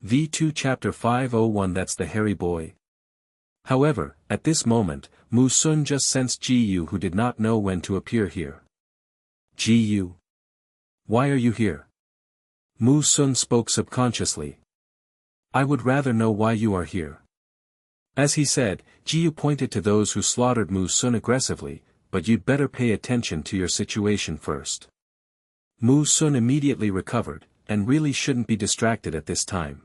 V2 Chapter 501 That's the hairy boy. However, at this moment, Mu Sun just sensed Ji who did not know when to appear here. Ji, why are you here? Mu Sun spoke subconsciously. I would rather know why you are here. As he said, Ji pointed to those who slaughtered Mu Sun aggressively, but you'd better pay attention to your situation first. Mu Sun immediately recovered, and really shouldn't be distracted at this time.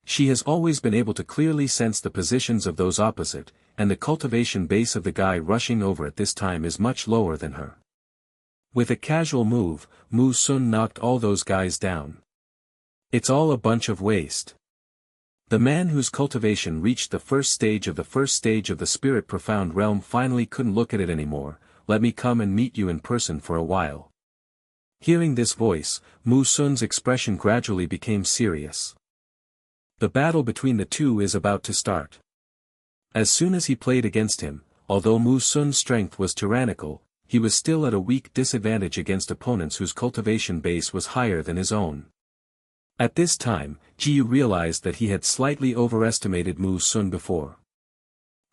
She has always been able to clearly sense the positions of those opposite, and the cultivation base of the guy rushing over at this time is much lower than her. With a casual move, Mu Sun knocked all those guys down. It's all a bunch of waste. The man whose cultivation reached the first stage of the spirit profound realm finally couldn't look at it anymore. Let me come and meet you in person for a while. Hearing this voice, Mu Sun's expression gradually became serious. The battle between the two is about to start. As soon as he played against him, although Mu Sun's strength was tyrannical, he was still at a weak disadvantage against opponents whose cultivation base was higher than his own. At this time, Ji realized that he had slightly overestimated Mu Sun before.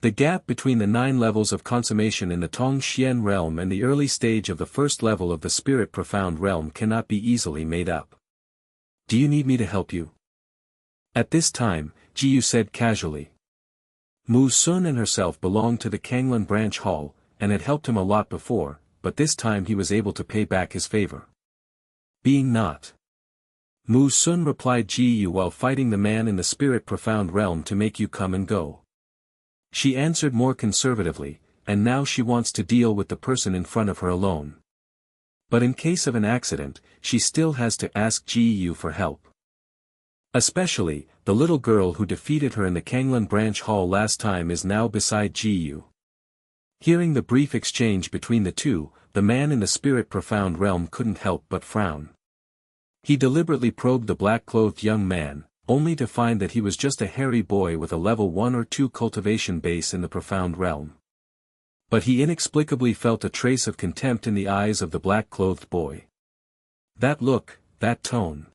The gap between the 9 levels of consummation in the Tongxian realm and the early stage of the first level of the spirit profound realm cannot be easily made up. Do you need me to help you? At this time, Ji said casually. Mu Sun and herself belonged to the Kanglan branch hall, and had helped him a lot before, but this time he was able to pay back his favor. Being not. Mu Sun replied Ji while fighting the man in the spirit profound realm to make you come and go. She answered more conservatively, and now she wants to deal with the person in front of her alone. But in case of an accident, she still has to ask Ji for help. Especially, the little girl who defeated her in the Kanglan branch hall last time is now beside Ji. Hearing the brief exchange between the two, the man in the spirit profound realm couldn't help but frown. He deliberately probed the black-clothed young man, only to find that he was just a hairy boy with a level 1 or 2 cultivation base in the profound realm. But he inexplicably felt a trace of contempt in the eyes of the black-clothed boy. That look, that tone.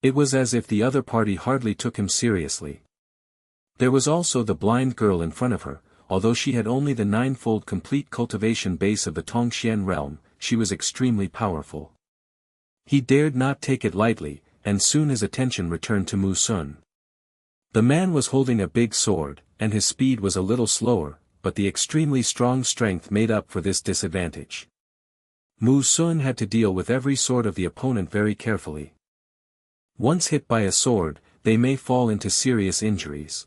It was as if the other party hardly took him seriously. There was also the blind girl in front of her. Although she had only the 9-fold complete cultivation base of the Tongxian realm, she was extremely powerful. He dared not take it lightly, and soon his attention returned to Mu Sun. The man was holding a big sword, and his speed was a little slower, but the extremely strong strength made up for this disadvantage. Mu Sun had to deal with every sword of the opponent very carefully. Once hit by a sword, they may fall into serious injuries.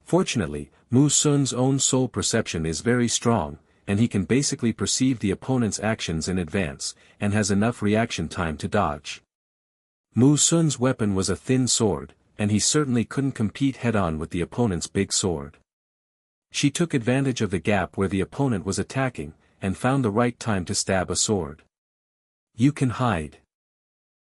Fortunately, Mu Sun's own soul perception is very strong, and he can basically perceive the opponent's actions in advance, and has enough reaction time to dodge. Mu Sun's weapon was a thin sword, and he certainly couldn't compete head-on with the opponent's big sword. She took advantage of the gap where the opponent was attacking, and found the right time to stab a sword. You can hide.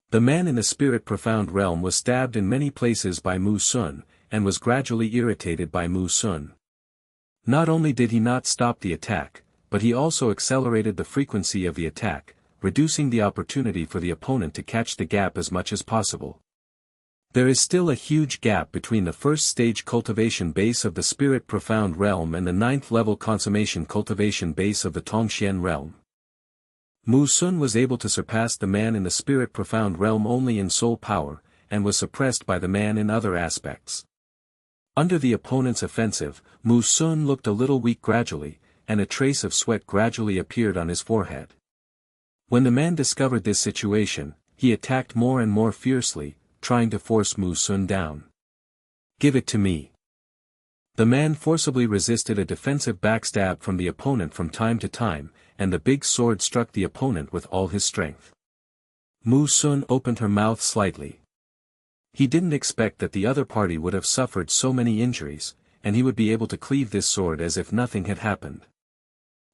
The man in the spirit profound realm was stabbed in many places by Mu Sun, and was gradually irritated by Mu Sun. Not only did he not stop the attack, but he also accelerated the frequency of the attack, reducing the opportunity for the opponent to catch the gap as much as possible. There is still a huge gap between the first stage cultivation base of the spirit profound realm and the 9th level consummation cultivation base of the Tongxian realm. Mu Sun was able to surpass the man in the spirit profound realm only in soul power, and was suppressed by the man in other aspects. Under the opponent's offensive, Mu Sun looked a little weak gradually, and a trace of sweat gradually appeared on his forehead. When the man discovered this situation, he attacked more and more fiercely, trying to force Mu Sun down. Give it to me. The man forcibly resisted a defensive backstab from the opponent from time to time, and the big sword struck the opponent with all his strength. Mu Sun opened her mouth slightly. He didn't expect that the other party would have suffered so many injuries, and he would be able to cleave this sword as if nothing had happened.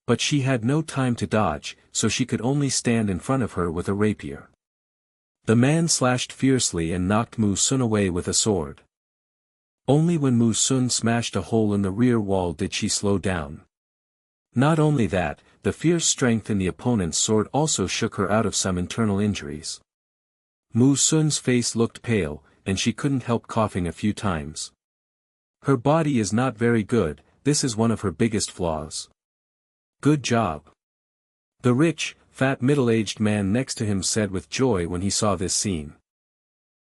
But she had no time to dodge, so she could only stand in front of her with a rapier. The man slashed fiercely and knocked Mu Sun away with a sword. Only when Mu Sun smashed a hole in the rear wall did she slow down. Not only that, the fierce strength in the opponent's sword also shook her out of some internal injuries. Mu Sun's face looked pale, and she couldn't help coughing a few times. Her body is not very good, this is one of her biggest flaws. Good job. The rich, fat middle-aged man next to him said with joy when he saw this scene.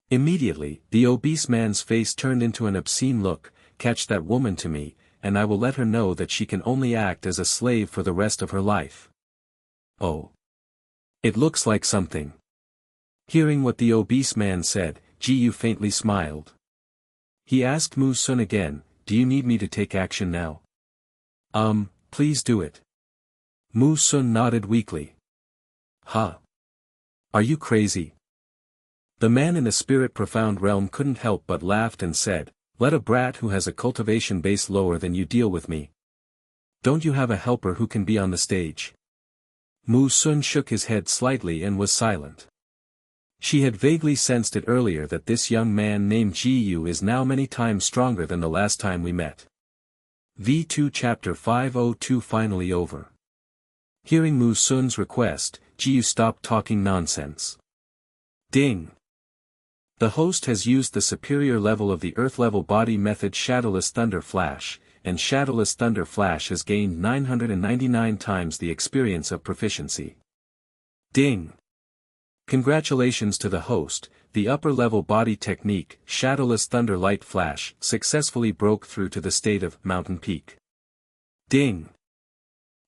Immediately, the obese man's face turned into an obscene look. Catch that woman to me, and I will let her know that she can only act as a slave for the rest of her life. Oh. It looks like something. Hearing what the obese man said, Ji-yu faintly smiled. He asked Mu-sun again, do you need me to take action now? Please do it. Mu-sun nodded weakly. Huh? Are you crazy? The man in the spirit profound realm couldn't help but laughed and said, let a brat who has a cultivation base lower than you deal with me. Don't you have a helper who can be on the stage? Mu-sun shook his head slightly and was silent. She had vaguely sensed it earlier that this young man named Ji-yu is now many times stronger than the last time we met. V2 Chapter 502 finally over. Hearing Mu-sun's request, Ji-yu stopped talking nonsense. Ding! The host has used the superior level of the Earth-level body method Shadowless Thunder Flash, and Shadowless Thunder Flash has gained 999 times the experience of proficiency. Ding! Congratulations to the host, the upper-level body technique, Shadowless Thunder Light Flash, successfully broke through to the state of Mountain Peak. Ding!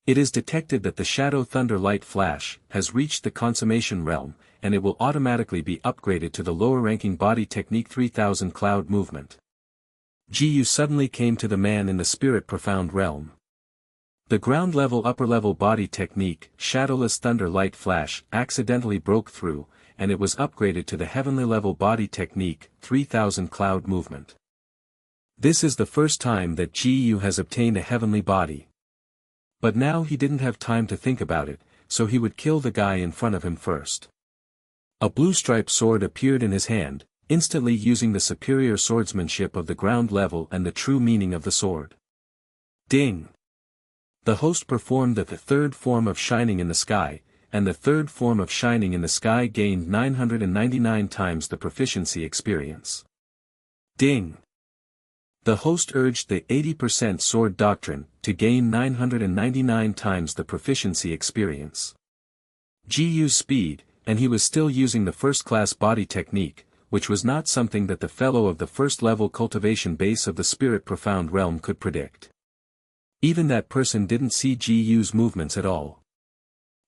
It is detected that the Shadow Thunder Light Flash has reached the consummation realm, and it will automatically be upgraded to the lower-ranking body technique 3000 Cloud Movement. Ji-yu suddenly came to the man in the spirit profound realm. The ground-level upper-level body technique, Shadowless Thunder Light Flash, accidentally broke through, and it was upgraded to the heavenly level body technique, 3000 Cloud Movement. This is the first time that Ji-yu has obtained a heavenly body. But now he didn't have time to think about it, so he would kill the guy in front of him first. A blue-striped sword appeared in his hand, instantly using the superior swordsmanship of the ground level and the true meaning of the sword. Ding! The host performed the third form of Shining in the Sky, and the third form of Shining in the Sky gained 999 times the proficiency experience. Ding! The host urged the 80% sword doctrine to gain 999 times the proficiency experience. Ji-yu's speed, and he was still using the first-class body technique, which was not something that the fellow of the first-level cultivation base of the spirit profound realm could predict. Even that person didn't see Ji-yu's movements at all.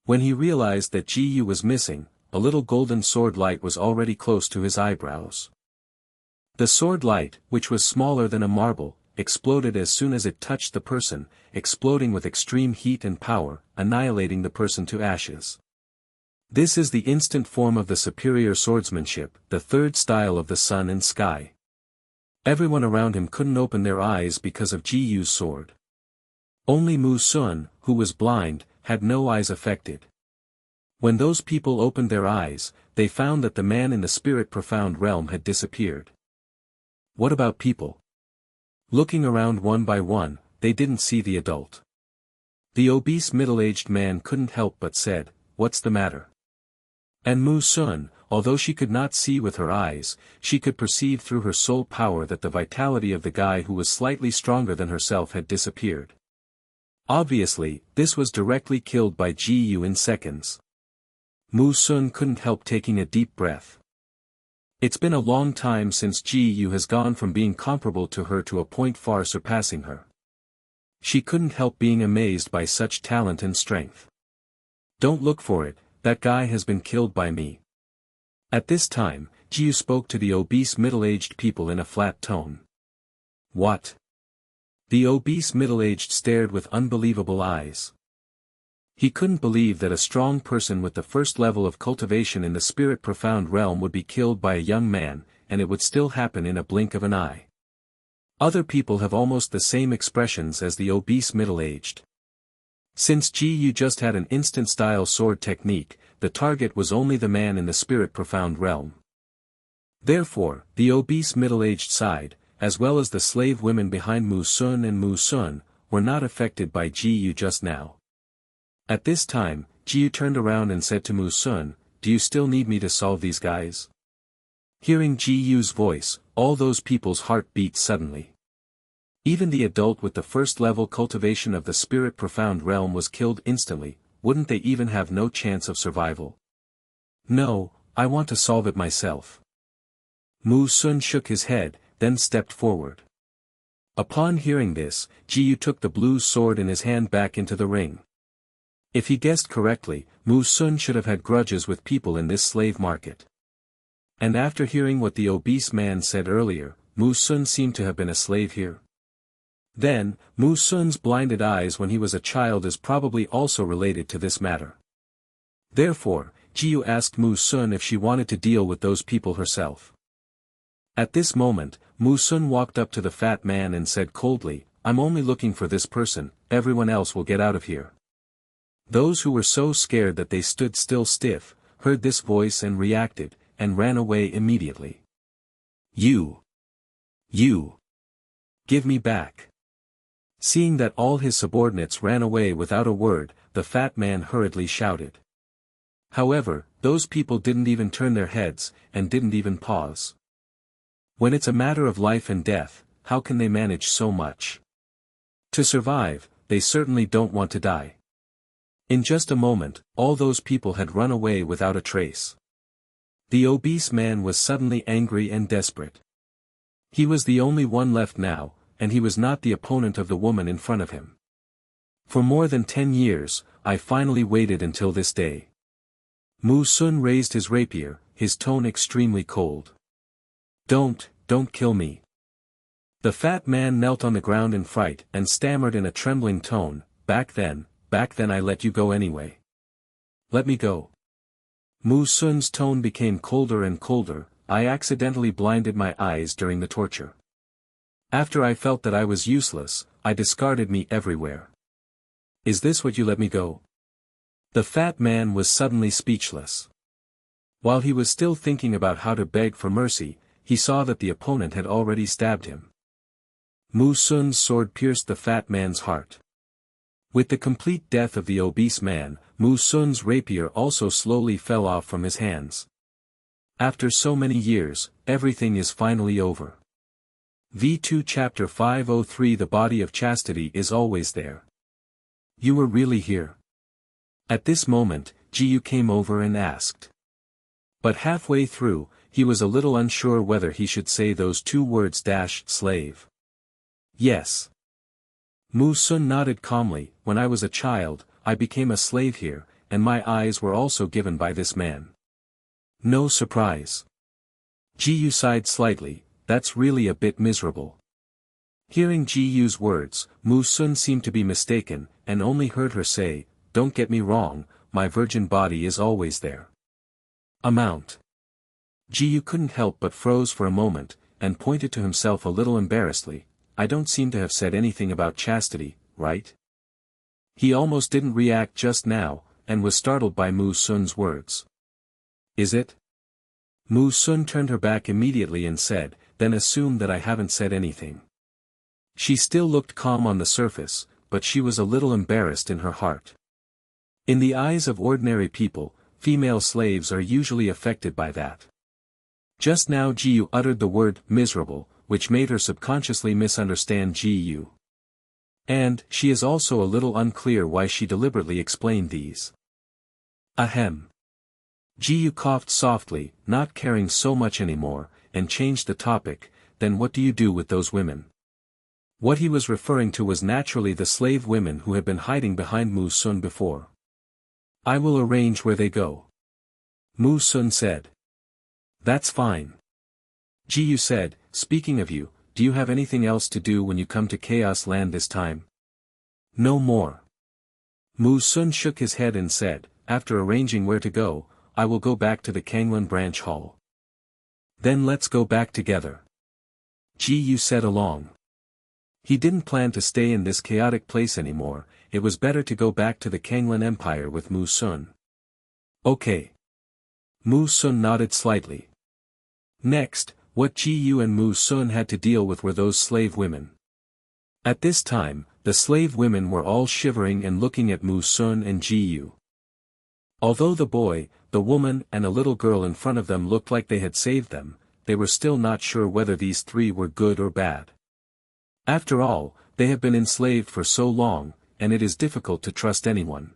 When he realized that Ji-yu was missing, a little golden sword light was already close to his eyebrows. The sword light, which was smaller than a marble, exploded as soon as it touched the person, exploding with extreme heat and power, annihilating the person to ashes. This is the instant form of the superior swordsmanship, the third style of the sun and sky. Everyone around him couldn't open their eyes because of Ji-yu's sword. Only Mu-sun, who was blind, had no eyes affected. When those people opened their eyes, they found that the man in the spirit profound realm had disappeared. What about people? Looking around one by one, they didn't see the adult. The obese middle-aged man couldn't help but said, "What's the matter?" And Mu-sun, although she could not see with her eyes, she could perceive through her soul power that the vitality of the guy who was slightly stronger than herself had disappeared. Obviously, this was directly killed by Ji-yu in seconds. Mu-sun couldn't help taking a deep breath. It's been a long time since Ji-yu has gone from being comparable to her to a point far surpassing her. She couldn't help being amazed by such talent and strength. Don't look for it, that guy has been killed by me. At this time, Ji-yu spoke to the obese middle-aged people in a flat tone. What? The obese middle-aged stared with unbelievable eyes. He couldn't believe that a strong person with the first level of cultivation in the spirit profound realm would be killed by a young man, and it would still happen in a blink of an eye. Other people have almost the same expressions as the obese middle-aged. Since Ji-yu just had an instant-style sword technique, the target was only the man in the spirit profound realm. Therefore, the obese middle-aged sighed, as well as the slave women behind Mu-sun and Mu-sun, were not affected by Ji-yu just now. At this time, Ji-yu turned around and said to Mu-sun, "Do you still need me to solve these guys?" Hearing Ji Yu's voice, all those people's heart beat suddenly. Even the adult with the first-level cultivation of the spirit profound realm was killed instantly. Wouldn't they even have no chance of survival? No, I want to solve it myself. Mu Sun shook his head, then stepped forward. Upon hearing this, Ji Yu took the blue sword in his hand back into the ring. If he guessed correctly, Mu Sun should have had grudges with people in this slave market. And after hearing what the obese man said earlier, Mu Sun seemed to have been a slave here. Then, Mu Sun's blinded eyes when he was a child is probably also related to this matter. Therefore, Ji Yu asked Mu Sun if she wanted to deal with those people herself. At this moment, Mu Sun walked up to the fat man and said coldly, "I'm only looking for this person, everyone else will get out of here." Those who were so scared that they stood still stiff, heard this voice and reacted, and ran away immediately. You! Give me back! Seeing that all his subordinates ran away without a word, the fat man hurriedly shouted. However, those people didn't even turn their heads, and didn't even pause. When it's a matter of life and death, how can they manage so much? To survive, they certainly don't want to die. In just a moment, all those people had run away without a trace. The obese man was suddenly angry and desperate. He was the only one left now, and he was not the opponent of the woman in front of him. For more than 10 years, I finally waited until this day. Mu Sun raised his rapier, his tone extremely cold. Don't kill me. The fat man knelt on the ground in fright and stammered in a trembling tone, back then I let you go anyway. Let me go. Mu Sun's tone became colder and colder. I accidentally blinded my eyes during the torture. After I felt that I was useless, I discarded me everywhere. Is this what you let me go? The fat man was suddenly speechless. While he was still thinking about how to beg for mercy, he saw that the opponent had already stabbed him. Mu Sun's sword pierced the fat man's heart. With the complete death of the obese man, Mu Sun's rapier also slowly fell off from his hands. After so many years, everything is finally over. V2 Chapter 503 The body of chastity is always there. You were really here. At this moment, Ji Yu came over and asked. But halfway through, he was a little unsure whether he should say those two words "slave." Yes. Mu Sun nodded calmly. When I was a child, I became a slave here, and my eyes were also given by this man. No surprise. Ji Yu sighed slightly. That's really a bit miserable. Hearing Ji Yu's words, Mu Sun seemed to be mistaken, and only heard her say, "Don't get me wrong, my virgin body is always there." Amount. Ji Yu couldn't help but froze for a moment, and pointed to himself a little embarrassedly. I don't seem to have said anything about chastity, right? He almost didn't react just now, and was startled by Mu Sun's words. Is it? Mu Sun turned her back immediately and said, then assume that I haven't said anything. She still looked calm on the surface, but she was a little embarrassed in her heart. In the eyes of ordinary people, female slaves are usually affected by that. Just now Ji Yu uttered the word miserable, which made her subconsciously misunderstand Ji Yu. And she is also a little unclear why she deliberately explained these. Ahem. Ji Yu coughed softly, not caring so much anymore, and changed the topic. Then what do you do with those women? What he was referring to was naturally the slave women who had been hiding behind Mu Sun before. I will arrange where they go. Mu Sun said. That's fine. Ji Yu said, speaking of you, do you have anything else to do when you come to Chaos Land this time? No more. Mu Sun shook his head and said, after arranging where to go, I will go back to the Kanglan branch hall. Then let's go back together. Ji Yu said along. He didn't plan to stay in this chaotic place anymore, it was better to go back to the Kanglan Empire with Mu Sun. Okay. Mu Sun nodded slightly. Next, what Ji Yu and Mu Sun had to deal with were those slave women. At this time, the slave women were all shivering and looking at Mu Sun and Ji Yu. Although the boy, the woman and a little girl in front of them looked like they had saved them, they were still not sure whether these three were good or bad. After all, they have been enslaved for so long, and it is difficult to trust anyone.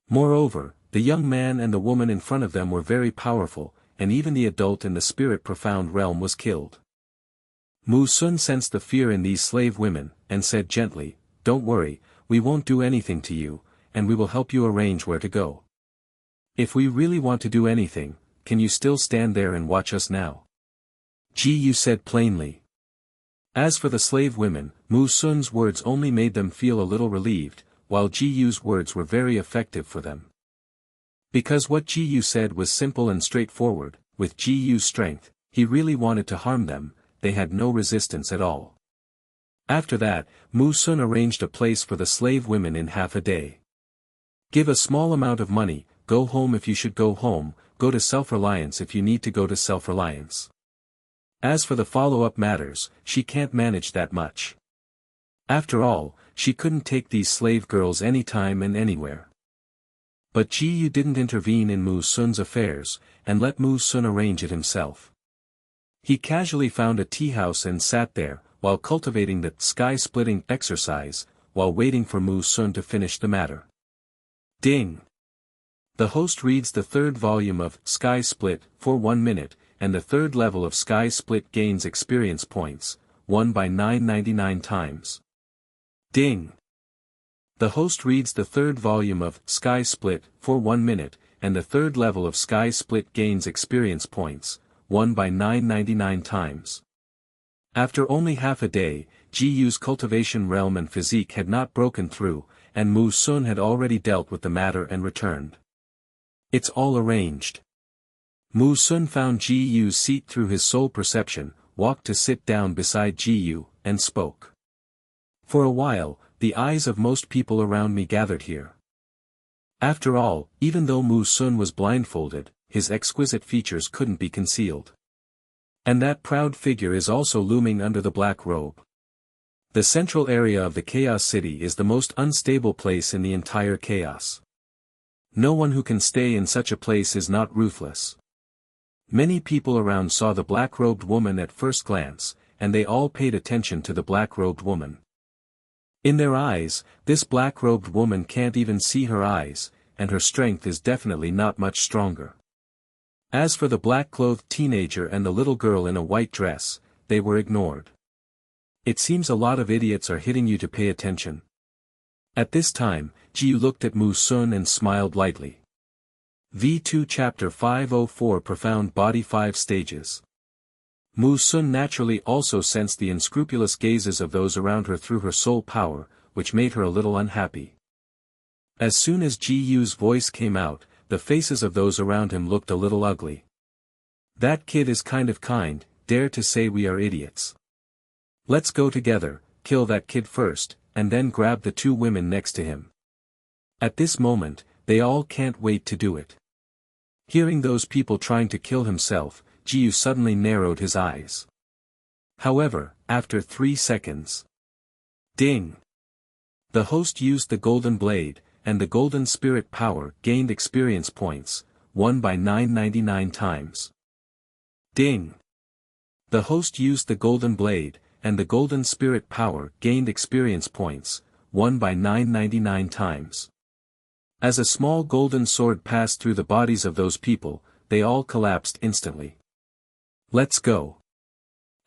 Moreover, the young man and the woman in front of them were very powerful, and even the adult in the spirit profound realm was killed. Mu Sun sensed the fear in these slave women, and said gently, "Don't worry, we won't do anything to you, and we will help you arrange where to go. If we really want to do anything, can you still stand there and watch us now?" Ji Yu said plainly. As for the slave women, Mu Sun's words only made them feel a little relieved, while Ji Yu's words were very effective for them. Because what Ji Yu said was simple and straightforward, with Ji Yu's strength, he really wanted to harm them, they had no resistance at all. After that, Mu Sun arranged a place for the slave women in half a day. Give a small amount of money, go home if you should go home, go to self-reliance if you need to go to self-reliance. As for the follow-up matters, she can't manage that much. After all, she couldn't take these slave girls anytime and anywhere. But Ji Yu didn't intervene in Mu Sun's affairs, and let Mu Sun arrange it himself. He casually found a tea house and sat there, while cultivating the sky-splitting exercise, while waiting for Mu Sun to finish the matter. Ding! The host reads the third volume of Sky Split for 1 minute, and the third level of Sky Split gains experience points, 1 by 999 times. Ding! The host reads the third volume of Sky Split for 1 minute, and the third level of Sky Split gains experience points, 1 by 999 times. After only half a day, Ji Yu's cultivation realm and physique had not broken through, and Mu Sun had already dealt with the matter and returned. It's all arranged. Mu Sun found Ji Yu's seat through his soul perception, walked to sit down beside Ji Yu, and spoke. For a while, the eyes of most people around me gathered here. After all, even though Mu Sun was blindfolded, his exquisite features couldn't be concealed. And that proud figure is also looming under the black robe. The central area of the Chaos City is the most unstable place in the entire chaos. No one who can stay in such a place is not ruthless. Many people around saw the black-robed woman at first glance, and they all paid attention to the black-robed woman. In their eyes, this black-robed woman can't even see her eyes, and her strength is definitely not much stronger. As for the black-clothed teenager and the little girl in a white dress, they were ignored. It seems a lot of idiots are hitting you to pay attention. At this time, Ji Yu looked at Mu Sun and smiled lightly. V2 Chapter 504 Profound Body 5 Stages. Mu Sun naturally also sensed the unscrupulous gazes of those around her through her soul power, which made her a little unhappy. As soon as Ji Yu's voice came out, the faces of those around him looked a little ugly. That kid is kind, dare to say we are idiots. Let's go together, kill that kid first, and then grab the two women next to him. At this moment, they all can't wait to do it. Hearing those people trying to kill himself, Ji Yu suddenly narrowed his eyes. However, after 3 seconds. Ding! The host used the golden blade, and the golden spirit power gained experience points, 1 by 999 times. Ding! The host used the golden blade, and the golden spirit power gained experience points, 1 by 999 times. As a small golden sword passed through the bodies of those people, they all collapsed instantly. Let's go.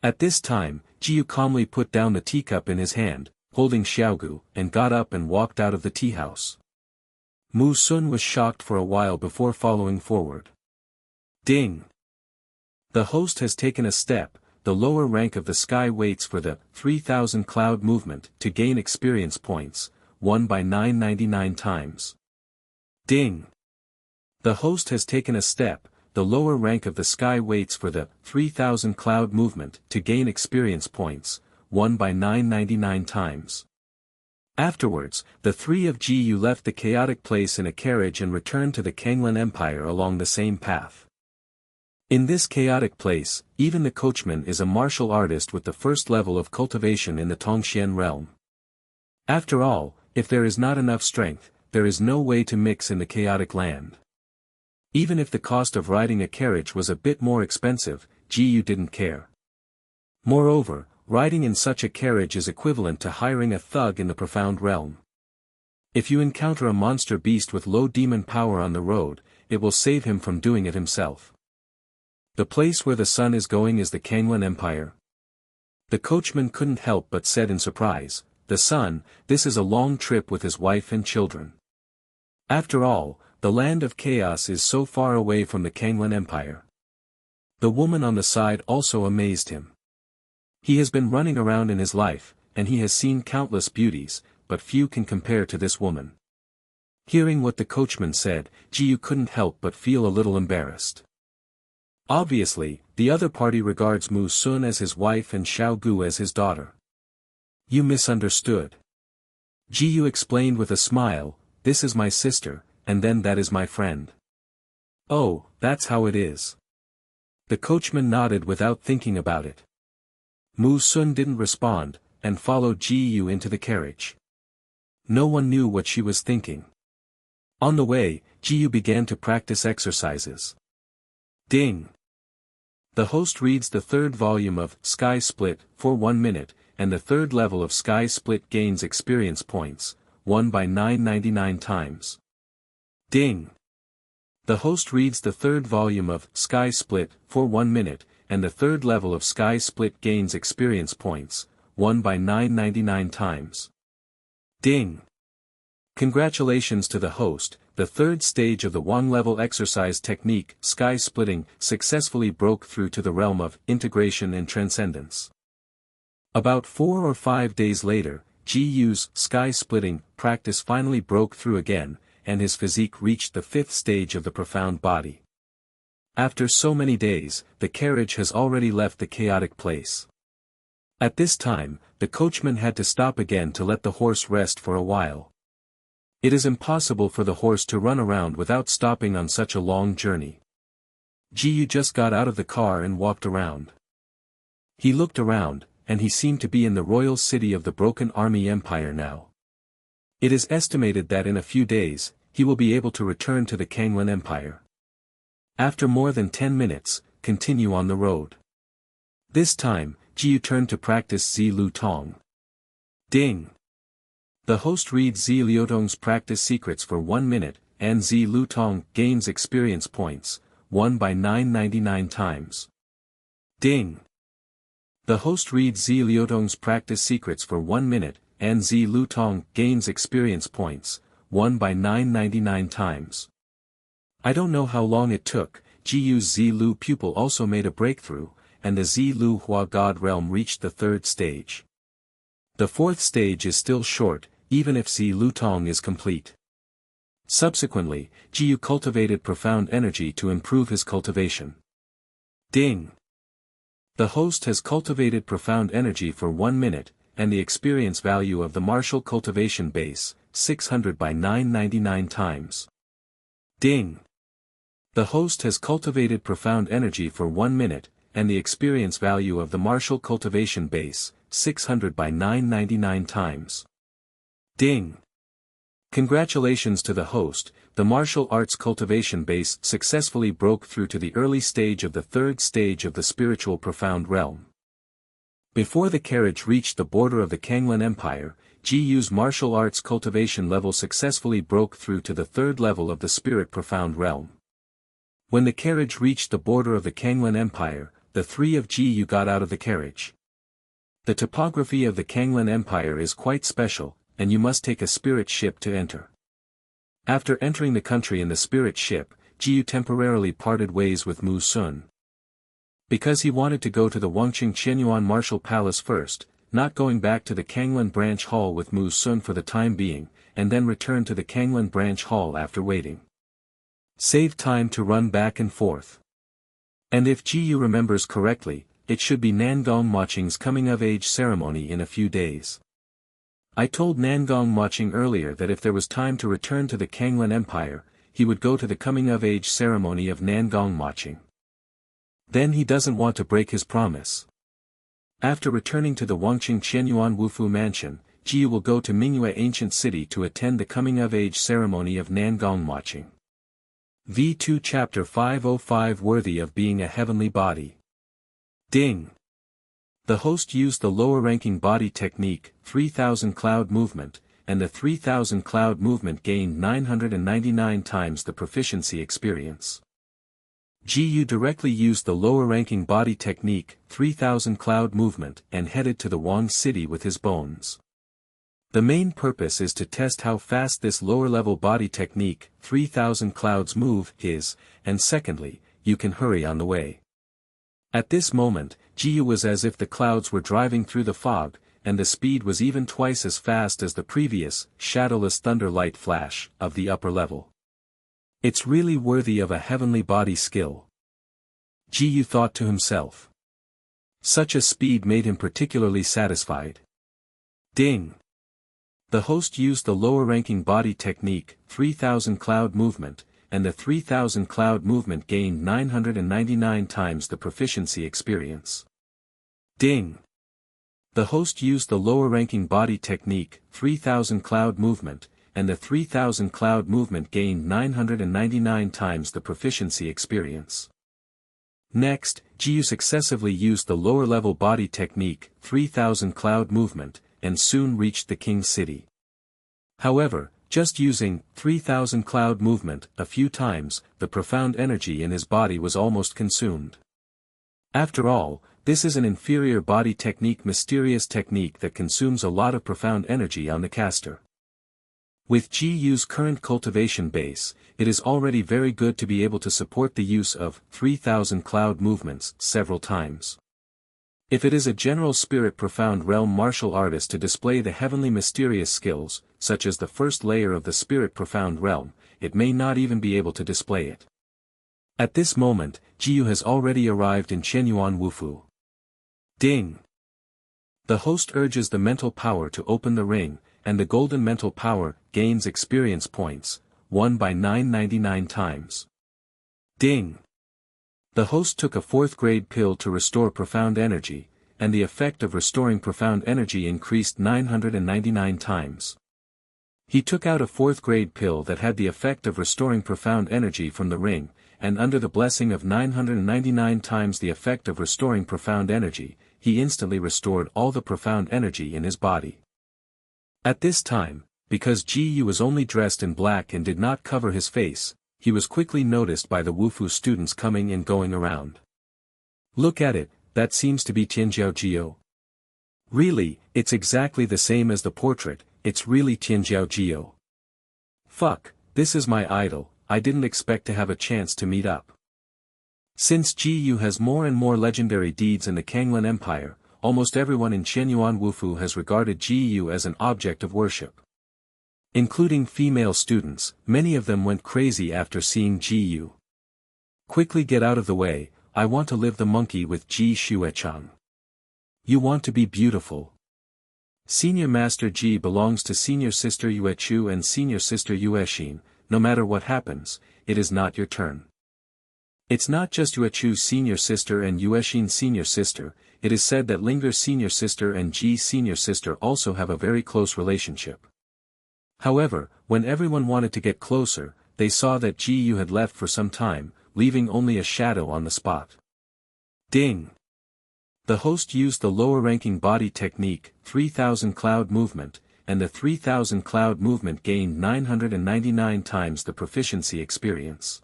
At this time, Ji Yu calmly put down the teacup in his hand, holding Xiaogu, and got up and walked out of the tea house. Mu Sun was shocked for a while before following forward. Ding! The host has taken a step. The lower rank of the sky waits for the 3000 cloud movement to gain experience points, 1 by 999 times. Ding! The host has taken a step. The lower rank of the sky waits for the 3000 cloud movement to gain experience points, 1 by 999 times. Afterwards, the three of Ji Yu left the chaotic place in a carriage and returned to the Kanglan Empire along the same path. In this chaotic place, even the coachman is a martial artist with the first level of cultivation in the Tongxian realm. After all, if there is not enough strength, there is no way to mix in the chaotic land. Even if the cost of riding a carriage was a bit more expensive, Ji didn't care. Moreover, riding in such a carriage is equivalent to hiring a thug in the profound realm. If you encounter a monster beast with low demon power on the road, it will save him from doing it himself. The place where the sun is going is the Kangwon Empire. The coachman couldn't help but said in surprise, "The sun, this is a long trip with his wife and children." After all, the land of chaos is so far away from the Kangwon Empire. The woman on the side also amazed him. He has been running around in his life, and he has seen countless beauties, but few can compare to this woman. Hearing what the coachman said, Ji couldn't help but feel a little embarrassed. Obviously, the other party regards Mu Sun as his wife and Xiao Gu as his daughter. "You misunderstood." Ji explained with a smile, "This is my sister, and then that is my friend." "Oh, that's how it is." The coachman nodded without thinking about it. Mu Sun didn't respond, and followed Ji into the carriage. No one knew what she was thinking. On the way, Ji began to practice exercises. Ding! The host reads the third volume of Sky Split for 1 minute, and the third level of Sky Split gains experience points, 1 by 999 times. Ding! The host reads the third volume of Sky Split for 1 minute, and the third level of Sky Split gains experience points, 1 by 999 times. Ding! Congratulations to the host, the third stage of the Wang-level exercise technique, Sky Splitting, successfully broke through to the realm of integration and transcendence. About 4 or 5 days later, Ji's Sky Splitting practice finally broke through again, and his physique reached the 5th stage of the profound body. After so many days, the carriage has already left the chaotic place. At this time, the coachman had to stop again to let the horse rest for a while. It is impossible for the horse to run around without stopping on such a long journey. Ji just got out of the car and walked around. He looked around, and he seemed to be in the royal city of the Broken Army Empire now. It is estimated that in a few days, he will be able to return to the Kangwon Empire. After more than 10 minutes, continue on the road. This time, Ji turned to practice Zi Lu Tong. Ding! The host reads Zi Liutong's practice secrets for 1 minute, and Zi Lu Tong gains experience points, 1 by 999 times. Ding! The host reads Zi Liutong's practice secrets for 1 minute, and Zi Lu Tong gains experience points, 1 by 999 times. I don't know how long it took, Ji's Zi Lu pupil also made a breakthrough, and the Zi Lu Hua God realm reached the 3rd stage. The 4th stage is still short, even if Zi Lu Tong is complete. Subsequently, Ji cultivated profound energy to improve his cultivation. Ding! The host has cultivated profound energy for 1 minute, and the experience value of the martial cultivation base, 600 by 999 times. Ding! The host has cultivated profound energy for 1 minute, and the experience value of the martial cultivation base, 600 by 999 times. Ding! Congratulations to the host, the martial arts cultivation base successfully broke through to the early stage of the 3rd stage of the spiritual profound realm. Before the carriage reached the border of the Kangwon Empire, Ji's martial arts cultivation level successfully broke through to the 3rd level of the spirit profound realm. When the carriage reached the border of the Kangwon Empire, the 3 of Ji got out of the carriage. The topography of the Kangwon Empire is quite special, and you must take a spirit ship to enter. After entering the country in the spirit ship, Ji temporarily parted ways with Mu Sun. Because he wanted to go to the Wangqing Qianyuan Martial Palace first, not going back to the Kangwon Branch Hall with Mu Sun for the time being, and then return to the Kangwon Branch Hall after waiting. Save time to run back and forth. And if Ji remembers correctly, it should be Nangong Maching's coming-of-age ceremony in a few days. I told Nangong Maching earlier that if there was time to return to the Kangwon Empire, he would go to the coming-of-age ceremony of Nangong Maching. Then he doesn't want to break his promise. After returning to the Wangqing Qianyuan Wufu Mansion, Ji will go to Mingyue Ancient City to attend the coming-of-age ceremony of Nangong Maching. V2 Chapter 505 Worthy of Being a Heavenly Body. Ding! The host used the lower-ranking body technique, 3000 cloud movement, and the 3000 cloud movement gained 999 times the proficiency experience. Gu directly used the lower-ranking body technique, 3000 cloud movement, and headed to the Wang city with his bones. The main purpose is to test how fast this lower-level body technique, 3000 clouds move, is, and secondly, you can hurry on the way. At this moment, Gu was as if the clouds were driving through the fog, and the speed was even twice as fast as the previous, shadowless thunder light flash, of the upper level. It's really worthy of a heavenly body skill. Gu thought to himself. Such a speed made him particularly satisfied. Ding! The host used the lower-ranking body technique, 3000 cloud movement, and the 3000 cloud movement gained 999 times the proficiency experience. Ding! The host used the lower-ranking body technique, 3000 cloud movement, and the 3000 cloud movement gained 999 times the proficiency experience. Next, Gu successively used the lower-level body technique, 3000 cloud movement, and soon reached the king's city. However, just using 3000 cloud movement a few times, the profound energy in his body was almost consumed. After all, this is an inferior body technique, mysterious technique that consumes a lot of profound energy on the caster. With Gu's current cultivation base, it is already very good to be able to support the use of 3000 cloud movements several times. If it is a general spirit profound realm martial artist to display the heavenly mysterious skills, such as the first layer of the spirit profound realm, it may not even be able to display it. At this moment, Gu has already arrived in Chenyuan Wufu. Ding! The host urges the mental power to open the ring, and the golden mental power gains experience points, won by 999 times. Ding! The host took a 4th grade pill to restore profound energy, and the effect of restoring profound energy increased 999 times. He took out a 4th grade pill that had the effect of restoring profound energy from the ring, and under the blessing of 999 times the effect of restoring profound energy, he instantly restored all the profound energy in his body. At this time, because Gu was only dressed in black and did not cover his face, he was quickly noticed by the Wufu students coming and going around. Look at it, that seems to be Tianjiao Jio. Really, it's exactly the same as the portrait, it's really Tianjiao Jio. Fuck, this is my idol, I didn't expect to have a chance to meet up. Since Gu has more and more legendary deeds in the Kanglan Empire, almost everyone in Chenyuan Wufu has regarded Gu as an object of worship. Including female students, many of them went crazy after seeing Gu. Quickly get out of the way, I want to live the monkey with Ji Xuechang. You want to be beautiful. Senior Master Ji belongs to Senior Sister Yuechu and Senior Sister Yuexin, no matter what happens, it is not your turn. It's not just Yuechu's Senior Sister and Yuexin's Senior Sister, it is said that Linger's Senior Sister and Ji's Senior Sister also have a very close relationship. However, when everyone wanted to get closer, they saw that Gu had left for some time, leaving only a shadow on the spot. Ding! The host used the lower-ranking body technique, 3000 cloud movement, and the 3000 cloud movement gained 999 times the proficiency experience.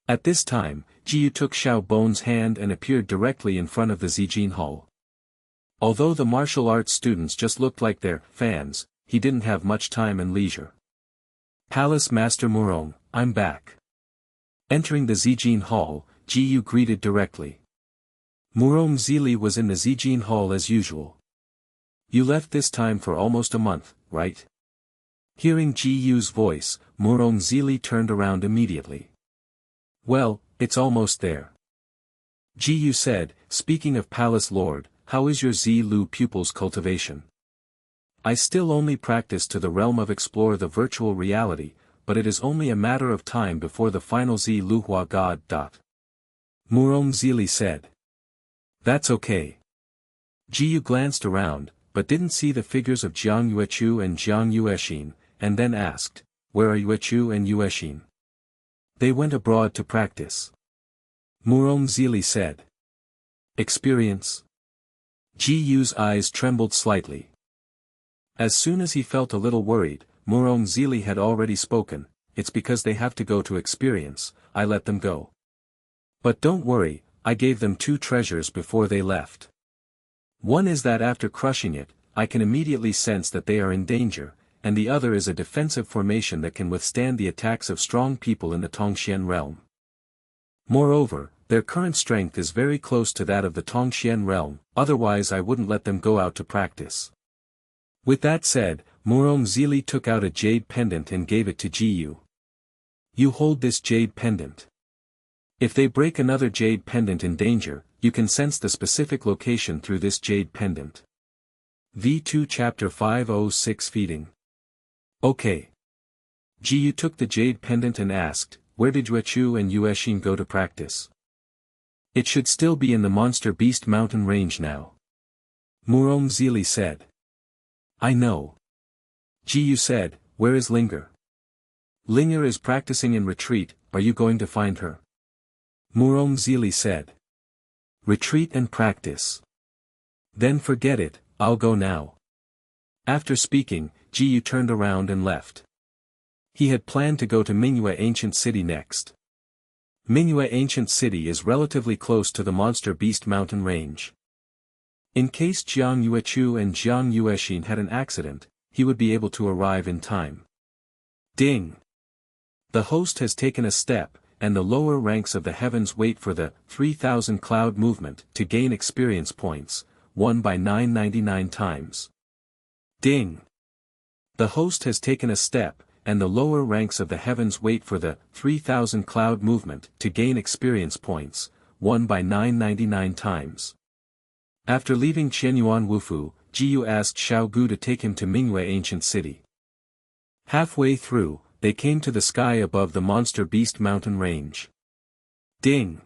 At this time, Gu took Xiao Bone's hand and appeared directly in front of the Zijin Hall. Although the martial arts students just looked like their fans, he didn't have much time and leisure. Palace Master Murong, I'm back. Entering the Zijin Hall, Gu greeted directly. Murong Zili was in the Zijin Hall as usual. You left this time for almost a month, right? Hearing Gu's voice, Murong Zili turned around immediately. Well, it's almost there. Gu said, speaking of Palace Lord, how is your Zilu pupil's cultivation? I still only practice to the realm of explore the virtual reality, but it is only a matter of time before the final Ziluhua god. Murong Zili said. That's okay. Gu glanced around, but didn't see the figures of Jiang Yuechu and Jiang Yuexin, and then asked, where are Yuechu and Yuexin? They went abroad to practice. Murong Zili said. Experience? Ji Yu's eyes trembled slightly. As soon as he felt a little worried, Murong Zili had already spoken. It's because they have to go to experience, I let them go. But don't worry, I gave them 2 treasures before they left. One is that after crushing it, I can immediately sense that they are in danger, and the other is a defensive formation that can withstand the attacks of strong people in the Tongxian realm. Moreover, their current strength is very close to that of the Tongxian realm, otherwise I wouldn't let them go out to practice. With that said, Murong Zili took out a jade pendant and gave it to Ji Yu. You hold this jade pendant. If they break another jade pendant in danger, you can sense the specific location through this jade pendant. V2 Chapter 506 Feeding. Okay. Ji Yu took the jade pendant and asked, where did Yuechu and Yuexin go to practice? It should still be in the Monster Beast mountain range now. Murong Zili said. I know. Ji Yu said, where is Linger? Linger is practicing in retreat, are you going to find her? Murong Zili said. Retreat and practice. Then forget it, I'll go now. After speaking, Ji Yu turned around and left. He had planned to go to Manhwa Ancient City next. Manhwa Ancient City is relatively close to the Monster Beast mountain range. In case Jiang Yuechu and Jiang Yuexin had an accident, he would be able to arrive in time. Ding! The host has taken a step, and the lower ranks of the heavens wait for the 3000 cloud movement to gain experience points, 1 by 999 times. Ding! The host has taken a step, and the lower ranks of the heavens wait for the 3000 cloud movement to gain experience points, 1 by 999 times. After leaving Qianyuan Wufu, Ji Yu asked Xiao Gu to take him to Manhwa Ancient City. Halfway through, they came to the sky above the Monster Beast mountain range. Ding!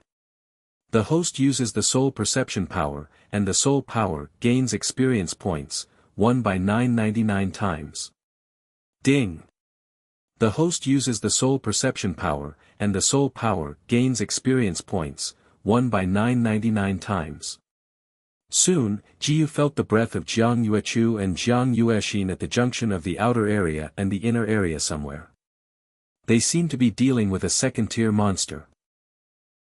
The host uses the soul perception power, and the soul power gains experience points, 1 by 999 times. Ding! The host uses the soul perception power, and the soul power gains experience points, 1 by 999 times. Soon, Ji Yu felt the breath of Jiang Yuechu and Jiang Yuexin at the junction of the outer area and the inner area somewhere. They seemed to be dealing with a second-tier monster.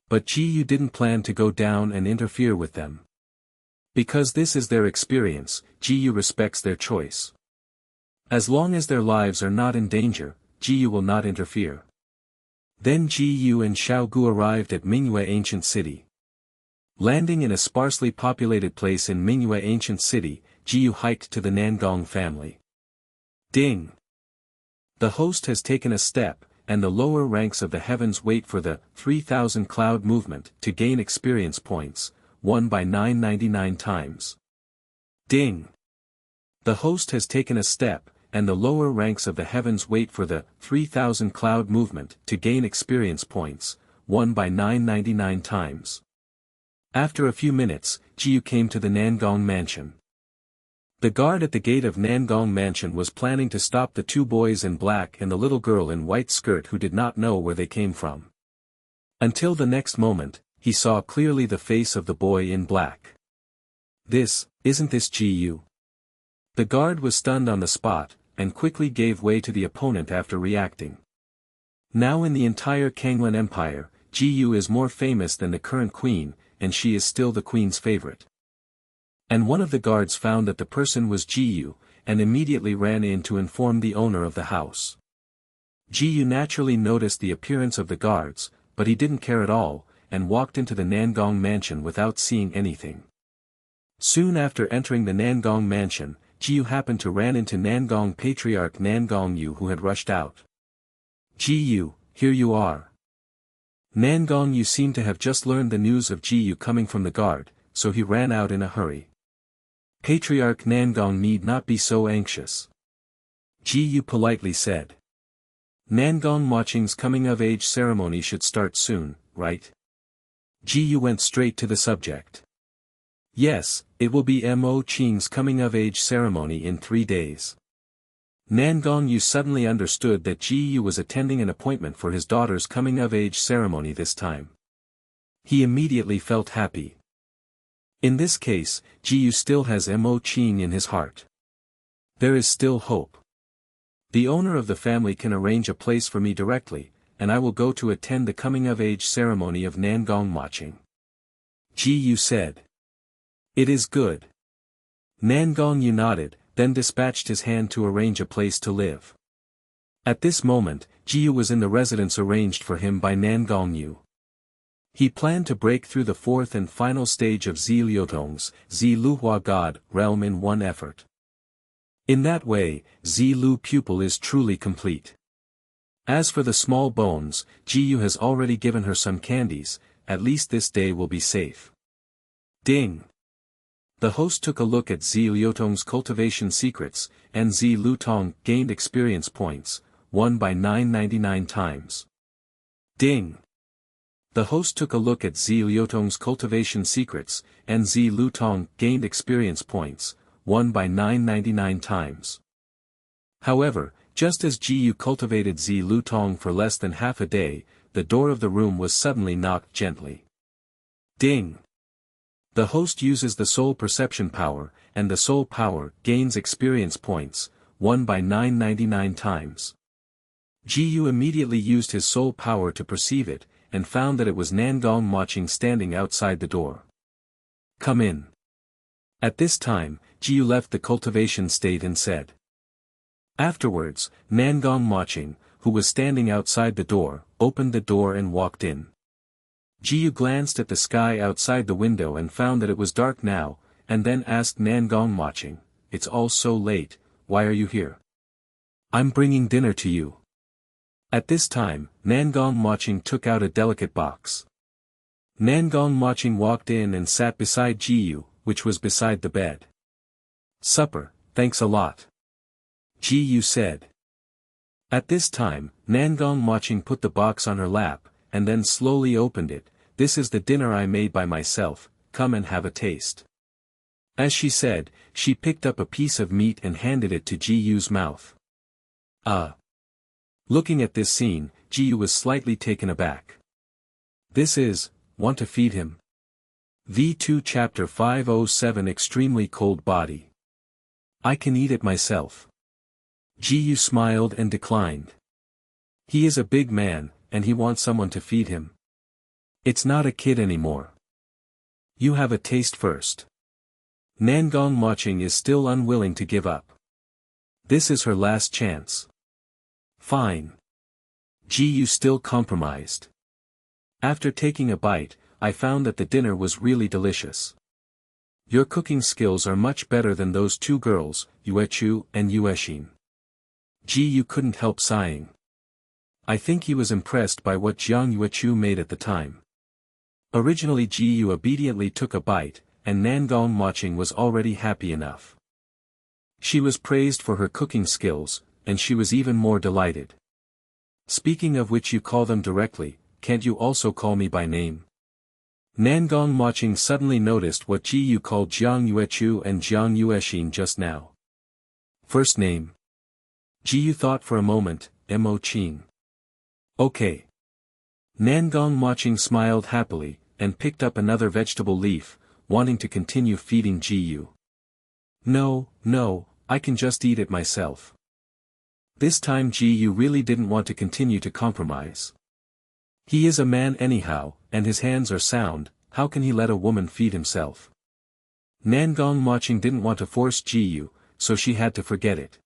But Ji Yu didn't plan to go down and interfere with them. Because this is their experience, Ji Yu respects their choice. As long as their lives are not in danger, Ji Yu will not interfere. Then Ji Yu and Xiao Gu arrived at Manhwa Ancient City. Landing in a sparsely populated place in Manhwa Ancient City, Ji Yu hiked to the Nangong family. Ding! The host has taken a step, and the lower ranks of the heavens wait for the 3000 cloud movement to gain experience points, 1 by 999 times. Ding! The host has taken a step, and the lower ranks of the heavens wait for the 3000 cloud movement to gain experience points, 1 by 999 times. After a few minutes, Ji Yu came to the Nangong mansion. The guard at the gate of Nangong mansion was planning to stop the 2 boys in black and the little girl in white skirt who did not know where they came from. Until the next moment, he saw clearly the face of the boy in black. Isn't this Ji Yu? The guard was stunned on the spot, and quickly gave way to the opponent after reacting. Now in the entire Kanglan Empire, Ji Yu is more famous than the current queen, and she is still the queen's favorite. And one of the guards found that the person was Ji Yu, and immediately ran in to inform the owner of the house. Ji Yu naturally noticed the appearance of the guards, but he didn't care at all, and walked into the Nangong mansion without seeing anything. Soon after entering the Nangong mansion, Ji Yu happened to ran into Nangong Patriarch Nangong Yu, who had rushed out. Ji Yu, here you are. Nangong Yu seemed to have just learned the news of Ji Yu coming from the guard, so he ran out in a hurry. Patriarch Nangong need not be so anxious. Ji Yu politely said. Nangong Moqing's coming-of-age ceremony should start soon, right? Ji Yu went straight to the subject. Yes, it will be Mo Qing's coming-of-age ceremony in 3 days. Nangong Yu suddenly understood that Ji Yu was attending an appointment for his daughter's coming-of-age ceremony this time. He immediately felt happy. In this case, Jiyu still has Mo Qing in his heart. There is still hope. The owner of the family can arrange a place for me directly, and I will go to attend the coming-of-age ceremony of Nangong Maching. Jiyu said. It is good. Nangong Yu nodded, then dispatched his hand to arrange a place to live. At this moment, Jiyu was in the residence arranged for him by Nangong Yu. He planned to break through the fourth and final stage of Zi Liutong's, Zi Luhua God, realm in one effort. In that way, Zi Lu pupil is truly complete. As for the small bones, Jiyu has already given her some candies, at least this day will be safe. Ding! The host took a look at Zi Liutong's cultivation secrets, and Zi Lutong gained experience points, won by 999 times. Ding! The host took a look at Zi Liutong's cultivation secrets, and Zi Lutong gained experience points, won by 999 times. However, just as Jiyu cultivated Zi Lutong for less than half a day, the door of the room was suddenly knocked gently. Ding! The host uses the soul perception power, and the soul power gains experience points, won by 999 times. Jiyu immediately used his soul power to perceive it, and found that it was Nangong Maching standing outside the door. Come in. At this time, Jiyu left the cultivation state and said. Afterwards, Nangong Maching, who was standing outside the door, opened the door and walked in. Jiyu glanced at the sky outside the window and found that it was dark now, and then asked Nangong Maching, "It's all so late, why are you here?" "I'm bringing dinner to you." At this time, Nangong Maching took out a delicate box. Nangong Maching walked in and sat beside Jiyu, which was beside the bed. "Supper, thanks a lot," Jiyu said. At this time, Nangong Maching put the box on her lap, and then slowly opened it. "This is the dinner I made by myself, come and have a taste." As she said, she picked up a piece of meat and handed it to Jiyu's mouth. Looking at this scene, Jiyu was slightly taken aback. "This is, want to feed him?" V2 Chapter 507 Extremely Cold Body. "I can eat it myself." Jiyu smiled and declined. He is a big man, and he wants someone to feed him. It's not a kid anymore. You have a taste first. Nangong Maching is still unwilling to give up. This is her last chance. Fine. Jiyu still compromised. After taking a bite, I found that the dinner was really delicious. Your cooking skills are much better than those two girls, Yuechu and Yueshin. Jiyu couldn't help sighing. I think he was impressed by what Jiang Yuechu made at the time. Originally Jiyu obediently took a bite, and Nangong Maching was already happy enough. She was praised for her cooking skills, and she was even more delighted. Speaking of which, you call them directly, can't you also call me by name? Nangong Maching suddenly noticed what Jiyu called Jiang Yuechu and Jiang Yueshin just now. First name. Jiyu thought for a moment, Mo Qing. Okay. Nangong Maching smiled happily, and picked up another vegetable leaf, wanting to continue feeding Jiyu. No, I can just eat it myself. This time Jiyu really didn't want to continue to compromise. He is a man anyhow, and his hands are sound, how can he let a woman feed himself? Nangong Maching didn't want to force Jiyu, so she had to forget it.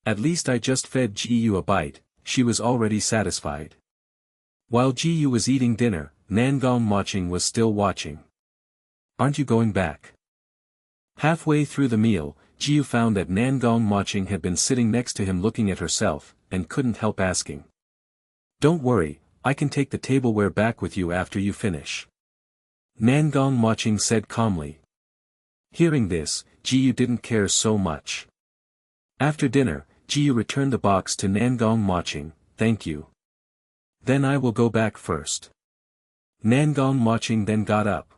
At least I just fed Jiyu a bite, she was already satisfied. While Jiyu was eating dinner, Nangong Maching was still watching. Aren't you going back? Halfway through the meal, Jiyu found that Nangong Maching had been sitting next to him looking at herself, and couldn't help asking. Don't worry, I can take the tableware back with you after you finish. Nangong Maching said calmly. Hearing this, Jiyu didn't care so much. After dinner, Jiyu returned the box to Nangong Maching, thank you. Then I will go back first. Nangong Maching then got up.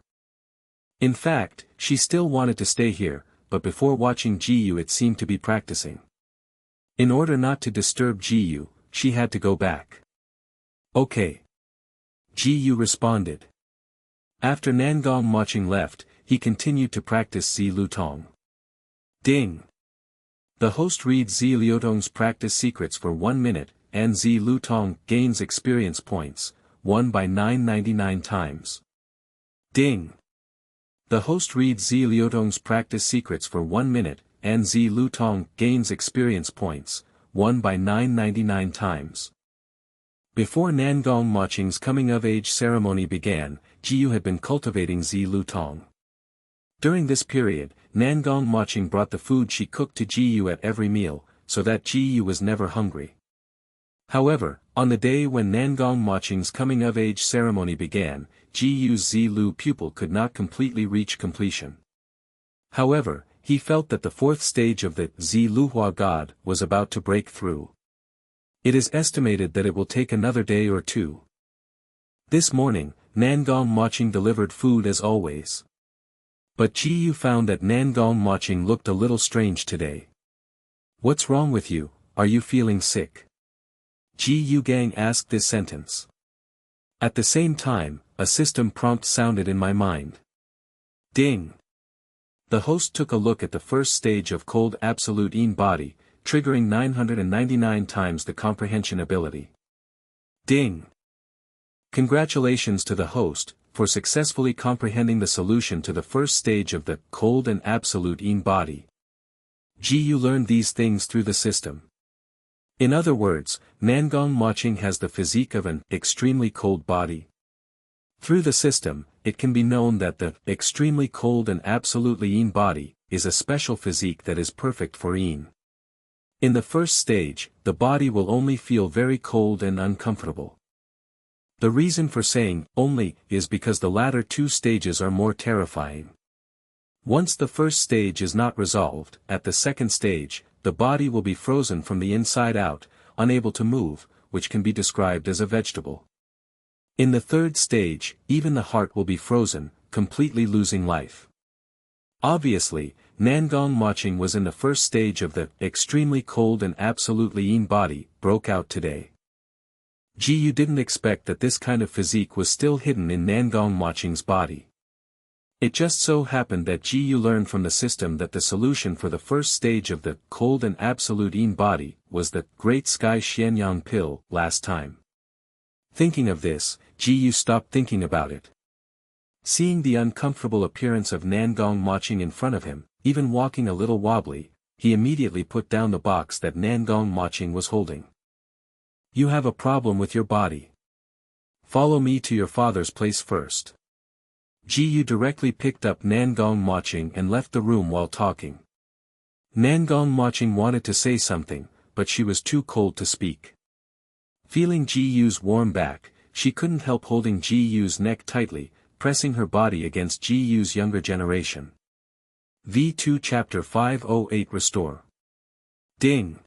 In fact, she still wanted to stay here, but before watching Jiyu it seemed to be practicing. In order not to disturb Jiyu, she had to go back. Okay. Jiyu responded. After Nangong Maching left, he continued to practice Zi Lutong. Ding! The host reads Zi Liutong's practice secrets for 1 minute, and Zi Lutong gains experience points, 1 by 999 times. Ding! The host reads Zi Liutong's practice secrets for 1 minute, and Zi Lutong gains experience points, 1 by 999 times. Before Nangong Maching's coming-of-age ceremony began, Jiyu had been cultivating Zi Lutong. During this period, Nangong Maching brought the food she cooked to Jiyu at every meal, so that Jiyu was never hungry. However, on the day when Nangong Maching's coming-of-age ceremony began, Jiyu's Zi Lu pupil could not completely reach completion. However, he felt that the 4th stage of the Zi Luhua God was about to break through. It is estimated that it will take another day or 2. This morning, Nangong Maching delivered food as always. But Jiyu found that Nangong Maching looked a little strange today. "What's wrong with you, are you feeling sick?" Jiyu Gang asked this sentence. At the same time, a system prompt sounded in my mind. Ding! The host took a look at the 1st stage of cold absolute Yin body, triggering 999 times the comprehension ability. Ding! Congratulations to the host, for successfully comprehending the solution to the 1st stage of the cold and absolute Yin body. Jiyu learned these things through the system. In other words, Nangong Maching has the physique of an extremely cold body. Through the system, it can be known that the extremely cold and absolutely Yin body is a special physique that is perfect for Yin. In the 1st stage, the body will only feel very cold and uncomfortable. The reason for saying only is because the latter 2 stages are more terrifying. Once the 1st stage is not resolved, at the 2nd stage, the body will be frozen from the inside out, unable to move, which can be described as a vegetable. In the 3rd stage, even the heart will be frozen, completely losing life. Obviously, Nangong Maching was in the 1st stage of the extremely cold and absolutely Yin body, broke out today. Jiyu didn't expect that this kind of physique was still hidden in Nangong Maching's body. It just so happened that Jiyu learned from the system that the solution for the 1st stage of the cold and absolute Yin body was the Great Sky Xianyang pill last time. Thinking of this, Jiyu stopped thinking about it. Seeing the uncomfortable appearance of Nangong Maching in front of him, even walking a little wobbly, he immediately put down the box that Nangong Maching was holding. "You have a problem with your body. Follow me to your father's place first." Jiyu directly picked up Nangong Maching and left the room while talking. Nangong Maching wanted to say something, but she was too cold to speak. Feeling Jiyu's warm back, she couldn't help holding Jiyu's neck tightly, pressing her body against Jiyu's younger generation. V2 Chapter 508 Restore. Ding!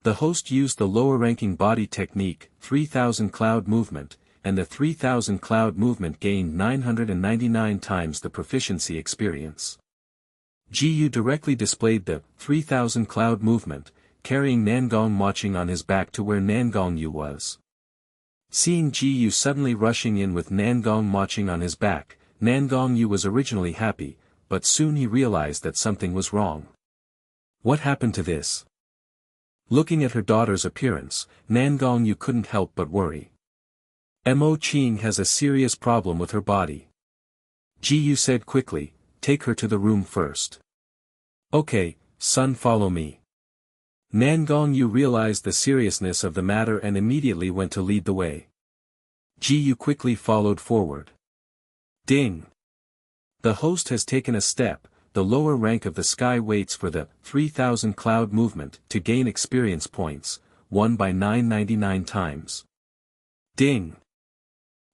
The host used the lower-ranking body technique, 3000 cloud movement, and the 3000 cloud movement gained 999 times the proficiency experience. Jiyu directly displayed the 3000 cloud movement, carrying Nangong Maching on his back to where Nangong Yu was. Seeing Jiyu suddenly rushing in with Nangong Maching on his back, Nangong Yu was originally happy, but soon he realized that something was wrong. What happened to this? Looking at her daughter's appearance, Nangong Yu couldn't help but worry. Mo Qing has a serious problem with her body. Jiyu said quickly, "Take her to the room first." "Okay, son, follow me." Nangong Yu realized the seriousness of the matter and immediately went to lead the way. Jiyu quickly followed forward. Ding! The host has taken a step. The lower rank of the sky waits for the 3000 cloud movement to gain experience points, 1 by 999 times. Ding!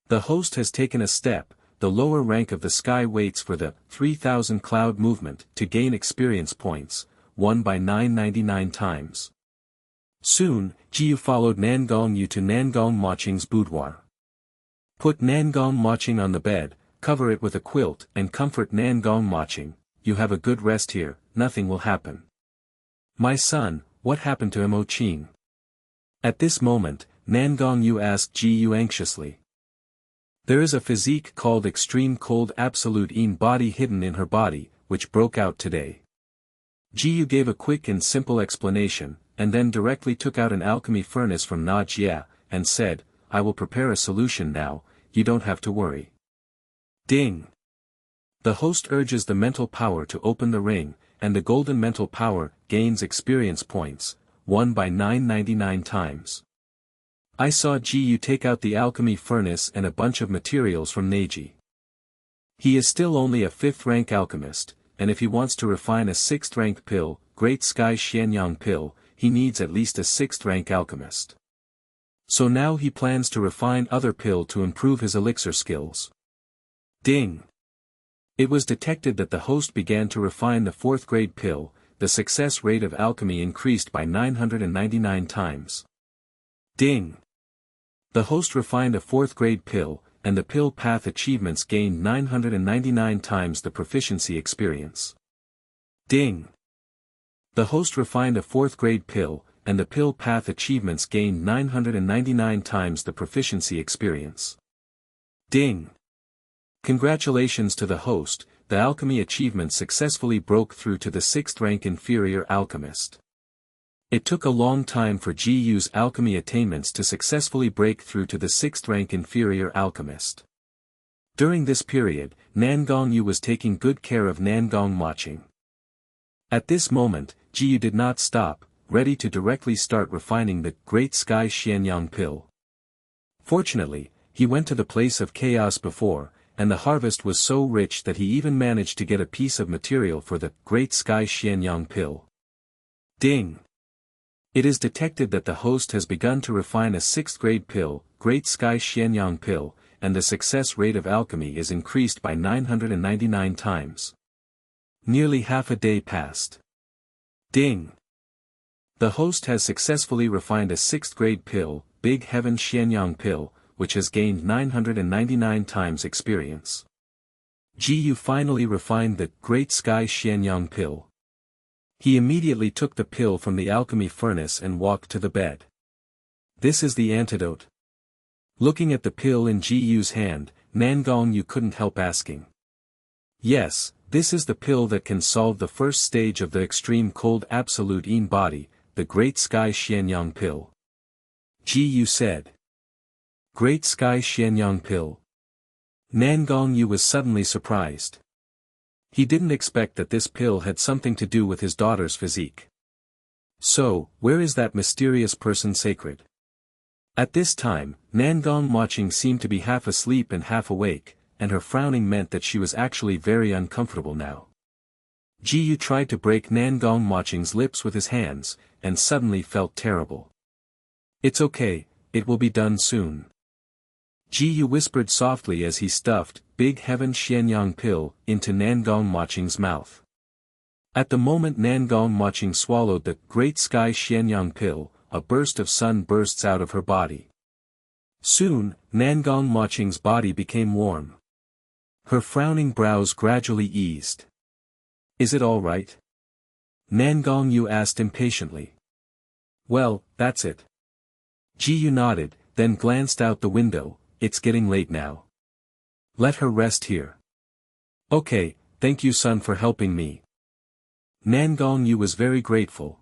The host has taken a step. The lower rank of the sky waits for the 3000 cloud movement to gain experience points, 1 by 999 times. Soon, Jiyu followed Nangong Yu to Nangong Maching's boudoir. Put Nangong Maching on the bed, cover it with a quilt and comfort Nangong Maching. "You have a good rest here, nothing will happen." "My son, what happened to Mo Qing?" At this moment, Nangong Yu asked Jiyu anxiously. There is a physique called extreme cold absolute in body hidden in her body, which broke out today. Ji gave a quick and simple explanation, and then directly took out an alchemy furnace from Na Jia, and said, I will prepare a solution now, you don't have to worry. Ding! The host urges the mental power to open the ring, and the golden mental power gains experience points, 1 by 999 times. I saw Ji take out the alchemy furnace and a bunch of materials from Neji. He is still only a 5th rank alchemist, and if he wants to refine a 6th rank pill, Great Sky Xianyang pill, he needs at least a 6th rank alchemist. So now he plans to refine other pill to improve his elixir skills. Ding! It was detected that the host began to refine the 4th grade pill, the success rate of alchemy increased by 999 times. Ding! The host refined a 4th grade pill, and the pill path achievements gained 999 times the proficiency experience. Ding! The host refined a 4th grade pill, and the pill path achievements gained 999 times the proficiency experience. Ding! Congratulations to the host, the alchemy achievement successfully broke through to the 6th rank inferior alchemist. It took a long time for Ji's alchemy attainments to successfully break through to the 6th rank inferior alchemist. During this period, Nangongyu was taking good care of Nangong Maching. At this moment, Ji did not stop, ready to directly start refining the Great Sky Xianyang pill. Fortunately, he went to the place of chaos before, and the harvest was so rich that he even managed to get a piece of material for the Great Sky Xianyang pill. Ding! It is detected that the host has begun to refine a 6th grade pill, Great Sky Xianyang pill, and the success rate of alchemy is increased by 999 times. Nearly half a day passed. Ding! The host has successfully refined a 6th grade pill, Big Heaven Xianyang pill, which has gained 999 times experience. Ji finally refined the Great Sky Xianyang pill. He immediately took the pill from the alchemy furnace and walked to the bed. This is the antidote. Looking at the pill in Ji's hand, Nangongyu couldn't help asking. Yes, this is the pill that can solve the first stage of the extreme cold absolute in body, the Great Sky Xianyang pill. Ji said. Great Sky Xianyang pill. Nangongyu was suddenly surprised. He didn't expect that this pill had something to do with his daughter's physique. So, where is that mysterious person sacred? At this time, Nangong Maching seemed to be half asleep and half awake, and her frowning meant that she was actually very uncomfortable now. Ji tried to break Nangong Maching's lips with his hands, and suddenly felt terrible. It's okay, it will be done soon. Ji whispered softly as he stuffed Big Heaven Xianyang pill into Nangong Maching's mouth. At the moment Nangong Maching swallowed the Great Sky Xianyang pill, a burst of sun bursts out of her body. Soon, Nangong Maching's body became warm. Her frowning brows gradually eased. Is it all right? Nangongyu asked impatiently. Well, that's it. Ji nodded, then glanced out the window. It's getting late now. Let her rest here. Okay, thank you son for helping me. Nangongyu was very grateful.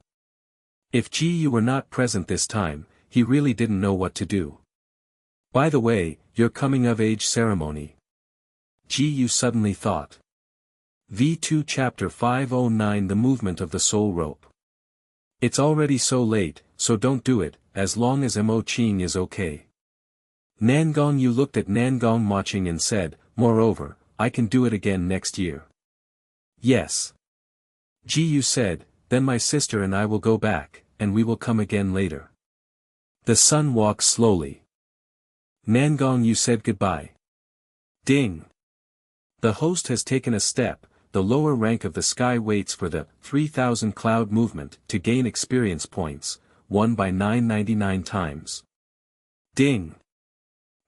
If Ji were not present this time, he really didn't know what to do. By the way, your coming-of-age ceremony. Ji suddenly thought. V2 Chapter 509 The Movement of the Soul Rope. It's already so late, so don't do it, as long as Mo Qing is okay. Nangongyu looked at Nangong Maching and said, moreover, I can do it again next year. Yes. Ji said, then my sister and I will go back, and we will come again later. The sun walks slowly. Nangongyu said goodbye. Ding! The host has taken a step, the lower rank of the sky waits for the 3000 cloud movement to gain experience points, 1 by 999 times. Ding!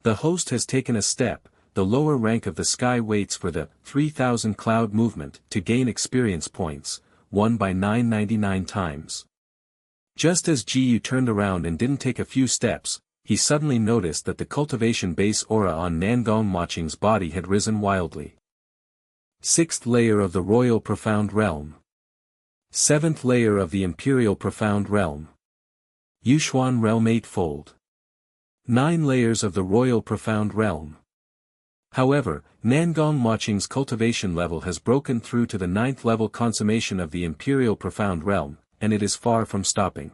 The host has taken a step, the lower rank of the sky waits for the 3000 cloud movement to gain experience points, 1 by 999 times. Just as Ji turned around and didn't take a few steps, he suddenly noticed that the cultivation base aura on Nangong Maching's body had risen wildly. 6th layer of the Royal Profound Realm. 7th layer of the Imperial Profound Realm. Yushuan Realm 8-fold. 9 layers of the Royal Profound Realm. However, Nangong Maching's cultivation level has broken through to the 9th level consummation of the Imperial Profound Realm, and it is far from stopping.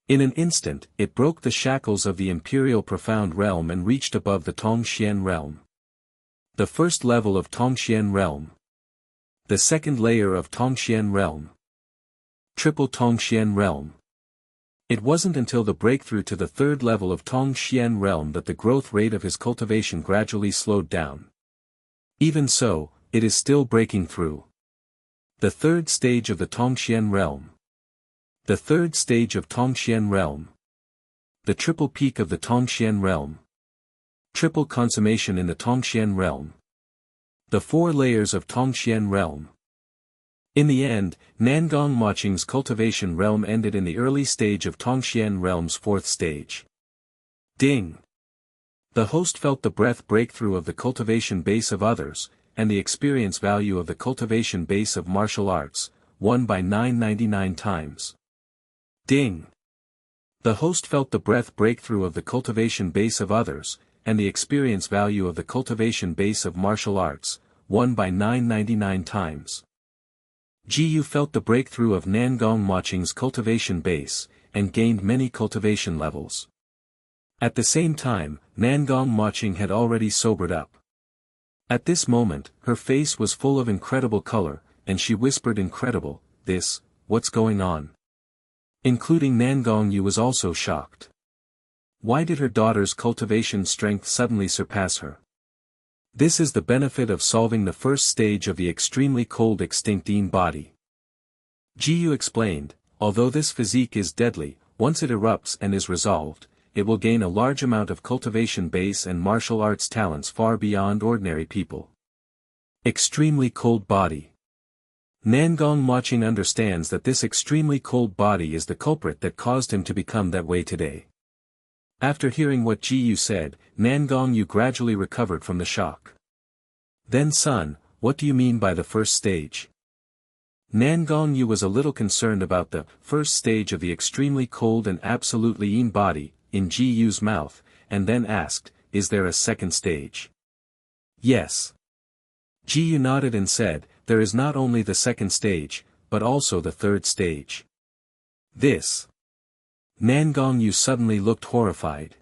In an instant, it broke the shackles of the Imperial Profound Realm and reached above the Tongxian Realm. The first level of Tongxian Realm. The second layer of Tongxian Realm. Triple Tongxian Realm. It wasn't until the breakthrough to the third level of Tongxian Realm that the growth rate of his cultivation gradually slowed down. Even so, it is still breaking through. The third stage of the Tongxian Realm. The third stage of Tongxian Realm. The triple peak of the Tongxian Realm. Triple consummation in the Tongxian Realm. The 4 layers of Tongxian Realm. In the end, Nangong Maching's cultivation realm ended in the early stage of Tongxian Realm's 4th stage. Ding! The host felt the breath breakthrough of the cultivation base of others, and the experience value of the cultivation base of martial arts, won by 999 times. Ding! The host felt the breath breakthrough of the cultivation base of others, and the experience value of the cultivation base of martial arts, won by 999 times. Jiyu felt the breakthrough of Nangong Maching's cultivation base, and gained many cultivation levels. At the same time, Nangong Maching had already sobered up. At this moment, her face was full of incredible color, and she whispered incredible, what's going on? Including Nangong Yu was also shocked. Why did her daughter's cultivation strength suddenly surpass her? This is the benefit of solving the first stage of the extremely cold extinct Yin body. Jiyu explained, although this physique is deadly, once it erupts and is resolved, it will gain a large amount of cultivation base and martial arts talents far beyond ordinary people. Extremely cold body. Nangong Maching understands that this extremely cold body is the culprit that caused him to become that way today. After hearing what Jiyu said, Nangong Yu gradually recovered from the shock. Then son, what do you mean by the first stage? Nangong Yu was a little concerned about the first stage of the extremely cold and absolutely Yin body, in Jiyu's mouth, and then asked, is there a second stage? Yes. Jiyu nodded and said, there is not only the second stage, but also the third stage. This. Nangong Yu suddenly looked horrified.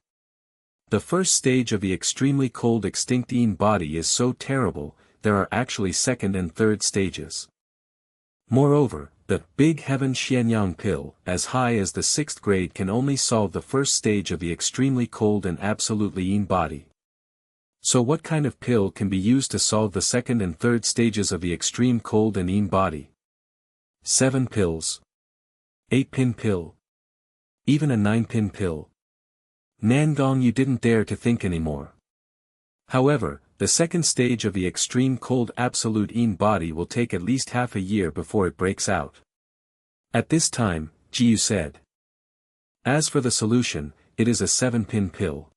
The first stage of the extremely cold extinct Yin body is so terrible, there are actually second and third stages. Moreover, the Big Heaven Xianyang pill, as high as the 6th grade, can only solve the first stage of the extremely cold and absolutely Yin body. So what kind of pill can be used to solve the second and third stages of the extreme cold and Yin body? 7 pills. 8-pin pill. Even a 9-pin pill. Nangong Yu didn't dare to think anymore. However, the second stage of the extreme cold absolute Yin body will take at least half a year before it breaks out. At this time, Jiyu said. As for the solution, it is a 7-pin pill.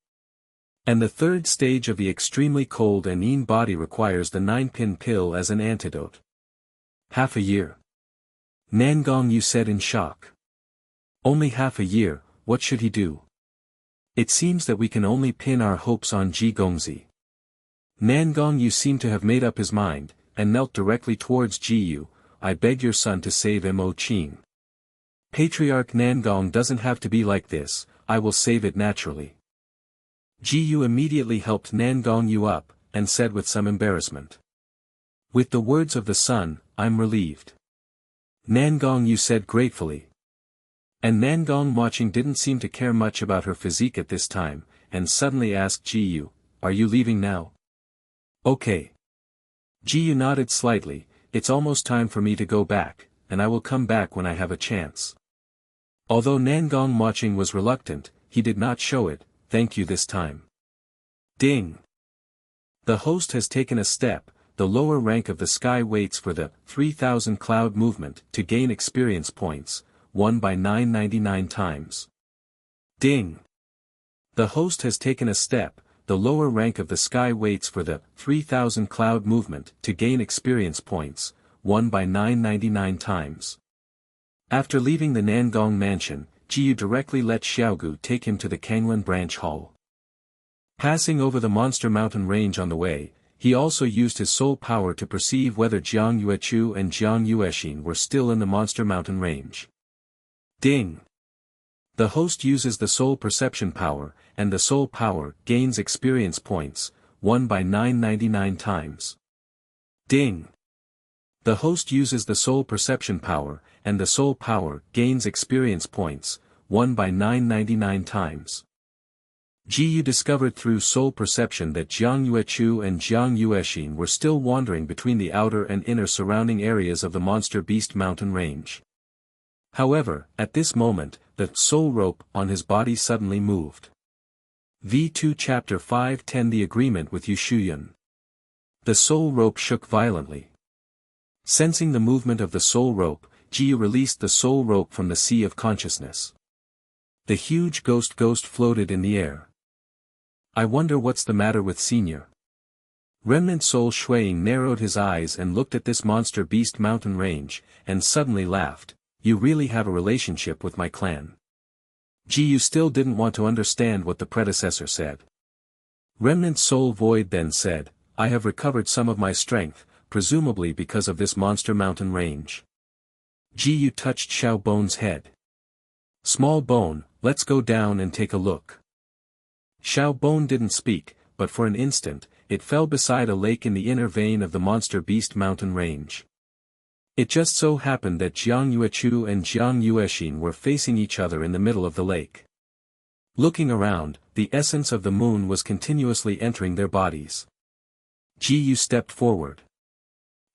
And the third stage of the extremely cold and Yin body requires the 9-pin pill as an antidote. Half a year. Nangong Yu said in shock. Only half a year, what should he do? It seems that we can only pin our hopes on Ji Gongzi. Nangong Yu seemed to have made up his mind, and knelt directly towards Jiyu. I beg your son to save Mo Qing. Patriarch Nangong doesn't have to be like this, I will save it naturally. Jiyu immediately helped Nangong Yu up, and said with some embarrassment. With the words of the son, I'm relieved. Nangong Yu said gratefully. And Nangong Maching didn't seem to care much about her physique at this time, and suddenly asked Jiyu, are you leaving now? Okay. Jiyu nodded slightly, it's almost time for me to go back, and I will come back when I have a chance. Although Nangong Maching was reluctant, he did not show it, thank you this time. Ding! The host has taken a step, the lower rank of the sky waits for the 3000 cloud movement to gain experience points, won by 999 times. Ding! The host has taken a step, the lower rank of the sky waits for the 3000 cloud movement to gain experience points, 1 by 999 times. After leaving the Nangong mansion, Jiyu directly let Xiaogu take him to the Kanglan branch hall. Passing over the monster mountain range on the way, he also used his soul power to perceive whether Jiang Yuechu and Jiang Yuexin were still in the monster mountain range. Ding! The host uses the soul perception power, and the soul power gains experience points, 1 by 999 times. Ding! The host uses the soul perception power, and the soul power gains experience points, 1 by 999 times. Jiyu discovered through soul perception that Jiang Yuechu and Jiang Yuexin were still wandering between the outer and inner surrounding areas of the monster beast mountain range. However, at this moment, the soul rope on his body suddenly moved. V2 Chapter 5:10 The Agreement with Yushuyun. The soul rope shook violently. Sensing the movement of the soul rope, Jiyu released the soul rope from the sea of consciousness. The huge ghost floated in the air. I wonder what's the matter with Senior. Remnant Soul Shuiying narrowed his eyes and looked at this monster beast mountain range, and suddenly laughed. You really have a relationship with my clan. Jiyu still didn't want to understand what the predecessor said. Remnant Soul Void then said, I have recovered some of my strength, presumably because of this monster mountain range. Jiyu touched Xiao Bone's head. Small Bone, let's go down and take a look. Xiao Bone didn't speak, but for an instant, it fell beside a lake in the inner vein of the monster beast mountain range. It just so happened that Jiang Yuechu and Jiang Yuexin were facing each other in the middle of the lake. Looking around, the essence of the moon was continuously entering their bodies. Jiyu stepped forward.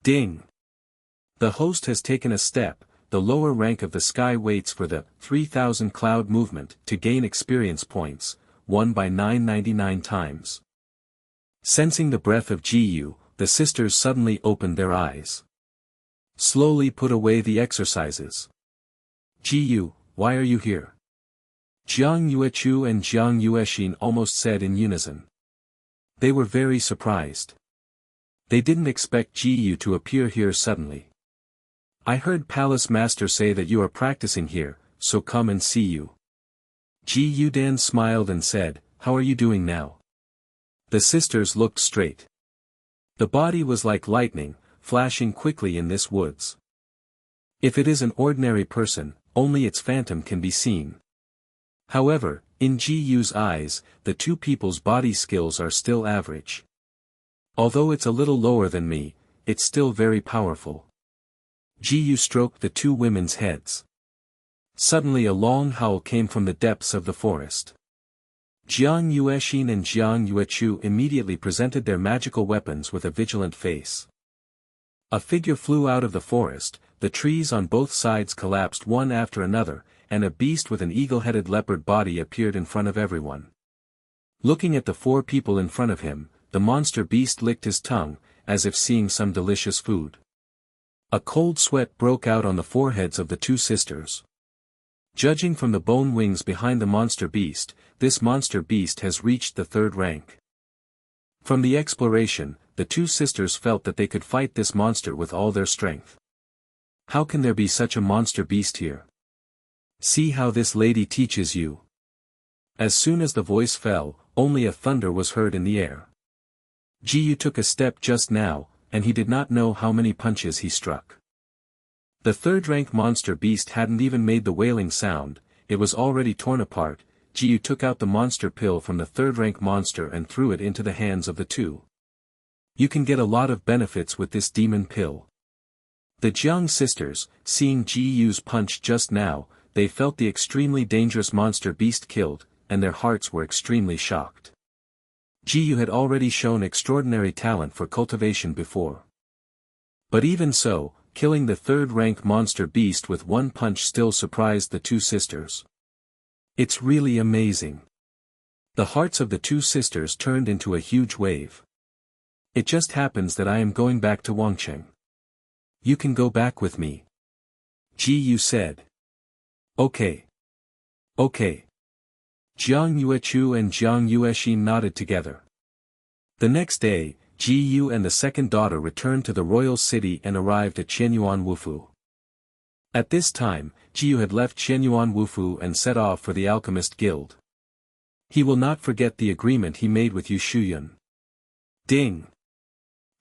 Ding! The host has taken a step, the lower rank of the sky waits for the 3000 cloud movement to gain experience points, 1 by 999 times. Sensing the breath of Jiyu, the sisters suddenly opened their eyes. Slowly put away the exercises. Jiyu, why are you here? Jiang Yuechu and Jiang Yuexin almost said in unison. They were very surprised. They didn't expect Jiyu to appear here suddenly. I heard Palace Master say that you are practicing here, so come and see you. Ji Yudan smiled and said, how are you doing now? The sisters looked straight. The body was like lightning, flashing quickly in this woods. If it is an ordinary person, only its phantom can be seen. However, in Ji Yu's eyes, the two people's body skills are still average. Although it's a little lower than me, it's still very powerful. Ji Yu stroked the two women's heads. Suddenly a long howl came from the depths of the forest. Jiang Yuexin and Jiang Yuechu immediately presented their magical weapons with a vigilant face. A figure flew out of the forest, the trees on both sides collapsed one after another, and a beast with an eagle-headed leopard body appeared in front of everyone. Looking at the four people in front of him, the monster beast licked his tongue, as if seeing some delicious food. A cold sweat broke out on the foreheads of the two sisters. Judging from the bone wings behind the monster beast, this monster beast has reached the 3rd rank. From the exploration, the two sisters felt that they could fight this monster with all their strength. How can there be such a monster beast here? See how this lady teaches you. As soon as the voice fell, only a thunder was heard in the air. Ji Yu took a step just now, and he did not know how many punches he struck. The 3rd rank monster beast hadn't even made the wailing sound, it was already torn apart. Ji Yu took out the monster pill from the 3rd rank monster and threw it into the hands of the two. You can get a lot of benefits with this demon pill. The Jiang sisters, seeing Ji Yu's punch just now, they felt the extremely dangerous monster beast killed, and their hearts were extremely shocked. Ji Yu had already shown extraordinary talent for cultivation before. But even so, killing the 3rd rank monster beast with one punch still surprised the two sisters. It's really amazing. The hearts of the two sisters turned into a huge wave. It just happens that I am going back to Wangcheng. You can go back with me. Ji Yu said. Okay. Okay. Jiang Yuechu and Jiang Yuexin nodded together. The next day, Ji Yu and the second daughter returned to the royal city and arrived at Qianyuan Wufu. At this time, Ji Yu had left Qianyuan Wufu and set off for the alchemist guild. He will not forget the agreement he made with Yu Shuyun. Ding!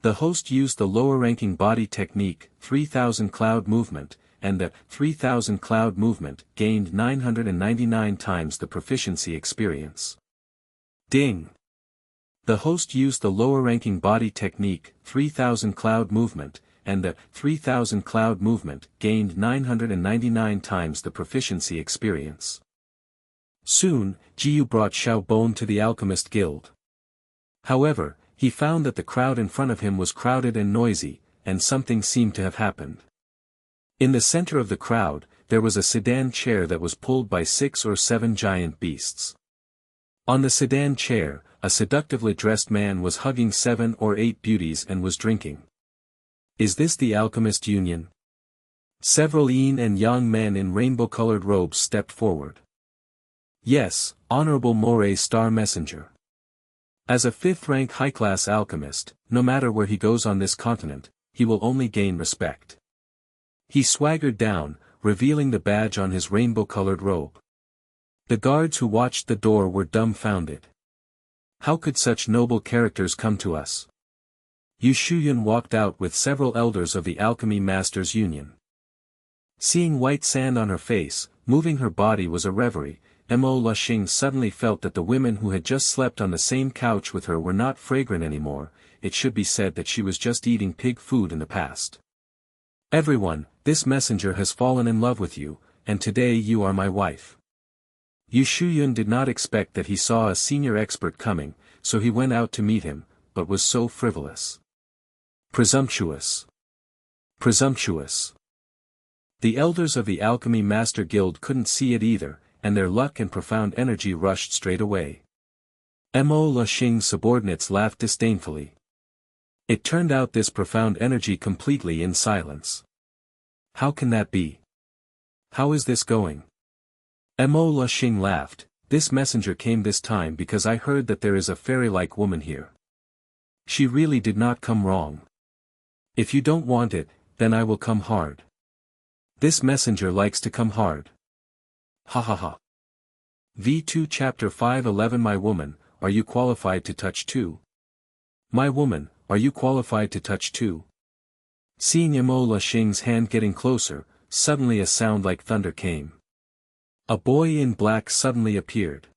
The host used the lower-ranking body technique, 3000 cloud movement, and the 3000 cloud movement gained 999 times the proficiency experience. Ding! The host used the lower-ranking body technique, 3000 cloud movement, and the 3000 cloud movement gained 999 times the proficiency experience. Soon, Ji Yu brought Xiaobon to the alchemist guild. However, he found that the crowd in front of him was crowded and noisy, and something seemed to have happened. In the center of the crowd, there was a sedan chair that was pulled by 6 or 7 giant beasts. On the sedan chair, a seductively dressed man was hugging 7 or 8 beauties and was drinking. Is this the alchemist union? Several yin and yang men in rainbow-colored robes stepped forward. Yes, Honorable Moray Star Messenger. As a 5th-rank high-class alchemist, no matter where he goes on this continent, he will only gain respect. He swaggered down, revealing the badge on his rainbow-colored robe. The guards who watched the door were dumbfounded. How could such noble characters come to us? Yu Shuyun walked out with several elders of the Alchemy Masters Union. Seeing white sand on her face, moving her body was a reverie. Mo Luxing suddenly felt that the women who had just slept on the same couch with her were not fragrant anymore. It should be said that she was just eating pig food in the past. Everyone, this messenger has fallen in love with you, and today you are my wife. Yu Shuyun did not expect that he saw a senior expert coming, so he went out to meet him, but was so frivolous. Presumptuous. Presumptuous. The elders of the Alchemy Master Guild couldn't see it either, and their luck and profound energy rushed straight away. Mo Luxing's subordinates laughed disdainfully. It turned out this profound energy completely in silence. How can that be? How is this going? Mo Luxing laughed. This messenger came this time because I heard that there is a fairy-like woman here. She really did not come wrong. If you don't want it, then I will come hard. This messenger likes to come hard. Ha ha ha. V2 Chapter 5:11 My woman, are you qualified to touch too? My woman, are you qualified to touch too? Seeing Mo Luxing's hand getting closer, suddenly a sound like thunder came. A boy in black suddenly appeared.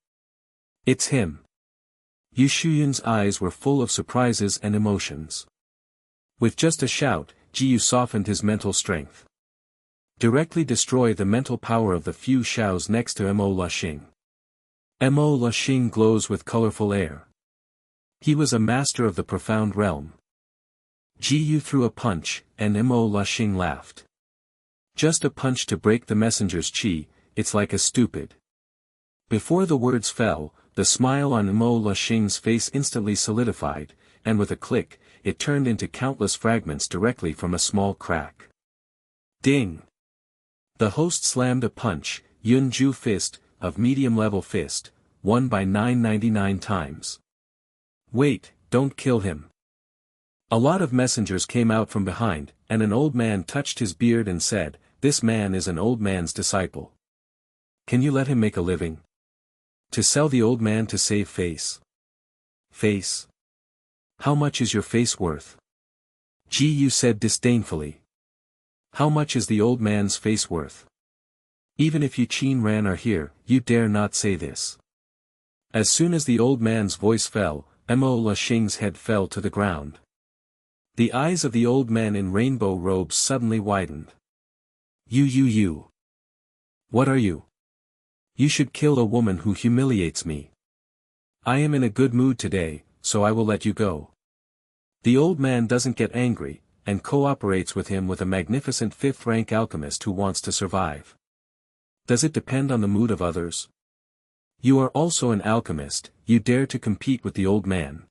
It's him. Yu Shuyun's eyes were full of surprises and emotions. With just a shout, Ji Yu softened his mental strength. Directly destroy the mental power of the few Xiaos next to Mo Luxing. Mo Luxing glows with colorful air. He was a master of the profound realm. Ji Yu threw a punch, and Mo Luxing laughed. Just a punch to break the messenger's chi, it's like a stupid. Before the words fell, the smile on Mo Luxing's face instantly solidified, and with a click, it turned into countless fragments directly from a small crack. Ding! The host slammed a punch, Yun Ju fist, of medium-level fist, won by 999 times. Wait, don't kill him. A lot of messengers came out from behind, and an old man touched his beard and said, this man is an old man's disciple. Can you let him make a living? To sell the old man to save face. Face? How much is your face worth? Ji Yu said disdainfully. How much is the old man's face worth? Even if Yu Qin Ran are here, you dare not say this. As soon as the old man's voice fell, Mo Luxing's head fell to the ground. The eyes of the old man in rainbow robes suddenly widened. You. What are you? You should kill a woman who humiliates me. I am in a good mood today, so I will let you go. The old man doesn't get angry, and cooperates with him with a magnificent 5th-rank alchemist who wants to survive. Does it depend on the mood of others? You are also an alchemist, you dare to compete with the old man.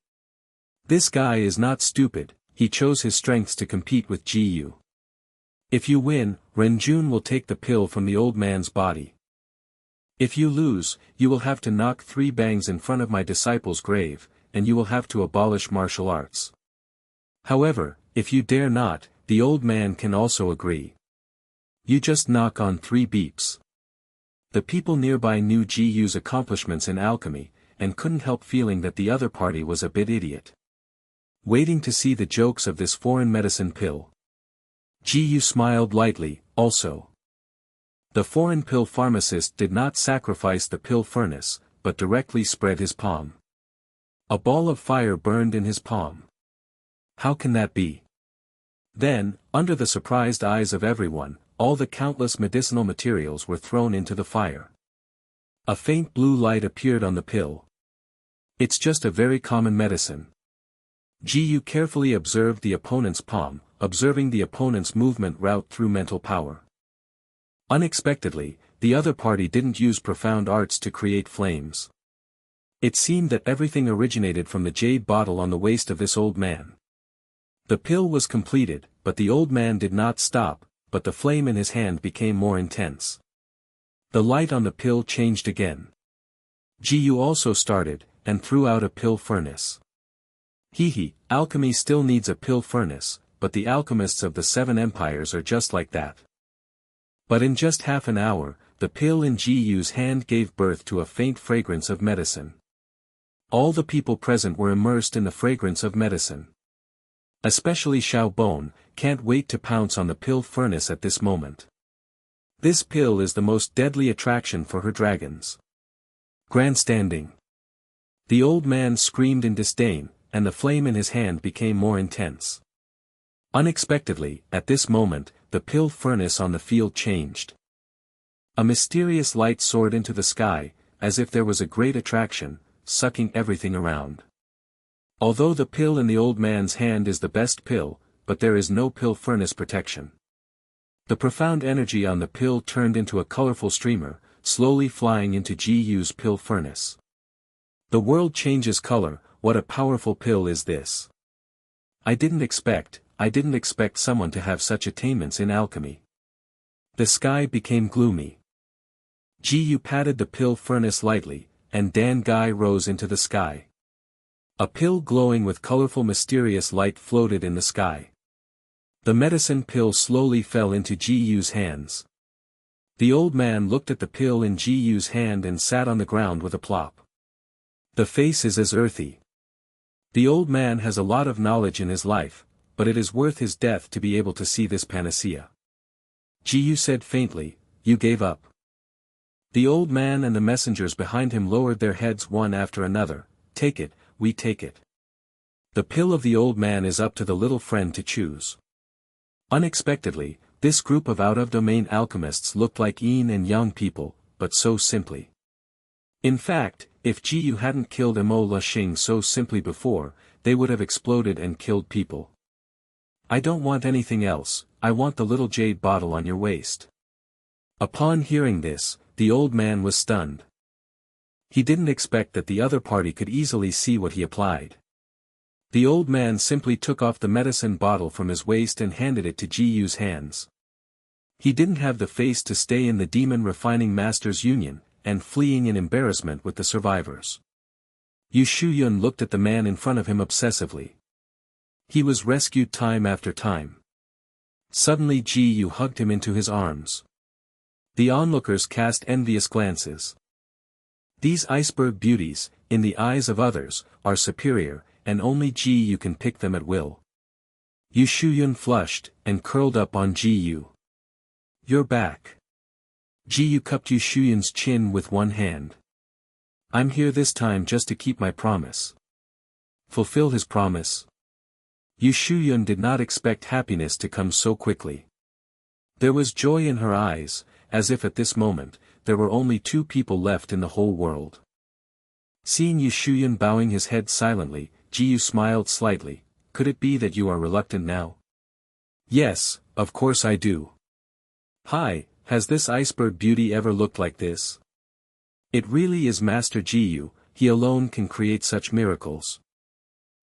This guy is not stupid, he chose his strengths to compete with Ji Yu. If you win, Renjun will take the pill from the old man's body. If you lose, you will have to knock 3 bangs in front of my disciple's grave, and you will have to abolish martial arts. However, if you dare not, the old man can also agree. You just knock on 3 beeps. The people nearby knew Ji Yu's accomplishments in alchemy, and couldn't help feeling that the other party was a bit idiot. Waiting to see the jokes of this foreign medicine pill. Ji Yu smiled lightly, also. The foreign pill pharmacist did not sacrifice the pill furnace, but directly spread his palm. A ball of fire burned in his palm. How can that be? Then, under the surprised eyes of everyone, all the countless medicinal materials were thrown into the fire. A faint blue light appeared on the pill. It's just a very common medicine. Ji Yu carefully observed the opponent's palm, observing the opponent's movement route through mental power. Unexpectedly, the other party didn't use profound arts to create flames. It seemed that everything originated from the jade bottle on the waist of this old man. The pill was completed, but the old man did not stop, but the flame in his hand became more intense. The light on the pill changed again. Ji Yu also started, and threw out a pill furnace. Alchemy still needs a pill furnace, but the alchemists of the 7 empires are just like that. But in just half an hour, the pill in Ji Yu's hand gave birth to a faint fragrance of medicine. All the people present were immersed in the fragrance of medicine. Especially Xiao Bon, can't wait to pounce on the pill furnace at this moment. This pill is the most deadly attraction for her dragons. Grandstanding. The old man screamed in disdain, and the flame in his hand became more intense. Unexpectedly, at this moment, the pill furnace on the field changed. A mysterious light soared into the sky, as if there was a great attraction, sucking everything around. Although the pill in the old man's hand is the best pill, but there is no pill furnace protection. The profound energy on the pill turned into a colorful streamer, slowly flying into Ji Yu's pill furnace. The world changes color. What a powerful pill is this? I didn't expect someone to have such attainments in alchemy. The sky became gloomy. Ji Yu patted the pill furnace lightly, and Dan Gai rose into the sky. A pill glowing with colorful mysterious light floated in the sky. The medicine pill slowly fell into Ji Yu's hands. The old man looked at the pill in Ji Yu's hand and sat on the ground with a plop. The face is as earthy. The old man has a lot of knowledge in his life, but it is worth his death to be able to see this panacea. Ji Yu said faintly, "You gave up." The old man and the messengers behind him lowered their heads one after another. "Take it, we take it. The pill of the old man is up to the little friend to choose." Unexpectedly, this group of out-of-domain alchemists looked like yin and yang people, but so simply. In fact, if Ji Yu hadn't killed Mo La Xing so simply before, they would have exploded and killed people. "I don't want anything else, I want the little jade bottle on your waist." Upon hearing this, the old man was stunned. He didn't expect that the other party could easily see what he applied. The old man simply took off the medicine bottle from his waist and handed it to Ji Yu's hands. He didn't have the face to stay in the demon refining masters union, and fleeing in embarrassment with the survivors. Yu Shuyun looked at the man in front of him obsessively. He was rescued time after time. Suddenly Ji Yu hugged him into his arms. The onlookers cast envious glances. These iceberg beauties, in the eyes of others, are superior, and only Ji Yu can pick them at will. Yu Shuyun flushed, and curled up on Ji Yu. "You're back." Ji Yu cupped Yu Shuyun's chin with one hand. "I'm here this time just to keep my promise." Fulfill his promise? Yu Shuyun did not expect happiness to come so quickly. There was joy in her eyes, as if at this moment, there were only 2 people left in the whole world. Seeing Yu Shuyun bowing his head silently, Ji Yu smiled slightly. "Could it be that you are reluctant now?" "Yes, of course I do." "Hi, has this iceberg beauty ever looked like this?" It really is Master Ji Yu, he alone can create such miracles.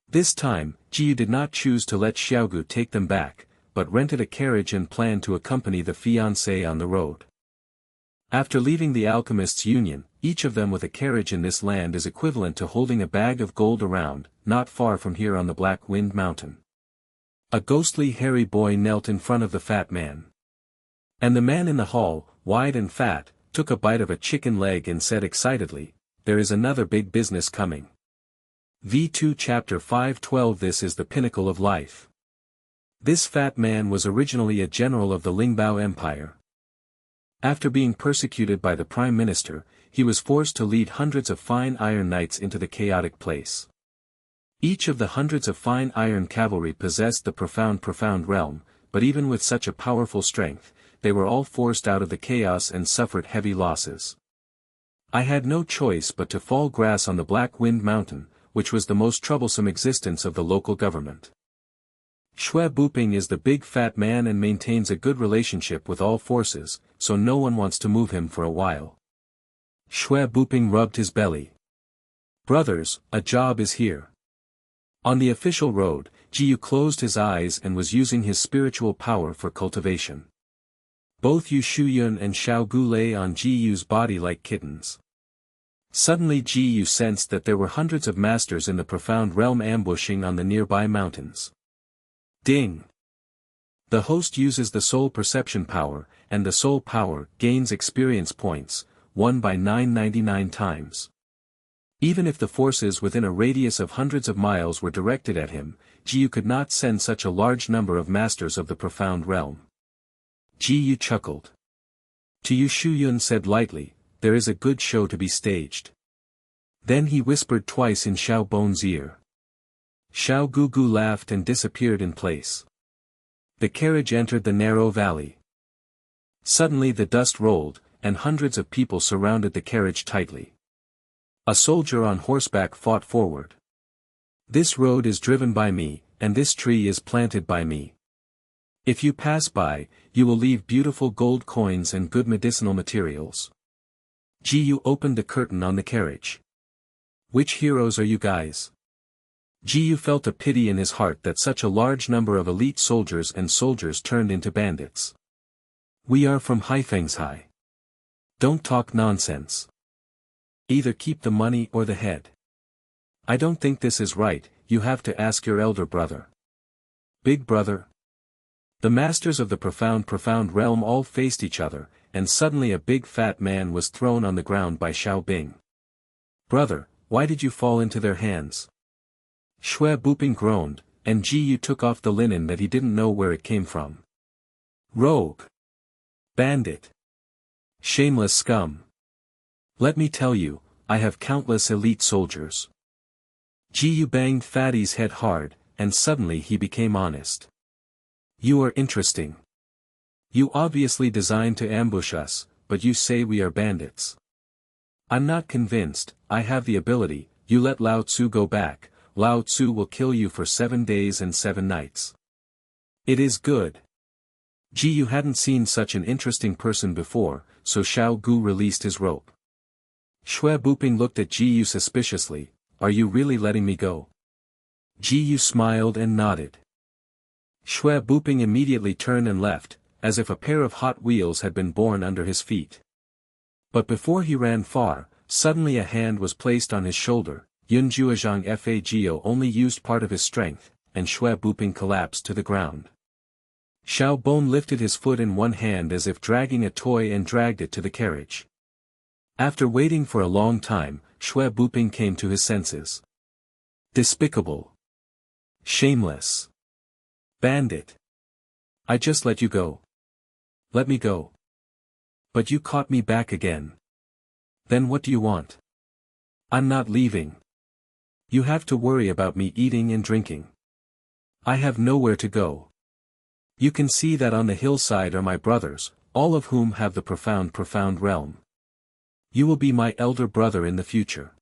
This time, Ji Yu did not choose to let Xiaogu take them back, but rented a carriage and planned to accompany the fiancé on the road. After leaving the alchemists' union, each of them with a carriage in this land is equivalent to holding a bag of gold around, not far from here on the Black Wind Mountain. A ghostly hairy boy knelt in front of the fat man. And the man in the hall, wide and fat, took a bite of a chicken leg and said excitedly, "There is another big business coming." V2 Chapter 5:12 This is the pinnacle of life. This fat man was originally a general of the Lingbao Empire. After being persecuted by the Prime Minister, he was forced to lead hundreds of fine iron knights into the chaotic place. Each of the hundreds of fine iron cavalry possessed the profound realm, but even with such a powerful strength, they were all forced out of the chaos and suffered heavy losses. I had no choice but to fall grass on the Black Wind Mountain, which was the most troublesome existence of the local government. Xue Buping is the big fat man and maintains a good relationship with all forces, so no one wants to move him for a while. Xue Buping rubbed his belly. "Brothers, a job is here." On the official road, Jiyu closed his eyes and was using his spiritual power for cultivation. Both Yu Shuyun and Xiao Gu lay on Jiyu's body like kittens. Suddenly Jiyu sensed that there were hundreds of masters in the profound realm ambushing on the nearby mountains. Ding! The host uses the soul perception power, and the soul power gains experience points, 1 by 999 times. Even if the forces within a radius of hundreds of miles were directed at him, Jiyu could not send such a large number of masters of the profound realm. Jiyu chuckled. To Yu Shuyun said lightly, "There is a good show to be staged." Then he whispered twice in Xiao Bon's ear. Xiao Gugu laughed and disappeared in place. The carriage entered the narrow valley. Suddenly the dust rolled, and hundreds of people surrounded the carriage tightly. A soldier on horseback fought forward. "This road is driven by me, and this tree is planted by me. If you pass by, you will leave beautiful gold coins and good medicinal materials." Jiyu opened the curtain on the carriage. "Which heroes are you guys?" Jiyu felt a pity in his heart that such a large number of elite soldiers turned into bandits. "We are from Haifengshai. Don't talk nonsense. Either keep the money or the head. I don't think this is right, you have to ask your elder brother." "Big brother?" The masters of the profound realm all faced each other, and suddenly a big fat man was thrown on the ground by Xiao Bing. "Brother, why did you fall into their hands?" Xue Buping groaned, and Jiyu took off the linen that he didn't know where it came from. "Rogue! Bandit! Shameless scum! Let me tell you, I have countless elite soldiers." Jiyu banged Fatty's head hard, and suddenly he became honest. "You are interesting. You obviously designed to ambush us, but you say we are bandits. I'm not convinced. I have the ability. You let Lao Tzu go back, Lao Tzu will kill you for 7 days and 7 nights. It is good." Jiyu hadn't seen such an interesting person before, so Xiao Gu released his rope. Xue Buping looked at Jiyu suspiciously. "Are you really letting me go?" Jiyu smiled and nodded. Xue Buping immediately turned and left, as if a pair of hot wheels had been born under his feet. But before he ran far, suddenly a hand was placed on his shoulder. Yun Juezhang Fagio only used part of his strength, and Xue Buping collapsed to the ground. Xiao Bon lifted his foot in one hand as if dragging a toy and dragged it to the carriage. After waiting for a long time, Xue Buping came to his senses. "Despicable! Shameless! Bandit! I just let you go. Let me go. But you caught me back again. Then what do you want?" "I'm not leaving. You have to worry about me eating and drinking. I have nowhere to go. You can see that on the hillside are my brothers, all of whom have the profound realm. You will be my elder brother in the future."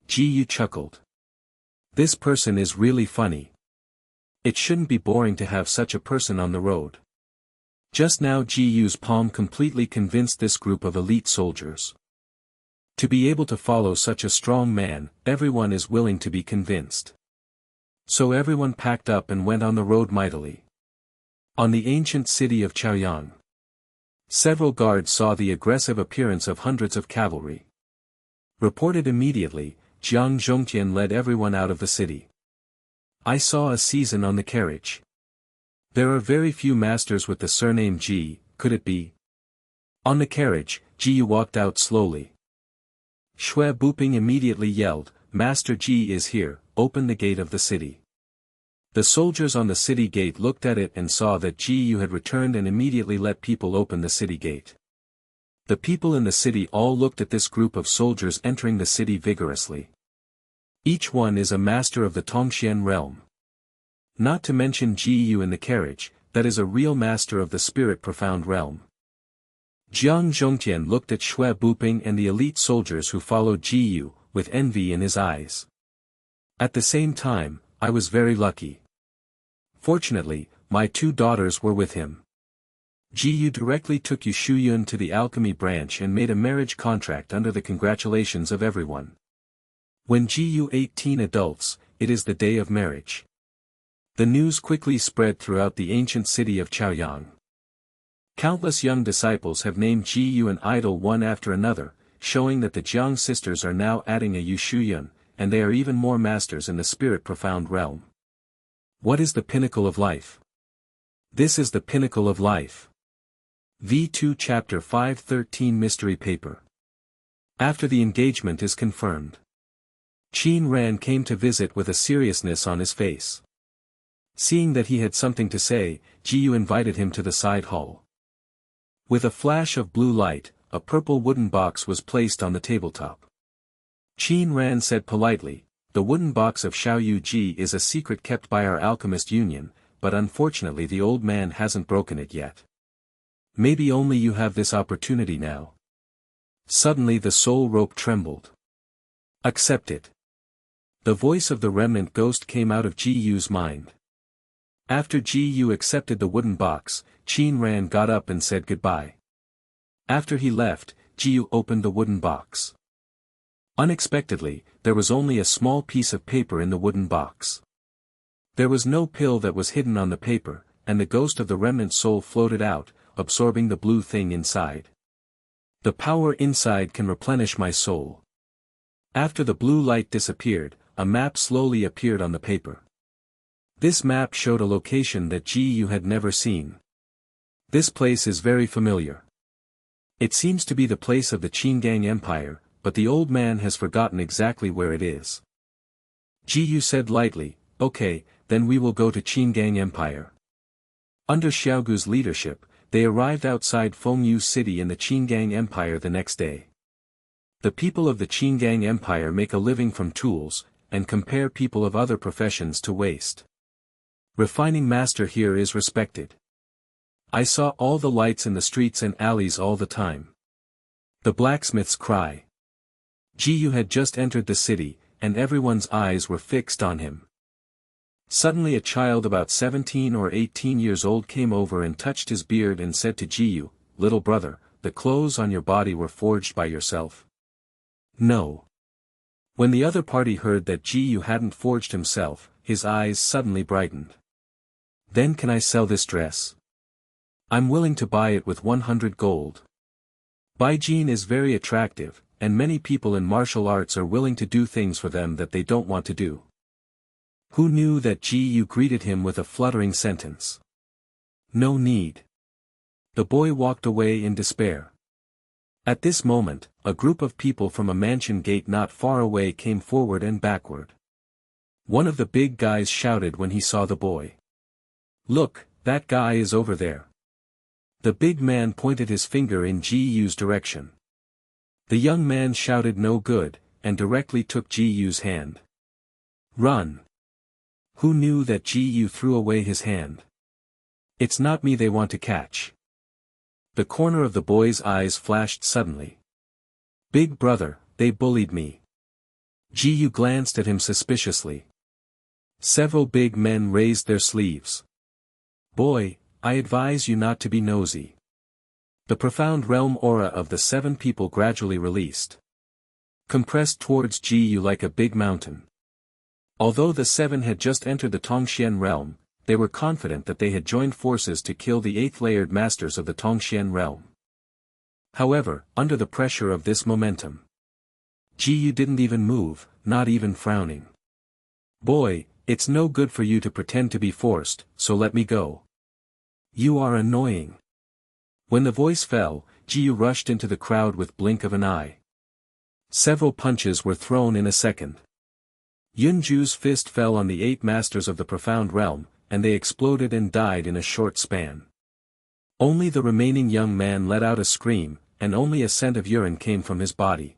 Jiyu chuckled. This person is really funny. It shouldn't be boring to have such a person on the road. Just now Jiyu's palm completely convinced this group of elite soldiers. To be able to follow such a strong man, everyone is willing to be convinced. So everyone packed up and went on the road mightily. On the ancient city of Chaoyang. Several guards saw the aggressive appearance of hundreds of cavalry. Reported immediately, Jiang Zhongtian led everyone out of the city. I saw a season on the carriage. There are very few masters with the surname Ji, could it be? On the carriage, Ji walked out slowly. Shui Buping immediately yelled, Master Ji is here, open the gate of the city. The soldiers on the city gate looked at it and saw that Ji had returned and immediately let people open the city gate. The people in the city all looked at this group of soldiers entering the city vigorously. Each one is a master of the Tongxian realm. Not to mention Ji in the carriage, that is a real master of the spirit profound realm. Jiang Zhongtian looked at Shui Buping and the elite soldiers who followed Ji with envy in his eyes. At the same time, I was very lucky. Fortunately, my 2 daughters were with him. Ji directly took Yu Shuyun to the alchemy branch and made a marriage contract under the congratulations of everyone. When Ji 18 adults, it is the day of marriage. The news quickly spread throughout the ancient city of Chaoyang. Countless young disciples have named Ji an idol one after another, showing that the Jiang sisters are now adding a Yu Shuyun, and they are even more masters in the spirit profound realm. What is the pinnacle of life? This is the pinnacle of life. V2 Chapter 513 Mystery Paper. After the engagement is confirmed. Qin Ran came to visit with a seriousness on his face. Seeing that he had something to say, Ji invited him to the side hall. With a flash of blue light, a purple wooden box was placed on the tabletop. Qin Ran said politely, the wooden box of Xiaoyu Ji is a secret kept by our alchemist union, but unfortunately the old man hasn't broken it yet. Maybe only you have this opportunity now. Suddenly the soul rope trembled. Accept it. The voice of the remnant ghost came out of Ji mind. After Ji accepted the wooden box, Qin Ran got up and said goodbye. After he left, Ji opened the wooden box. Unexpectedly, there was only a small piece of paper in the wooden box. There was no pill that was hidden on the paper, and the ghost of the remnant soul floated out, absorbing the blue thing inside. The power inside can replenish my soul. After the blue light disappeared, a map slowly appeared on the paper. This map showed a location that Ji had never seen. This place is very familiar. It seems to be the place of the Qingang Empire, but the old man has forgotten exactly where it is. Ji said lightly, okay, then we will go to Qingang Empire. Under Xiaogu's leadership, they arrived outside Fengyu City in the Qingang Empire the next day. The people of the Qingang Empire make a living from tools, and compare people of other professions to waste. Refining master here is respected. I saw all the lights in the streets and alleys all the time. The blacksmiths cry. Ji had just entered the city, and everyone's eyes were fixed on him. Suddenly a child about 17 or 18 years old came over and touched his beard and said to Ji, little brother, the clothes on your body were forged by yourself. No. When the other party heard that Ji hadn't forged himself, his eyes suddenly brightened. Then can I sell this dress? I'm willing to buy it with 100 gold. Baijin is very attractive, and many people in martial arts are willing to do things for them that they don't want to do. Who knew that Ji greeted him with a fluttering sentence? No need. The boy walked away in despair. At this moment, a group of people from a mansion gate not far away came forward and backward. One of the big guys shouted when he saw the boy. Look, that guy is over there. The big man pointed his finger in Ji's direction. The young man shouted no good, and directly took Ji's hand. Run. Who knew that Ji threw away his hand? It's not me they want to catch. The corner of the boy's eyes flashed suddenly. Big brother, they bullied me. Ji glanced at him suspiciously. Several big men raised their sleeves. Boy, I advise you not to be nosy. The profound realm aura of the 7 people gradually released. Compressed towards Ji like a big mountain. Although the 7 had just entered the Tongxian realm, they were confident that they had joined forces to kill the 8th layered masters of the Tongxian realm. However, under the pressure of this momentum, Ji didn't even move, not even frowning. Boy, it's no good for you to pretend to be forced, so let me go. You are annoying. When the voice fell, Ji rushed into the crowd with blink of an eye. Several punches were thrown in a second. Yunju's fist fell on the 8 masters of the profound realm, and they exploded and died in a short span. Only the remaining young man let out a scream, and only a scent of urine came from his body.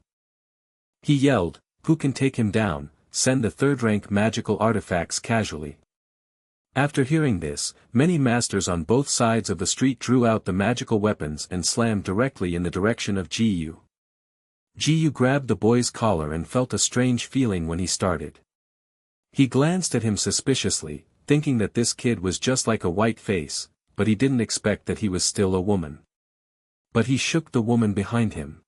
He yelled, "Who can take him down? Send the third-rank magical artifacts casually." After hearing this, many masters on both sides of the street drew out the magical weapons and slammed directly in the direction of Ji. Ji grabbed the boy's collar and felt a strange feeling when he started. He glanced at him suspiciously, thinking that this kid was just like a white face, but he didn't expect that he was still a woman. But he shook the woman behind him.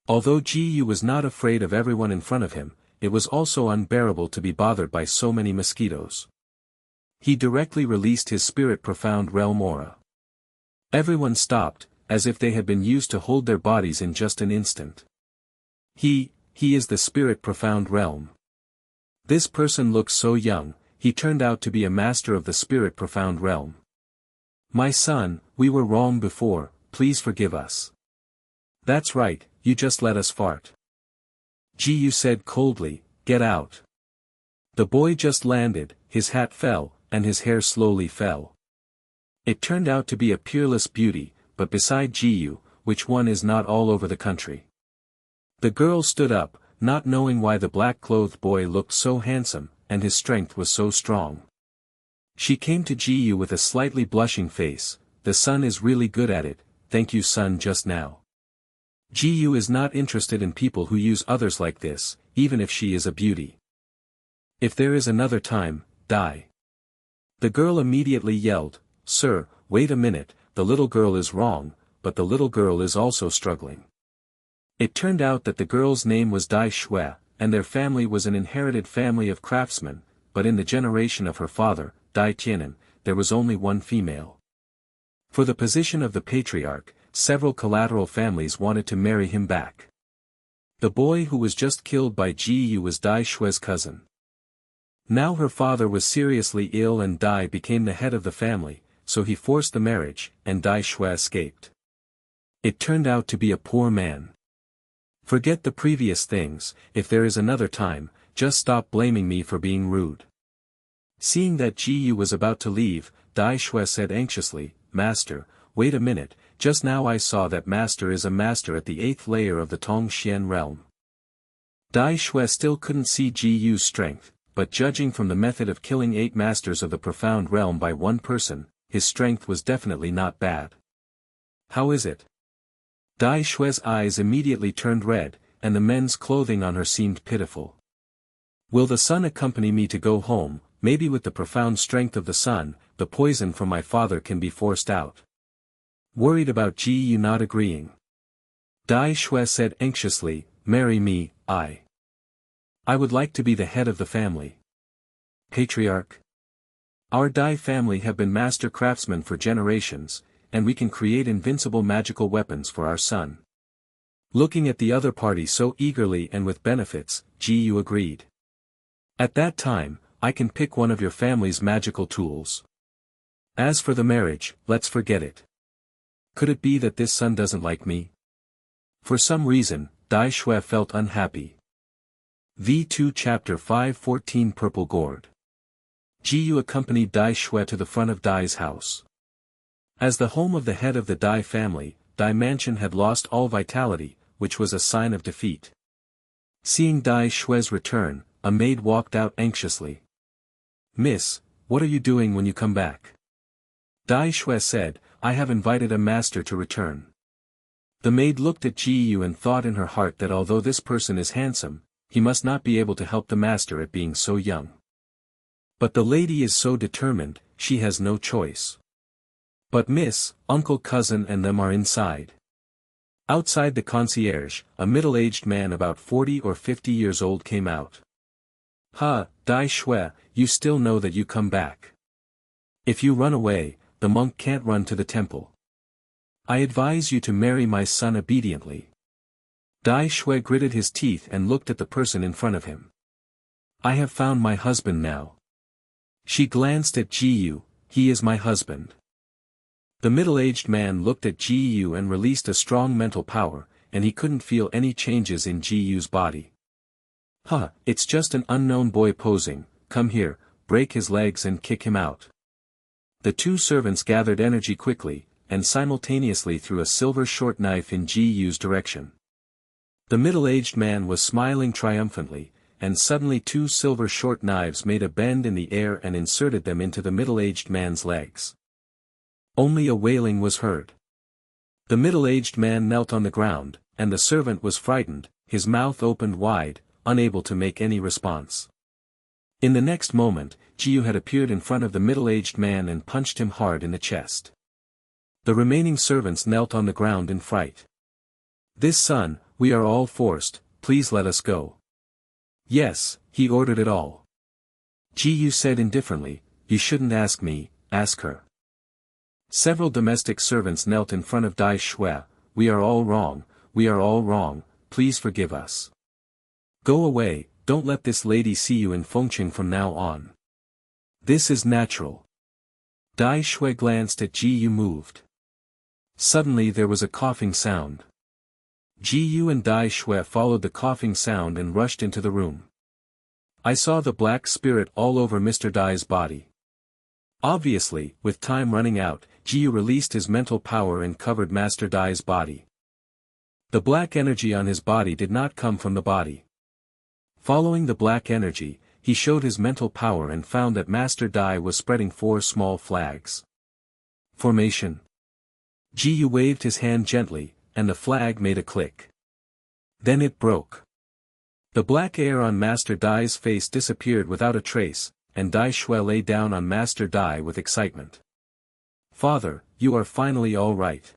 Although Ji was not afraid of everyone in front of him, it was also unbearable to be bothered by so many mosquitoes. He directly released his spirit profound realm aura. Everyone stopped, as if they had been used to hold their bodies in just an instant. He is the spirit profound realm. This person looks so young, he turned out to be a master of the spirit profound realm. My son, we were wrong before, please forgive us. That's right, you just let us fart. Ji said coldly, get out. The boy just landed, his hat fell, and his hair slowly fell. It turned out to be a peerless beauty, but beside Ji, which one is not all over the country. The girl stood up, not knowing why the black-clothed boy looked so handsome, and his strength was so strong. She came to Ji with a slightly blushing face. The son is really good at it, thank you son just now. Ji is not interested in people who use others like this, even if she is a beauty. If there is another time, die. The girl immediately yelled, Sir, wait a minute, the little girl is wrong, but the little girl is also struggling. It turned out that the girl's name was Dai Shui, and their family was an inherited family of craftsmen, but in the generation of her father, Dai Tianan, there was only one female. For the position of the patriarch, several collateral families wanted to marry him back. The boy who was just killed by Ji was Dai Shui's cousin. Now her father was seriously ill and Dai became the head of the family, so he forced the marriage, and Dai Shui escaped. It turned out to be a poor man. Forget the previous things, if there is another time, just stop blaming me for being rude. Seeing that Ji was about to leave, Dai Shui said anxiously, Master, wait a minute, just now I saw that Master is a master at the 8th layer of the Tongxian realm. Dai Shui still couldn't see Ji's strength, but judging from the method of killing 8 masters of the profound realm by one person, his strength was definitely not bad. How is it? Dai Shui's eyes immediately turned red, and the men's clothing on her seemed pitiful. Will the sun accompany me to go home? Maybe with the profound strength of the sun, the poison from my father can be forced out. Worried about Ji not agreeing. Dai Shui said anxiously, marry me, I would like to be the head of the family. Patriarch. Our Dai family have been master craftsmen for generations, and we can create invincible magical weapons for our son. Looking at the other party so eagerly and with benefits, Ji agreed. At that time, I can pick one of your family's magical tools. As for the marriage, let's forget it. Could it be that this son doesn't like me? For some reason, Dai Shui felt unhappy. V2 Chapter 5:14 Purple Gourd. Ji accompanied Dai Shui to the front of Dai's house. As the home of the head of the Dai family, Dai Mansion had lost all vitality, which was a sign of defeat. Seeing Dai Shui's return, a maid walked out anxiously. Miss, what are you doing when you come back? Dai Shui said, I have invited a master to return. The maid looked at Ji and thought in her heart that although this person is handsome, he must not be able to help the master at being so young. But the lady is so determined, she has no choice. But miss, uncle cousin and them are inside. Outside the concierge, a middle-aged man about 40 or 50 years old came out. Ha, Dai Shui, you still know that you come back. If you run away, the monk can't run to the temple. I advise you to marry my son obediently. Dai Shui gritted his teeth and looked at the person in front of him. I have found my husband now. She glanced at Ji Yu. He is my husband. The middle-aged man looked at Ji Yu and released a strong mental power, and he couldn't feel any changes in Ji Yu's body. Huh, it's just an unknown boy posing. Come here, break his legs and kick him out. The two servants gathered energy quickly, and simultaneously threw a silver short knife in Ji Yu's direction. The middle-aged man was smiling triumphantly, and suddenly two silver short knives made a bend in the air and inserted them into the middle-aged man's legs. Only a wailing was heard. The middle-aged man knelt on the ground, and the servant was frightened, his mouth opened wide, unable to make any response. In the next moment, Ji Yu had appeared in front of the middle-aged man and punched him hard in the chest. The remaining servants knelt on the ground in fright. This son, we are all forced, please let us go. Yes, he ordered it all. Ji Yu said indifferently, you shouldn't ask me, ask her. Several domestic servants knelt in front of Dai Shui. We are all wrong, please forgive us. Go away, don't let this lady see you in Fengqing from now on. This is natural. Dai Shui glanced at Ji Yu moved. Suddenly there was a coughing sound. Ji Yu and Dai Shui followed the coughing sound and rushed into the room. I saw the black spirit all over Mr. Dai's body. Obviously, with time running out, Ji Yu released his mental power and covered Master Dai's body. The black energy on his body did not come from the body. Following the black energy, he showed his mental power and found that Master Dai was spreading 4 small flags. Formation. Ji Yu waved his hand gently, and the flag made a click. Then it broke. The black air on Master Dai's face disappeared without a trace, and Dai Shui lay down on Master Dai with excitement. Father, you are finally all right.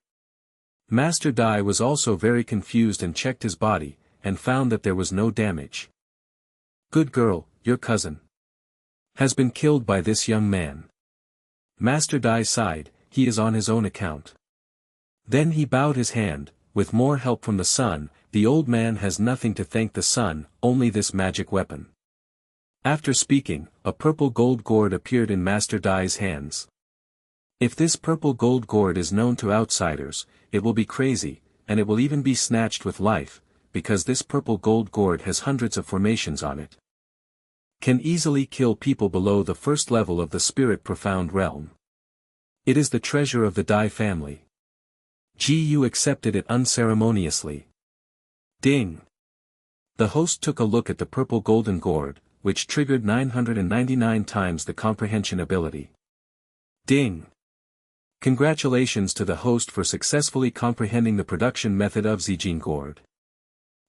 Master Dai was also very confused and checked his body, and found that there was no damage. Good girl, your cousin has been killed by this young man. Master Dai sighed, he is on his own account. Then he bowed his hand, with more help from the sun, the old man has nothing to thank the sun, only this magic weapon. After speaking, a purple gold gourd appeared in Master Dai's hands. If this purple gold gourd is known to outsiders, it will be crazy, and it will even be snatched with life, because this purple gold gourd has hundreds of formations on it. Can easily kill people below the first level of the spirit profound realm. It is the treasure of the Dai family. Ji Yu accepted it unceremoniously. Ding! The host took a look at the purple golden gourd, which triggered 999 times the comprehension ability. Ding! Congratulations to the host for successfully comprehending the production method of Zijin gourd.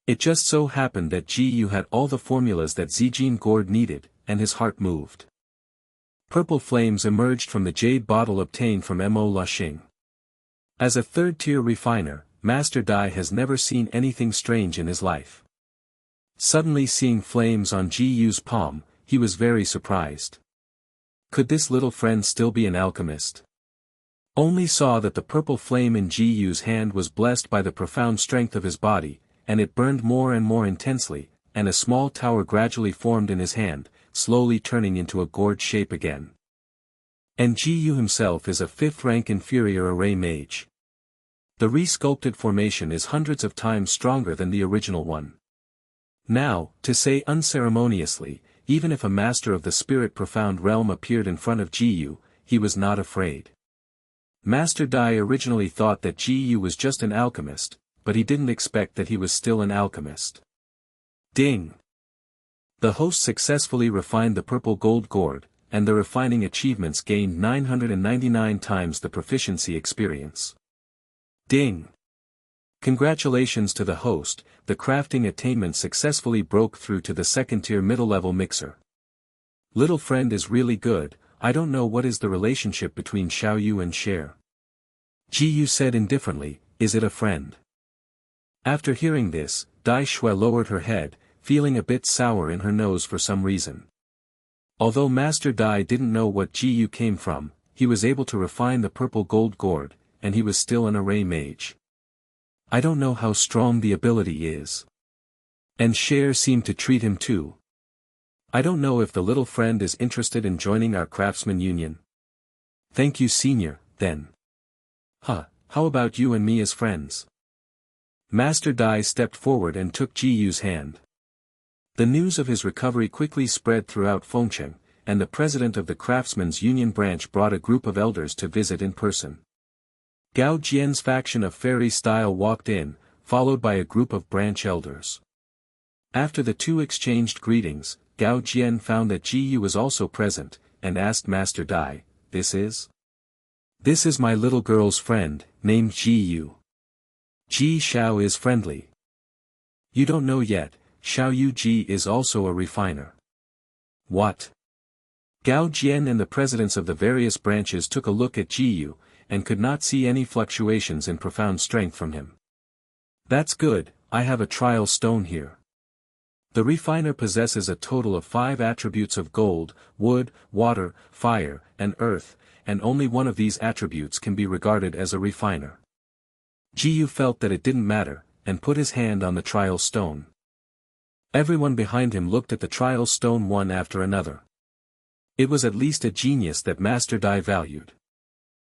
It just so happened that Ji Yu had all the formulas that Zijin gourd needed, and his heart moved. Purple flames emerged from the jade bottle obtained from Mo Luxing. As a third-tier refiner, Master Dai has never seen anything strange in his life. Suddenly seeing flames on Ji Yu's palm, he was very surprised. Could this little friend still be an alchemist? Only saw that the purple flame in Ji Yu's hand was blessed by the profound strength of his body, and it burned more and more intensely, and a small tower gradually formed in his hand, slowly turning into a gourd shape again. And Ji Yu himself is a 5th rank inferior array mage. The re-sculpted formation is hundreds of times stronger than the original one. Now, to say unceremoniously, even if a master of the spirit profound realm appeared in front of Ji Yu, he was not afraid. Master Dai originally thought that Ji Yu was just an alchemist, but he didn't expect that he was still an alchemist. Ding! The host successfully refined the purple gold gourd, and the refining achievements gained 999 times the proficiency experience. Ding! Congratulations to the host, the crafting attainment successfully broke through to the 2nd-tier middle-level mixer. Little friend is really good, I don't know what is the relationship between Xiaoyu and Cher. Ji Yu said indifferently, is it a friend? After hearing this, Dai Shui lowered her head, feeling a bit sour in her nose for some reason. Although Master Dai didn't know what Ji Yu came from, he was able to refine the purple gold gourd, and he was still an array mage. I don't know how strong the ability is. And Cher seemed to treat him too. I don't know if the little friend is interested in joining our craftsman union. Thank you, senior, then. How about you and me as friends? Master Dai stepped forward and took Ji Yu's hand. The news of his recovery quickly spread throughout Fengcheng, and the president of the craftsmen's union branch brought a group of elders to visit in person. Gao Jian's faction of fairy style walked in, followed by a group of branch elders. After the two exchanged greetings, Gao Jian found that Ji Yu was also present, and asked Master Dai, This is my little girl's friend, named Ji Yu. Ji Xiao is friendly. You don't know yet, Xiao Yu Ji is also a refiner. What? Gao Jian and the presidents of the various branches took a look at Ji Yu, and could not see any fluctuations in profound strength from him. That's good, I have a trial stone here. The refiner possesses a total of 5 attributes of gold, wood, water, fire, and earth, and only one of these attributes can be regarded as a refiner. Ji Yu felt that it didn't matter, and put his hand on the trial stone. Everyone behind him looked at the trial stone one after another. It was at least a genius that Master Dai valued.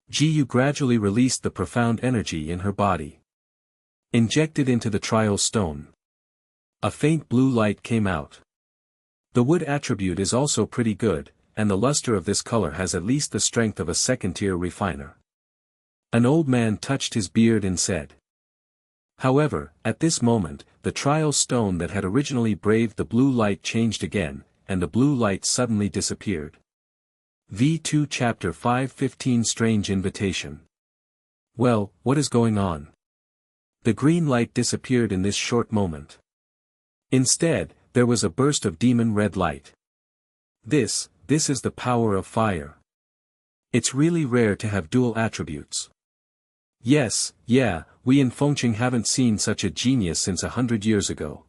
Ji Yu gradually released the profound energy in her body. Injected into the trial stone. A faint blue light came out. The wood attribute is also pretty good, and the luster of this color has at least the strength of a second-tier refiner. An old man touched his beard and said. However, at this moment, the trial stone that had originally braved the blue light changed again, and the blue light suddenly disappeared. V2 Chapter 5:15 Strange Invitation. Well, what is going on? The green light disappeared in this short moment. Instead, there was a burst of demon red light. This is the power of fire. It's really rare to have dual attributes. Yeah, we in Fengcheng haven't seen such a genius since 100 years ago.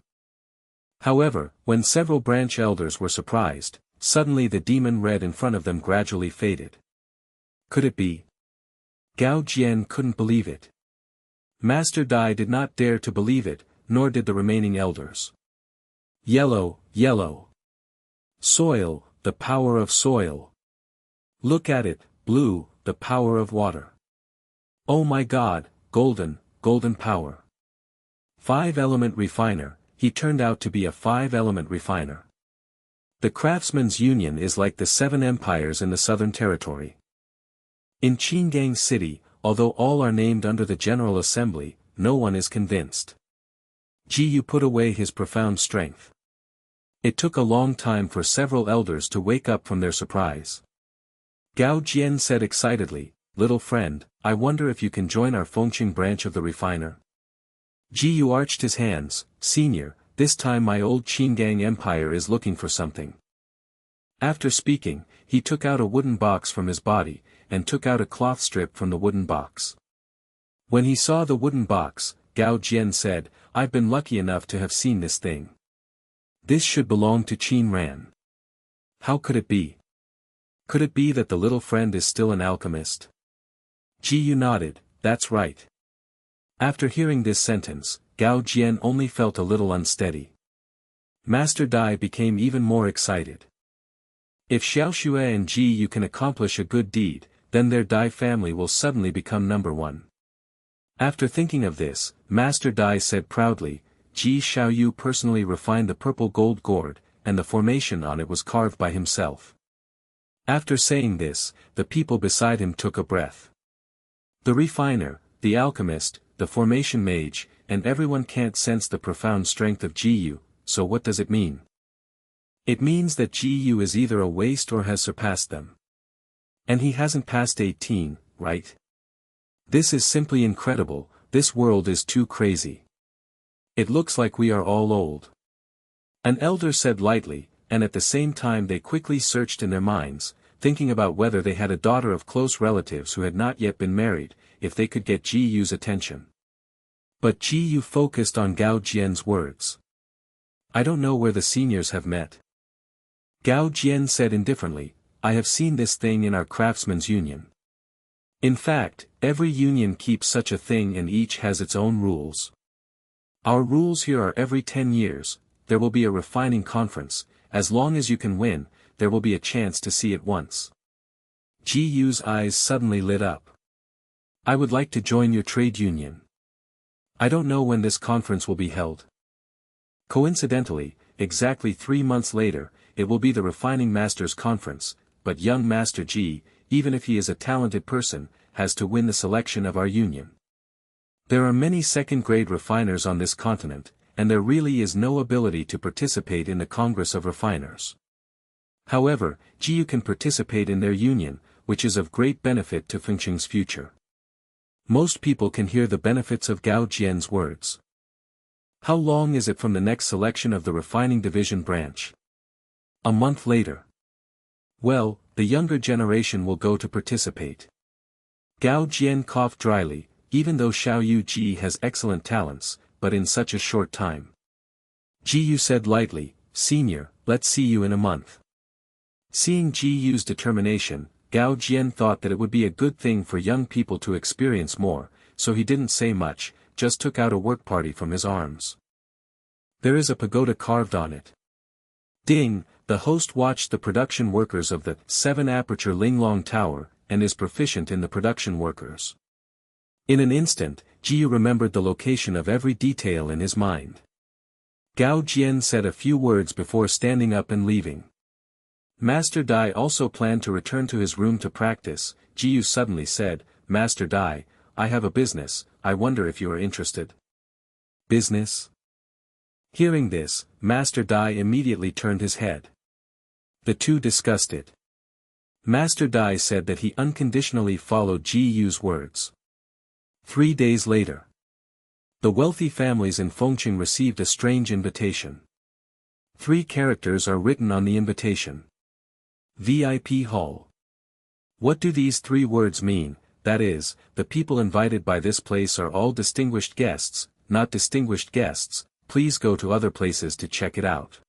However, when several branch elders were surprised, suddenly the demon red in front of them gradually faded. Could it be? Gao Jian couldn't believe it. Master Dai did not dare to believe it, nor did the remaining elders. Yellow. Soil, the power of soil. Look at it, blue, the power of water. Oh my God, golden power. 5-element refiner, he turned out to be a 5-element refiner. The Craftsmen's Union is like the 7 empires in the Southern Territory. In Qingang City, although all are named under the General Assembly, no one is convinced. Ji Yu put away his profound strength. It took a long time for several elders to wake up from their surprise. Gao Jian said excitedly, Little friend, I wonder if you can join our Fengcheng branch of the refiner. Ji Yu arched his hands, Senior, this time my old Qingang Empire is looking for something. After speaking, he took out a wooden box from his body, and took out a cloth strip from the wooden box. When he saw the wooden box, Gao Jian said, I've been lucky enough to have seen this thing. This should belong to Qin Ran. How could it be? Could it be that the little friend is still an alchemist? Ji Yu nodded, that's right. After hearing this sentence, Gao Jian only felt a little unsteady. Master Dai became even more excited. If Xiao Xue and Ji Yu can accomplish a good deed, then their Dai family will suddenly become number 1. After thinking of this, Master Dai said proudly, Ji Xiaoyu personally refined the purple gold gourd, and the formation on it was carved by himself. After saying this, the people beside him took a breath. The refiner, the alchemist, the formation mage, and everyone can't sense the profound strength of Ji Yu, so what does it mean? It means that Ji Yu is either a waste or has surpassed them. And he hasn't passed 18, right? This is simply incredible, this world is too crazy. It looks like we are all old. An elder said lightly, and at the same time they quickly searched in their minds, thinking about whether they had a daughter of close relatives who had not yet been married, if they could get Ji Yu's attention. But Ji Yu focused on Gao Jian's words. I don't know where the seniors have met. Gao Jian said indifferently, I have seen this thing in our craftsmen's union. In fact, every union keeps such a thing and each has its own rules. Our rules here are every 10 years, there will be a refining conference, as long as you can win, there will be a chance to see it once. Ji Yu's eyes suddenly lit up. I would like to join your trade union. I don't know when this conference will be held. Coincidentally, exactly 3 months later, it will be the Refining Masters Conference, but young Master Ji, even if he is a talented person, has to win the selection of our union. There are many second-grade refiners on this continent, and there really is no ability to participate in the Congress of Refiners. However, Ji Yu can participate in their union, which is of great benefit to Fengqing's future. Most people can hear the benefits of Gao Jian's words. How long is it from the next selection of the refining division branch? A month later. Well, the younger generation will go to participate. Gao Jian coughed dryly, even though Xiao Yu Ji has excellent talents, but in such a short time. Ji Yu said lightly, Senior, let's see you in a month. Seeing Ji Yu's determination, Gao Jian thought that it would be a good thing for young people to experience more, so he didn't say much, just took out a work party from his arms. There is a pagoda carved on it. Ding, the host watched the production workers of the 7-aperture Linglong Tower, and is proficient in the production workers. In an instant, Ji Yu remembered the location of every detail in his mind. Gao Jian said a few words before standing up and leaving. Master Dai also planned to return to his room to practice. Ji Yu suddenly said, Master Dai, I have a business, I wonder if you are interested. Business? Hearing this, Master Dai immediately turned his head. The two discussed it. Master Dai said that he unconditionally followed Ji Yu's words. 3 days later. The wealthy families in Fengqing received a strange invitation. 3 characters are written on the invitation. VIP Hall. What do these 3 words mean? That is, the people invited by this place are all distinguished guests, not distinguished guests, please go to other places to check it out.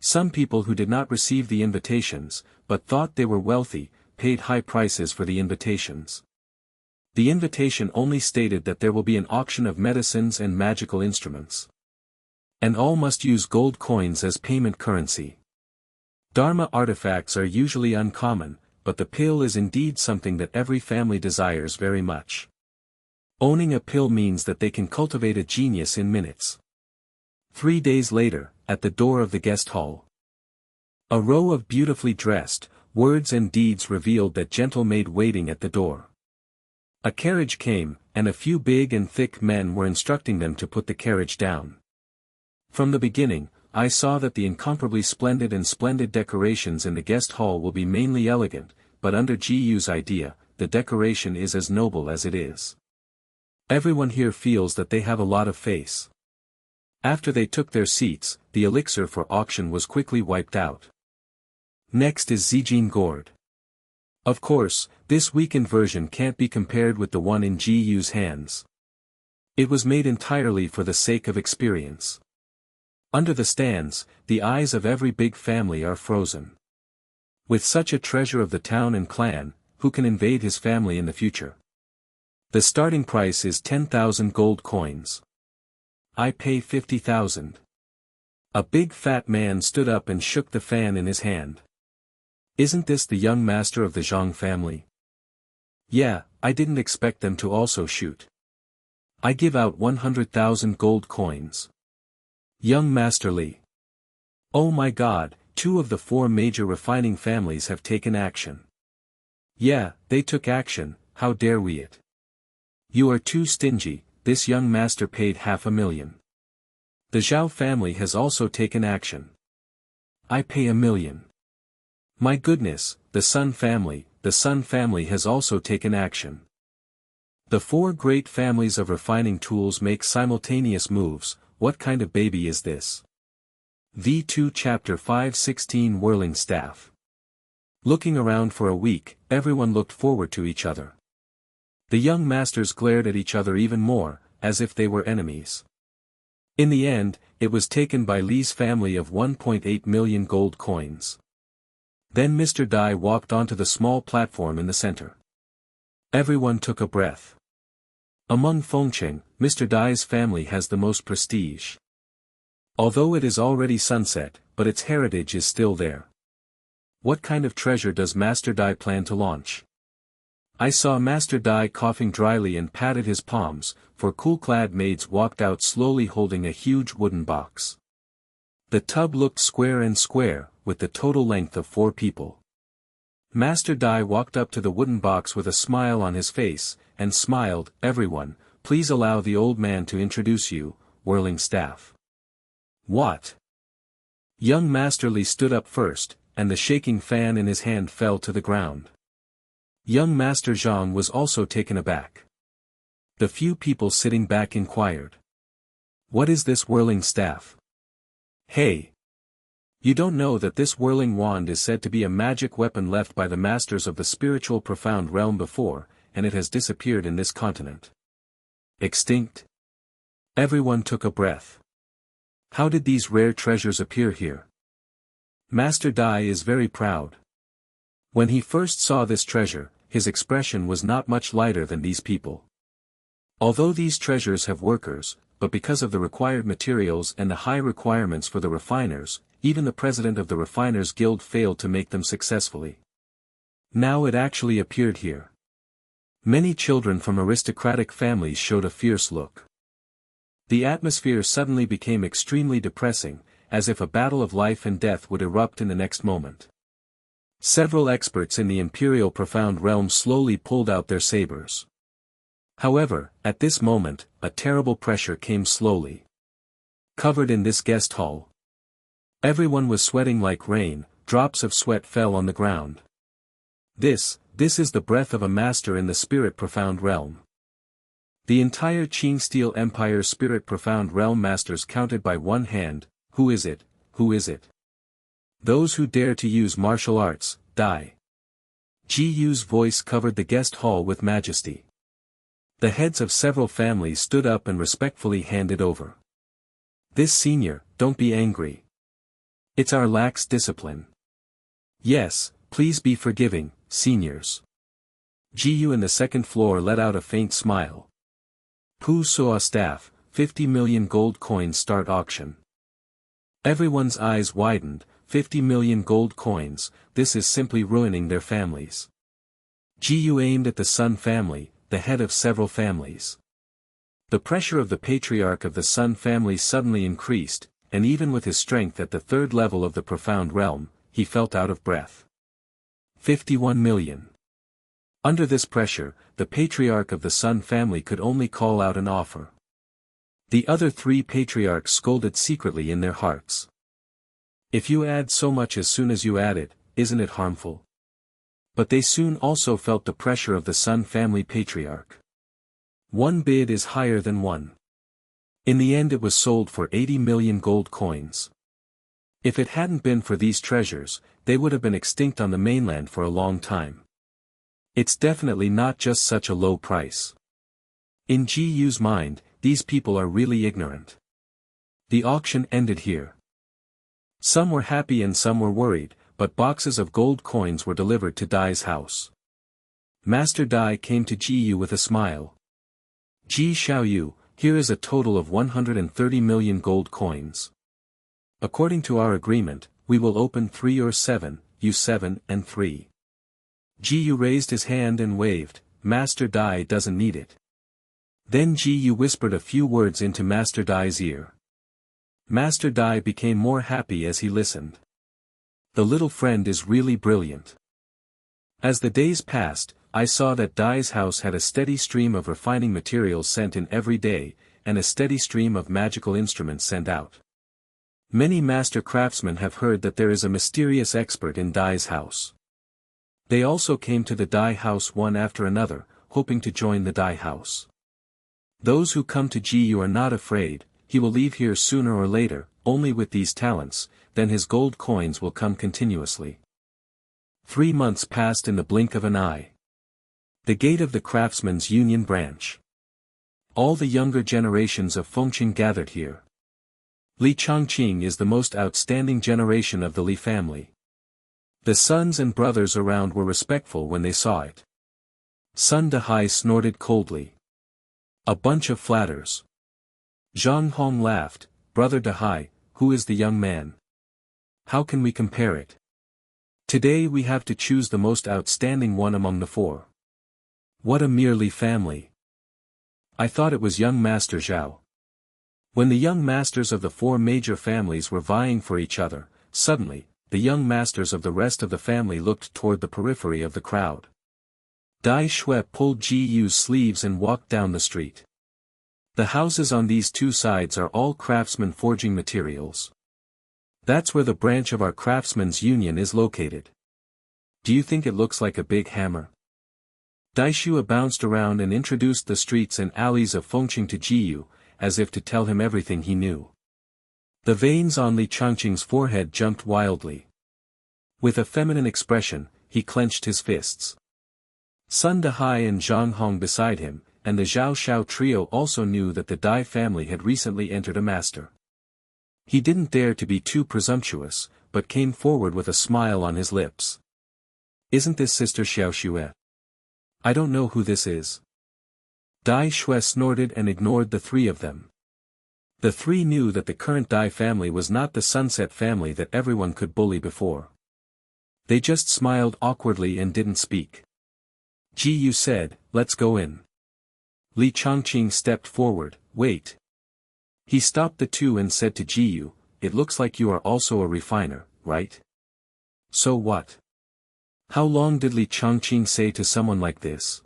Some people who did not receive the invitations, but thought they were wealthy, paid high prices for the invitations. The invitation only stated that there will be an auction of medicines and magical instruments. And all must use gold coins as payment currency. Dharma artifacts are usually uncommon, but the pill is indeed something that every family desires very much. Owning a pill means that they can cultivate a genius in minutes. 3 days later, at the door of the guest hall. A row of beautifully dressed, words and deeds revealed that gentle maid waiting at the door. A carriage came, and a few big and thick men were instructing them to put the carriage down. From the beginning, I saw that the incomparably splendid decorations in the guest hall will be mainly elegant, but under Ji Yu's idea, the decoration is as noble as it is. Everyone here feels that they have a lot of face. After they took their seats, the elixir for auction was quickly wiped out. Next is Zijin Gourd. Of course, this weakened version can't be compared with the one in Ji Yu's hands. It was made entirely for the sake of experience. Under the stands, the eyes of every big family are frozen. With such a treasure of the town and clan, who can invade his family in the future? The starting price is 10,000 gold coins. I pay 50,000. A big fat man stood up and shook the fan in his hand. Isn't this the young master of the Zhang family? Yeah, I didn't expect them to also shoot. I give out 100,000 gold coins. Young Master Li. Oh my God, 2 of the 4 major refining families have taken action. Yeah, they took action, how dare we it? You are too stingy, this young master paid 500,000. The Zhao family has also taken action. I pay 1,000,000. My goodness, the Sun family has also taken action. The 4 great families of refining tools make simultaneous moves. What kind of baby is this? V2 Chapter 5:16 Whirling Staff. Looking around for a week, everyone looked forward to each other. The young masters glared at each other even more, as if they were enemies. In the end, it was taken by Li's family of 1.8 million gold coins. Then Mr. Dai walked onto the small platform in the center. Everyone took a breath. Among Fengcheng, Mr. Dai's family has the most prestige. Although it is already sunset, but its heritage is still there. What kind of treasure does Master Dai plan to launch? I saw Master Dai coughing dryly and patted his palms, for cool-clad maids walked out slowly holding a huge wooden box. The tub looked square and square, with the total length of 4 people. Master Dai walked up to the wooden box with a smile on his face, and smiled, "Everyone, please allow the old man to introduce you, whirling staff." "What?" Young Master Li stood up first, and the shaking fan in his hand fell to the ground. Young Master Zhang was also taken aback. The few people sitting back inquired. "What is this whirling staff?" "Hey! You don't know that this whirling wand is said to be a magic weapon left by the masters of the spiritual profound realm before, and it has disappeared in this continent." "Extinct?" Everyone took a breath. How did these rare treasures appear here? Master Dai is very proud. When he first saw this treasure, his expression was not much lighter than these people. Although these treasures have workers, but because of the required materials and the high requirements for the refiners, even the president of the Refiners Guild failed to make them successfully. Now it actually appeared here. Many children from aristocratic families showed a fierce look. The atmosphere suddenly became extremely depressing, as if a battle of life and death would erupt in the next moment. Several experts in the Imperial Profound Realm slowly pulled out their sabers. However, at this moment, a terrible pressure came slowly. Covered in this guest hall. Everyone was sweating like rain, drops of sweat fell on the ground. This is the breath of a master in the Spirit Profound Realm. The entire Qing Steel Empire's Spirit Profound Realm masters counted by one hand. Who is it? Who is it? Those who dare to use martial arts, die. Ji Yu's voice covered the guest hall with majesty. The heads of several families stood up and respectfully handed over. "This senior, don't be angry. It's our lax discipline. Yes, please be forgiving, seniors." Ji Yu in the second floor let out a faint smile. "Pu Soa staff, 50 million gold coins start auction." Everyone's eyes widened. 50 million gold coins, this is simply ruining their families. Ji Yu aimed at the Sun family, the head of several families. The pressure of the patriarch of the Sun family suddenly increased, and even with his strength at the 3rd level of the profound realm, he felt out of breath. 51 million. Under this pressure, the patriarch of the Sun family could only call out an offer. The other 3 patriarchs scolded secretly in their hearts. "If you add so much as soon as you add it, isn't it harmful?" But they soon also felt the pressure of the Sun family patriarch. One bid is higher than one. In the end it was sold for 80 million gold coins. If it hadn't been for these treasures, they would have been extinct on the mainland for a long time. It's definitely not just such a low price. In Ji Yu's mind, these people are really ignorant. The auction ended here. Some were happy and some were worried, but boxes of gold coins were delivered to Dai's house. Master Dai came to Ji Yu with a smile. "Ji Xiaoyu, here is a total of 130 million gold coins. According to our agreement, we will open 3 or 7, you 7 and 3. Ji Yu raised his hand and waved. "Master Dai doesn't need it." Then Ji Yu whispered a few words into Master Dai's ear. Master Dai became more happy as he listened. The little friend is really brilliant. As the days passed, I saw that Dai's house had a steady stream of refining materials sent in every day, and a steady stream of magical instruments sent out. Many master craftsmen have heard that there is a mysterious expert in Dai's house. They also came to the Dai house one after another, hoping to join the Dai house. Those who come to Ji Yu are not afraid. He will leave here sooner or later, only with these talents, then his gold coins will come continuously. 3 months passed in the blink of an eye. The gate of the Craftsmen's Union branch. All the younger generations of Fengcheng gathered here. Li Chongqing is the most outstanding generation of the Li family. The sons and brothers around were respectful when they saw it. Sun Dehai snorted coldly. A bunch of flatters. Zhang Hong laughed. Brother Dehai, who is the young man? How can we compare it? Today we have to choose the most outstanding one among the four. What a merely family. I thought it was young Master Zhao. When the young masters of the four major families were vying for each other, suddenly, the young masters of the rest of the family looked toward the periphery of the crowd. Dai Shui pulled Ji Yu's sleeves and walked down the street. The houses on these two sides are all craftsmen forging materials. That's where the branch of our craftsmen's union is located. Do you think it looks like a big hammer? Daishua bounced around and introduced the streets and alleys of Fengqing to Ji Yu, as if to tell him everything he knew. The veins on Li Changqing's forehead jumped wildly. With a feminine expression, he clenched his fists. Sun Dehai and Zhang Hong beside him, and the Zhao Xiao trio also knew that the Dai family had recently entered a master. He didn't dare to be too presumptuous, but came forward with a smile on his lips. Isn't this Sister Xiao Xue? I don't know who this is. Dai Shui snorted and ignored the three of them. The three knew that the current Dai family was not the Sunset family that everyone could bully before. They just smiled awkwardly and didn't speak. Ji Yu said, "Let's go in." Li Changqing stepped forward. "Wait." He stopped the two and said to Ji Yu, "It looks like you are also a refiner, right?" "So what?" How long did Li Changqing say to someone like this?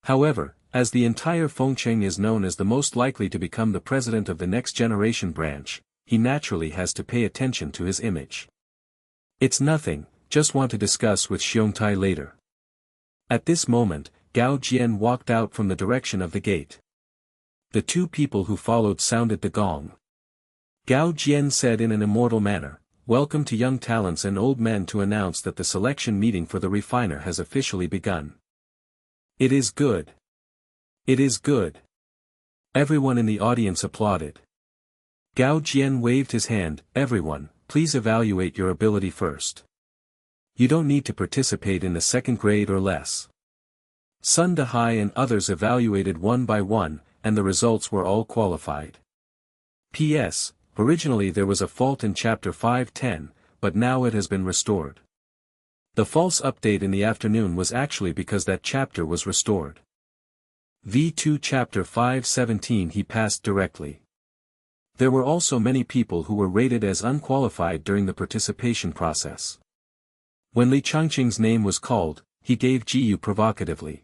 However, as the entire Fengqing is known as the most likely to become the president of the next generation branch, he naturally has to pay attention to his image. "It's nothing, just want to discuss with Xiongtai later." At this moment, Gao Jian walked out from the direction of the gate. The two people who followed sounded the gong. Gao Jian said in an immortal manner, "Welcome to young talents and old men to announce that the selection meeting for the refiner has officially begun." "It is good. It is good." Everyone in the audience applauded. Gao Jian waved his hand, "Everyone, please evaluate your ability first. You don't need to participate in the second grade or less." Sun Dehai and others evaluated one by one, and the results were all qualified. P.S. Originally there was a fault in Chapter 510, but now it has been restored. The false update in the afternoon was actually because that chapter was restored. V2 Chapter 517 he passed directly. There were also many people who were rated as unqualified during the participation process. When Li Changqing's name was called, he gave Ji Yu provocatively.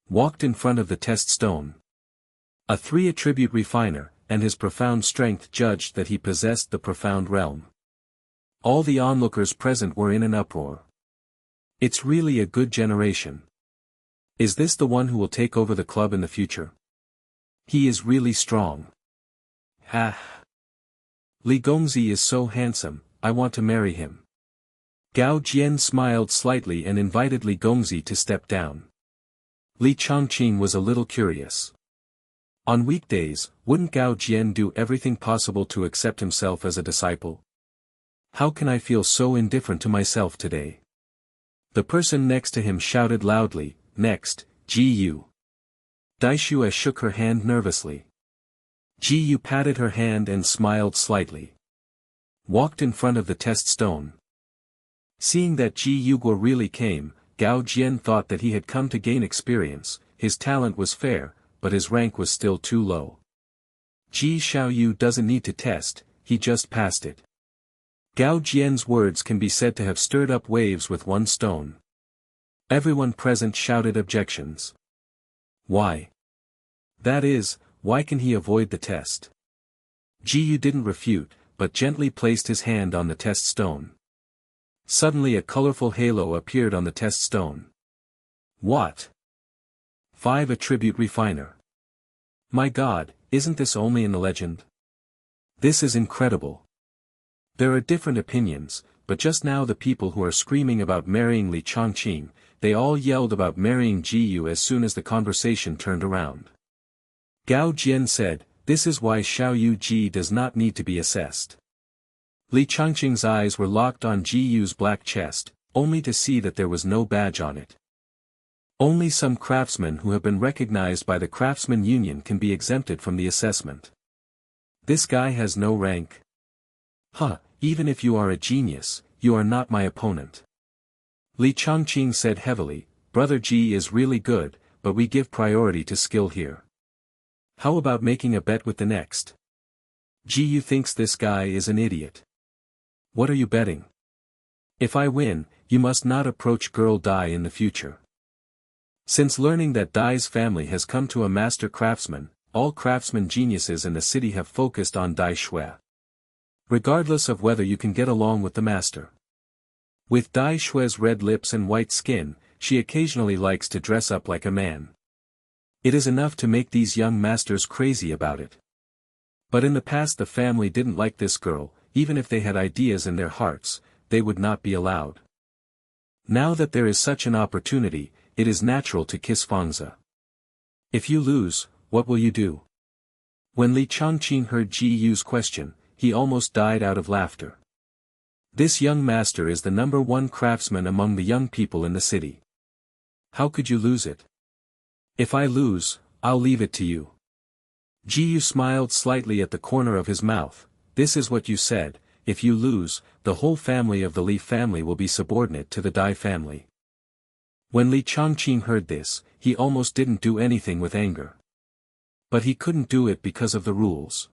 Walked in front of the test stone. A 3-attribute refiner, and his profound strength judged that he possessed the profound realm. All the onlookers present were in an uproar. It's really a good generation. Is this the one who will take over the club in the future? He is really strong. Ha! Li Gongzi is so handsome, I want to marry him. Gao Jian smiled slightly and invited Li Gongzi to step down. Li Changqing was a little curious. On weekdays, wouldn't Gao Jian do everything possible to accept himself as a disciple? How can I feel so indifferent to myself today? The person next to him shouted loudly, "Next, Ji Yu." Daishua shook her hand nervously. Ji Yu patted her hand and smiled slightly. Walked in front of the test stone. Seeing that Ji Yuguo really came, Gao Jian thought that he had come to gain experience. His talent was fair, but his rank was still too low. Ji Xiaoyu doesn't need to test, he just passed it. Gao Jian's words can be said to have stirred up waves with one stone. Everyone present shouted objections. Why? That is, why can he avoid the test? Ji Yu didn't refute, but gently placed his hand on the test stone. Suddenly a colorful halo appeared on the test stone. What? 5-attribute refiner. My God, isn't this only in the legend? This is incredible. There are different opinions, but just now the people who are screaming about marrying Li Changqing, they all yelled about marrying Ji Yu as soon as the conversation turned around. Gao Jian said, "This is why Xiao Yu Ji does not need to be assessed." Li Changqing's eyes were locked on Ji Yu's black chest, only to see that there was no badge on it. Only some craftsmen who have been recognized by the Craftsman Union can be exempted from the assessment. This guy has no rank. Huh, even if you are a genius, you are not my opponent. Li Chongqing said heavily, Brother Ji is really good, but we give priority to skill here. How about making a bet with the next? Ji Yu thinks this guy is an idiot. What are you betting? If I win, you must not approach girl Dai in the future. Since learning that Dai's family has come to a master craftsman, all craftsman geniuses in the city have focused on Dai Shui. Regardless of whether you can get along with the master. With Dai Shui's red lips and white skin, she occasionally likes to dress up like a man. It is enough to make these young masters crazy about it. But in the past the family didn't like this girl, even if they had ideas in their hearts, they would not be allowed. Now that there is such an opportunity, it is natural to kiss Fangza. If you lose, what will you do? When Li Chongqing heard Ji Yu's question, he almost died out of laughter. This young master is the #1 craftsman among the young people in the city. How could you lose it? If I lose, I'll leave it to you. Ji Yu smiled slightly at the corner of his mouth. This is what you said, if you lose, the whole family of the Li family will be subordinate to the Dai family. When Li Chongqing heard this, he almost didn't do anything with anger. But he couldn't do it because of the rules.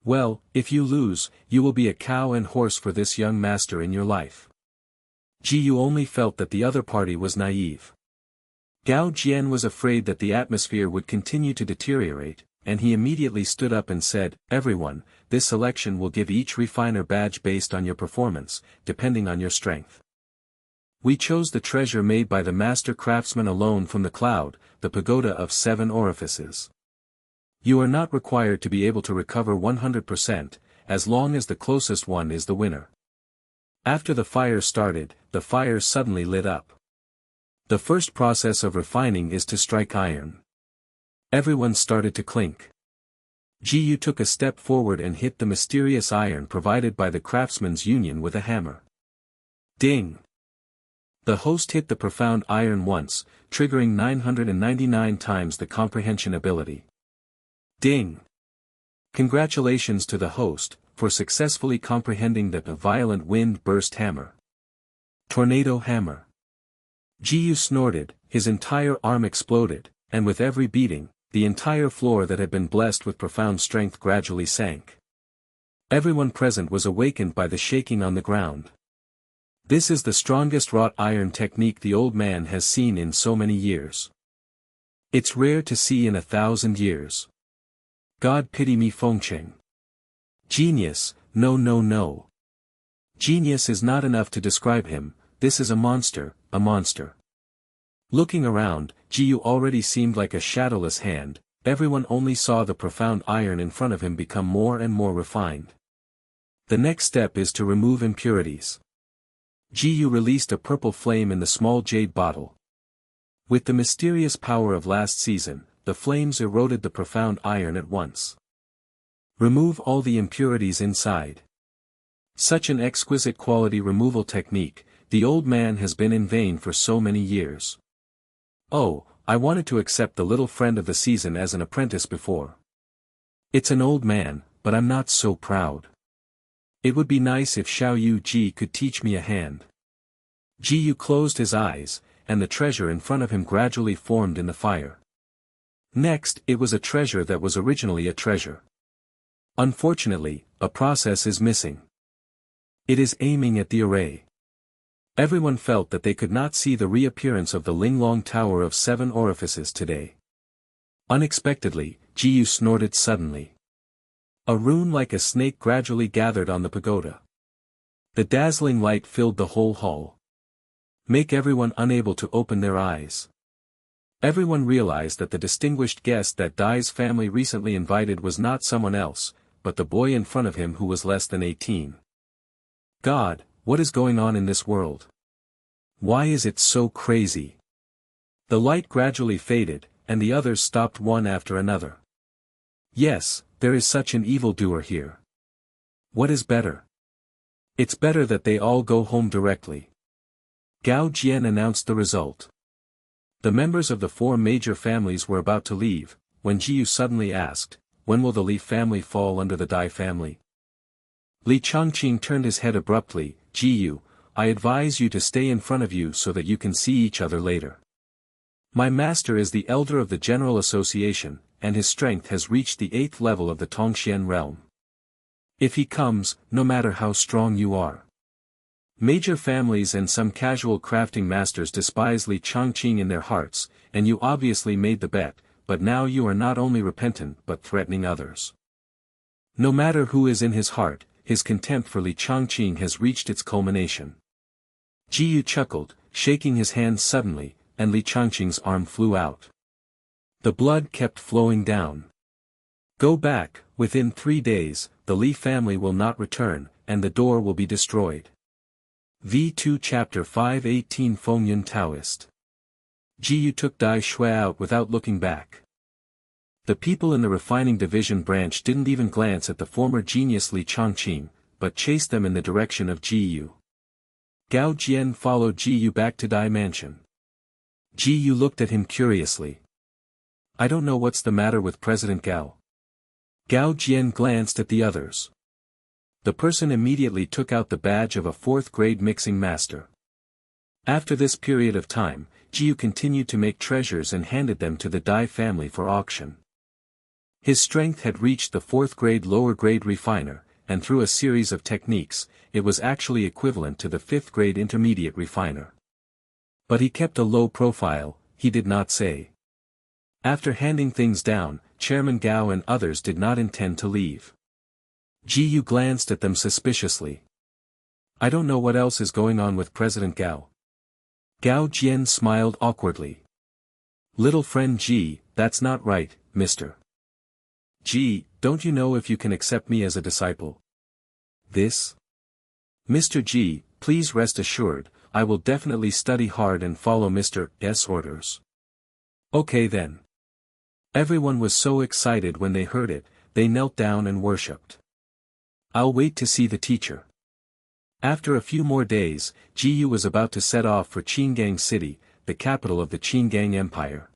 Well, if you lose, you will be a cow and horse for this young master in your life. Ji Yu only felt that the other party was naive. Gao Jian was afraid that the atmosphere would continue to deteriorate, and he immediately stood up and said, Everyone, this selection will give each refiner badge based on your performance, depending on your strength. We chose the treasure made by the master craftsman alone from the cloud, the pagoda of 7 orifices. You are not required to be able to recover 100%, as long as the closest one is the winner. After the fire started, the fire suddenly lit up. The first process of refining is to strike iron. Everyone started to clink. Ji Yu took a step forward and hit the mysterious iron provided by the Craftsmen's Union with a hammer. Ding! The host hit the profound iron once, triggering 999 times the comprehension ability. Ding! Congratulations to the host, for successfully comprehending the violent wind-burst hammer. Tornado hammer. Ji Yu snorted, his entire arm exploded, and with every beating, the entire floor that had been blessed with profound strength gradually sank. Everyone present was awakened by the shaking on the ground. This is the strongest wrought iron technique the old man has seen in so many years. It's rare to see in 1,000 years. God pity me Fengcheng. Genius, no no no. Genius is not enough to describe him, this is a monster, a monster. Looking around, Ji Yu already seemed like a shadowless hand, everyone only saw the profound iron in front of him become more and more refined. The next step is to remove impurities. Ji Yu released a purple flame in the small jade bottle. With the mysterious power of last season, the flames eroded the profound iron at once. Remove all the impurities inside. Such an exquisite quality removal technique, the old man has been in vain for so many years. Oh, I wanted to accept the little friend of the season as an apprentice before. It's an old man, but I'm not so proud. It would be nice if Xiao Yu Ji could teach me a hand. Ji Yu closed his eyes, and the treasure in front of him gradually formed in the fire. Next, it was a treasure that was originally a treasure. Unfortunately, a process is missing. It is aiming at the array. Everyone felt that they could not see the reappearance of the Linglong Tower of 7 orifices today. Unexpectedly, Ji Yu snorted suddenly. A rune like a snake gradually gathered on the pagoda. The dazzling light filled the whole hall. Make everyone unable to open their eyes. Everyone realized that the distinguished guest that Dai's family recently invited was not someone else, but the boy in front of him who was less than 18. God, what is going on in this world? Why is it so crazy? The light gradually faded, and the others stopped one after another. Yes, there is such an evildoer here. What is better? It's better that they all go home directly. Gao Jian announced the result. The members of the four major families were about to leave, when Jiyu suddenly asked, "When will the Li family fall under the Dai family?" Li Changqing turned his head abruptly. "Jiyu, I advise you to stay in front of you so that you can see each other later. My master is the elder of the General Association, and his strength has reached the 8th level of the Tongxian realm. If he comes, no matter how strong you are." Major families and some casual crafting masters despise Li Changqing in their hearts, and you obviously made the bet, but now you are not only repentant but threatening others. No matter who is in his heart, his contempt for Li Changqing has reached its culmination. Jiyu chuckled, shaking his hand suddenly, and Li Changqing's arm flew out. The blood kept flowing down. "Go back, within 3 days, the Li family will not return, and the door will be destroyed." V2 Chapter 518 Fengyun Taoist. Jiyu took Dai Shui out without looking back. The people in the refining division branch didn't even glance at the former genius Li Changqing, but chased them in the direction of Jiyu. Gao Jian followed Jiyu back to Dai Mansion. Jiyu looked at him curiously. "I don't know what's the matter with President Gao." Gao Jian glanced at the others. The person immediately took out the badge of a 4th-grade mixing master. After this period of time, Jiyu continued to make treasures and handed them to the Dai family for auction. His strength had reached the 4th-grade lower-grade refiner, and through a series of techniques, it was actually equivalent to the 5th-grade intermediate refiner. But he kept a low profile, he did not say. After handing things down, Chairman Gao and others did not intend to leave. Jiyu glanced at them suspiciously. "I don't know what else is going on with President Gao." Gao Jian smiled awkwardly. "Little friend Ji, that's not right, Mr. Ji, don't you know if you can accept me as a disciple?" "This? Mr. Ji, please rest assured, I will definitely study hard and follow Mr. S orders." "Okay then." Everyone was so excited when they heard it, they knelt down and worshipped. "I'll wait to see the teacher." After a few more days, Jiyu was about to set off for Qingang City, the capital of the Qingang Empire.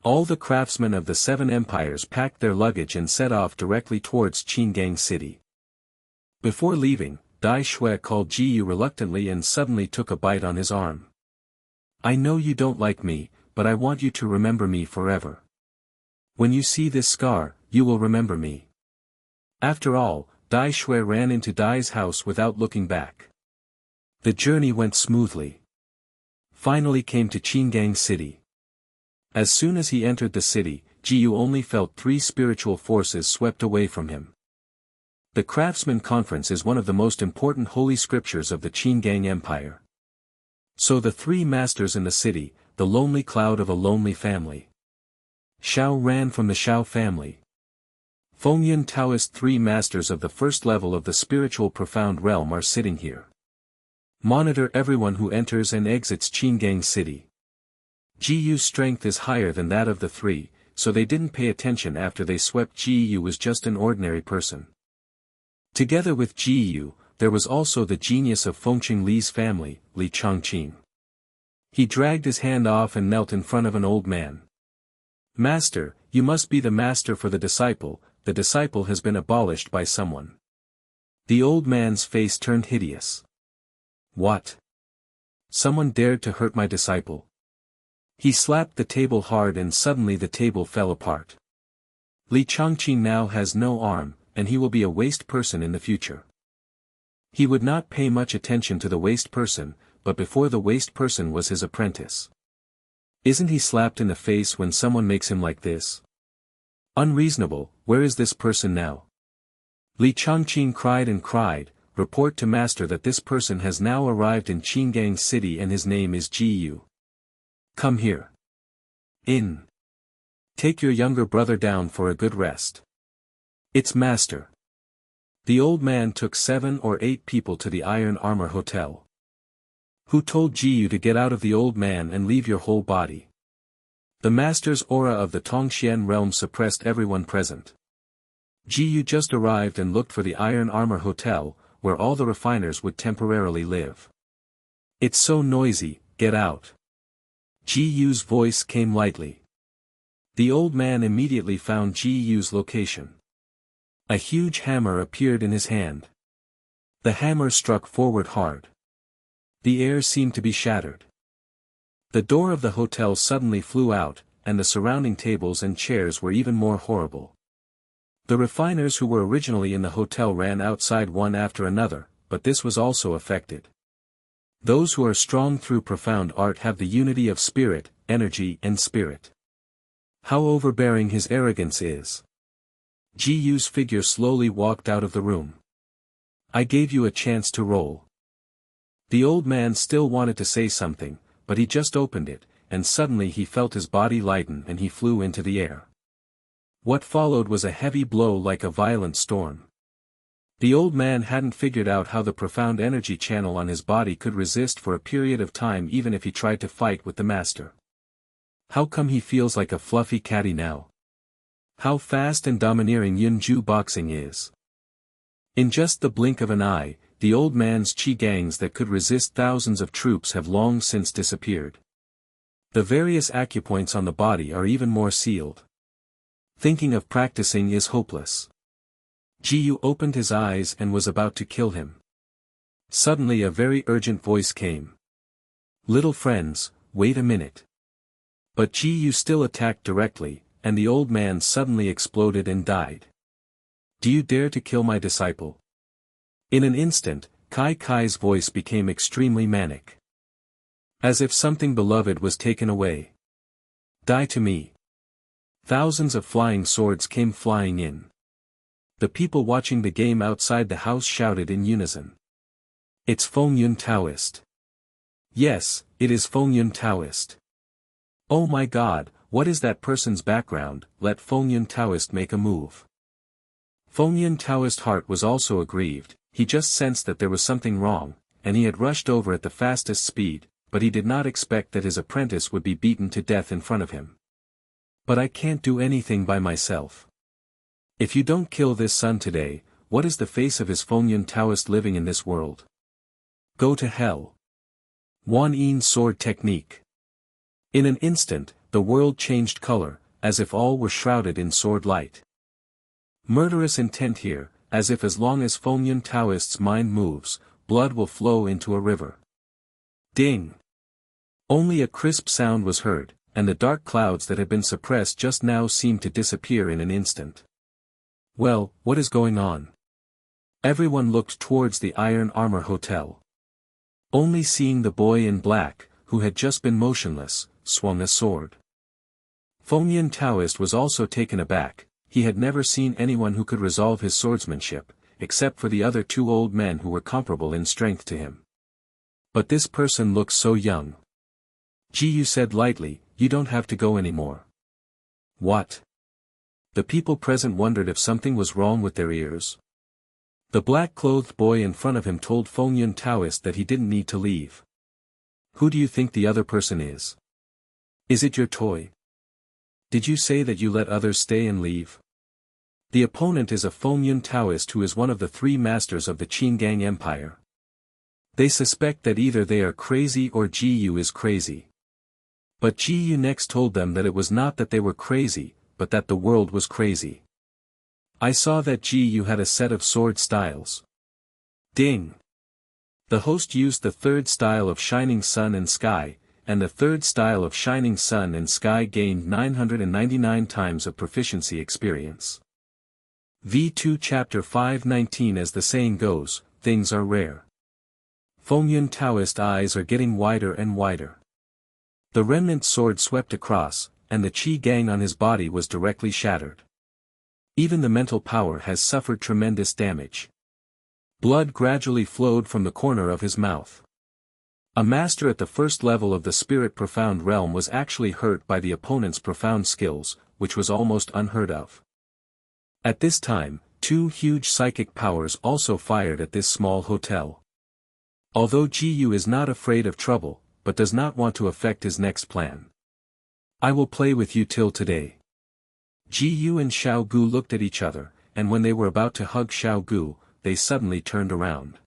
All the craftsmen of the 7 empires packed their luggage and set off directly towards Qingang City. Before leaving, Dai Shui called Jiyu reluctantly and suddenly took a bite on his arm. "I know you don't like me, but I want you to remember me forever. When you see this scar, you will remember me." After all, Dai Shui ran into Dai's house without looking back. The journey went smoothly. Finally came to Qingang City. As soon as he entered the city, Jiyu only felt 3 spiritual forces swept away from him. The Craftsman Conference is one of the most important holy scriptures of the Qingang Empire. So the 3 masters in the city, the lonely cloud of a lonely family. Shao ran from the Shao family. Fengyun Taoist 3 masters of the 1st level of the spiritual profound realm are sitting here. Monitor everyone who enters and exits Qingang City. Jiyu's strength is higher than that of the 3, so they didn't pay attention after they swept Jiyu was just an ordinary person. Together with Jiyu, there was also the genius of Fengqing Li's family, Li Changqing. He dragged his hand off and knelt in front of an old man. "Master, you must be the master for the disciple has been abolished by someone." The old man's face turned hideous. "What? Someone dared to hurt my disciple?" He slapped the table hard and suddenly the table fell apart. Li Changqing now has no arm, and he will be a waste person in the future. He would not pay much attention to the waste person, but before the waste person was his apprentice. Isn't he slapped in the face when someone makes him like this? Unreasonable, where is this person now? Li Changqing cried and cried, "Report to master that this person has now arrived in Qingang City and his name is Jiyu. Come here. In. Take your younger brother down for a good rest." "It's master." The old man took 7 or 8 people to the Iron Armor Hotel. "Who told Jiyu to get out of the old man and leave your whole body?" The master's aura of the Tongxian realm suppressed everyone present. Jiyu just arrived and looked for the Iron Armor Hotel, where all the refiners would temporarily live. "It's so noisy, get out." Ji Yu's voice came lightly. The old man immediately found Ji Yu's location. A huge hammer appeared in his hand. The hammer struck forward hard. The air seemed to be shattered. The door of the hotel suddenly flew out, and the surrounding tables and chairs were even more horrible. The refiners who were originally in the hotel ran outside one after another, but this was also affected. Those who are strong through profound art have the unity of spirit, energy and spirit. How overbearing his arrogance is. Ji Yu's figure slowly walked out of the room. I gave you a chance to roll. The old man still wanted to say something, but he just opened it, and suddenly he felt his body lighten and he flew into the air. What followed was a heavy blow like a violent storm. The old man hadn't figured out how the profound energy channel on his body could resist for a period of time even if he tried to fight with the master. How come he feels like a fluffy caddy now? How fast and domineering Yunju boxing is. In just the blink of an eye, the old man's chi gangs that could resist thousands of troops have long since disappeared. The various acupoints on the body are even more sealed. Thinking of practicing is hopeless. Ji Yu opened his eyes and was about to kill him. Suddenly a very urgent voice came. Little friends, wait a minute. But Ji Yu still attacked directly, and the old man suddenly exploded and died. Do you dare to kill my disciple? In an instant, Kai Kai's voice became extremely manic. As if something beloved was taken away. Die to me. Thousands of flying swords came flying in. The people watching the game outside the house shouted in unison. It's Feng Yun Taoist. Yes, it is Feng Yun Taoist. Oh my God, what is that person's background? Let Feng Yun Taoist make a move. Feng Yun Taoist's heart was also aggrieved. He just sensed that there was something wrong, and he had rushed over at the fastest speed, but he did not expect that his apprentice would be beaten to death in front of him. But I can't do anything by myself. If you don't kill this son today, what is the face of his Feng Yun Taoist living in this world? Go to hell. Wan Yin sword technique. In an instant, the world changed color, as if all were shrouded in sword light. Murderous intent here, as if as long as Feng Yun Taoist's mind moves, blood will flow into a river. Ding! Only a crisp sound was heard, and the dark clouds that had been suppressed just now seemed to disappear in an instant. Well, what is going on? Everyone looked towards the Iron Armor Hotel. Only seeing the boy in black, who had just been motionless, swung a sword. Feng Yun Taoist was also taken aback. He had never seen anyone who could resolve his swordsmanship, except for the other two old men who were comparable in strength to him. But this person looks so young. Ji Yu said lightly, you don't have to go anymore. What? The people present wondered if something was wrong with their ears. The black-clothed boy in front of him told Feng Yun Taoist that he didn't need to leave. Who do you think the other person is? Is it your toy? Did you say that you let others stay and leave? The opponent is a Feng Yun Taoist who is one of the three masters of the Qingang Empire. They suspect that either they are crazy or Ji Yu is crazy. But Ji Yu next told them that it was not that they were crazy, but that the world was crazy. I saw that Ji Yu had a set of sword styles. Ding! The host used the third style of Shining Sun and Sky, and the third style of Shining Sun and Sky gained 999 times of proficiency experience. V2 Chapter 519. As the saying goes, things are rare. Feng Yun Taoist eyes are getting wider and wider. The remnant sword swept across, and the chi gang on his body was directly shattered. Even the mental power has suffered tremendous damage. Blood gradually flowed from the corner of his mouth. A master at the first level of the spirit profound realm was actually hurt by the opponent's profound skills, which was almost unheard of. At this time, two huge psychic powers also fired at this small hotel. Although Ji Yu is not afraid of trouble, but does not want to affect his next plan. I will play with you till today. Ji Yu and Xiao Gu looked at each other, and when they were about to hug Xiao Gu, they suddenly turned around.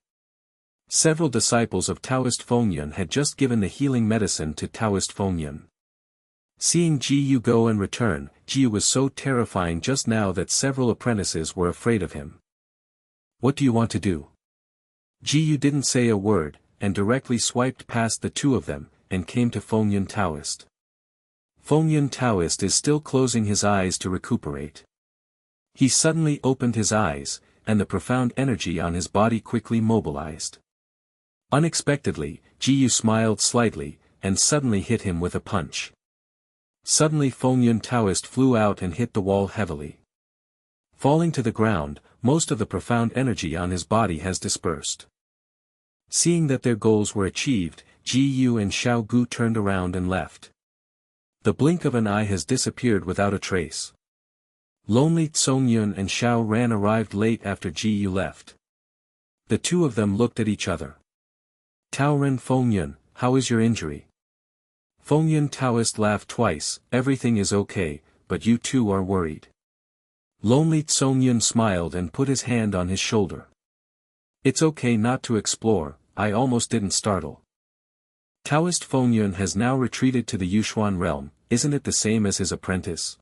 Several disciples of Taoist Feng Yun had just given the healing medicine to Taoist Feng Yun. Seeing Ji Yu go and return, Ji Yu was so terrifying just now that several apprentices were afraid of him. What do you want to do? Ji Yu didn't say a word, and directly swiped past the two of them, and came to Fengyun Taoist. Fengyun Taoist is still closing his eyes to recuperate. He suddenly opened his eyes, and the profound energy on his body quickly mobilized. Unexpectedly, Ji Yu smiled slightly, and suddenly hit him with a punch. Suddenly Fengyun Taoist flew out and hit the wall heavily. Falling to the ground, most of the profound energy on his body has dispersed. Seeing that their goals were achieved, Ji Yu and Xiao Gu turned around and left. The blink of an eye has disappeared without a trace. Lonely Tsongyun and Xiao Ran arrived late after Ji Yu left. The two of them looked at each other. Taoren Fengyun, how is your injury? Fengyun Taoist laughed twice, everything is okay, but you two are worried. Lonely Tsongyun smiled and put his hand on his shoulder. It's okay not to explore, I almost didn't startle. Taoist Fengyun has now retreated to the Yushuan realm, isn't it the same as his apprentice?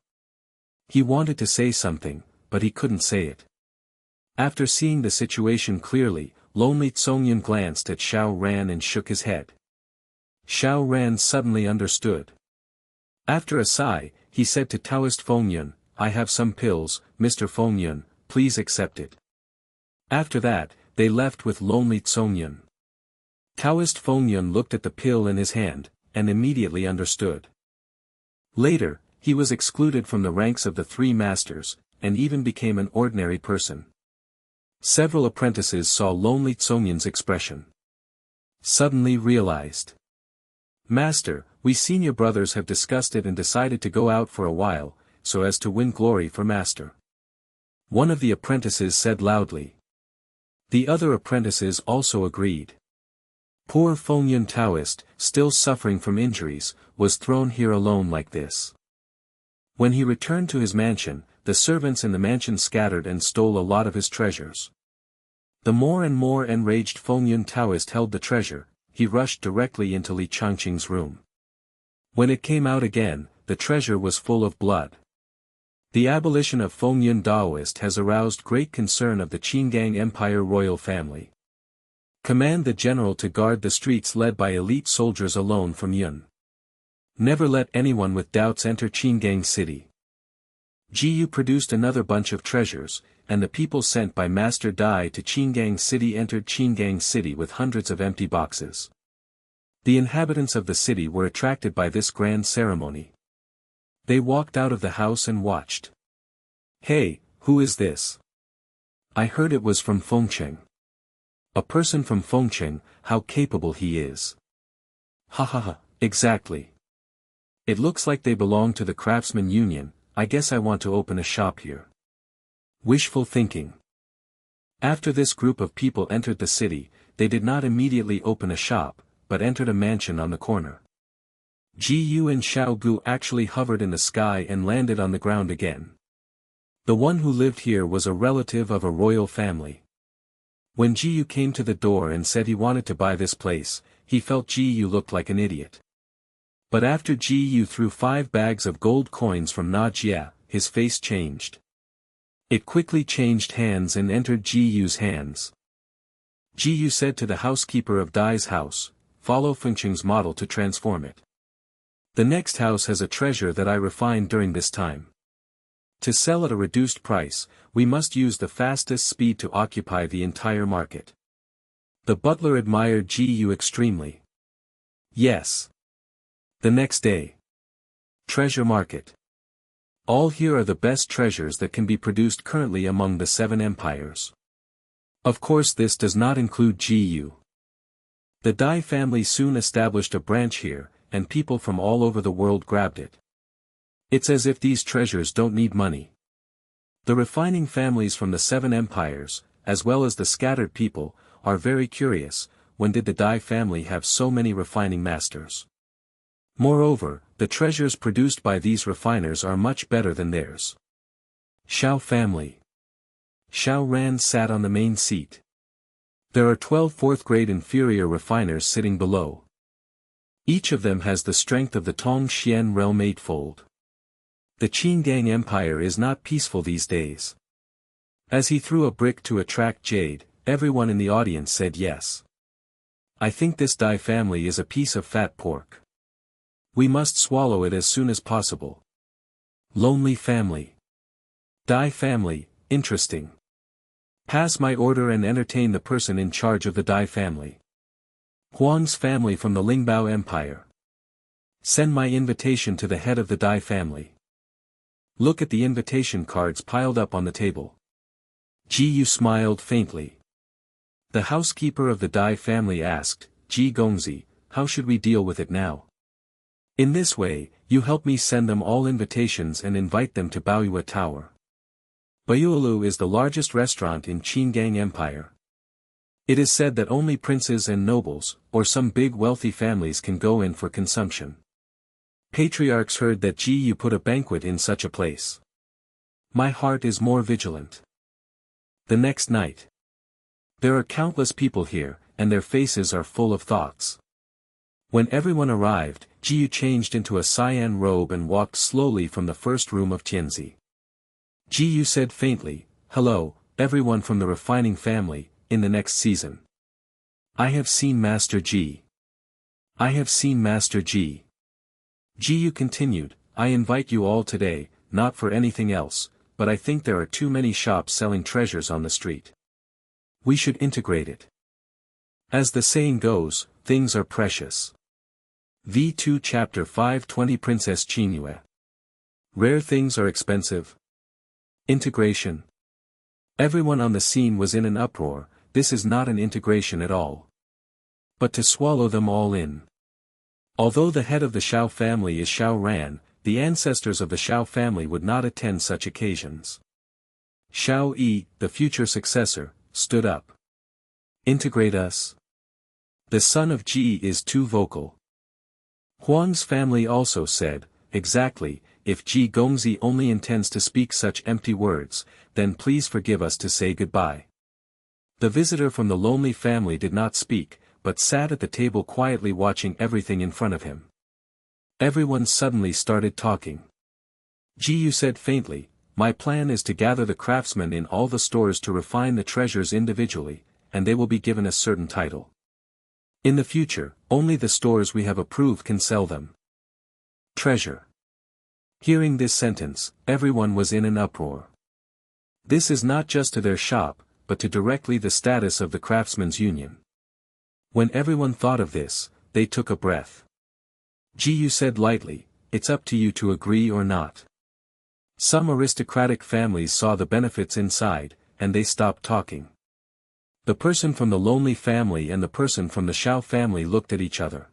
He wanted to say something, but he couldn't say it. After seeing the situation clearly, Lonely Tsongyun glanced at Xiao Ran and shook his head. Xiao Ran suddenly understood. After a sigh, he said to Taoist Fengyun, I have some pills, Mr. Fengyun, please accept it. After that, they left with Lonely Tsongyun. Taoist Fengyun looked at the pill in his hand, and immediately understood. Later, he was excluded from the ranks of the three masters, and even became an ordinary person. Several apprentices saw Lonely Tsongyun's expression. Suddenly realized. Master, we senior brothers have discussed it and decided to go out for a while, so as to win glory for Master. One of the apprentices said loudly. The other apprentices also agreed. Poor Fengyun Taoist, still suffering from injuries, was thrown here alone like this. When he returned to his mansion, the servants in the mansion scattered and stole a lot of his treasures. The more and more enraged Fengyun Taoist held the treasure, he rushed directly into Li Changqing's room. When it came out again, the treasure was full of blood. The abolition of Fengyun Taoist has aroused great concern of the Qingang Empire royal family. Command the general to guard the streets led by elite soldiers alone from Yun. Never let anyone with doubts enter Qingang city. Ji Yu produced another bunch of treasures, and the people sent by Master Dai to Qingang city entered Qingang city with hundreds of empty boxes. The inhabitants of the city were attracted by this grand ceremony. They walked out of the house and watched. Hey, who is this? I heard it was from Fengcheng. A person from Fengcheng, how capable he is. Ha ha ha, exactly. It looks like they belong to the Craftsman Union, I guess I want to open a shop here. Wishful thinking. After this group of people entered the city, they did not immediately open a shop, but entered a mansion on the corner. Ji Yu and Xiao Gu actually hovered in the sky and landed on the ground again. The one who lived here was a relative of a royal family. When Ji Yu came to the door and said he wanted to buy this place, he felt Ji Yu looked like an idiot. But after Ji Yu threw 5 bags of gold coins from Na Jia, his face changed. It quickly changed hands and entered Ji Yu's hands. Ji Yu said to the housekeeper of Dai's house, follow Fengcheng's model to transform it. The next house has a treasure that I refined during this time. To sell at a reduced price, we must use the fastest speed to occupy the entire market. The butler admired Ji Yu extremely. Yes. The next day. Treasure market. All here are the best treasures that can be produced currently among the 7 empires. Of course this does not include Ji Yu. The Dai family soon established a branch here, and people from all over the world grabbed it. It's as if these treasures don't need money. The refining families from the 7 empires, as well as the scattered people, are very curious, when did the Dai family have so many refining masters? Moreover, the treasures produced by these refiners are much better than theirs. Xiao family. Xiao Ran sat on the main seat. There are 12 4th-grade inferior refiners sitting below. Each of them has the strength of the Tongxian realm eightfold. The Qingang Empire is not peaceful these days. As he threw a brick to attract Jade, everyone in the audience said yes. I think this Dai family is a piece of fat pork. We must swallow it as soon as possible. Lonely family. Dai family, interesting. Pass my order and entertain the person in charge of the Dai family. Huang's family from the Lingbao Empire. Send my invitation to the head of the Dai family. Look at the invitation cards piled up on the table. Ji Yu smiled faintly. The housekeeper of the Dai family asked, Ji Gongzi, how should we deal with it now? In this way, you help me send them all invitations and invite them to Baoyue Tower. Baoyue is the largest restaurant in Qingang Empire. It is said that only princes and nobles, or some big wealthy families can go in for consumption. Patriarchs heard that Ji Yu put a banquet in such a place. My heart is more vigilant. The next night. There are countless people here, and their faces are full of thoughts. When everyone arrived, Ji Yu changed into a cyan robe and walked slowly from the first room of Tianzi. Ji Yu said faintly, hello, everyone from the refining family, in the next season. I have seen Master Ji. I have seen Master Ji. Ji Yu continued, I invite you all today, not for anything else, but I think there are too many shops selling treasures on the street. We should integrate it. As the saying goes, things are precious. V2 Chapter 520 Princess Qingyue. Rare things are expensive. Integration. Everyone on the scene was in an uproar, this is not an integration at all. But to swallow them all in. Although the head of the Xiao family is Xiao Ran, the ancestors of the Xiao family would not attend such occasions. Xiao Yi, the future successor, stood up. Integrate us. The son of Ji is too vocal. Huang's family also said, exactly, if Ji Gongzi only intends to speak such empty words, then please forgive us to say goodbye. The visitor from the lonely family did not speak, but sat at the table quietly watching everything in front of him. Everyone suddenly started talking. Ji Yu said faintly, my plan is to gather the craftsmen in all the stores to refine the treasures individually, and they will be given a certain title. In the future, only the stores we have approved can sell them. Treasure. Hearing this sentence, everyone was in an uproar. This is not just to their shop, but to directly the status of the craftsmen's union. When everyone thought of this, they took a breath. Ji Yu said lightly, it's up to you to agree or not. Some aristocratic families saw the benefits inside, and they stopped talking. The person from the lonely family and the person from the Xiao family looked at each other.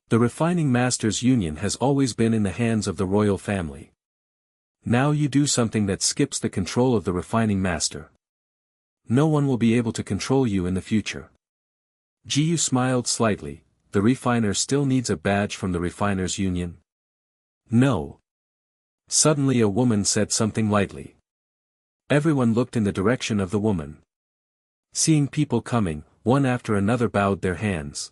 The refining masters' union has always been in the hands of the royal family. Now you do something that skips the control of the refining master. No one will be able to control you in the future. Ji Yu smiled slightly, the refiner still needs a badge from the refiners' union? No. Suddenly a woman said something lightly. Everyone looked in the direction of the woman. Seeing people coming, one after another bowed their hands.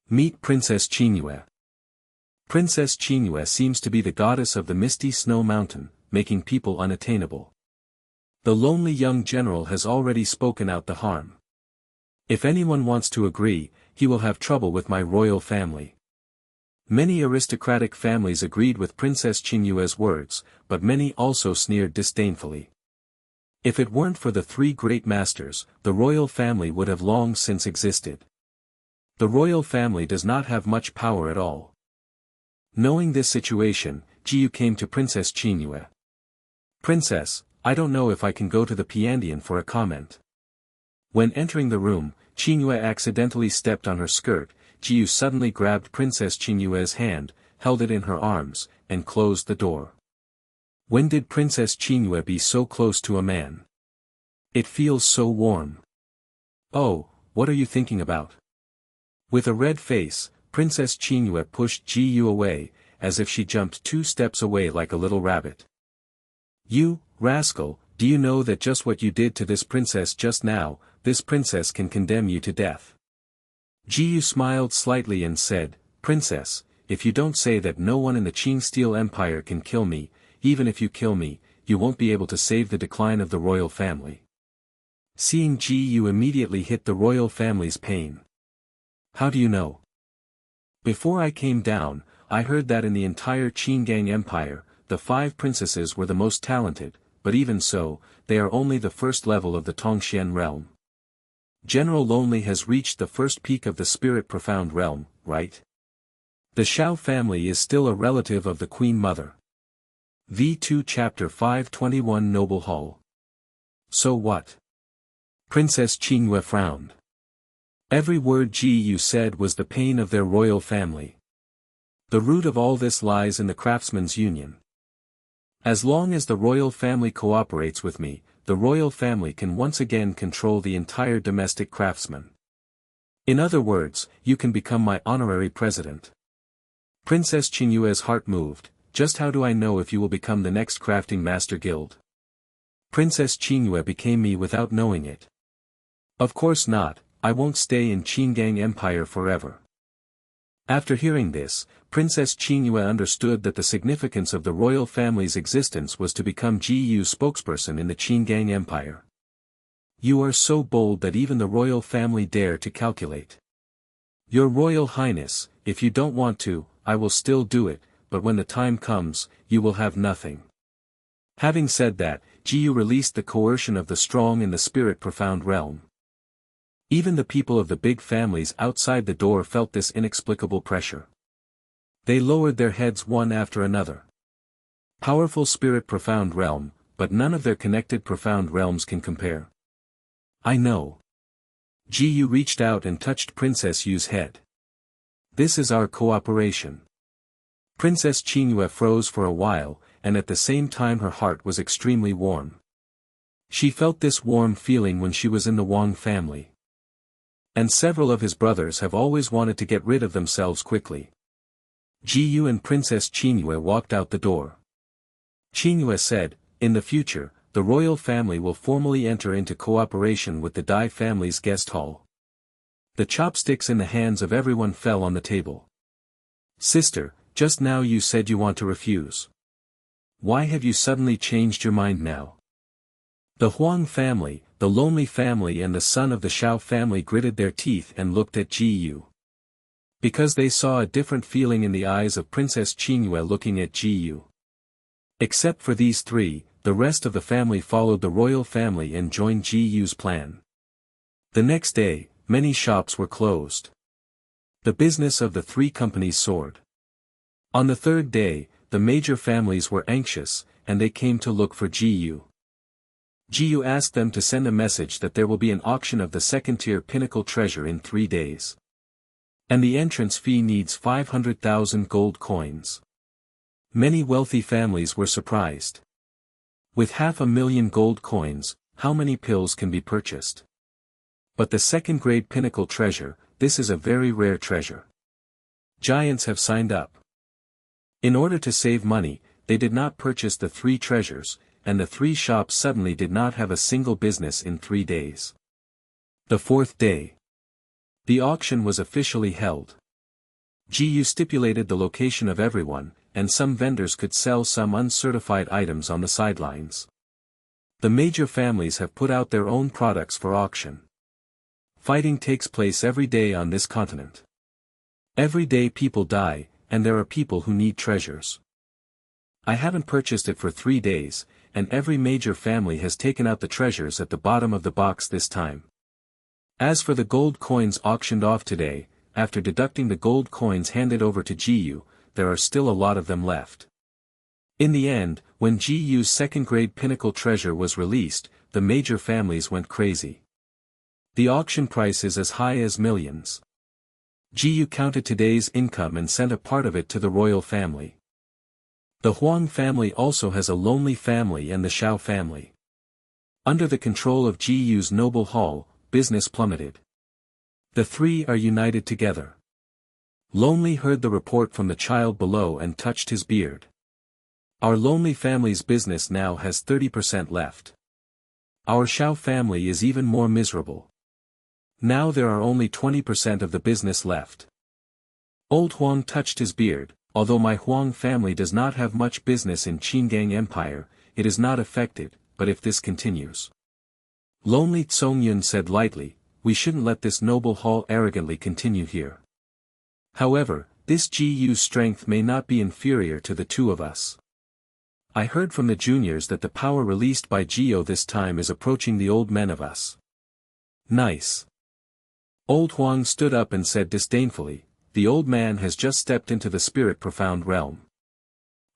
Meet Princess Qingyue. Princess Qingyue seems to be the goddess of the misty snow mountain, making people unattainable. The lonely young general has already spoken out the harm. If anyone wants to agree, he will have trouble with my royal family. Many aristocratic families agreed with Princess Qingyue's words, but many also sneered disdainfully. If it weren't for the three great masters, the royal family would have long since existed. The royal family does not have much power at all. Knowing this situation, Ji Yu came to Princess Qingyue. Princess, I don't know if I can go to the Piandian for a comment. When entering the room, Qingyue accidentally stepped on her skirt. Ji Yu suddenly grabbed Princess Qingyue's hand, held it in her arms, and closed the door. When did Princess Qingyue be so close to a man? It feels so warm. Oh, what are you thinking about? With a red face, Princess Qingyue pushed Ji Yu away, as if she jumped 2 steps away like a little rabbit. You, rascal, do you know that just what you did to this princess just now, this princess can condemn you to death? Ji Yu smiled slightly and said, Princess, if you don't say that no one in the Qing Steel Empire can kill me, even if you kill me, you won't be able to save the decline of the royal family. Seeing Ji Yu immediately hit the royal family's pain. How do you know? Before I came down, I heard that in the entire Qingang Empire, the 5 princesses were the most talented, but even so, they are only the first level of the Tongxian realm. General Lonely has reached the first peak of the Spirit Profound realm, right? The Shao family is still a relative of the Queen Mother. V2 Chapter 521 Noble Hall. So what? Princess Qingyue frowned. Every word Ji Yu said was the pain of their royal family. The root of all this lies in the craftsmen's union. As long as the royal family cooperates with me, the royal family can once again control the entire domestic craftsmen. In other words, you can become my honorary president. Princess Qingyue's heart moved. Just how do I know if you will become the next crafting master guild? Princess Qingyue became me without knowing it. Of course not, I won't stay in Qingang Empire forever. After hearing this, Princess Qingyue understood that the significance of the royal family's existence was to become Ji Yu's spokesperson in the Qingang Empire. You are so bold that even the royal family dare to calculate. Your Royal Highness, if you don't want to, I will still do it, but when the time comes, you will have nothing. Having said that, Ji Yu released the coercion of the strong in the Spirit Profound realm. Even the people of the big families outside the door felt this inexplicable pressure. They lowered their heads one after another. Powerful Spirit Profound realm, but none of their connected Profound realms can compare. I know. Ji Yu reached out and touched Princess Yu's head. This is our cooperation. Princess Qingyue froze for a while, and at the same time her heart was extremely warm. She felt this warm feeling when she was in the Wang family. And several of his brothers have always wanted to get rid of themselves quickly. Ji Yu and Princess Qingyue walked out the door. Qingyue said, in the future, the royal family will formally enter into cooperation with the Dai family's guest hall. The chopsticks in the hands of everyone fell on the table. Sister, just now you said you want to refuse. Why have you suddenly changed your mind now? The Huang family, the Lonely family and the son of the Shao family gritted their teeth and looked at Ji Yu. Because they saw a different feeling in the eyes of Princess Qingyue looking at Ji Yu. Except for these 3, the rest of the family followed the royal family and joined Ji Yu's plan. The next day, many shops were closed. The business of the 3 companies soared. On the 3rd day, the major families were anxious, and they came to look for Ji Yu. Ji Yu asked them to send a message that there will be an auction of the second-tier pinnacle treasure in 3 days. And the entrance fee needs 500,000 gold coins. Many wealthy families were surprised. With 500,000 gold coins, how many pills can be purchased? But the second-grade pinnacle treasure, this is a very rare treasure. Giants have signed up. In order to save money, they did not purchase the 3 treasures, and the 3 shops suddenly did not have a single business in 3 days. The 4th day. The auction was officially held. Ji Yu stipulated the location of everyone, and some vendors could sell some uncertified items on the sidelines. The major families have put out their own products for auction. Fighting takes place every day on this continent. Every day people die, and there are people who need treasures. I haven't purchased it for 3 days, and every major family has taken out the treasures at the bottom of the box this time. As for the gold coins auctioned off today, after deducting the gold coins handed over to Ji Yu, there are still a lot of them left. In the end, when Ji Yu's second-grade pinnacle treasure was released, the major families went crazy. The auction price is as high as millions. Ji Yu counted today's income and sent a part of it to the royal family. The Huang family also has a Lonely family and the Shao family. Under the control of Ji Yu's noble hall, business plummeted. The 3 are united together. Lonely heard the report from the child below and touched his beard. Our Lonely family's business now has 30% left. Our Shao family is even more miserable. Now there are only 20% of the business left. Old Huang touched his beard. Although my Huang family does not have much business in Qingang Empire, it is not affected, but if this continues. Lonely Tsongyun said lightly, we shouldn't let this noble hall arrogantly continue here. However, this Ji-Yu's strength may not be inferior to the two of us. I heard from the juniors that the power released by Ji-Yo this time is approaching the old men of us. Nice. Old Huang stood up and said disdainfully, the old man has just stepped into the spirit profound realm.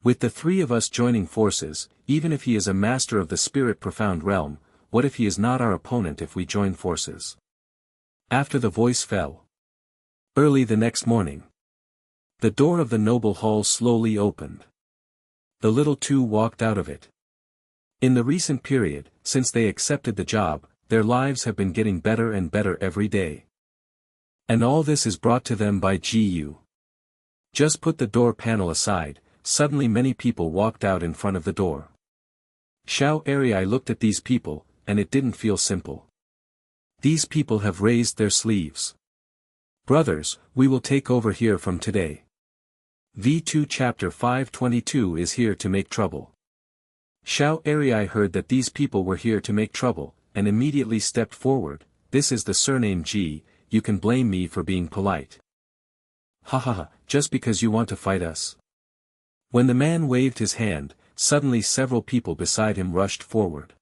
With the three of us joining forces, even if he is a master of the spirit profound realm, what if he is not our opponent if we join forces? After the voice fell. Early the next morning. The door of the noble hall slowly opened. The little two walked out of it. In the recent period, since they accepted the job, their lives have been getting better and better every day. And all this is brought to them by Ji-Yu. Just put the door panel aside, suddenly many people walked out in front of the door. Xiao Eri looked at these people, and it didn't feel simple. These people have raised their sleeves. Brothers, we will take over here from today. V2 Chapter 522 is here to make trouble. Xiao Eri heard that these people were here to make trouble, and immediately stepped forward. This is the surname Ji. You can blame me for being polite. Ha ha ha, just because you want to fight us. When the man waved his hand, suddenly several people beside him rushed forward.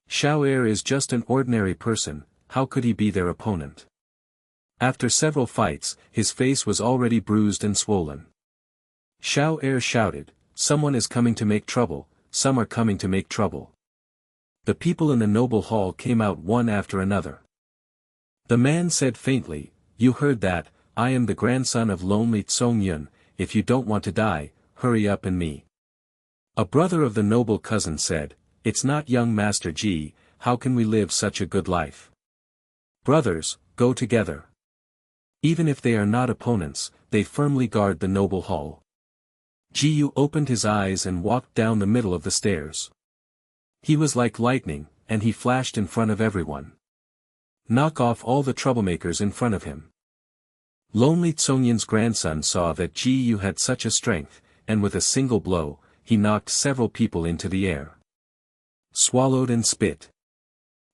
Xiao Er is just an ordinary person, how could he be their opponent? After several fights, his face was already bruised and swollen. Xiao Er shouted, someone is coming to make trouble, some are coming to make trouble. The people in the noble hall came out one after another. The man said faintly, you heard that, I am the grandson of lonely Tsongyun, if you don't want to die, hurry up and me. A brother of the noble cousin said, it's not young Master Ji, how can we live such a good life? Brothers, go together. Even if they are not opponents, they firmly guard the noble hall. Ji-Yu opened his eyes and walked down the middle of the stairs. He was like lightning, and he flashed in front of everyone. Knock off all the troublemakers in front of him. Lonely Tsongyun's grandson saw that Ji-Yu had such a strength, and with a single blow, he knocked several people into the air. Swallowed and spit.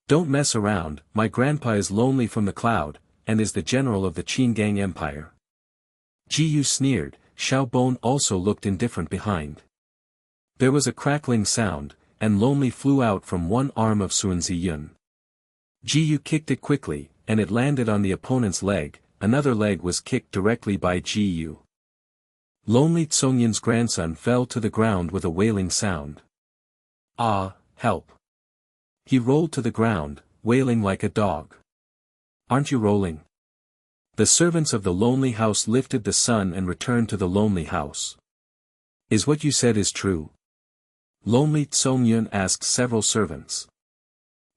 Don't mess around, my grandpa is lonely from the cloud, and is the general of the Qingang Empire. Ji-Yu sneered, Xiao Bon also looked indifferent behind. There was a crackling sound, and Lonely flew out from one arm of Sun Ziyun. Ji-Yu kicked it quickly, and it landed on the opponent's leg, another leg was kicked directly by Ji-Yu. Lonely Tsongyun's grandson fell to the ground with a wailing sound. Ah, help! He rolled to the ground, wailing like a dog. Aren't you rolling? The servants of the lonely house lifted the son and returned to the lonely house. Is what you said is true? Lonely Tsongyun asked several servants.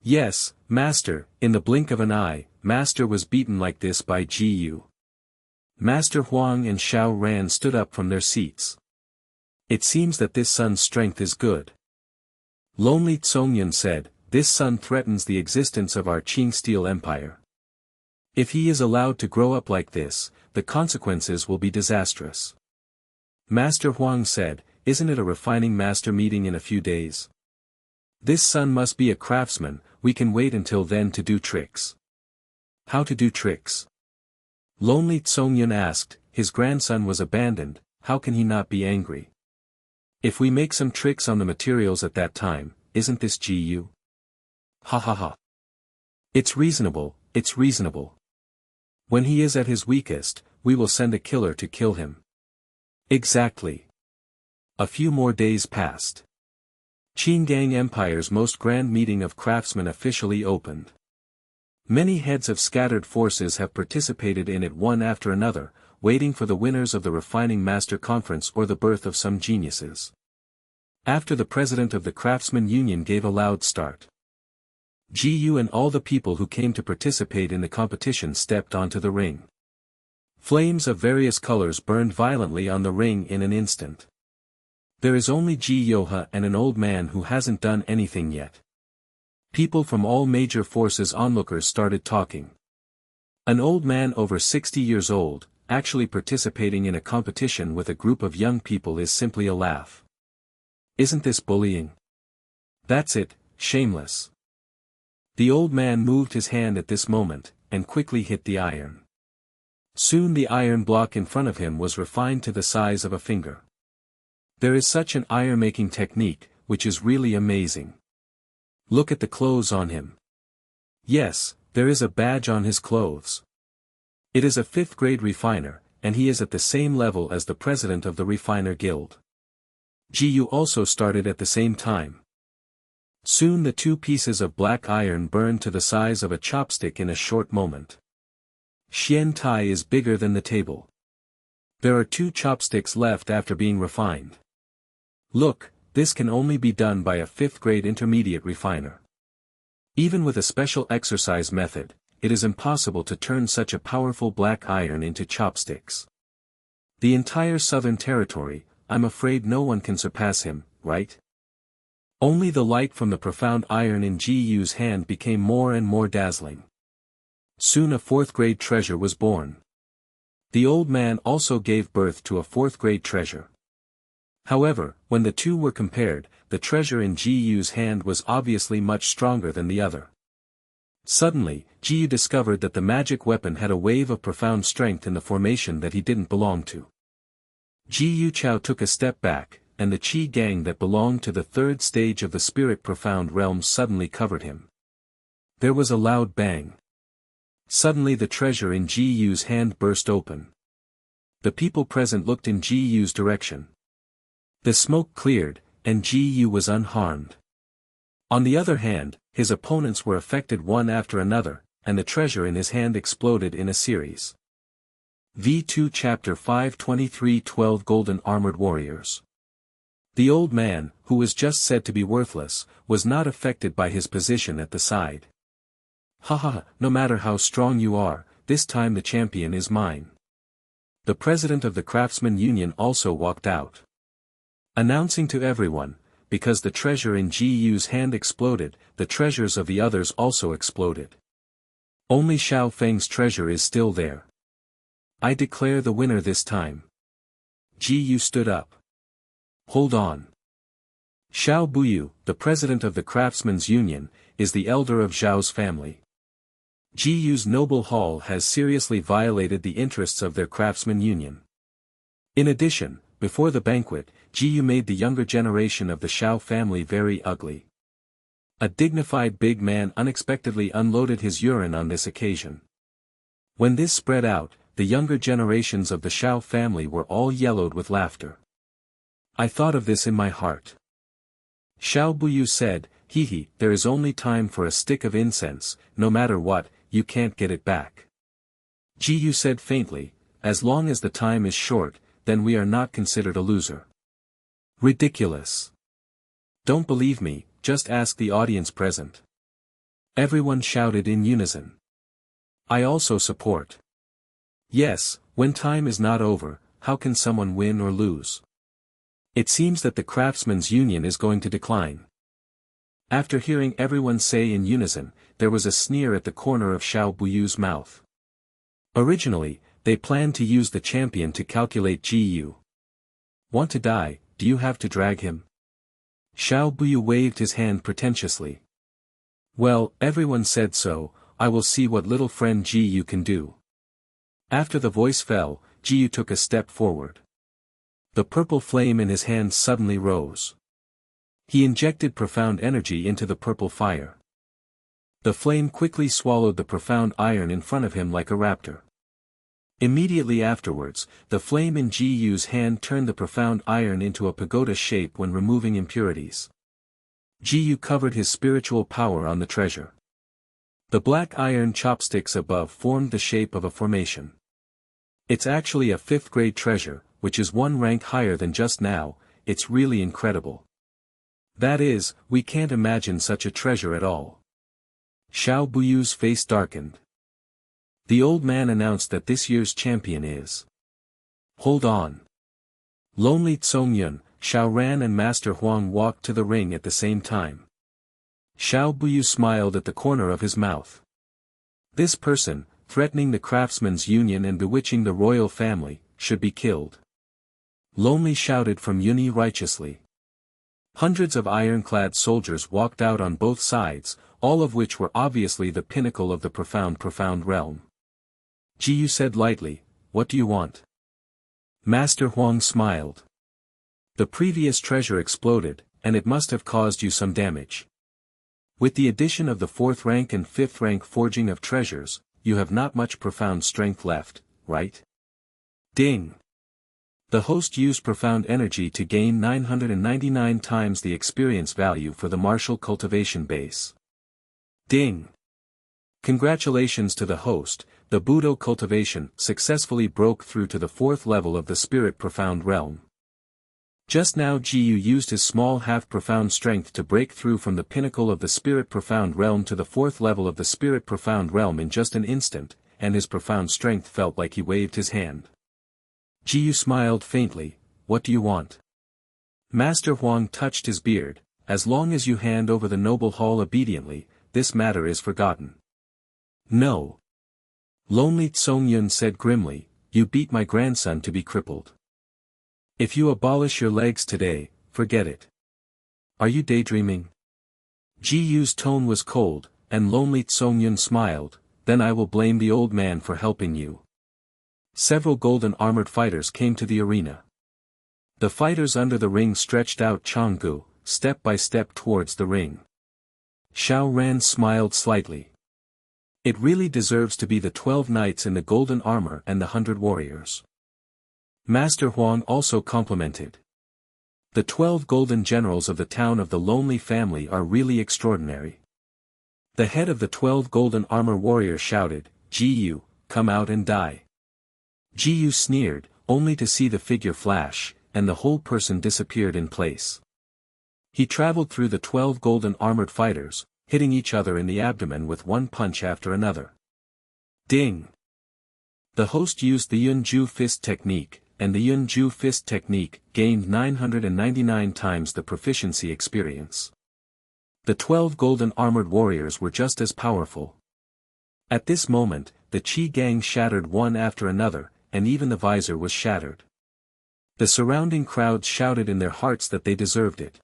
Yes, master, in the blink of an eye, master was beaten like this by Ji-Yu. Master Huang and Xiao Ran stood up from their seats. It seems that this son's strength is good. Lonely Tsongyun said, this son threatens the existence of our Qing Steel Empire. If he is allowed to grow up like this, the consequences will be disastrous. Master Huang said, isn't it a refining master meeting in a few days? This son must be a craftsman, we can wait until then to do tricks. How to do tricks? Lonely Tsongyun asked, his grandson was abandoned, how can he not be angry? If we make some tricks on the materials at that time, isn't this Ji-Yu? Ha ha ha. It's reasonable, it's reasonable. When he is at his weakest, we will send a killer to kill him. Exactly. A few more days passed. Qingang Empire's most grand meeting of craftsmen officially opened. Many heads of scattered forces have participated in it one after another, waiting for the winners of the Refining Master Conference or the birth of some geniuses. After the president of the Craftsman Union gave a loud start, Ji-Yu and all the people who came to participate in the competition stepped onto the ring. Flames of various colors burned violently on the ring in an instant. There is only Ji-Yoha and an old man who hasn't done anything yet. People from all major forces onlookers started talking. An old man over 60 years old, actually participating in a competition with a group of young people is simply a laugh. Isn't this bullying? That's it, shameless. The old man moved his hand at this moment, and quickly hit the iron. Soon the iron block in front of him was refined to the size of a finger. There is such an iron-making technique, which is really amazing. Look at the clothes on him. Yes, there is a badge on his clothes. It is a 5th grade refiner, and he is at the same level as the president of the Refiner Guild. Ji also started at the same time. Soon the 2 pieces of black iron burned to the size of a chopstick in a short moment. Xian Tai is bigger than the table. There are 2 chopsticks left after being refined. Look, this can only be done by a 5th grade intermediate refiner. Even with a special exercise method, it is impossible to turn such a powerful black iron into chopsticks. The entire Southern Territory, I'm afraid no one can surpass him, right? Only the light from the profound iron in Ji-Yu's hand became more and more dazzling. Soon a 4th grade treasure was born. The old man also gave birth to a 4th grade treasure. However, when the 2 were compared, the treasure in Ji-Yu's hand was obviously much stronger than the other. Suddenly, Ji-Yu discovered that the magic weapon had a wave of profound strength in the formation that he didn't belong to. Ji-Yu Chao took a step back, and the Qi gang that belonged to the 3rd stage of the spirit profound realm suddenly covered him. There was a loud bang. Suddenly the treasure in Ji-Yu's hand burst open. The people present looked in Ji-Yu's direction. The smoke cleared, and Ji-Yu was unharmed. On the other hand, his opponents were affected one after another, and the treasure in his hand exploded in a series. V2 Chapter 5:23-12 Golden Armored Warriors. The old man, who was just said to be worthless, was not affected by his position at the side. Haha, no matter how strong you are, this time the champion is mine. The president of the Craftsman Union also walked out, announcing to everyone, because the treasure in Ji-Yu's hand exploded, the treasures of the others also exploded. Only Xiao Feng's treasure is still there. I declare the winner this time. Ji-Yu stood up. Hold on. Xiao Buyu, the president of the Craftsmen's Union, is the elder of Zhao's family. Ji-Yu's noble hall has seriously violated the interests of their Craftsman Union. In addition, before the banquet, Ji-Yu made the younger generation of the Xiao family very ugly. A dignified big man unexpectedly unloaded his urine on this occasion. When this spread out, the younger generations of the Xiao family were all yellowed with laughter. I thought of this in my heart. Xiao Buyu said, "Hee, there is only time for a stick of incense, no matter what, you can't get it back." Ji-Yu said faintly, "As long as the time is short, then we are not considered a loser." Ridiculous. Don't believe me, just ask the audience present. Everyone shouted in unison. I also support. Yes, when time is not over, how can someone win or lose? It seems that the Craftsmen's Union is going to decline. After hearing everyone say in unison, there was a sneer at the corner of Xiao Buyu's mouth. Originally, they planned to use the champion to calculate Ji-Yu. Want to die, do you have to drag him? Xiao Buyu waved his hand pretentiously. Well, everyone said so, I will see what little friend Ji-Yu can do. After the voice fell, Ji-Yu took a step forward. The purple flame in his hand suddenly rose. He injected profound energy into the purple fire. The flame quickly swallowed the profound iron in front of him like a raptor. Immediately afterwards, the flame in Ji-Yu's hand turned the profound iron into a pagoda shape when removing impurities. Ji-Yu covered his spiritual power on the treasure. The black iron chopsticks above formed the shape of a formation. It's actually a 5th grade treasure, which is 1 rank higher than just now. It's really incredible. That is, we can't imagine such a treasure at all. Xiao Buyu's face darkened. The old man announced that this year's champion is. Hold on. Lonely Tsongyun, Xiao Ran and Master Huang walked to the ring at the same time. Xiao Buyu smiled at the corner of his mouth. This person, threatening the craftsmen's union and bewitching the royal family, should be killed. Lonely shouted from Yuni righteously. Hundreds of ironclad soldiers walked out on both sides, all of which were obviously the pinnacle of the profound realm. Jiyu said lightly, "What do you want?" Master Huang smiled. "The previous treasure exploded, and it must have caused you some damage. With the addition of the 4th rank and 5th rank forging of treasures, you have not much profound strength left, right?" Ding! The host used profound energy to gain 999 times the experience value for the martial cultivation base. Ding! Congratulations to the host, the Budo cultivation successfully broke through to the 4th level of the spirit profound realm. Just now Jiyu used his small half-profound strength to break through from the pinnacle of the spirit profound realm to the 4th level of the spirit profound realm in just an instant, and his profound strength felt like he waved his hand. Jiyu smiled faintly, "What do you want?" Master Huang touched his beard, "As long as you hand over the noble hall obediently, this matter is forgotten." "No." Lonely Tsongyun said grimly, "You beat my grandson to be crippled. If you abolish your legs today, forget it. Are you daydreaming?" Jiyu's tone was cold, and Lonely Tsongyun smiled, "Then I will blame the old man for helping you." Several golden armored fighters came to the arena. The fighters under the ring stretched out Changgu, step by step towards the ring. Xiao Ran smiled slightly. "It really deserves to be the 12 knights in the golden armor and the 100 warriors." Master Huang also complimented. "The 12 golden generals of the town of the Lonely Family are really extraordinary." The head of the 12 golden armor warriors shouted, "Jiyu, come out and die." Jiyu sneered, only to see the figure flash, and the whole person disappeared in place. He traveled through the 12 golden armored fighters, hitting each other in the abdomen with one punch after another. Ding! The host used the Yunju fist technique, and the Yunju fist technique gained 999 times the proficiency experience. The 12 golden armored warriors were just as powerful. At this moment, the Qi gang shattered one after another, and even the visor was shattered. The surrounding crowds shouted in their hearts that they deserved it.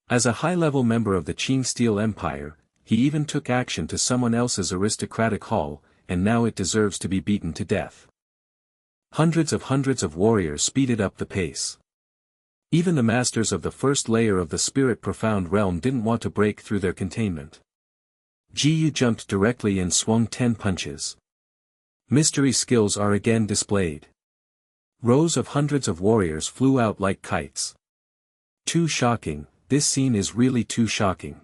As a high-level member of the Qing Steel Empire, he even took action to someone else's aristocratic hall, and now it deserves to be beaten to death. Hundreds of warriors speeded up the pace. Even the masters of the first layer of the spirit profound realm didn't want to break through their containment. Jiyu jumped directly and swung 10 punches. Mystery skills are again displayed. Rows of hundreds of warriors flew out like kites. Too shocking, this scene is really too shocking.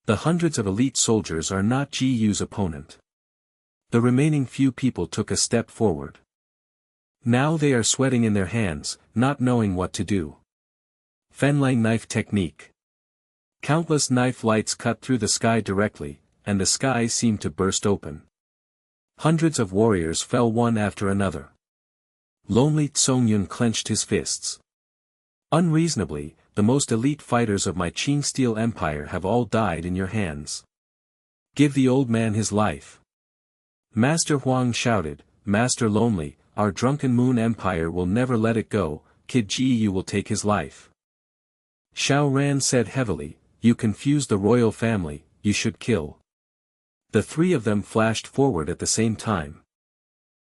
The hundreds of elite soldiers are not Jiyu's opponent. The remaining few people took a step forward. Now they are sweating in their hands, not knowing what to do. Fenlang knife technique. Countless knife lights cut through the sky directly, and the sky seemed to burst open. Hundreds of warriors fell one after another. Lonely Tsongyun clenched his fists. Unreasonably, the most elite fighters of my Qing Steel Empire have all died in your hands. Give the old man his life. Master Huang shouted, "Master Lonely, our drunken moon empire will never let it go, Kid Jiyu will take his life." Xiao Ran said heavily, "You confuse the royal family, you should kill." The 3 of them flashed forward at the same time.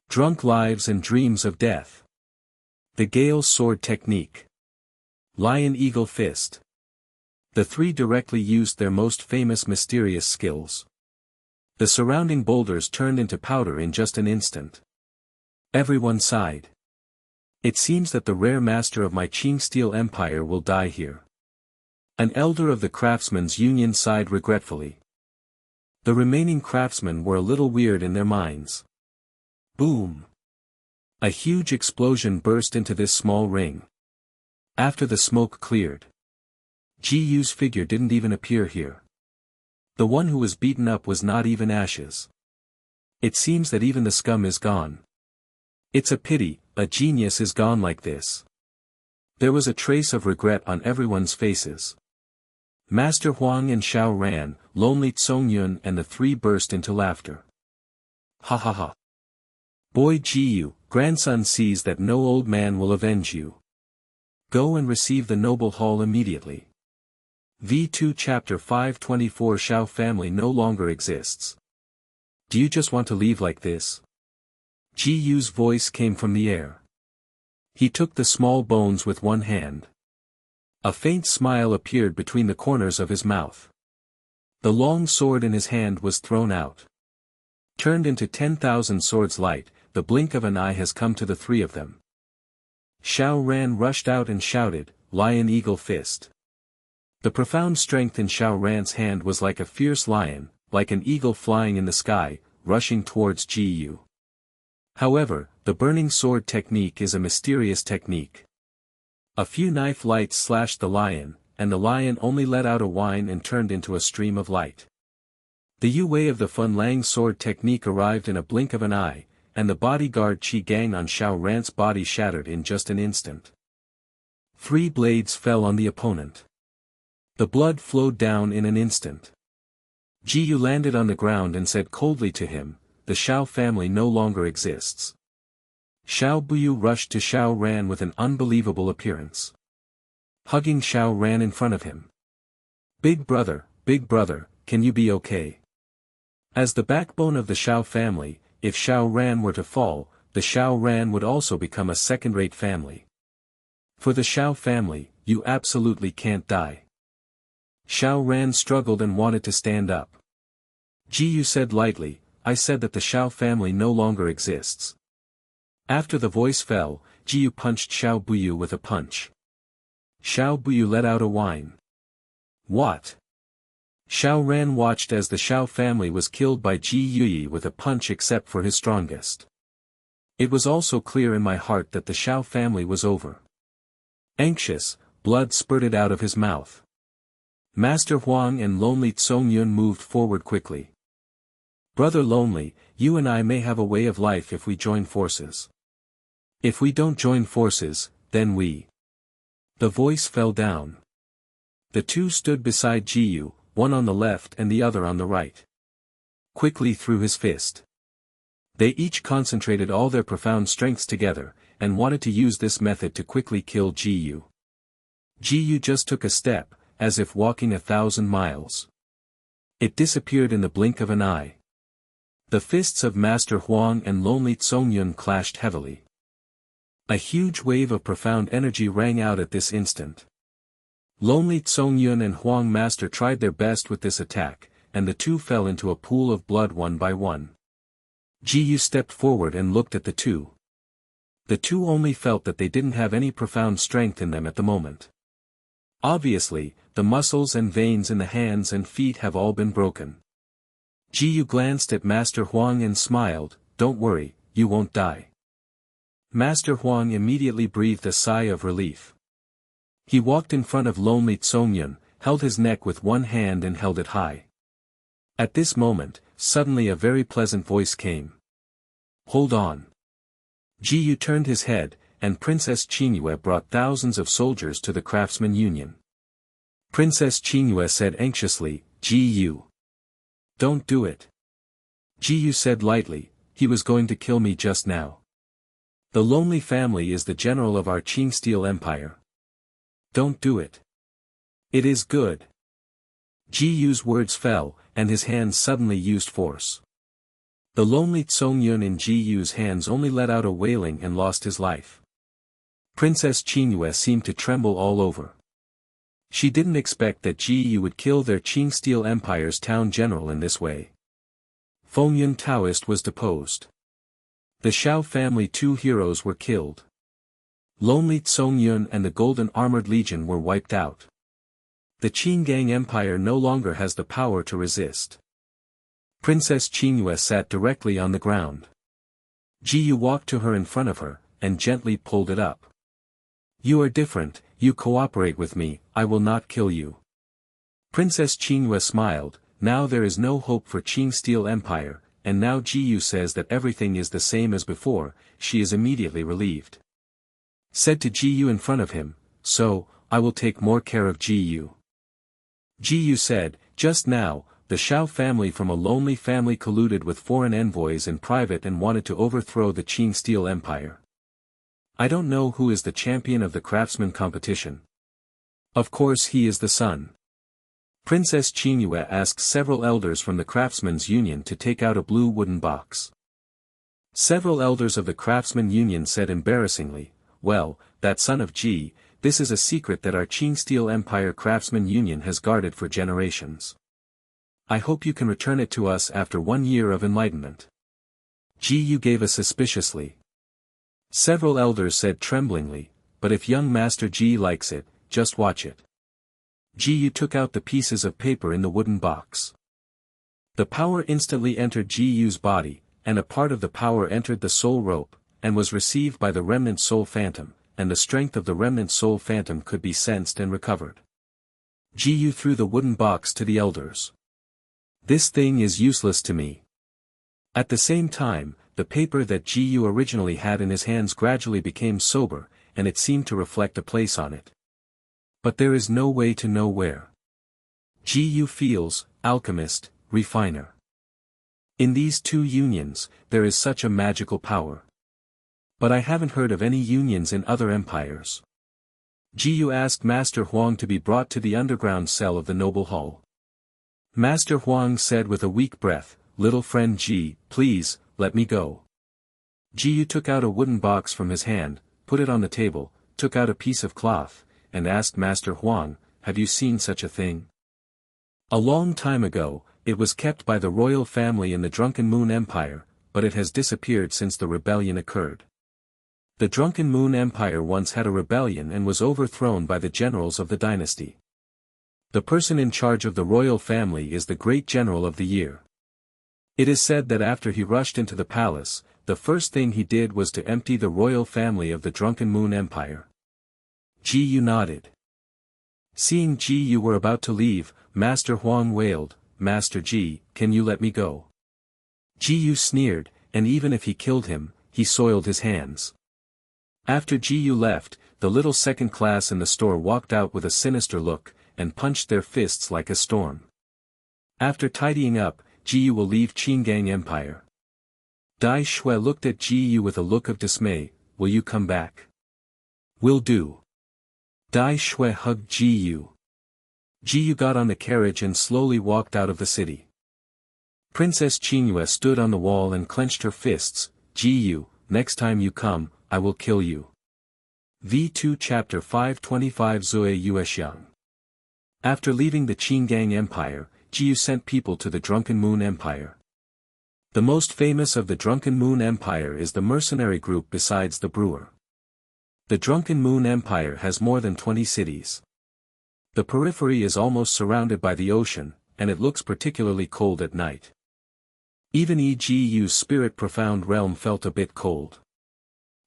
Drunk lives and dreams of death. The Gale sword technique. Lion Eagle fist. The 3 directly used their most famous mysterious skills. The surrounding boulders turned into powder in just an instant. Everyone sighed. It seems that the rare master of my Qing Steel Empire will die here. An elder of the craftsmen's union sighed regretfully. The remaining craftsmen were a little weird in their minds. Boom! A huge explosion burst into this small ring. After the smoke cleared, Jiyu's figure didn't even appear here. The one who was beaten up was not even ashes. It seems that even the scum is gone. It's a pity, a genius is gone like this. There was a trace of regret on everyone's faces. Master Huang and Xiao Ran, Lonely Tsongyun and the 3 burst into laughter. Ha ha ha. Boy Jiyu, grandson sees that no old man will avenge you. Go and receive the noble hall immediately. V2 Chapter 524 Shao family no longer exists. Do you just want to leave like this? Jiyu's voice came from the air. He took the small bones with one hand. A faint smile appeared between the corners of his mouth. The long sword in his hand was thrown out. Turned into 10,000 swords light, the blink of an eye has come to the three of them. Shao Ran rushed out and shouted, "Lion Eagle Fist." The profound strength in Shao Ran's hand was like a fierce lion, like an eagle flying in the sky, rushing towards Jiyu. However, the burning sword technique is a mysterious technique. A few knife lights slashed the lion, and the lion only let out a whine and turned into a stream of light. The Yu Wei of the Fun Lang sword technique arrived in a blink of an eye, and the bodyguard Qi Gang on Shao Ran's body shattered in just an instant. 3 blades fell on the opponent. The blood flowed down in an instant. Jiyu landed on the ground and said coldly to him, "The Shao family no longer exists." Shao Buyu rushed to Shao Ran with an unbelievable appearance. Hugging Shao Ran in front of him. Big brother, can you be okay?" As the backbone of the Shao family, if Shao Ran were to fall, the Shao Ran would also become a second-rate family. For the Shao family, you absolutely can't die. Shao Ran struggled and wanted to stand up. Jiyu said lightly, "I said that the Shao family no longer exists." After the voice fell, Jiyu punched Shao Buyu with a punch. Shao Buyu let out a whine. "What?" Shao Ran watched as the Shao family was killed by Ji Yuyi with a punch except for his strongest. It was also clear in my heart that the Shao family was over. Anxious, blood spurted out of his mouth. Master Huang and Lonely Tsongyun moved forward quickly. "Brother Lonely, you and I may have a way of life if we join forces. If we don't join forces, then we..." The voice fell down. The two stood beside Jiyu, one on the left and the other on the right. Quickly threw his fist. They each concentrated all their profound strengths together, and wanted to use this method to quickly kill Jiyu. Jiyu just took a step, as if walking 1,000 miles. It disappeared in the blink of an eye. The fists of Master Huang and Lonely Tsongyun clashed heavily. A huge wave of profound energy rang out at this instant. Lonely Tsongyun and Huang Master tried their best with this attack, and the two fell into a pool of blood one by one. Jiyu stepped forward and looked at the two. The two only felt that they didn't have any profound strength in them at the moment. Obviously, the muscles and veins in the hands and feet have all been broken. Jiyu glanced at Master Huang and smiled, "Don't worry, you won't die." Master Huang immediately breathed a sigh of relief. He walked in front of Lonely Tsongyun, held his neck with one hand and held it high. At this moment, suddenly a very pleasant voice came. "Hold on." Jiyu turned his head, and Princess Qingyue brought thousands of soldiers to the Craftsman Union. Princess Qingyue said anxiously, "Jiyu. Don't do it." Jiyu said lightly, "He was going to kill me just now. The Lonely family is the general of our Qing Steel Empire. Don't do it. It is good." Jiyu's words fell, and his hands suddenly used force. The Lonely Tsongyun in Jiyu's hands only let out a wailing and lost his life. Princess Qingyue seemed to tremble all over. She didn't expect that Jiyu would kill their Qing Steel Empire's town general in this way. Fengyun Taoist was deposed. The Shao family 2 heroes were killed. Lonely Tsongyun and the Golden Armored Legion were wiped out. The Qingang Empire no longer has the power to resist. Princess Qingyue sat directly on the ground. Jiyu walked to her in front of her, and gently pulled it up. "You are different, you cooperate with me, I will not kill you." Princess Qingyue smiled, "Now there is no hope for Qing Steel Empire, and now Jiyu says that everything is the same as before, she is immediately relieved." Said to Jiyu in front of him, "So, I will take more care of Jiyu." Jiyu said, "Just now, the Xiao family from a lonely family colluded with foreign envoys in private and wanted to overthrow the Qing Steel Empire. I don't know who is the champion of the craftsman competition. Of course he is the son. Princess Qingyue asked several elders from the Craftsmen's Union to take out a blue wooden box. Several elders of the Craftsman Union said embarrassingly, "Well, that son of Ji, this is a secret that our Qing Steel Empire Craftsman Union has guarded for generations. I hope you can return it to us after 1 year of enlightenment." Ji Yu gave a suspiciously. Several elders said tremblingly, "But if young Master Ji likes it, just watch it." Ji Yu took out the pieces of paper in the wooden box. The power instantly entered Ji Yu's body, and a part of the power entered the soul rope, and was received by the remnant soul phantom, and the strength of the remnant soul phantom could be sensed and recovered. Ji Yu threw the wooden box to the elders. "This thing is useless to me." At the same time, the paper that Ji Yu originally had in his hands gradually became sober, and it seemed to reflect a place on it. But there is no way to know where. Ji Yu feels, alchemist, refiner. In these two unions, there is such a magical power. But I haven't heard of any unions in other empires. Ji Yu asked Master Huang to be brought to the underground cell of the noble hall. Master Huang said with a weak breath, "Little friend Ji, please, let me go." Ji Yu took out a wooden box from his hand, put it on the table, took out a piece of cloth, and asked Master Huang, "Have you seen such a thing?" A long time ago, it was kept by the royal family in the Drunken Moon Empire, but it has disappeared since the rebellion occurred. The Drunken Moon Empire once had a rebellion and was overthrown by the generals of the dynasty. The person in charge of the royal family is the Great General of the Year. It is said that after he rushed into the palace, the first thing he did was to empty the royal family of the Drunken Moon Empire. Ji Yu nodded. Seeing Ji Yu were about to leave, Master Huang wailed, "Master Ji, can you let me go?" Ji Yu sneered, and even if he killed him, he soiled his hands. After Ji Yu left, the little second class in the store walked out with a sinister look, and punched their fists like a storm. After tidying up, Ji Yu will leave Qingang Empire. Dai Shui looked at Ji Yu with a look of dismay, "Will you come back?" "Will do." Dai Shui hugged Ji Yu. Ji Yu got on the carriage and slowly walked out of the city. Princess Qingyue stood on the wall and clenched her fists, "Ji Yu, next time you come, I will kill you." V2 Chapter 525 Zue Yuexiang. After leaving the Qingang Empire, Ji Yu sent people to the Drunken Moon Empire. The most famous of the Drunken Moon Empire is the mercenary group besides the brewer. The Drunken Moon Empire has more than 20 cities. The periphery is almost surrounded by the ocean, and it looks particularly cold at night. Even Ji Yu's spirit profound realm felt a bit cold.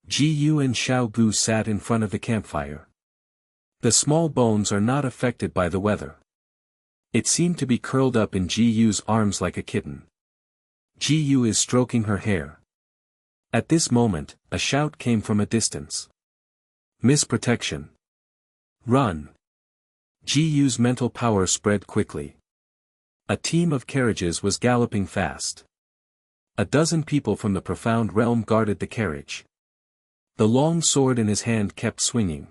Ji Yu and Xiao Gu sat in front of the campfire. The small bones are not affected by the weather. It seemed to be curled up in Ji Yu's arms like a kitten. Ji Yu is stroking her hair. At this moment, a shout came from a distance. "Miss Protection! Run!" Ji Yu's mental power spread quickly. A team of carriages was galloping fast. A dozen people from the profound realm guarded the carriage. The long sword in his hand kept swinging.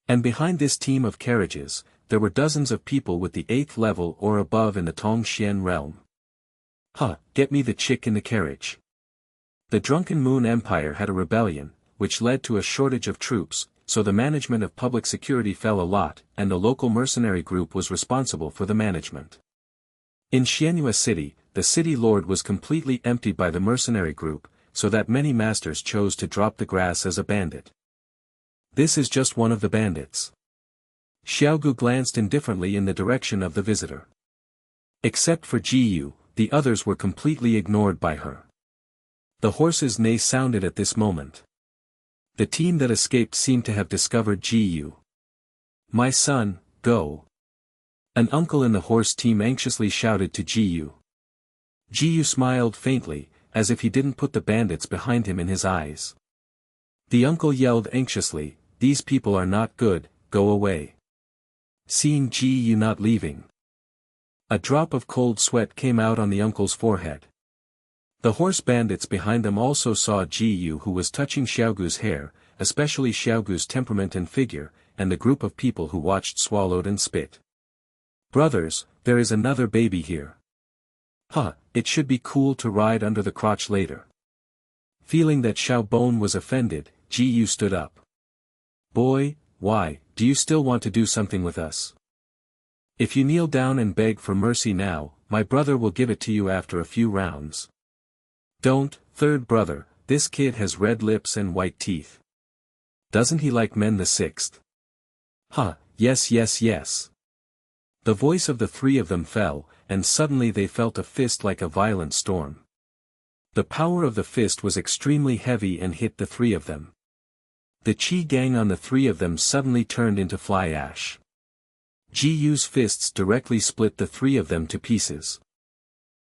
And behind this team of carriages, there were dozens of people with the 8th level or above in the Tongxian realm. Get me the chick in the carriage. The Drunken Moon Empire had a rebellion, which led to a shortage of troops, so the management of public security fell a lot, and the local mercenary group was responsible for the management. In Xianyue City, the city lord was completely emptied by the mercenary group, so that many masters chose to drop the grass as a bandit. This is just one of the bandits. Xiaogu glanced indifferently in the direction of the visitor. Except for Ji Yu, the others were completely ignored by her. The horse's neigh sounded at this moment. The team that escaped seemed to have discovered Ji Yu. "My son, go." An uncle in the horse team anxiously shouted to Ji Yu. Ji Yu smiled faintly, as if he didn't put the bandits behind him in his eyes. The uncle yelled anxiously, "These people are not good, go away." Seeing Ji Yu not leaving, A drop of cold sweat came out on the uncle's forehead. The horse bandits behind them also saw Ji Yu, who was touching Xiaogu's hair, especially Xiaogu's temperament and figure, and the group of people who watched swallowed and spit. "Brothers, there is another baby here. Huh, it should be cool to ride under the crotch later." Feeling that Xiaobon was offended, Ji Yu stood up. "Boy, why, do you still want to do something with us? If you kneel down and beg for mercy now, my brother will give it to you after a few rounds." "Don't, third brother, this kid has red lips and white teeth. Doesn't he like men the sixth?" "Huh, yes yes yes." The voice of the three of them fell, and suddenly they felt a fist like a violent storm. The power of the fist was extremely heavy and hit the three of them. The qi gang on the three of them suddenly turned into fly ash. Ji Yu's fists directly split the three of them to pieces.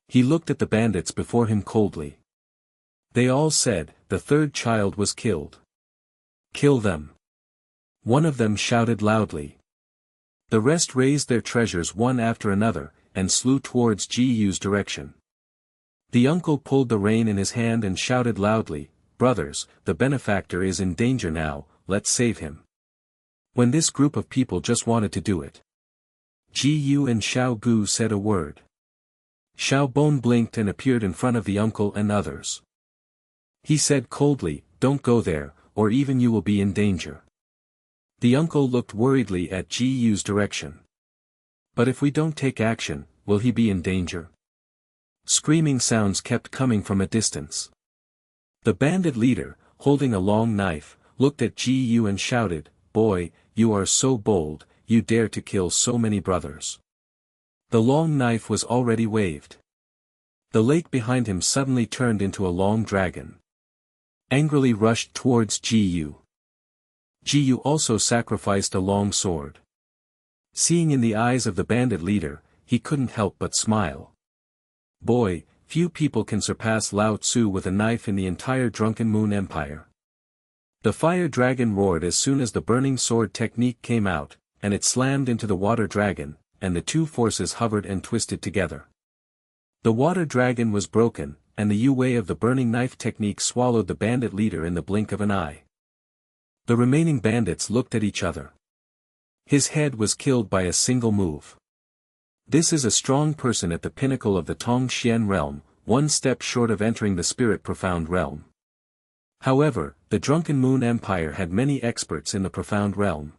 He looked at the bandits before him coldly. They all said, "The third child was killed. Kill them." One of them shouted loudly. The rest raised their treasures one after another, and slew towards Ji Yu's direction. The uncle pulled the rein in his hand and shouted loudly, "Brothers, the benefactor is in danger now, let's save him." When this group of people just wanted to do it. Ji Yu and Xiao Gu said a word. Xiao Bon blinked and appeared in front of the uncle and others. He said coldly, "Don't go there, or even you will be in danger." The uncle looked worriedly at Ji Yu's direction. "But if we don't take action, will he be in danger?" Screaming sounds kept coming from a distance. The bandit leader, holding a long knife, looked at Ji Yu and shouted, "Boy, you are so bold, you dare to kill so many brothers." The long knife was already waved. The lake behind him suddenly turned into a long dragon. Angrily rushed towards Ji Yu. Ji Yu also sacrificed a long sword. Seeing in the eyes of the bandit leader, he couldn't help but smile. Boy, few people can surpass Lao Tzu with a knife in the entire Drunken Moon Empire. The fire dragon roared as soon as the burning sword technique came out, and it slammed into the water dragon, and the two forces hovered and twisted together. The water dragon was broken, and the Yu-Wei of the burning knife technique swallowed the bandit leader in the blink of an eye. The remaining bandits looked at each other. His head was killed by a single move. This is a strong person at the pinnacle of the Tongxian realm, one step short of entering the Spirit Profound realm. However, the Drunken Moon Empire had many experts in the Profound realm.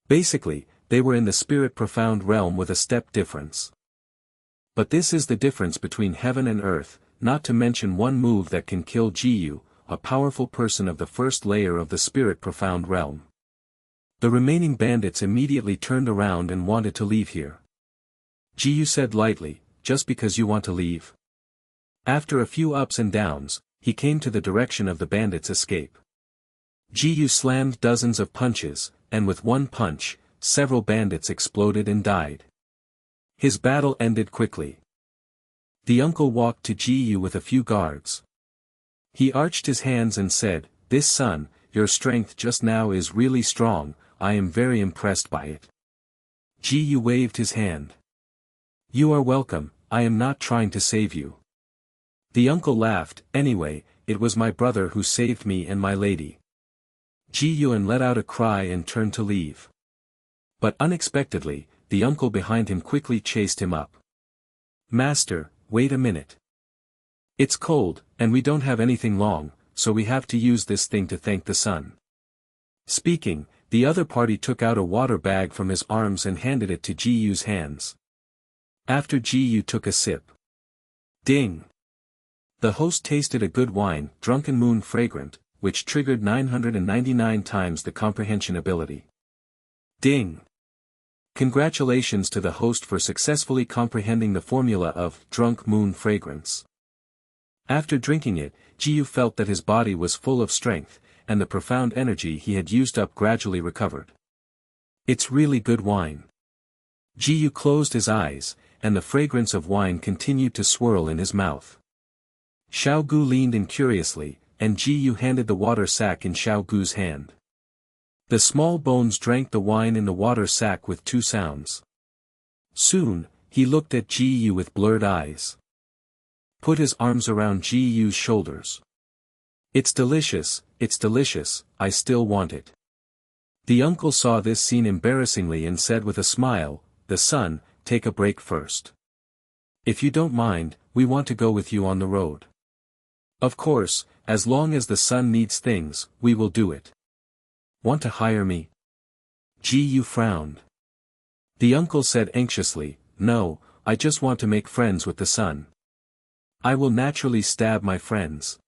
Basically, they were in the Spirit Profound realm with a step difference. But this is the difference between heaven and earth, not to mention one move that can kill Ji Yu, a powerful person of the first layer of the Spirit Profound realm. The remaining bandits immediately turned around and wanted to leave here. Ji Yu said lightly, "Just because you want to leave?" After a few ups and downs, he came to the direction of the bandits' escape. Ji Yu slammed dozens of punches, and with one punch, several bandits exploded and died. His battle ended quickly. The uncle walked to Ji Yu with a few guards. He arched his hands and said, "This son, your strength just now is really strong, I am very impressed by it." Ji Yu waved his hand. "You are welcome, I am not trying to save you." The uncle laughed, "Anyway, it was my brother who saved me and my lady." Ji Yuan let out a cry and turned to leave. But unexpectedly, the uncle behind him quickly chased him up. "Master, wait a minute. It's cold, and we don't have anything long, so we have to use this thing to thank the sun." Speaking, the other party took out a water bag from his arms and handed it to Ji Yu's hands. After Ji Yu took a sip. Ding! The host tasted a good wine, Drunken Moon fragrant, which triggered 999 times the comprehension ability. Ding! Congratulations to the host for successfully comprehending the formula of Drunk Moon fragrance. After drinking it, Ji Yu felt that his body was full of strength, and the profound energy he had used up gradually recovered. It's really good wine. Ji Yu closed his eyes, and the fragrance of wine continued to swirl in his mouth. Xiao Gu leaned in curiously, and Ji Yu handed the water sack in Xiao Gu's hand. The small bones drank the wine in the water sack with two sounds. Soon, He looked at Ji Yu with blurred eyes. Put his arms around Ji Yu's shoulders. It's delicious, I still want it. The uncle saw this scene embarrassingly and said with a smile, "The son, take a break first. If you don't mind, we want to go with you on the road. Of course, as long as the son needs things, we will do it. Want to hire me?" Ji Yu frowned. The uncle said anxiously, "No, I just want to make friends with the son. I will naturally stab my friends."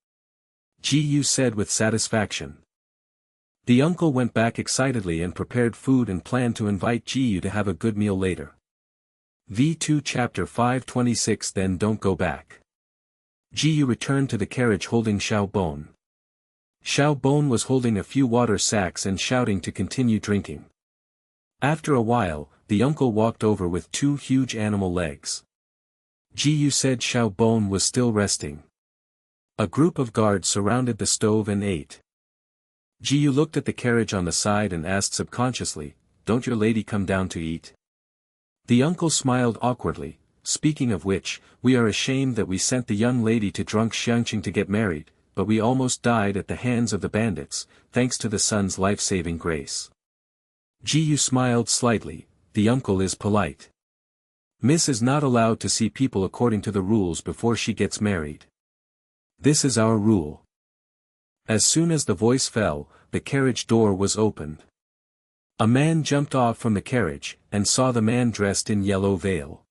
Ji Yu said with satisfaction. The uncle went back excitedly and prepared food and planned to invite Ji Yu to have a good meal later. V2 Chapter 526 Then don't go back. Ji Yu returned to the carriage holding Xiao Bon. Xiao Bon was holding a few water sacks and shouting to continue drinking. After a while, the uncle walked over with 2 huge animal legs. Ji Yu said Xiao Bon was still resting. A group of guards surrounded the stove and ate. Ji Yu looked at the carriage on the side and asked subconsciously, "Don't your lady come down to eat?" The uncle smiled awkwardly. "Speaking of which, we are ashamed that we sent the young lady to drunk Xiangqing to get married, but we almost died at the hands of the bandits, thanks to the son's life-saving grace." Ji Yu smiled slightly. The uncle is polite. Miss is not allowed to see people according to the rules before she gets married. This is our rule. As soon as the voice fell, the carriage door was opened. A man jumped off from the carriage, and saw the man dressed in yellow veil.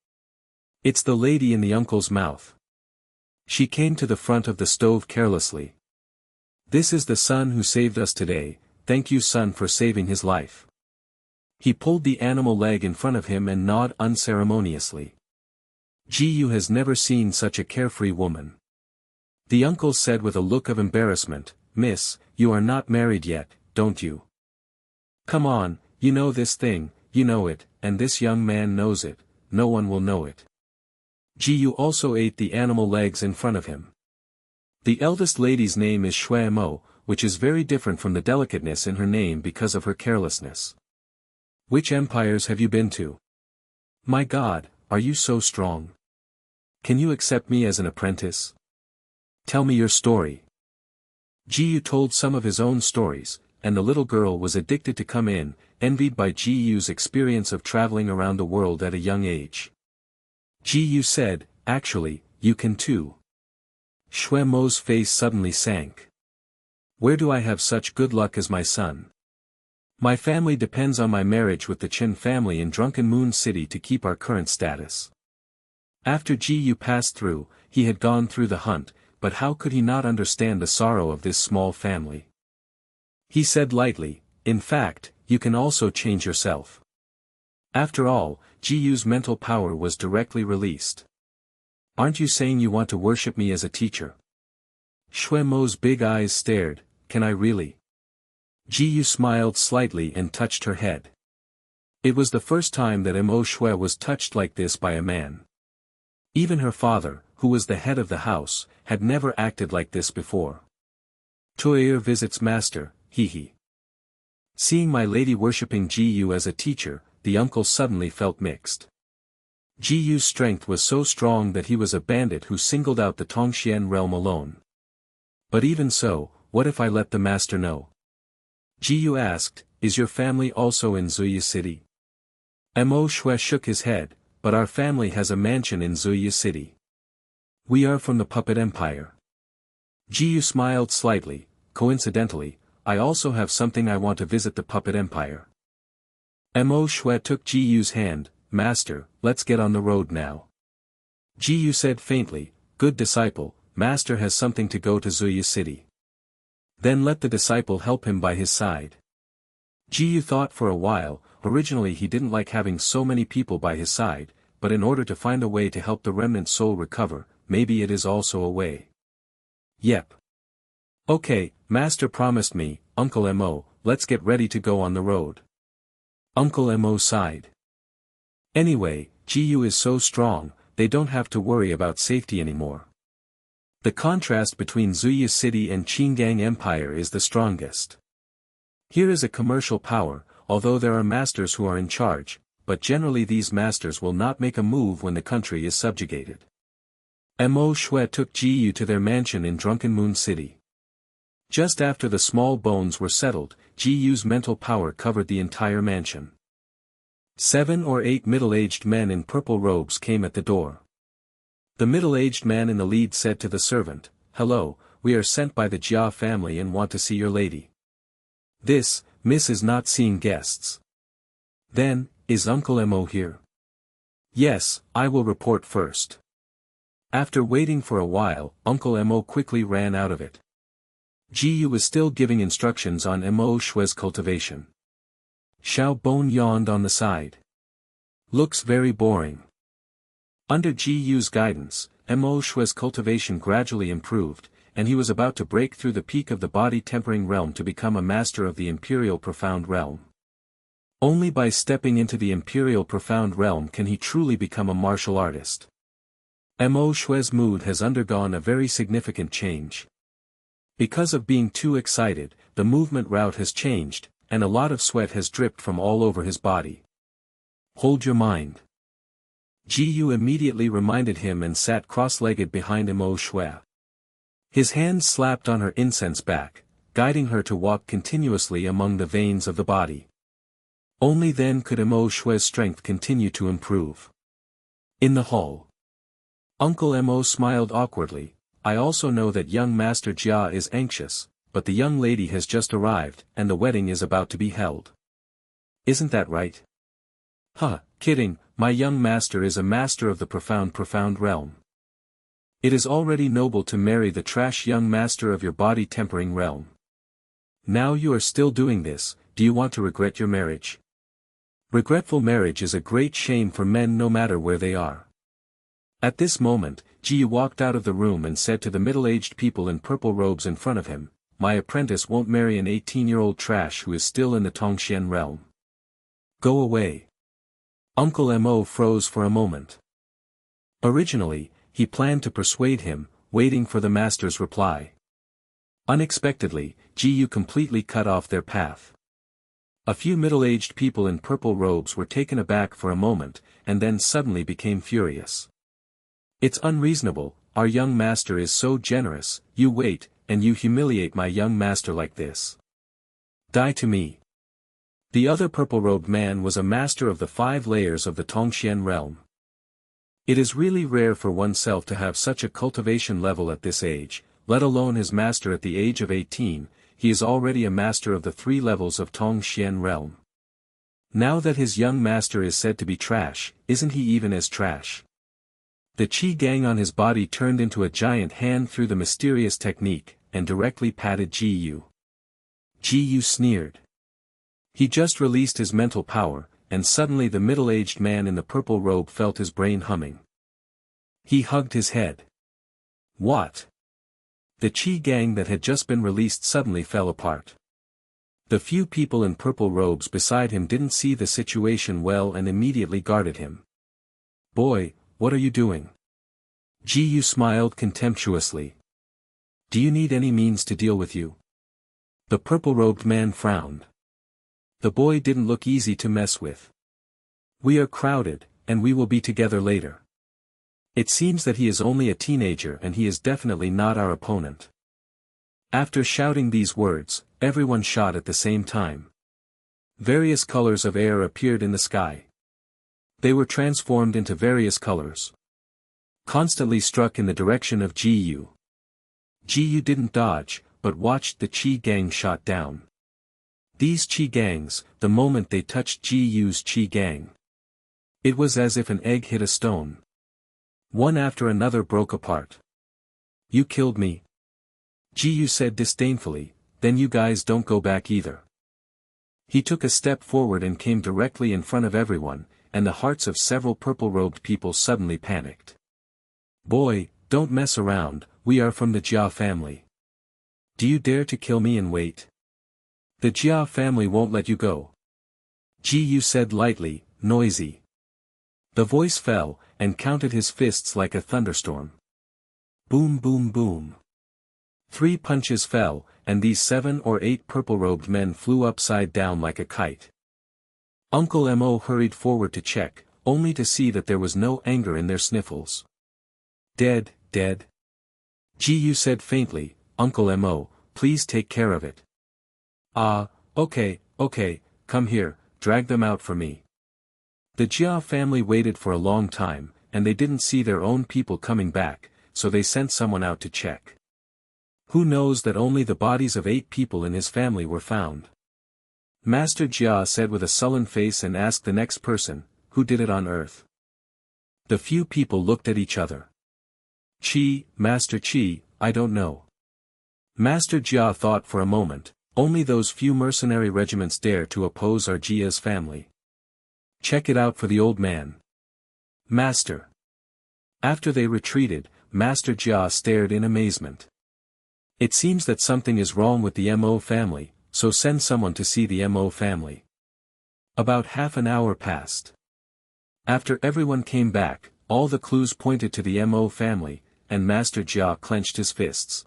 It's the lady in the uncle's mouth. She came to the front of the stove carelessly. "This is the son who saved us today, thank you son for saving his life." He pulled the animal leg in front of him and gnawed unceremoniously. Ji Yu has never seen such a carefree woman. The uncle said with a look of embarrassment, "Miss, you are not married yet, don't you? Come on, you know this thing, you know it, and this young man knows it, no one will know it." Ji Yu also ate the animal legs in front of him. The eldest lady's name is Shui Mo, which is very different from the delicateness in her name because of her carelessness. "Which empires have you been to? My God, are you so strong? Can you accept me as an apprentice? Tell me your story." Ji Yu told some of his own stories, and the little girl was addicted to come in, envied by Ji Yu's experience of traveling around the world at a young age. Ji Yu said, "Actually, you can too." Shui Mo's face suddenly sank. "Where do I have such good luck as my son? My family depends on my marriage with the Qin family in Drunken Moon City to keep our current status." After Ji Yu passed through, he had gone through the hunt, but how could he not understand the sorrow of this small family? He said lightly, "In fact, you can also change yourself." After all, Ji Yu's mental power was directly released. "Aren't you saying you want to worship me as a teacher?" Shui Mo's big eyes stared, "Can I really?" Ji Yu smiled slightly and touched her head. It was the first time that Mo Shui was touched like this by a man. Even her father, who was the head of the house, had never acted like this before. "Toir visits master, he. Seeing my lady worshipping Ji Yu as a teacher, the uncle suddenly felt mixed. Ji Yu's strength was so strong that he was a bandit who singled out the Tongxian realm alone. But even so, what if I let the master know? Ji Yu asked, "Is your family also in Zuya City?" Mo Shui shook his head, "But our family has a mansion in Zuya City. We are from the Puppet Empire." Ji Yu smiled slightly. "Coincidentally, I also have something I want to visit the Puppet Empire." Mo Shui took Ji Yu's hand, "Master, let's get on the road now." Ji Yu said faintly, "Good disciple, master has something to go to Zuya City." Then let the disciple help him by his side. Ji Yu thought for a while. Originally he didn't like having so many people by his side, but in order to find a way to help the remnant soul recover, maybe it is also a way. Yep. Okay, master promised me, Uncle Mo, let's get ready to go on the road. Uncle Mo sighed. Anyway, Ji Yu is so strong, they don't have to worry about safety anymore. The contrast between Zuya City and Qingang Empire is the strongest. Here is a commercial power, although there are masters who are in charge, but generally these masters will not make a move when the country is subjugated. Mo Shui took Ji Yu to their mansion in Drunken Moon City. Just after the small bones were settled, Ji Yu's mental power covered the entire mansion. 7 or 8 middle-aged men in purple robes came at the door. The middle-aged man in the lead said to the servant, "Hello, we are sent by the Jia family and want to see your lady." "This, miss, is not seeing guests." "Then, is Uncle Mo here?" "Yes, I will report first." After waiting for a while, Uncle Mo quickly ran out of it. Ji Yu was still giving instructions on Mo Shui's cultivation. Xiao Bone yawned on the side. "Looks very boring." Under Ji Yu's guidance, Mo Shui's cultivation gradually improved, and he was about to break through the peak of the body-tempering realm to become a master of the Imperial Profound Realm. Only by stepping into the Imperial Profound Realm can he truly become a martial artist. Mo Shui's mood has undergone a very significant change. Because of being too excited, the movement route has changed, and a lot of sweat has dripped from all over his body. "Hold your mind." Ji Yu immediately reminded him and sat cross-legged behind Mo Shui. His hands slapped on her incense back, guiding her to walk continuously among the veins of the body. Only then could Mo Shui's strength continue to improve. In the hall, Uncle Mo smiled awkwardly. "I also know that young Master Jia is anxious, but the young lady has just arrived, and the wedding is about to be held. Isn't that right?" "Huh, kidding, my young master is a master of the profound realm. It is already noble to marry the trash young master of your body-tempering realm. Now you are still doing this, do you want to regret your marriage? Regretful marriage is a great shame for men no matter where they are." At this moment, Ji Yu walked out of the room and said to the middle-aged people in purple robes in front of him, "My apprentice won't marry an 18-year-old trash who is still in the Tongxian realm. Go away." Uncle Mo froze for a moment. Originally, he planned to persuade him, waiting for the master's reply. Unexpectedly, Ji Yu completely cut off their path. A few middle-aged people in purple robes were taken aback for a moment, and then suddenly became furious. "It's unreasonable, our young master is so generous, you wait, and you humiliate my young master like this. Die to me." The other purple-robed man was a master of the 5 layers of the Tongxian realm. It is really rare for oneself to have such a cultivation level at this age, let alone his master at the age of 18, he is already a master of the 3 levels of Tongxian realm. Now that his young master is said to be trash, isn't he even as trash? The qi gang on his body turned into a giant hand through the mysterious technique, and directly patted Ji Yu. Ji Yu sneered. He just released his mental power, and suddenly the middle-aged man in the purple robe felt his brain humming. He hugged his head. What? The qi gang that had just been released suddenly fell apart. The few people in purple robes beside him didn't see the situation well and immediately guarded him. "Boy, what are you doing?" Ji Yu smiled contemptuously. "Do you need any means to deal with you?" The purple-robed man frowned. The boy didn't look easy to mess with. "We are crowded, and we will be together later. It seems that he is only a teenager and he is definitely not our opponent." After shouting these words, everyone shot at the same time. Various colors of air appeared in the sky. They were transformed into various colors. Constantly struck in the direction of Ji Yu. Ji Yu didn't dodge, but watched the Qi gang shot down. These Qi gangs, the moment they touched Ji Yu's Qi gang, it was as if an egg hit a stone. One after another broke apart. "You killed me," Ji Yu said disdainfully, "then you guys don't go back either." He took a step forward and came directly in front of everyone, and the hearts of several purple-robed people suddenly panicked. "Boy, don't mess around, we are from the Jia family. Do you dare to kill me and wait? The Jia family won't let you go," Ji Yu said lightly, noisy. The voice fell, and counted his fists like a thunderstorm. Boom boom boom. 3 punches fell, and these 7 or 8 purple-robed men flew upside down like a kite. Uncle Mo hurried forward to check, only to see that there was no anger in their sniffles. Dead, dead. Ji said faintly, Uncle Mo, please take care of it. Ah, okay, come here, drag them out for me. The Jia family waited for a long time, and they didn't see their own people coming back, so they sent someone out to check. Who knows that only the bodies of 8 people in his family were found? Master Jia said with a sullen face and asked the next person, who did it on earth? The few people looked at each other. Master Chi, I don't know. Master Jia thought for a moment, only those few mercenary regiments dare to oppose our Jia's family. Check it out for the old man. Master. After they retreated, Master Jia stared in amazement. It seems that something is wrong with the Mo family, so send someone to see the Mo family. About half an hour passed. After everyone came back, all the clues pointed to the Mo family, and Master Jia clenched his fists.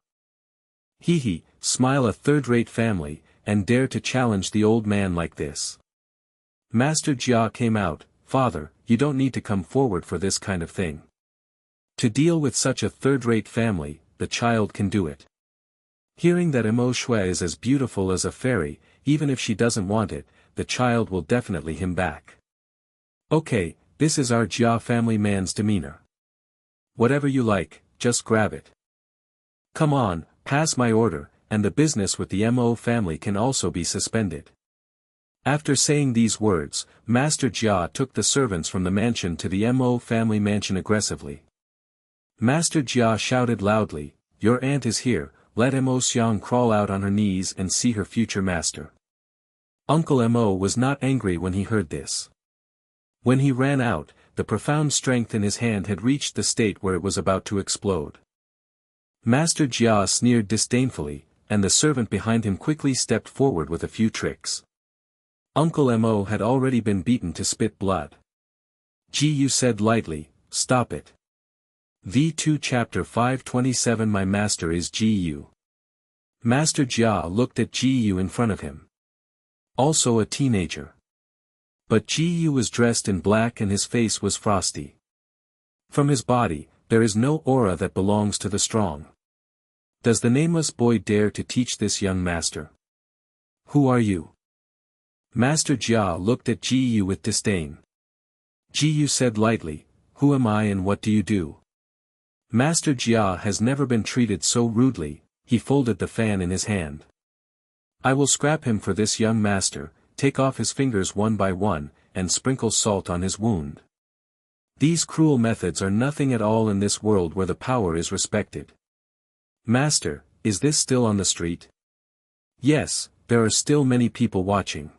Smile, a third-rate family, and dare to challenge the old man like this. Master Jia came out, Father, you don't need to come forward for this kind of thing. To deal with such a third-rate family, the child can do it. Hearing that Mo Shui is as beautiful as a fairy, even if she doesn't want it, the child will definitely him back. Okay, this is our Jia family man's demeanor. Whatever you like, just grab it. Come on, pass my order, and the business with the Mo family can also be suspended. After saying these words, Master Jia took the servants from the mansion to the Mo family mansion aggressively. Master Jia shouted loudly, Your aunt is here, let Mo Xiang crawl out on her knees and see her future master. Uncle Mo was not angry when he heard this. When he ran out, the profound strength in his hand had reached the state where it was about to explode. Master Jia sneered disdainfully, and the servant behind him quickly stepped forward with a few tricks. Uncle Mo had already been beaten to spit blood. Ji said lightly, Stop it. V2 Chapter 527 My master is Ji. Master Jia looked at Ji in front of him. Also a teenager. But Ji was dressed in black and his face was frosty. From his body, there is no aura that belongs to the strong. Does the nameless boy dare to teach this young master? Who are you? Master Jia looked at Ji with disdain. Ji said lightly, Who am I and what do you do? Master Jia has never been treated so rudely, he folded the fan in his hand. I will scrap him for this young master, take off his fingers one by one, and sprinkle salt on his wound. These cruel methods are nothing at all in this world where the power is respected. Master, is this still on the street? Yes, there are still many people watching.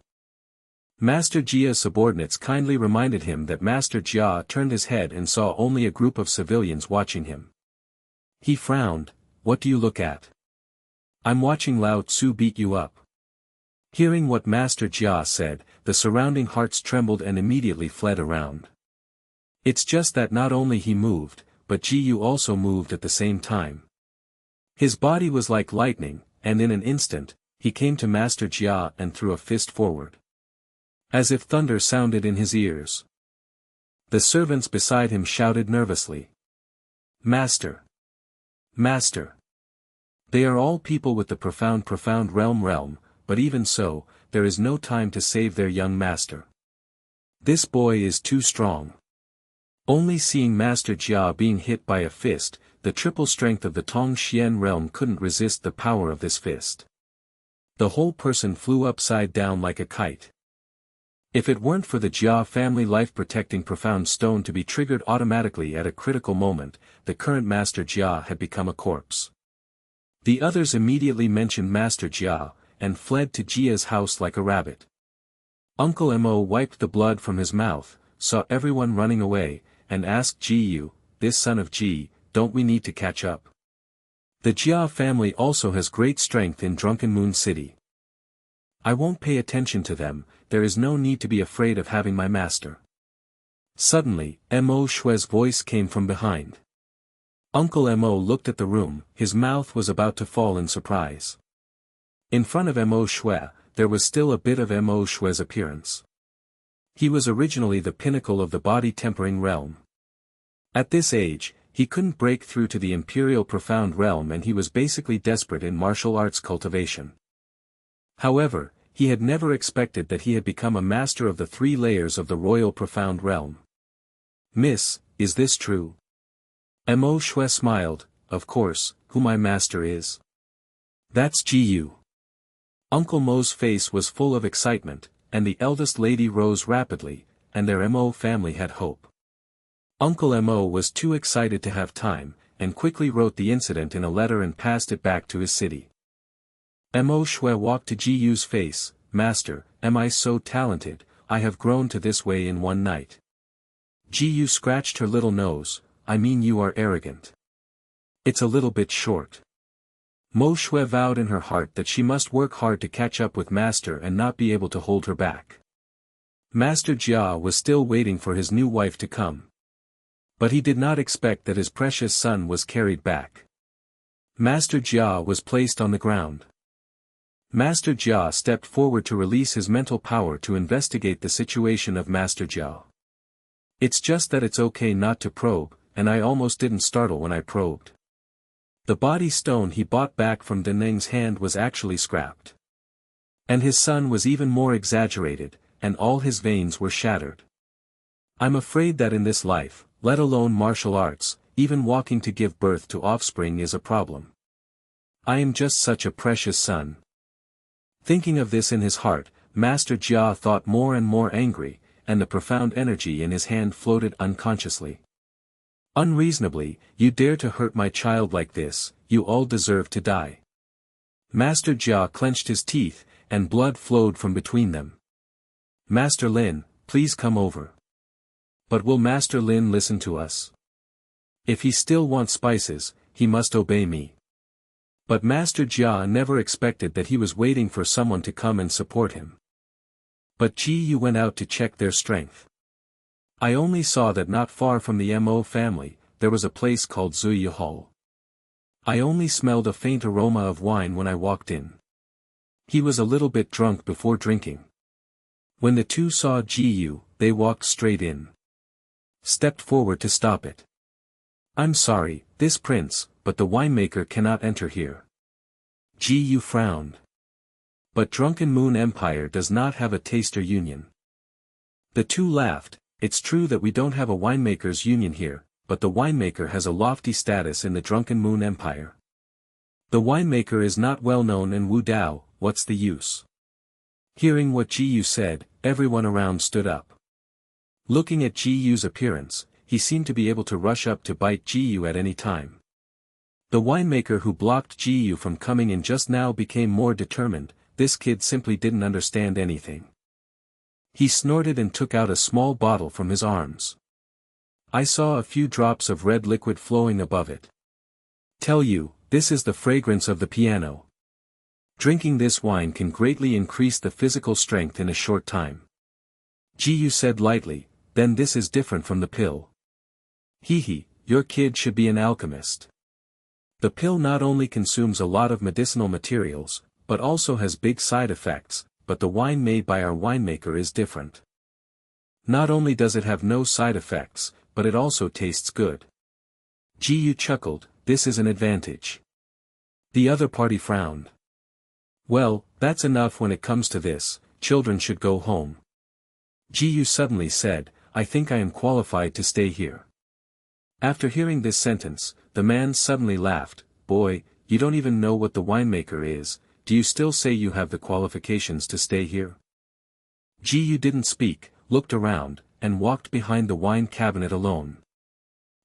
Master Jia's subordinates kindly reminded him that Master Jia turned his head and saw only a group of civilians watching him. He frowned, What do you look at? I'm watching Lao Tzu beat you up. Hearing what Master Jia said, the surrounding hearts trembled and immediately fled around. It's just that not only he moved, but Ji also moved at the same time. His body was like lightning, and in an instant, he came to Master Jia and threw a fist forward. As if thunder sounded in his ears. The servants beside him shouted nervously. Master! Master! They are all people with the profound realm, but even so, there is no time to save their young master. This boy is too strong. Only seeing Master Jia being hit by a fist, the triple strength of the Tongxian realm couldn't resist the power of this fist. The whole person flew upside down like a kite. If it weren't for the Jia family life-protecting profound stone to be triggered automatically at a critical moment, the current Master Jia had become a corpse. The others immediately mentioned Master Jia, and fled to Jia's house like a rabbit. Uncle Mo wiped the blood from his mouth, saw everyone running away, and asked Ji, this son of Ji, don't we need to catch up? The Jia family also has great strength in Drunken Moon City. I won't pay attention to them, there is no need to be afraid of having my master. Suddenly, Mo Shui's voice came from behind. Uncle Mo looked at the room, his mouth was about to fall in surprise. In front of Mo Shui, there was still a bit of Mo Shui's appearance. He was originally the pinnacle of the body-tempering realm. At this age, he couldn't break through to the imperial profound realm and he was basically desperate in martial arts cultivation. However, he had never expected that he had become a master of the 3 layers of the royal profound realm. "Miss, is this true?" Mo Shui smiled, "Of course, who my master is. That's Jiyu." Uncle Mo's face was full of excitement, and the eldest lady rose rapidly, and their Mo family had hope. Uncle Mo was too excited to have time, and quickly wrote the incident in a letter and passed it back to his city. Mo Shui walked to Jiyu's face, "Master, am I so talented? I have grown to this way in one night." Jiyu scratched her little nose, "I mean you are arrogant. It's a little bit short." Mo Shui vowed in her heart that she must work hard to catch up with Master and not be able to hold her back. Master Jia was still waiting for his new wife to come. But he did not expect that his precious son was carried back. Master Jia was placed on the ground. Master Jia stepped forward to release his mental power to investigate the situation of Master Jia. "It's just that it's okay not to probe, and I almost didn't startle when I probed." The body stone he bought back from Deneng's hand was actually scrapped. And his son was even more exaggerated, and all his veins were shattered. "I'm afraid that in this life, let alone martial arts, even walking to give birth to offspring is a problem. I am just such a precious son." Thinking of this in his heart, Master Jia thought more and more angry, and the profound energy in his hand floated unconsciously. "Unreasonably, you dare to hurt my child like this, you all deserve to die." Master Jia clenched his teeth, and blood flowed from between them. "Master Lin, please come over." "But will Master Lin listen to us? If he still wants spices, he must obey me." But Master Jia never expected that he was waiting for someone to come and support him. But Jiyu went out to check their strength. "I only saw that not far from the Mo family, there was a place called Zuyu Hall. I only smelled a faint aroma of wine when I walked in." He was a little bit drunk before drinking. When the two saw Jiyu, they walked straight in. Stepped forward to stop it. "I'm sorry, this prince, but the winemaker cannot enter here." Jiyu frowned. "But Drunken Moon Empire does not have a taster union." The two laughed. "It's true that we don't have a winemakers union here, but the winemaker has a lofty status in the Drunken Moon Empire. The winemaker is not well known in Wu Dao, what's the use?" Hearing what Jiyu said, everyone around stood up. Looking at Jiyu's appearance, he seemed to be able to rush up to bite Jiyu at any time. The winemaker who blocked Jiyu from coming in just now became more determined. This kid simply didn't understand anything. He snorted and took out a small bottle from his arms. I saw a few drops of red liquid flowing above it. "Tell you, this is the fragrance of the piano. Drinking this wine can greatly increase the physical strength in a short time." Jiyu said lightly, "Then this is different from the pill. Hee, your kid should be an alchemist. The pill not only consumes a lot of medicinal materials, but also has big side effects, but the wine made by our winemaker is different. Not only does it have no side effects, but it also tastes good." Jiyu chuckled, "This is an advantage." The other party frowned. "Well, that's enough when it comes to this, children should go home." Jiyu suddenly said, "I think I am qualified to stay here." After hearing this sentence, the man suddenly laughed, "Boy, you don't even know what the winemaker is, do you still say you have the qualifications to stay here?" Jiyu didn't speak, looked around, and walked behind the wine cabinet alone.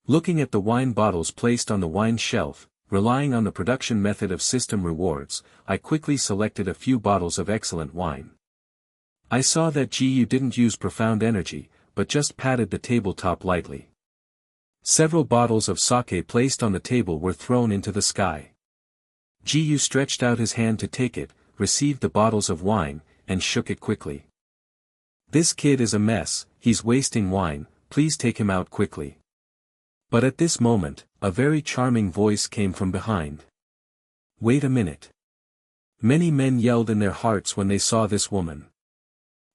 Looking at the wine bottles placed on the wine shelf, relying on the production method of system rewards, I quickly selected a few bottles of excellent wine. I saw that Jiyu didn't use profound energy, but just patted the tabletop lightly. Several bottles of sake placed on the table were thrown into the sky. Jiyu stretched out his hand to take it, received the bottles of wine, and shook it quickly. "This kid is a mess, he's wasting wine, please take him out quickly." But at this moment, a very charming voice came from behind. "Wait a minute." Many men yelled in their hearts when they saw this woman.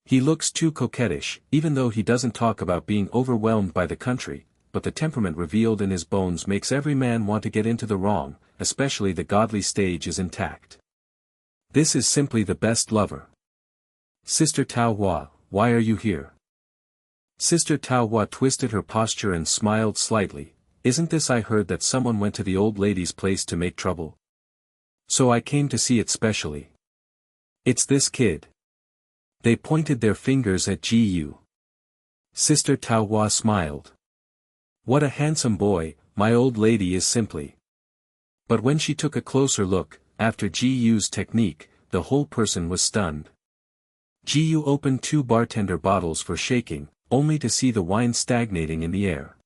He looks too coquettish, even though he doesn't talk about being overwhelmed by the country, but the temperament revealed in his bones makes every man want to get into the wrong, especially the godly stage is intact. This is simply the best lover. Sister Tao Hua, why are you here? Sister Tao Hua twisted her posture and smiled slightly. Isn't this? I heard that someone went to the old lady's place to make trouble. So I came to see it specially. It's this kid. They pointed their fingers at Gu. Sister Tao Hua smiled. What a handsome boy, my old lady is simply. But when she took a closer look, after Gu's technique, the whole person was stunned. Gu opened 2 bartender bottles for shaking, only to see the wine stagnating in the air.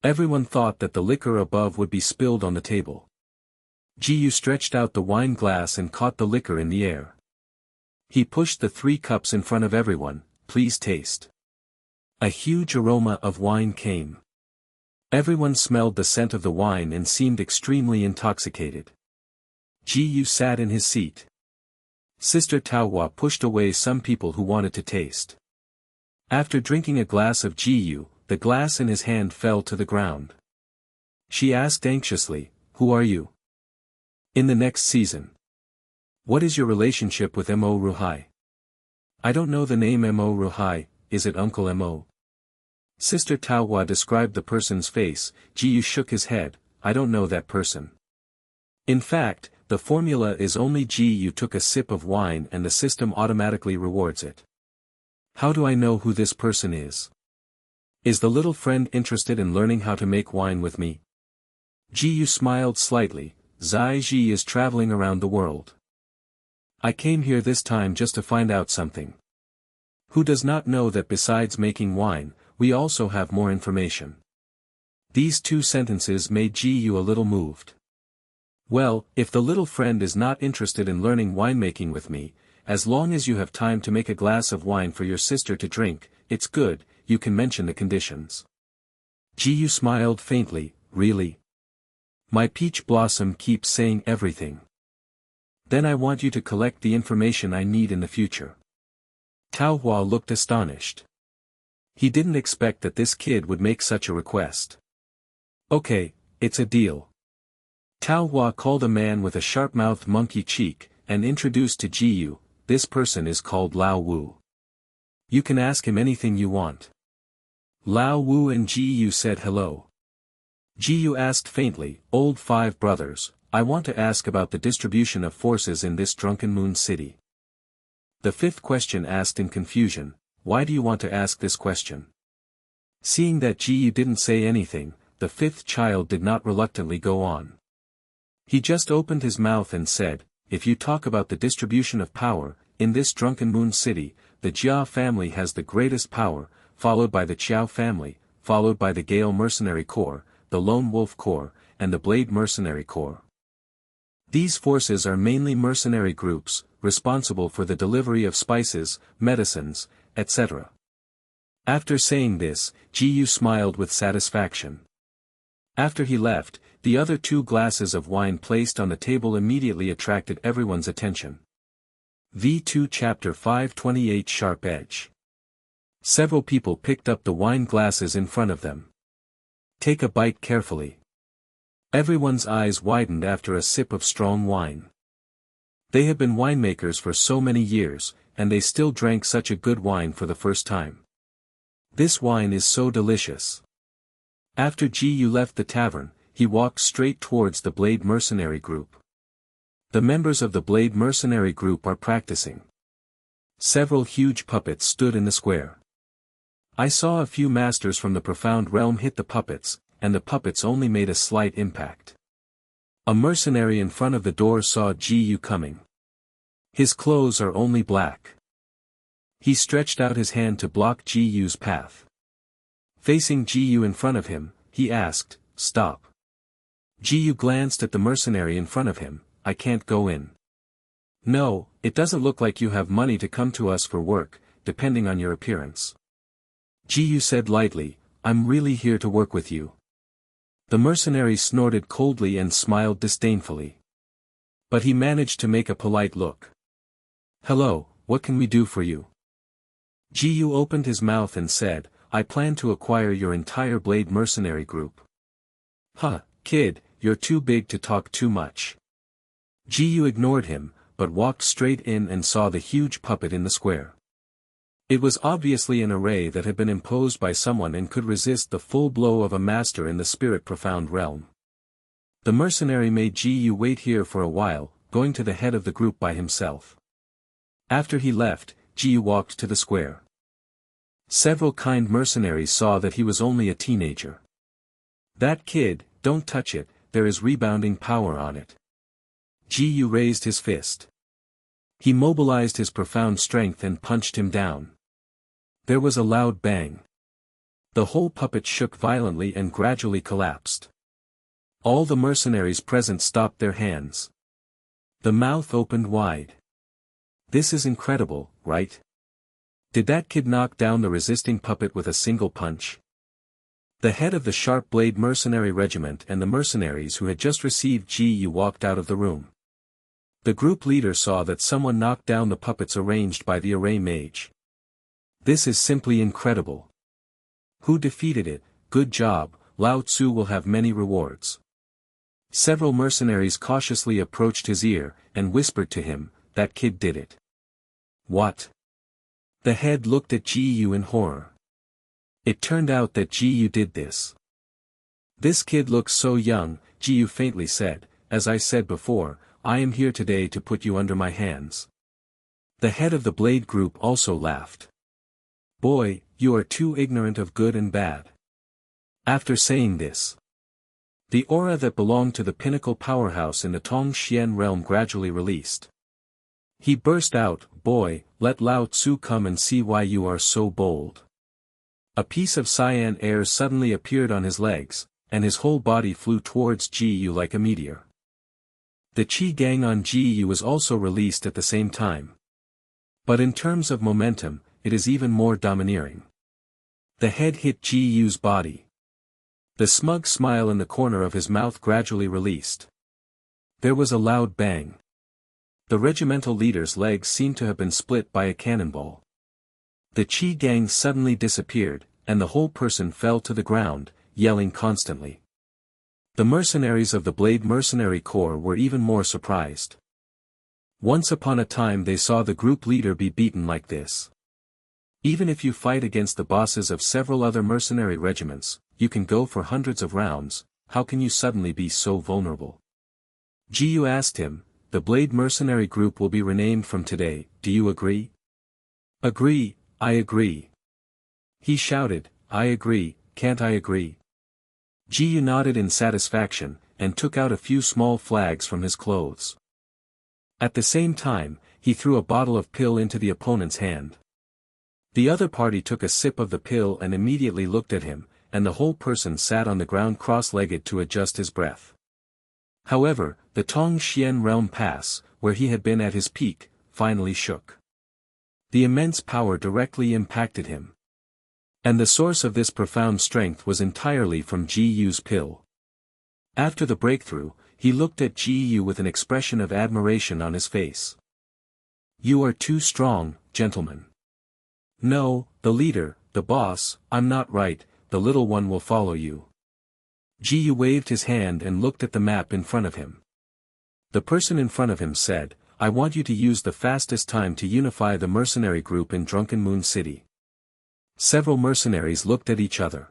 Everyone thought that the liquor above would be spilled on the table. Gu stretched out the wine glass and caught the liquor in the air. He pushed the 3 cups in front of everyone. Please taste. A huge aroma of wine came. Everyone smelled the scent of the wine and seemed extremely intoxicated. Gu sat in his seat. Sister Tao Hua pushed away some people who wanted to taste. After drinking a glass of Gu, the glass in his hand fell to the ground. She asked anxiously, "Who are you? In the next season. What is your relationship with Mo Ruhai?" "I don't know the name Mo Ruhai, is it Uncle Mo?" Sister Tao Hua described the person's face. Gu shook his head, "I don't know that person. In fact, the formula is only Gu took a sip of wine and the system automatically rewards it. How do I know who this person is? Is the little friend interested in learning how to make wine with me?" Gu smiled slightly. "Zai Ji is traveling around the world. I came here this time just to find out something. Who does not know that besides making wine, we also have more information?" These 2 sentences made Gu a little moved. "Well, if the little friend is not interested in learning winemaking with me, as long as you have time to make a glass of wine for your sister to drink, it's good, you can mention the conditions." Gu smiled faintly. "Really? My peach blossom keeps saying everything. Then I want you to collect the information I need in the future." Tao Hua looked astonished. He didn't expect that this kid would make such a request. "Okay, it's a deal." Tao Hua called a man with a sharp-mouthed monkey cheek, and introduced to Gu, "This person is called Lao Wu. You can ask him anything you want." Lao Wu and Gu said hello. Gu asked faintly, "Old 5 brothers, I want to ask about the distribution of forces in this drunken moon city." The 5th question asked in confusion, "Why do you want to ask this question?" Seeing that Gu didn't say anything, the 5th child did not reluctantly go on. He just opened his mouth and said, "If you talk about the distribution of power, in this drunken moon city, the Jia family has the greatest power, followed by the Qiao family, followed by the Gale Mercenary Corps, the Lone Wolf Corps, and the Blade Mercenary Corps. These forces are mainly mercenary groups, responsible for the delivery of spices, medicines, etc." After saying this, Gu smiled with satisfaction. After he left, the other 2 glasses of wine placed on the table immediately attracted everyone's attention. V2 Chapter 528 Sharp Edge. Several people picked up the wine glasses in front of them. "Take a bite carefully." Everyone's eyes widened after a sip of strong wine. They had been winemakers for so many years, and they still drank such a good wine for the first time. This wine is so delicious. After Gu left the tavern, he walked straight towards the Blade Mercenary Group. The members of the Blade Mercenary Group are practicing. Several huge puppets stood in the square. I saw a few masters from the Profound Realm hit the puppets, and the puppets only made a slight impact. A mercenary in front of the door saw Gu coming. His clothes are only black. He stretched out his hand to block Gu's path. Facing Gu in front of him, he asked, "Stop." Gu glanced at the mercenary in front of him, "I can't go in." "No, it doesn't look like you have money to come to us for work, depending on your appearance." Gu said lightly, "I'm really here to work with you." The mercenary snorted coldly and smiled disdainfully. But he managed to make a polite look. "Hello, what can we do for you?" Jiyu opened his mouth and said, I plan to acquire your entire Blade mercenary group. Huh, kid, you're too big to talk too much. Jiyu ignored him, but walked straight in and saw the huge puppet in the square. It was obviously an array that had been imposed by someone and could resist the full blow of a master in the spirit profound realm. The mercenary made Jiyu wait here for a while, going to the head of the group by himself. After he left, Jiyu walked to the square. Several kind mercenaries saw that he was only a teenager. That kid, don't touch it, there is rebounding power on it. Jiyu raised his fist. He mobilized his profound strength and punched him down. There was a loud bang. The whole puppet shook violently and gradually collapsed. All the mercenaries present stopped their hands. The mouth opened wide. This is incredible, right? Did that kid knock down the resisting puppet with a single punch? The head of the Sharp Blade Mercenary Regiment and the mercenaries who had just received Jiyu walked out of the room. The group leader saw that someone knocked down the puppets arranged by the array mage. This is simply incredible. Who defeated it? Good job, Lao Tzu will have many rewards. Several mercenaries cautiously approached his ear, and whispered to him, that kid did it. What? The head looked at Jiyu in horror. It turned out that Jiyu did this. This kid looks so young, Jiyu faintly said, as I said before, I am here today to put you under my hands. The head of the Blade group also laughed. Boy, you are too ignorant of good and bad. After saying this, the aura that belonged to the pinnacle powerhouse in the Tongxian realm gradually released. He burst out, boy, let Lao Tzu come and see why you are so bold. A piece of cyan air suddenly appeared on his legs, and his whole body flew towards Jiyu like a meteor. The Qi Gang on Jiyu was also released at the same time. But in terms of momentum, it is even more domineering. The head hit Jiyu's body. The smug smile in the corner of his mouth gradually released. There was a loud bang. The regimental leader's legs seemed to have been split by a cannonball. The Qi Gang suddenly disappeared, and the whole person fell to the ground, yelling constantly. The mercenaries of the Blade Mercenary Corps were even more surprised. Once upon a time they saw the group leader be beaten like this. Even if you fight against the bosses of several other mercenary regiments, you can go for hundreds of rounds, how can you suddenly be so vulnerable? Jiyu asked him, the Blade Mercenary Group will be renamed from today, do you agree? Agree, I agree. He shouted, I agree, can't I agree? Jiyu nodded in satisfaction, and took out a few small flags from his clothes. At the same time, he threw a bottle of pill into the opponent's hand. The other party took a sip of the pill and immediately looked at him, and the whole person sat on the ground cross-legged to adjust his breath. However, the Tongxian realm pass, where he had been at his peak, finally shook. The immense power directly impacted him. And the source of this profound strength was entirely from Jiyu's pill. After the breakthrough, he looked at Jiyu with an expression of admiration on his face. You are too strong, gentlemen. No, the leader, the boss, I'm not right, the little one will follow you. Jiyu waved his hand and looked at the map in front of him. The person in front of him said, I want you to use the fastest time to unify the mercenary group in Drunken Moon City. Several mercenaries looked at each other.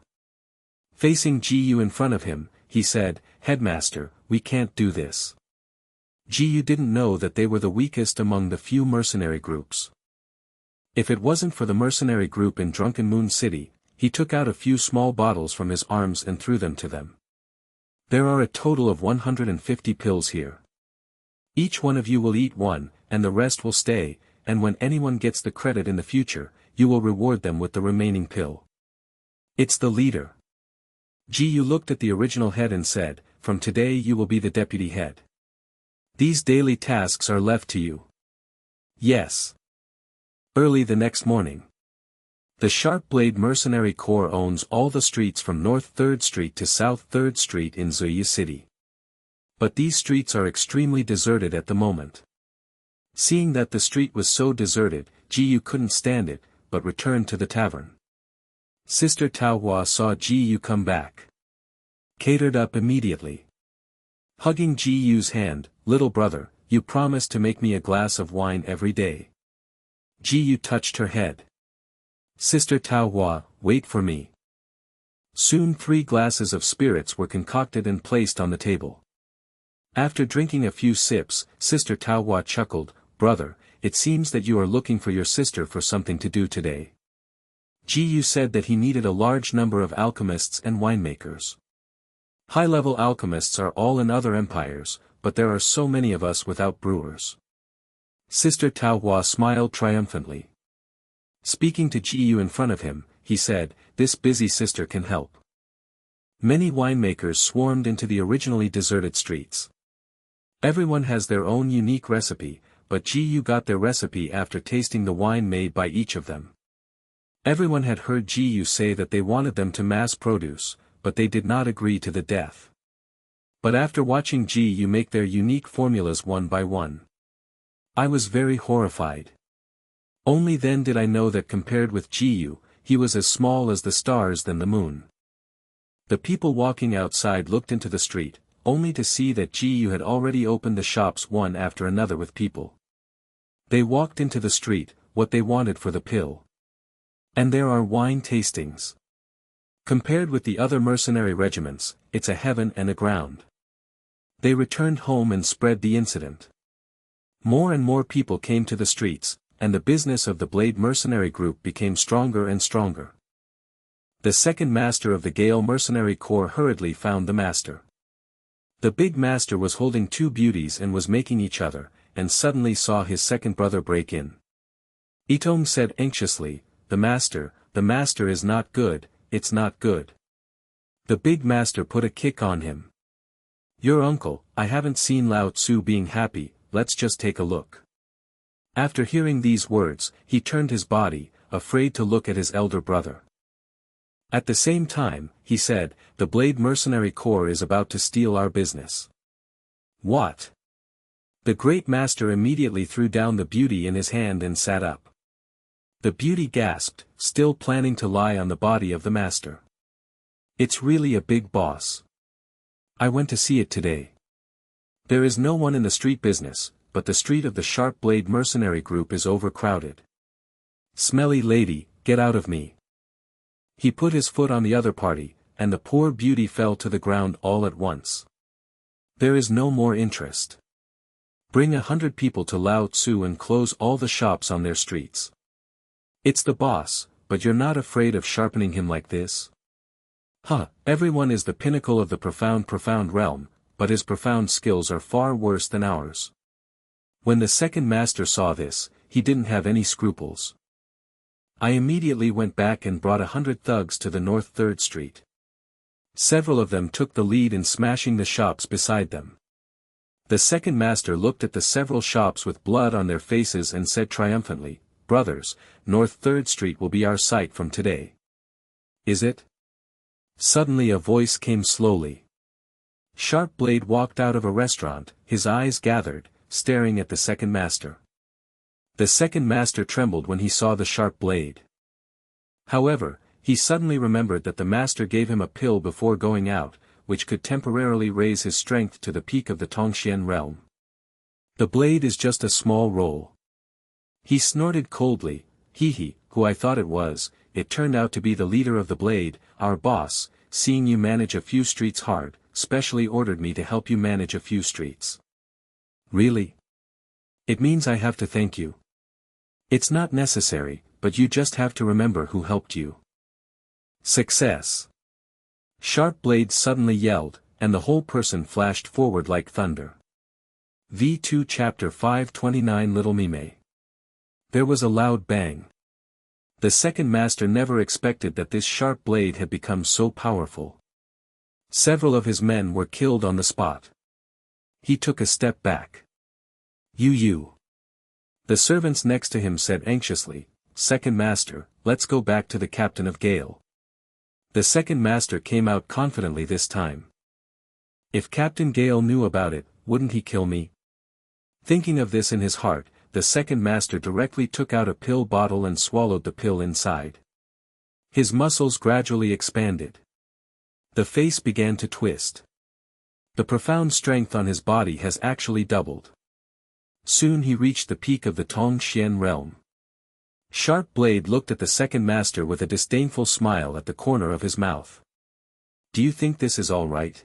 Facing Jiyu in front of him, he said, Headmaster, we can't do this. Jiyu didn't know that they were the weakest among the few mercenary groups. If it wasn't for the mercenary group in Drunken Moon City, he took out a few small bottles from his arms and threw them to them. There are a total of 150 pills here. Each one of you will eat one, and the rest will stay, and when anyone gets the credit in the future, you will reward them with the remaining pill. It's the leader. Jiyu looked at the original head and said, from today you will be the deputy head. These daily tasks are left to you. Yes. Early the next morning. The Sharp Blade Mercenary Corps owns all the streets from North 3rd Street to South 3rd Street in Zuyi City. But these streets are extremely deserted at the moment. Seeing that the street was so deserted, Jiyu couldn't stand it, but returned to the tavern. Sister Taohua saw Ji Yu come back. Catered up immediately. Hugging Ji Yu's hand, "Little brother, you promised to make me a glass of wine every day." Ji Yu touched her head. "Sister Taohua, wait for me." Soon 3 glasses of spirits were concocted and placed on the table. After drinking a few sips, Sister Taohua chuckled, "Brother, it seems that you are looking for your sister for something to do today." Ji Yu said that he needed a large number of alchemists and winemakers. High-level alchemists are all in other empires, but there are so many of us without brewers. Sister Taohua smiled triumphantly. Speaking to Ji Yu in front of him, he said, "This busy sister can help." Many winemakers swarmed into the originally deserted streets. Everyone has their own unique recipe, but Ji Yu got their recipe after tasting the wine made by each of them. Everyone had heard Ji Yu say that they wanted them to mass produce, but they did not agree to the death. But after watching Ji Yu make their unique formulas one by one, I was very horrified. Only then did I know that compared with Ji Yu, he was as small as the stars than the moon. The people walking outside looked into the street, only to see that Ji Yu had already opened the shops one after another with people. They walked into the street, what they wanted for the pill. And there are wine tastings. Compared with the other mercenary regiments, it's a heaven and a ground. They returned home and spread the incident. More and more people came to the streets, and the business of the Blade mercenary group became stronger and stronger. The second master of the Gale mercenary corps hurriedly found the master. The big master was holding 2 beauties and was making each other, and suddenly saw his second brother break in. Itong said anxiously, the master is not good, it's not good." The big master put a kick on him. "Your uncle, I haven't seen Lao Tzu being happy, let's just take a look." After hearing these words, he turned his body, afraid to look at his elder brother. At the same time, he said, "The Blade mercenary corps is about to steal our business." "What?" The great master immediately threw down the beauty in his hand and sat up. The beauty gasped, still planning to lie on the body of the master. "It's really a big boss. I went to see it today. There is no one in the street business, but the street of the Sharp Blade mercenary group is overcrowded. Smelly lady, get out of me." He put his foot on the other party, and the poor beauty fell to the ground all at once. "There is no more interest. Bring 100 people to Lao Tzu and close all the shops on their streets. It's the boss, but you're not afraid of sharpening him like this? Huh, everyone is the pinnacle of the profound realm, but his profound skills are far worse than ours." When the second master saw this, he didn't have any scruples. I immediately went back and brought 100 thugs to the North 3rd Street. Several of them took the lead in smashing the shops beside them. The second master looked at the several shops with blood on their faces and said triumphantly, "Brothers, North 3rd Street will be our site from today." "Is it?" Suddenly a voice came slowly. Sharp Blade walked out of a restaurant, his eyes gathered, staring at the second master. The second master trembled when he saw the Sharp Blade. However, he suddenly remembered that the master gave him a pill before going out, which could temporarily raise his strength to the peak of the Tongxian realm. "The blade is just a small roll." He snorted coldly, "Hee, who I thought it was, it turned out to be the leader of the Blade, our boss, seeing you manage a few streets hard, specially ordered me to help you manage a few streets." "Really? It means I have to thank you." "It's not necessary, but you just have to remember who helped you." "Success!" Sharp Blade suddenly yelled, and the whole person flashed forward like thunder. V2 Chapter 529 Little Mime. There was a loud bang. The second master never expected that this Sharp Blade had become so powerful. Several of his men were killed on the spot. He took a step back. You. The servants next to him said anxiously, "Second master, let's go back to the captain of Gale." The second master came out confidently this time. "If Captain Gale knew about it, wouldn't he kill me?" Thinking of this in his heart, the second master directly took out a pill bottle and swallowed the pill inside. His muscles gradually expanded. The face began to twist. The profound strength on his body has actually doubled. Soon he reached the peak of the Tongxian realm. Sharp Blade looked at the second master with a disdainful smile at the corner of his mouth. Do you think this is all right?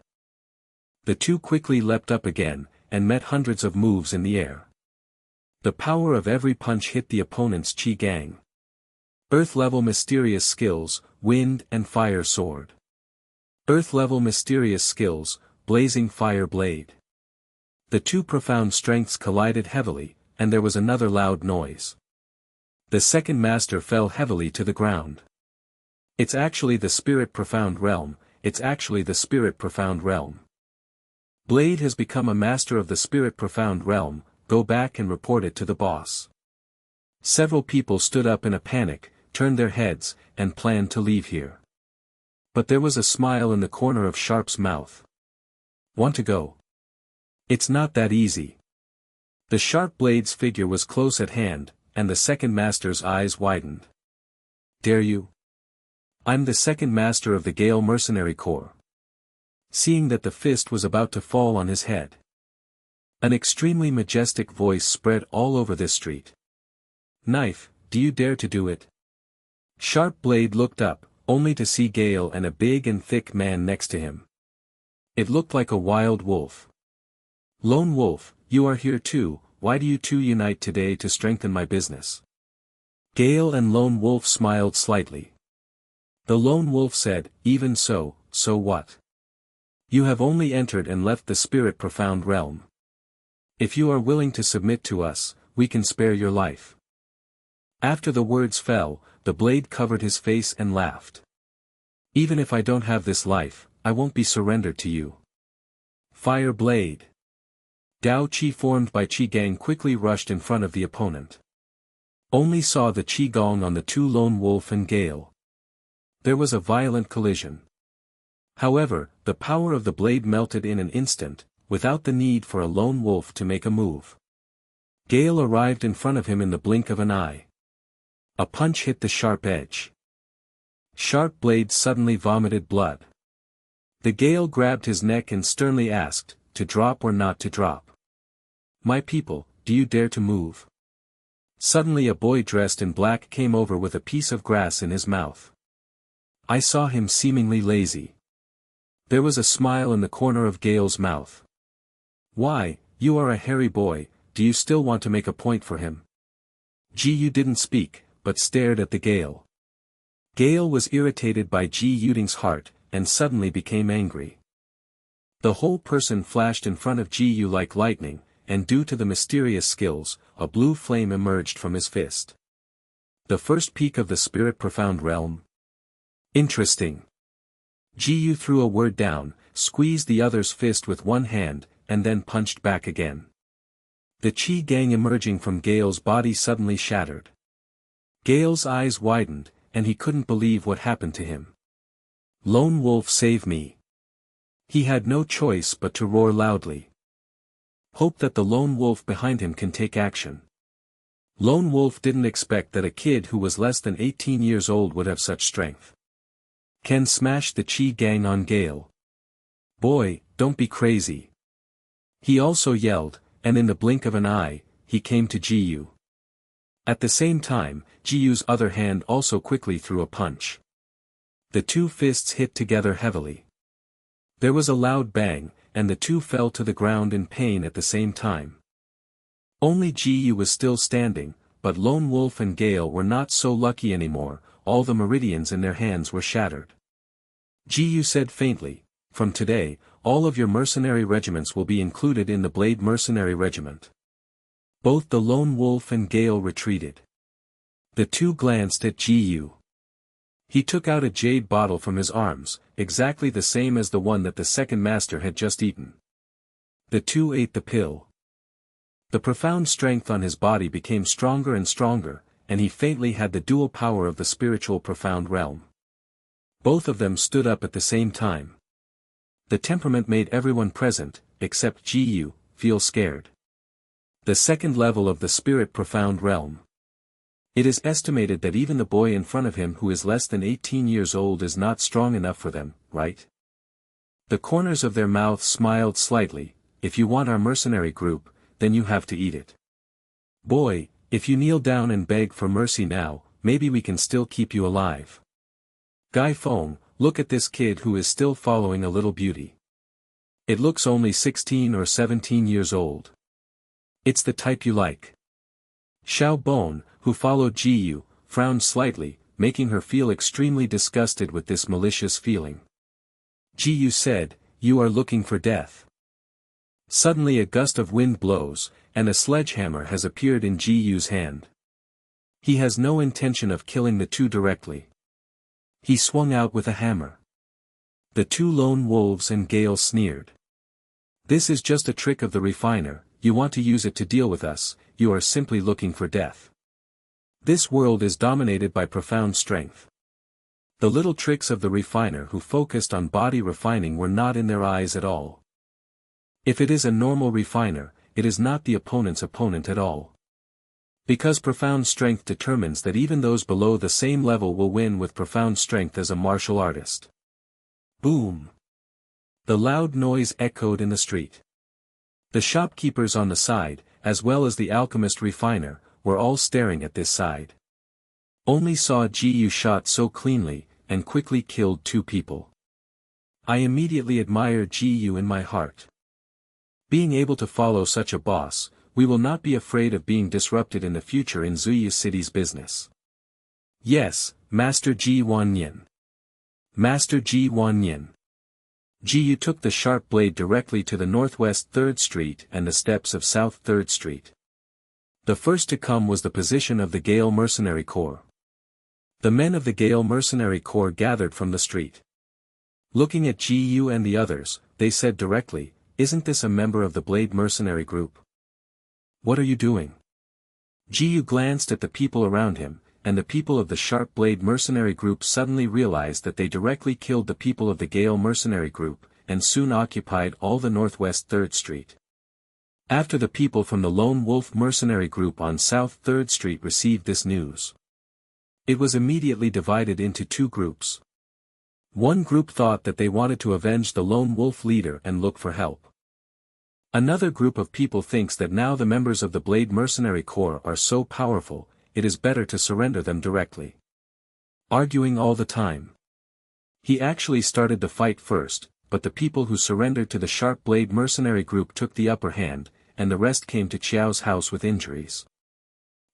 The two quickly leapt up again, and met hundreds of moves in the air. The power of every punch hit the opponent's Qi Gang. Earth-level mysterious skills, wind and fire sword. Earth-level mysterious skills, blazing fire blade. The two profound strengths collided heavily, and there was another loud noise. The second master fell heavily to the ground. It's actually the spirit profound realm, it's actually the spirit profound realm. Blade has become a master of the spirit profound realm, go back and report it to the boss. Several people stood up in a panic, turned their heads, and planned to leave here. But there was a smile in the corner of Sharp's mouth. Want to go? It's not that easy. The Sharp Blade's figure was close at hand, and the second master's eyes widened. Dare you? I'm the second master of the Gale Mercenary Corps. Seeing that the fist was about to fall on his head, an extremely majestic voice spread all over this street. Knife, do you dare to do it? Sharp Blade looked up, only to see Gale and a big and thick man next to him. It looked like a wild wolf. Lone Wolf, you are here too, why do you two unite today to strengthen my business? Gale and Lone Wolf smiled slightly. The Lone Wolf said, even so, so what? You have only entered and left the spirit profound realm. If you are willing to submit to us, we can spare your life. After the words fell, the blade covered his face and laughed. Even if I don't have this life, I won't be surrendered to you. Fire Blade. Dao Qi formed by Qi Gang quickly rushed in front of the opponent. Only saw the Qi Gong on the two Lone Wolf and Gale. There was a violent collision. However, the power of the blade melted in an instant, without the need for a Lone Wolf to make a move. Gale arrived in front of him in the blink of an eye. A punch hit the sharp edge. Sharp Blade suddenly vomited blood. The Gale grabbed his neck and sternly asked, to drop or not to drop? My people, do you dare to move? Suddenly a boy dressed in black came over with a piece of grass in his mouth. I saw him seemingly lazy. There was a smile in the corner of Gale's mouth. Why, you are a hairy boy, do you still want to make a point for him? Ji Yu didn't speak, but stared at the Gale. Gale was irritated by Ji Yuding's heart, and suddenly became angry. The whole person flashed in front of Ji Yu like lightning, and due to the mysterious skills, a blue flame emerged from his fist. The first peak of the spirit profound realm? Interesting. Ji Yu threw a word down, squeezed the other's fist with one hand, and then punched back again. The Qi Gang emerging from Gale's body suddenly shattered. Gale's eyes widened, and he couldn't believe what happened to him. Lone Wolf, save me. He had no choice but to roar loudly. Hope that the Lone Wolf behind him can take action. Lone Wolf didn't expect that a kid who was less than 18 years old would have such strength. Ken smashed the Qi Gang on Gale. Boy, don't be crazy. He also yelled, and in the blink of an eye, he came to Ji Yu. At the same time, Ji Yu's other hand also quickly threw a punch. The two fists hit together heavily. There was a loud bang, and the two fell to the ground in pain at the same time. Only Ji Yu was still standing, but Lone Wolf and Gale were not so lucky anymore, all the meridians in their hands were shattered. Ji Yu said faintly, from today, all of your mercenary regiments will be included in the Blade Mercenary Regiment. Both the Lone Wolf and Gale retreated. The two glanced at Ji Yu. He took out a jade bottle from his arms, exactly the same as the one that the second master had just eaten. The two ate the pill. The profound strength on his body became stronger and stronger, and he faintly had the dual power of the spiritual profound realm. Both of them stood up at the same time. The temperament made everyone present, except Ji Yu, feel scared. The second level of the spirit profound realm. It is estimated that even the boy in front of him who is less than 18 years old is not strong enough for them, right? The corners of their mouths smiled slightly. If you want our mercenary group, then you have to eat it. Boy, if you kneel down and beg for mercy now, maybe we can still keep you alive. Guy Fong, look at this kid who is still following a little beauty. It looks only 16 or 17 years old. It's the type you like. Xiao Bon, who followed Ji Yu, frowned slightly, making her feel extremely disgusted with this malicious feeling. Ji Yu said, "You are looking for death." Suddenly a gust of wind blows, and a sledgehammer has appeared in Ji Yu's hand. He has no intention of killing the two directly. He swung out with a hammer. The two lone wolves and Gale sneered. "This is just a trick of the refiner, you want to use it to deal with us, you are simply looking for death. This world is dominated by profound strength." The little tricks of the refiner who focused on body refining were not in their eyes at all. If it is a normal refiner, it is not the opponent's opponent at all. Because profound strength determines that even those below the same level will win with profound strength as a martial artist. Boom! The loud noise echoed in the street. The shopkeepers on the side, as well as the alchemist refiner, were all staring at this side. Only saw Ji Yu shot so cleanly, and quickly killed two people. I immediately admire Ji Yu in my heart. Being able to follow such a boss, we will not be afraid of being disrupted in the future in Zuyu City's business. Yes, Master Ji Wanyin. Master Ji Wanyin. Ji Yu took the sharp blade directly to the northwest 3rd Street and the steps of South 3rd Street. The first to come was the position of the Gale Mercenary Corps. The men of the Gale Mercenary Corps gathered from the street. Looking at Ji Yu and the others, they said directly, "Isn't this a member of the Blade Mercenary Group? What are you doing?" Ji Yu glanced at the people around him, and the people of the Sharp Blade Mercenary Group suddenly realized that they directly killed the people of the Gale Mercenary Group, and soon occupied all the northwest 3rd Street. After the people from the Lone Wolf Mercenary Group on South 3rd Street received this news, it was immediately divided into two groups. One group thought that they wanted to avenge the Lone Wolf leader and look for help. Another group of people thinks that now the members of the Blade Mercenary Corps are so powerful, it is better to surrender them directly. Arguing all the time. He actually started the fight first, but the people who surrendered to the Sharp Blade Mercenary Group took the upper hand, and the rest came to Qiao's house with injuries.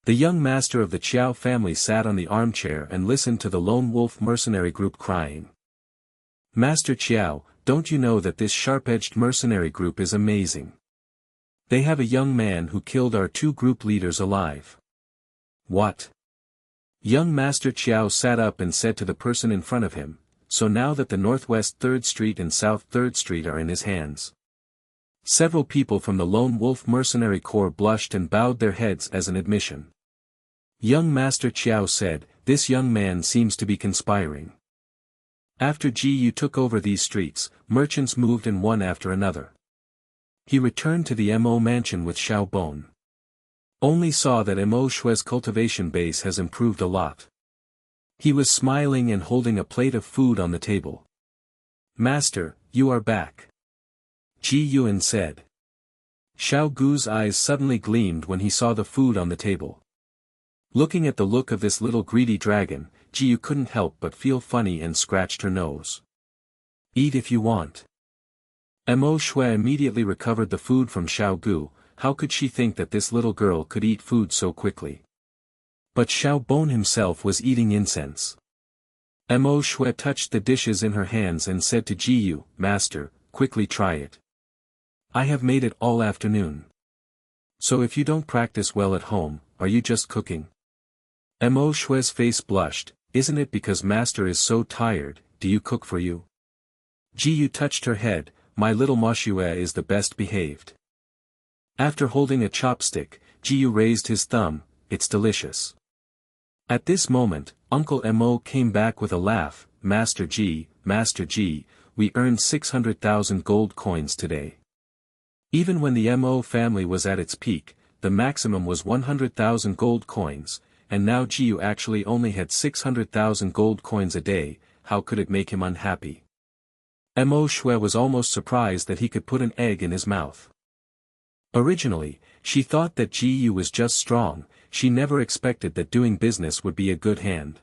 The young master of the Qiao family sat on the armchair and listened to the Lone Wolf Mercenary Group crying. "Master Qiao, don't you know that this sharp-edged mercenary group is amazing? They have a young man who killed our two group leaders alive." "What?" Young Master Qiao sat up and said to the person in front of him, "So now that the Northwest 3rd Street and South 3rd Street are in his hands." Several people from the Lone Wolf Mercenary Corps blushed and bowed their heads as an admission. Young Master Qiao said, "This young man seems to be conspiring." After Ji Yu took over these streets, merchants moved in one after another. He returned to the Mo mansion with Xiao Bon. Only saw that Mo Shui's cultivation base has improved a lot. He was smiling and holding a plate of food on the table. "Master, you are back," Ji Yuan said. Xiao Gu's eyes suddenly gleamed when he saw the food on the table. Looking at the look of this little greedy dragon, Ji Yu couldn't help but feel funny and scratched her nose. "Eat if you want." Mo Shui immediately recovered the food from Xiao Gu. How could she think that this little girl could eat food so quickly? But Xiao Bon himself was eating incense. Mo Shui touched the dishes in her hands and said to Ji Yu, "Master, quickly try it. I have made it all afternoon. So if you don't practice well at home, are you just cooking?" Mo Shui's face blushed. "Isn't it because Master is so tired, do you cook for you?" Ji Yu touched her head, "My little Ma Shui is the best behaved." After holding a chopstick, Ji Yu raised his thumb, "It's delicious." At this moment, Uncle Mo came back with a laugh, Master Ji, we earned 600,000 gold coins today." Even when the Mo family was at its peak, the maximum was 100,000 gold coins, and now Jiyu actually only had 600,000 gold coins a day. How could it make him unhappy? Mo Shui was almost surprised that he could put an egg in his mouth. Originally, she thought that Jiyu was just strong, she never expected that doing business would be a good hand.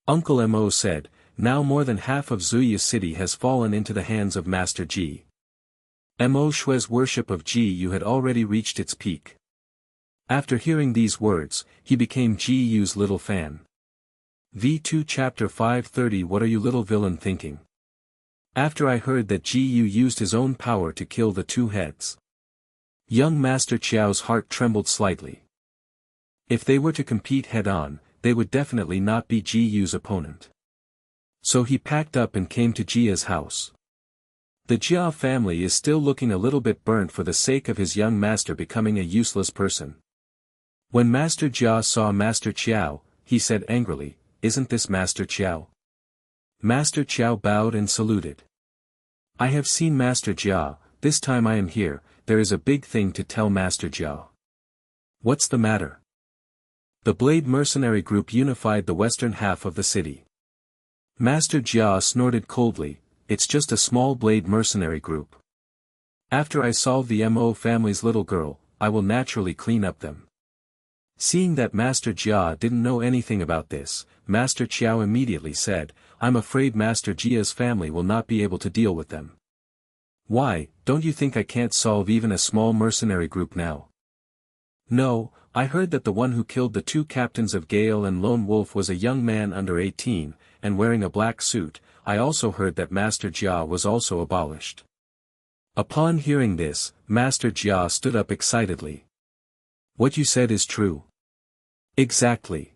Uncle Mo said, now more than half of Zuya City has fallen into the hands of Master Ji. Mo Shui's worship of Jiyu had already reached its peak. After hearing these words, he became Jiyu's little fan. V2 Chapter 530 What are you little villain thinking? After I heard that Jiyu used his own power to kill the two heads. Young Master Qiao's heart trembled slightly. If they were to compete head-on, they would definitely not be Jiyu's opponent. So he packed up and came to Jia's house. The Jia family is still looking a little bit burnt for the sake of his young master becoming a useless person. When Master Jia saw Master Qiao, he said angrily, "Isn't this Master Qiao?" Master Qiao bowed and saluted. "I have seen Master Jia, this time I am here, there is a big thing to tell Master Jia." "What's the matter?" The Blade mercenary group unified the western half of the city. Master Jia snorted coldly, "It's just a small Blade mercenary group. After I solve the Mo family's little girl, I will naturally clean up them." Seeing that Master Jia didn't know anything about this, Master Qiao immediately said, "I'm afraid Master Jia's family will not be able to deal with them." "Why, don't you think I can't solve even a small mercenary group now?" "No, I heard that the one who killed the two captains of Gale and Lone Wolf was a young man under 18, and wearing a black suit. I also heard that Master Jia was also abolished." Upon hearing this, Master Jia stood up excitedly. "What you said is true." "Exactly.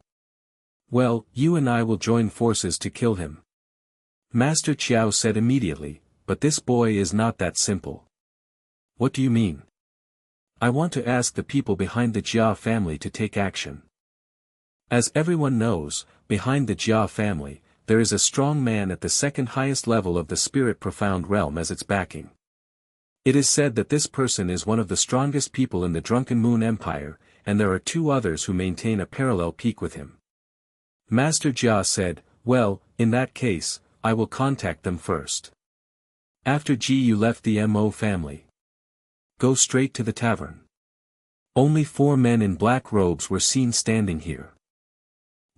Well, you and I will join forces to kill him." Master Qiao said immediately, "But this boy is not that simple." "What do you mean?" "I want to ask the people behind the Jia family to take action." As everyone knows, behind the Jia family, there is a strong man at the second highest level of the spirit profound realm as its backing. It is said that this person is one of the strongest people in the Drunken Moon Empire, and there are two others who maintain a parallel peak with him. Master Jia said, "Well, in that case, I will contact them first." After Jiyu left the Mo family. "Go straight to the tavern." Only 4 men in black robes were seen standing here.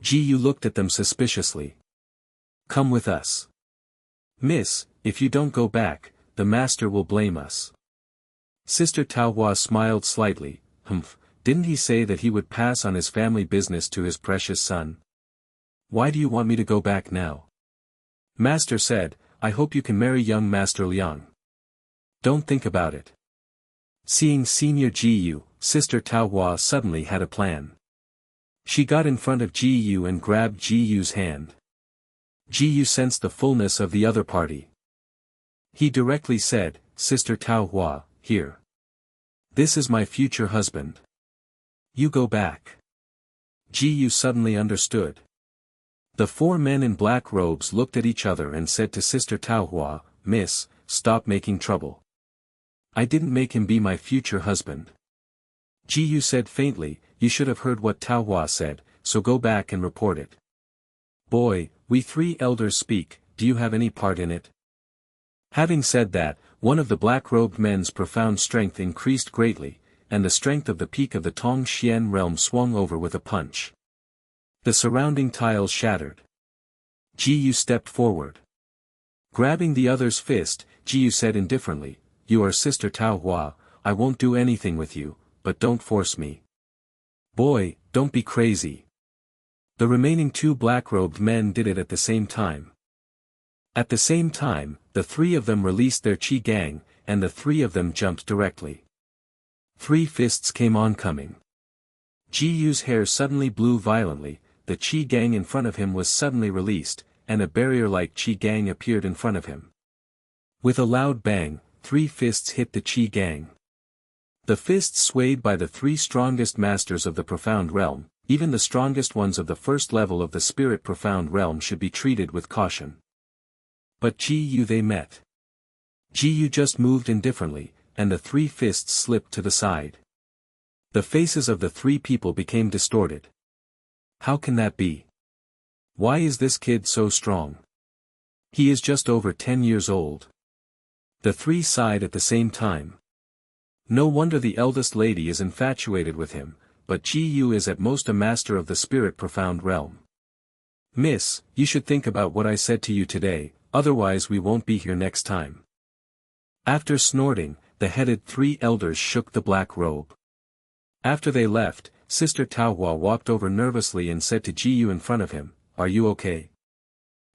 Jiyu looked at them suspiciously. "Come with us." "Miss, if you don't go back, the master will blame us." Sister Taohua smiled slightly. Didn't he say that he would pass on his family business to his precious son? Why do you want me to go back now?" Master said, "I hope you can marry young Master Liang." "Don't think about it." Seeing Senior Jiyu, Sister Taohua suddenly had a plan. She got in front of Jiyu and grabbed Jiyu's hand. Jiyu sensed the fullness of the other party. He directly said, "Sister Taohua, here. This is my future husband. You go back." Jiyu suddenly understood. The 4 men in black robes looked at each other and said to Sister Taohua, "Miss, stop making trouble. I didn't make him be my future husband." Jiyu said faintly, "You should have heard what Taohua said, so go back and report it." "Boy, we 3 elders speak, do you have any part in it?" Having said that, one of the black-robed men's profound strength increased greatly, and the strength of the peak of the Tong Xian realm swung over with a punch. The surrounding tiles shattered. Jiyu stepped forward. Grabbing the other's fist, Jiyu said indifferently, "You are Sister Taohua, I won't do anything with you, but don't force me." "Boy, don't be crazy." The remaining 2 black-robed men did it at the same time. At the same time, the 3 of them released their Qi Gang, and the 3 of them jumped directly. 3 fists came oncoming. Jiyu's hair suddenly blew violently, the Qi Gang in front of him was suddenly released, and a barrier-like Qi Gang appeared in front of him. With a loud bang, 3 fists hit the Qi Gang. The fists swayed by the 3 strongest masters of the profound realm. Even the strongest ones of the first level of the spirit profound realm should be treated with caution. But Jiyu they met. Jiyu just moved indifferently, and the 3 fists slipped to the side. The faces of the three people became distorted. How can that be? Why is this kid so strong? He is just over 10 years old. The three sighed at the same time. No wonder the eldest lady is infatuated with him, but Ji-yu is at most a master of the spirit profound realm. Miss, you should think about what I said to you today, otherwise we won't be here next time. After snorting, the headed three elders shook the black robe. After they left, Sister Taohua walked over nervously and said to Ji-yu in front of him, "Are you okay?"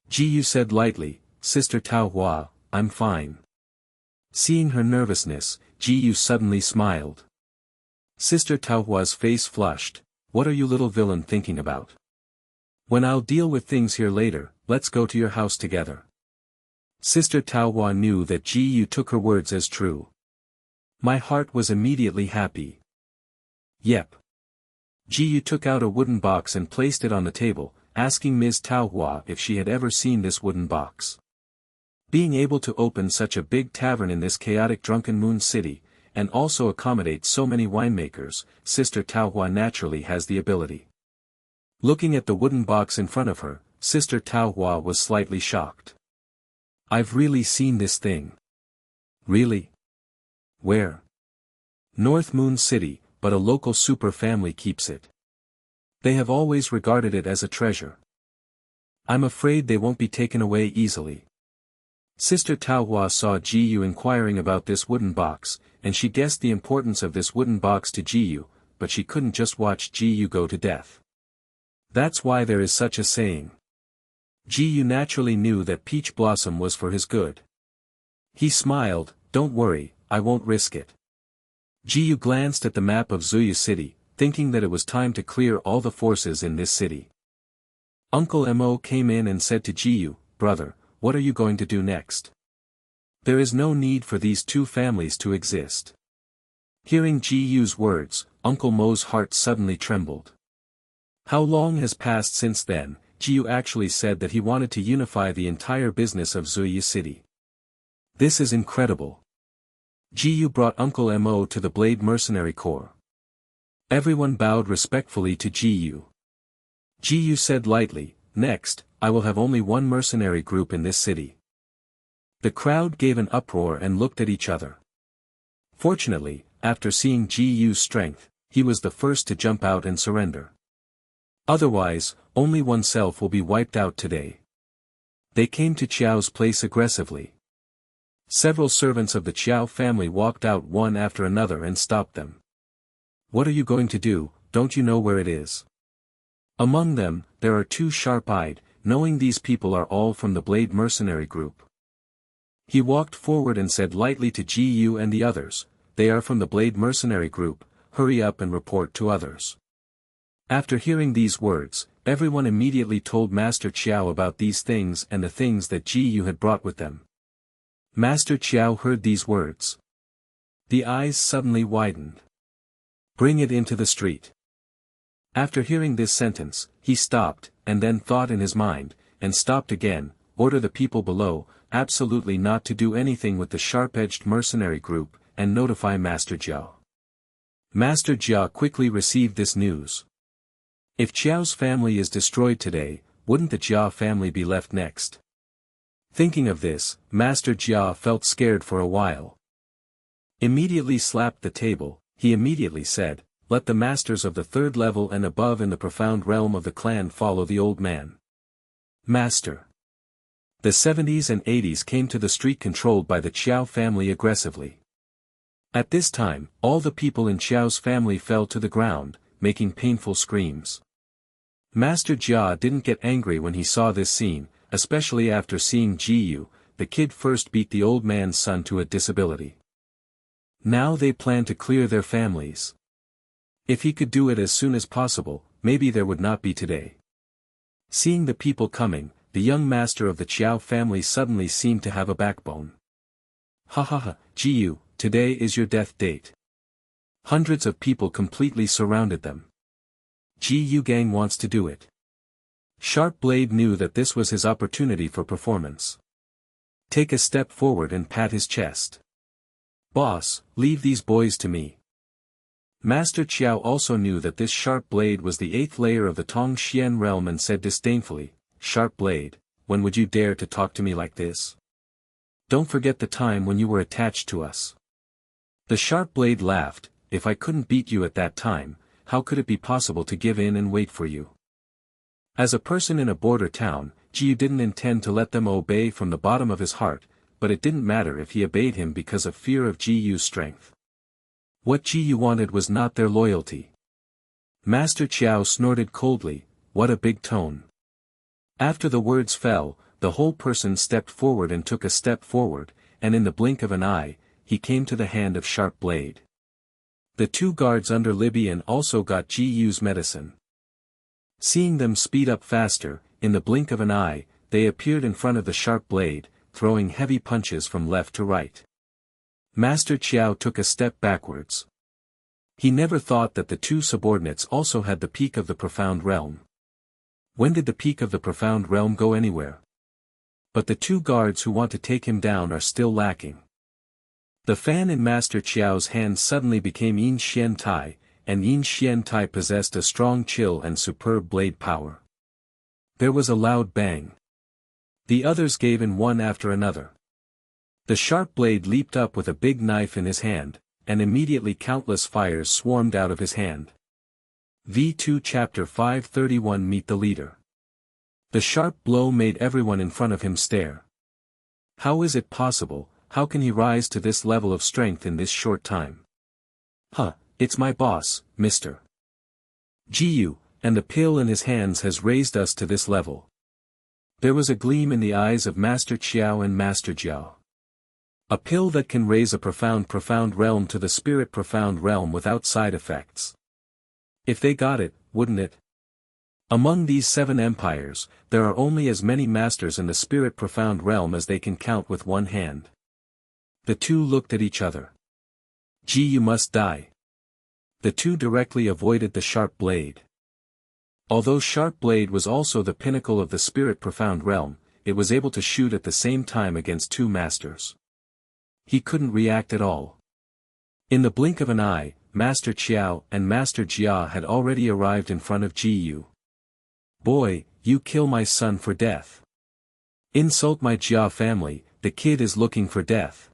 Ji-yu said lightly, "Sister Taohua, I'm fine." Seeing her nervousness, Ji-yu suddenly smiled. Sister Taohua's face flushed. "What are you little villain thinking about? When I'll deal with things here later, let's go to your house together." Sister Taohua knew that Ji-yu took her words as true. My heart was immediately happy. Yep. Ji-yu took out a wooden box and placed it on the table, asking Ms. Taohua if she had ever seen this wooden box. Being able to open such a big tavern in this chaotic drunken moon city, and also accommodate so many winemakers, Sister Taohua naturally has the ability. Looking at the wooden box in front of her, Sister Taohua was slightly shocked. "I've really seen this thing." "Really? Where?" "North Moon City, but a local super family keeps it. They have always regarded it as a treasure. I'm afraid they won't be taken away easily." Sister Taohua saw Ji-yu inquiring about this wooden box, and she guessed the importance of this wooden box to Ji-yu, but she couldn't just watch Ji-yu go to death. That's why there is such a saying. Ji-yu naturally knew that Peach Blossom was for his good. He smiled, "Don't worry, I won't risk it." Ji-yu glanced at the map of Zuyu City, thinking that it was time to clear all the forces in this city. Uncle Mo came in and said to Ji-yu, "Brother, what are you going to do next? There is no need for these two families to exist." Hearing Ji-yu's words, Uncle Mo's heart suddenly trembled. How long has passed since then? Ji-yu actually said that he wanted to unify the entire business of Zuyu City. This is incredible. Ji-yu brought Uncle Mo to the Blade Mercenary Corps. Everyone bowed respectfully to Ji-yu. Ji-yu said lightly, "Next, I will have only one mercenary group in this city." The crowd gave an uproar and looked at each other. Fortunately, after seeing Ji-yu's strength, he was the first to jump out and surrender. Otherwise, only oneself will be wiped out today. They came to Qiao's place aggressively. Several servants of the Qiao family walked out one after another and stopped them. "What are you going to do? Don't you know where it is?" Among them, there are two sharp-eyed, knowing these people are all from the Blade Mercenary Group. He walked forward and said lightly to Ji-yu and the others, "They are from the Blade Mercenary Group, hurry up and report to others." After hearing these words, everyone immediately told Master Qiao about these things and the things that Ji-yu had brought with them. Master Qiao heard these words. The eyes suddenly widened. "Bring it into the street." After hearing this sentence, he stopped, and then thought in his mind, and stopped again, "Order the people below, absolutely not to do anything with the sharp-edged mercenary group, and notify Master Jia." Master Jia quickly received this news. If Qiao's family is destroyed today, wouldn't the Jia family be left next? Thinking of this, Master Jia felt scared for a while. Immediately slapped the table, he immediately said, "Let the masters of the third level and above in the profound realm of the clan follow the old man." Master. The 70s and 80s came to the street controlled by the Qiao family aggressively. At this time, all the people in Qiao's family fell to the ground, making painful screams. Master Jia didn't get angry when he saw this scene, especially after seeing Ji-yu, the kid first beat the old man's son to a disability. Now they plan to clear their families. If he could do it as soon as possible, maybe there would not be today. Seeing the people coming, the young master of the Qiao family suddenly seemed to have a backbone. "Ha ha ha, Ji-yu, today is your death date." Hundreds of people completely surrounded them. Ji-yu gang wants to do it. Sharp Blade knew that this was his opportunity for performance. Take a step forward and pat his chest. "Boss, leave these boys to me." Master Chiao also knew that this sharp blade was the 8th layer of the Tongxian realm and said disdainfully, "Sharp blade, when would you dare to talk to me like this? Don't forget the time when you were attached to us." The sharp blade laughed, "If I couldn't beat you at that time, how could it be possible to give in and wait for you?" As a person in a border town, Jiyu didn't intend to let them obey from the bottom of his heart, but it didn't matter if he obeyed him because of fear of Jiyu's strength. What Jiyu wanted was not their loyalty. Master Chiao snorted coldly, "What a big tone." After the words fell, the whole person stepped forward and took a step forward, and in the blink of an eye, he came to the hand of sharp blade. The 2 guards under Libyan also got Jiyu's medicine. Seeing them speed up faster, in the blink of an eye, they appeared in front of the sharp blade, throwing heavy punches from left to right. Master Chiao took a step backwards. He never thought that the 2 subordinates also had the peak of the profound realm. When did the peak of the profound realm go anywhere? But the 2 guards who want to take him down are still lacking. The fan in Master Chiao's hand suddenly became Yin Xian Tai, and Yin Xian Tai possessed a strong chill and superb blade power. There was a loud bang. The others gave in one after another. The sharp blade leaped up with a big knife in his hand, and immediately countless fires swarmed out of his hand. V2 Chapter 531 Meet the Leader. The sharp blow made everyone in front of him stare. How is it possible? How can he rise to this level of strength in this short time? It's my boss, Mr. Jiyu, and the pill in his hands has raised us to this level. There was a gleam in the eyes of Master Chiao and Master Jiao. A pill that can raise a profound realm to the spirit profound realm without side effects. If they got it, wouldn't it? Among these 7 empires, there are only as many masters in the spirit profound realm as they can count with one hand. The 2 looked at each other. Jiyu must die. The 2 directly avoided the sharp blade. Although sharp blade was also the pinnacle of the spirit profound realm, it was able to shoot at the same time against 2 masters. He couldn't react at all. In the blink of an eye, Master Chiao and Master Jia had already arrived in front of Jiyu. "Boy, you kill my son for death. Insult my Jia family, the kid is looking for death."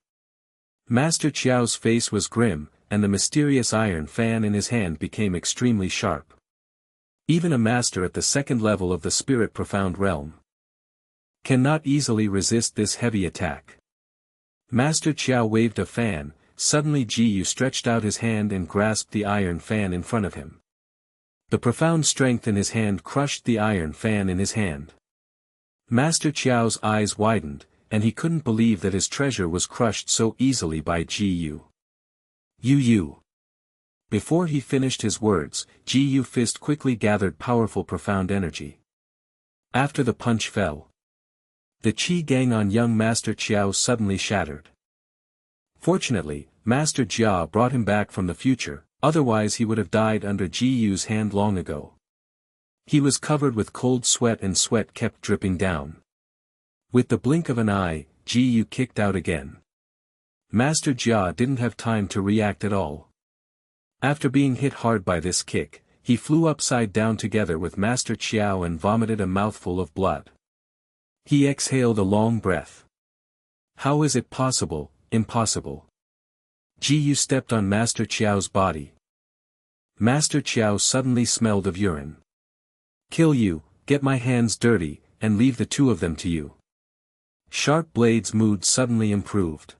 Master Chiao's face was grim, and the mysterious iron fan in his hand became extremely sharp. Even a master at the 2nd level of the spirit profound realm cannot easily resist this heavy attack. Master Chiao waved a fan, suddenly Jiyu stretched out his hand and grasped the iron fan in front of him. The profound strength in his hand crushed the iron fan in his hand. Master Chiao's eyes widened, and he couldn't believe that his treasure was crushed so easily by Jiyu. You. Before he finished his words, Jiyu's fist quickly gathered powerful profound energy. After the punch fell, the Qi gang on young Master Chiao suddenly shattered. Fortunately, Master Jia brought him back from the future, otherwise he would have died under Jiyu's hand long ago. He was covered with cold sweat and sweat kept dripping down. With the blink of an eye, Jiyu kicked out again. Master Jia didn't have time to react at all. After being hit hard by this kick, he flew upside down together with Master Chiao and vomited a mouthful of blood. He exhaled a long breath. How is it possible? Impossible. Jiyu stepped on Master Chiao's body. Master Chiao suddenly smelled of urine. Kill you, get my hands dirty, and leave the 2 of them to you. Sharp Blade's mood suddenly improved.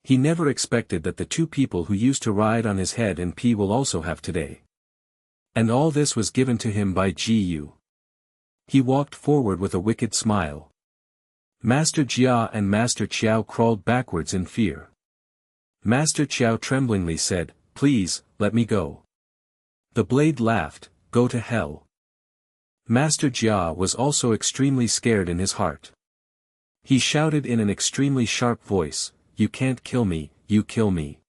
He never expected that the 2 people who used to ride on his head and pee will also have today. And all this was given to him by Jiyu. He walked forward with a wicked smile. Master Jia and Master Chiao crawled backwards in fear. Master Chiao tremblingly said, "Please, let me go." The blade laughed, "Go to hell." Master Jia was also extremely scared in his heart. He shouted in an extremely sharp voice, "You can't kill me, you kill me.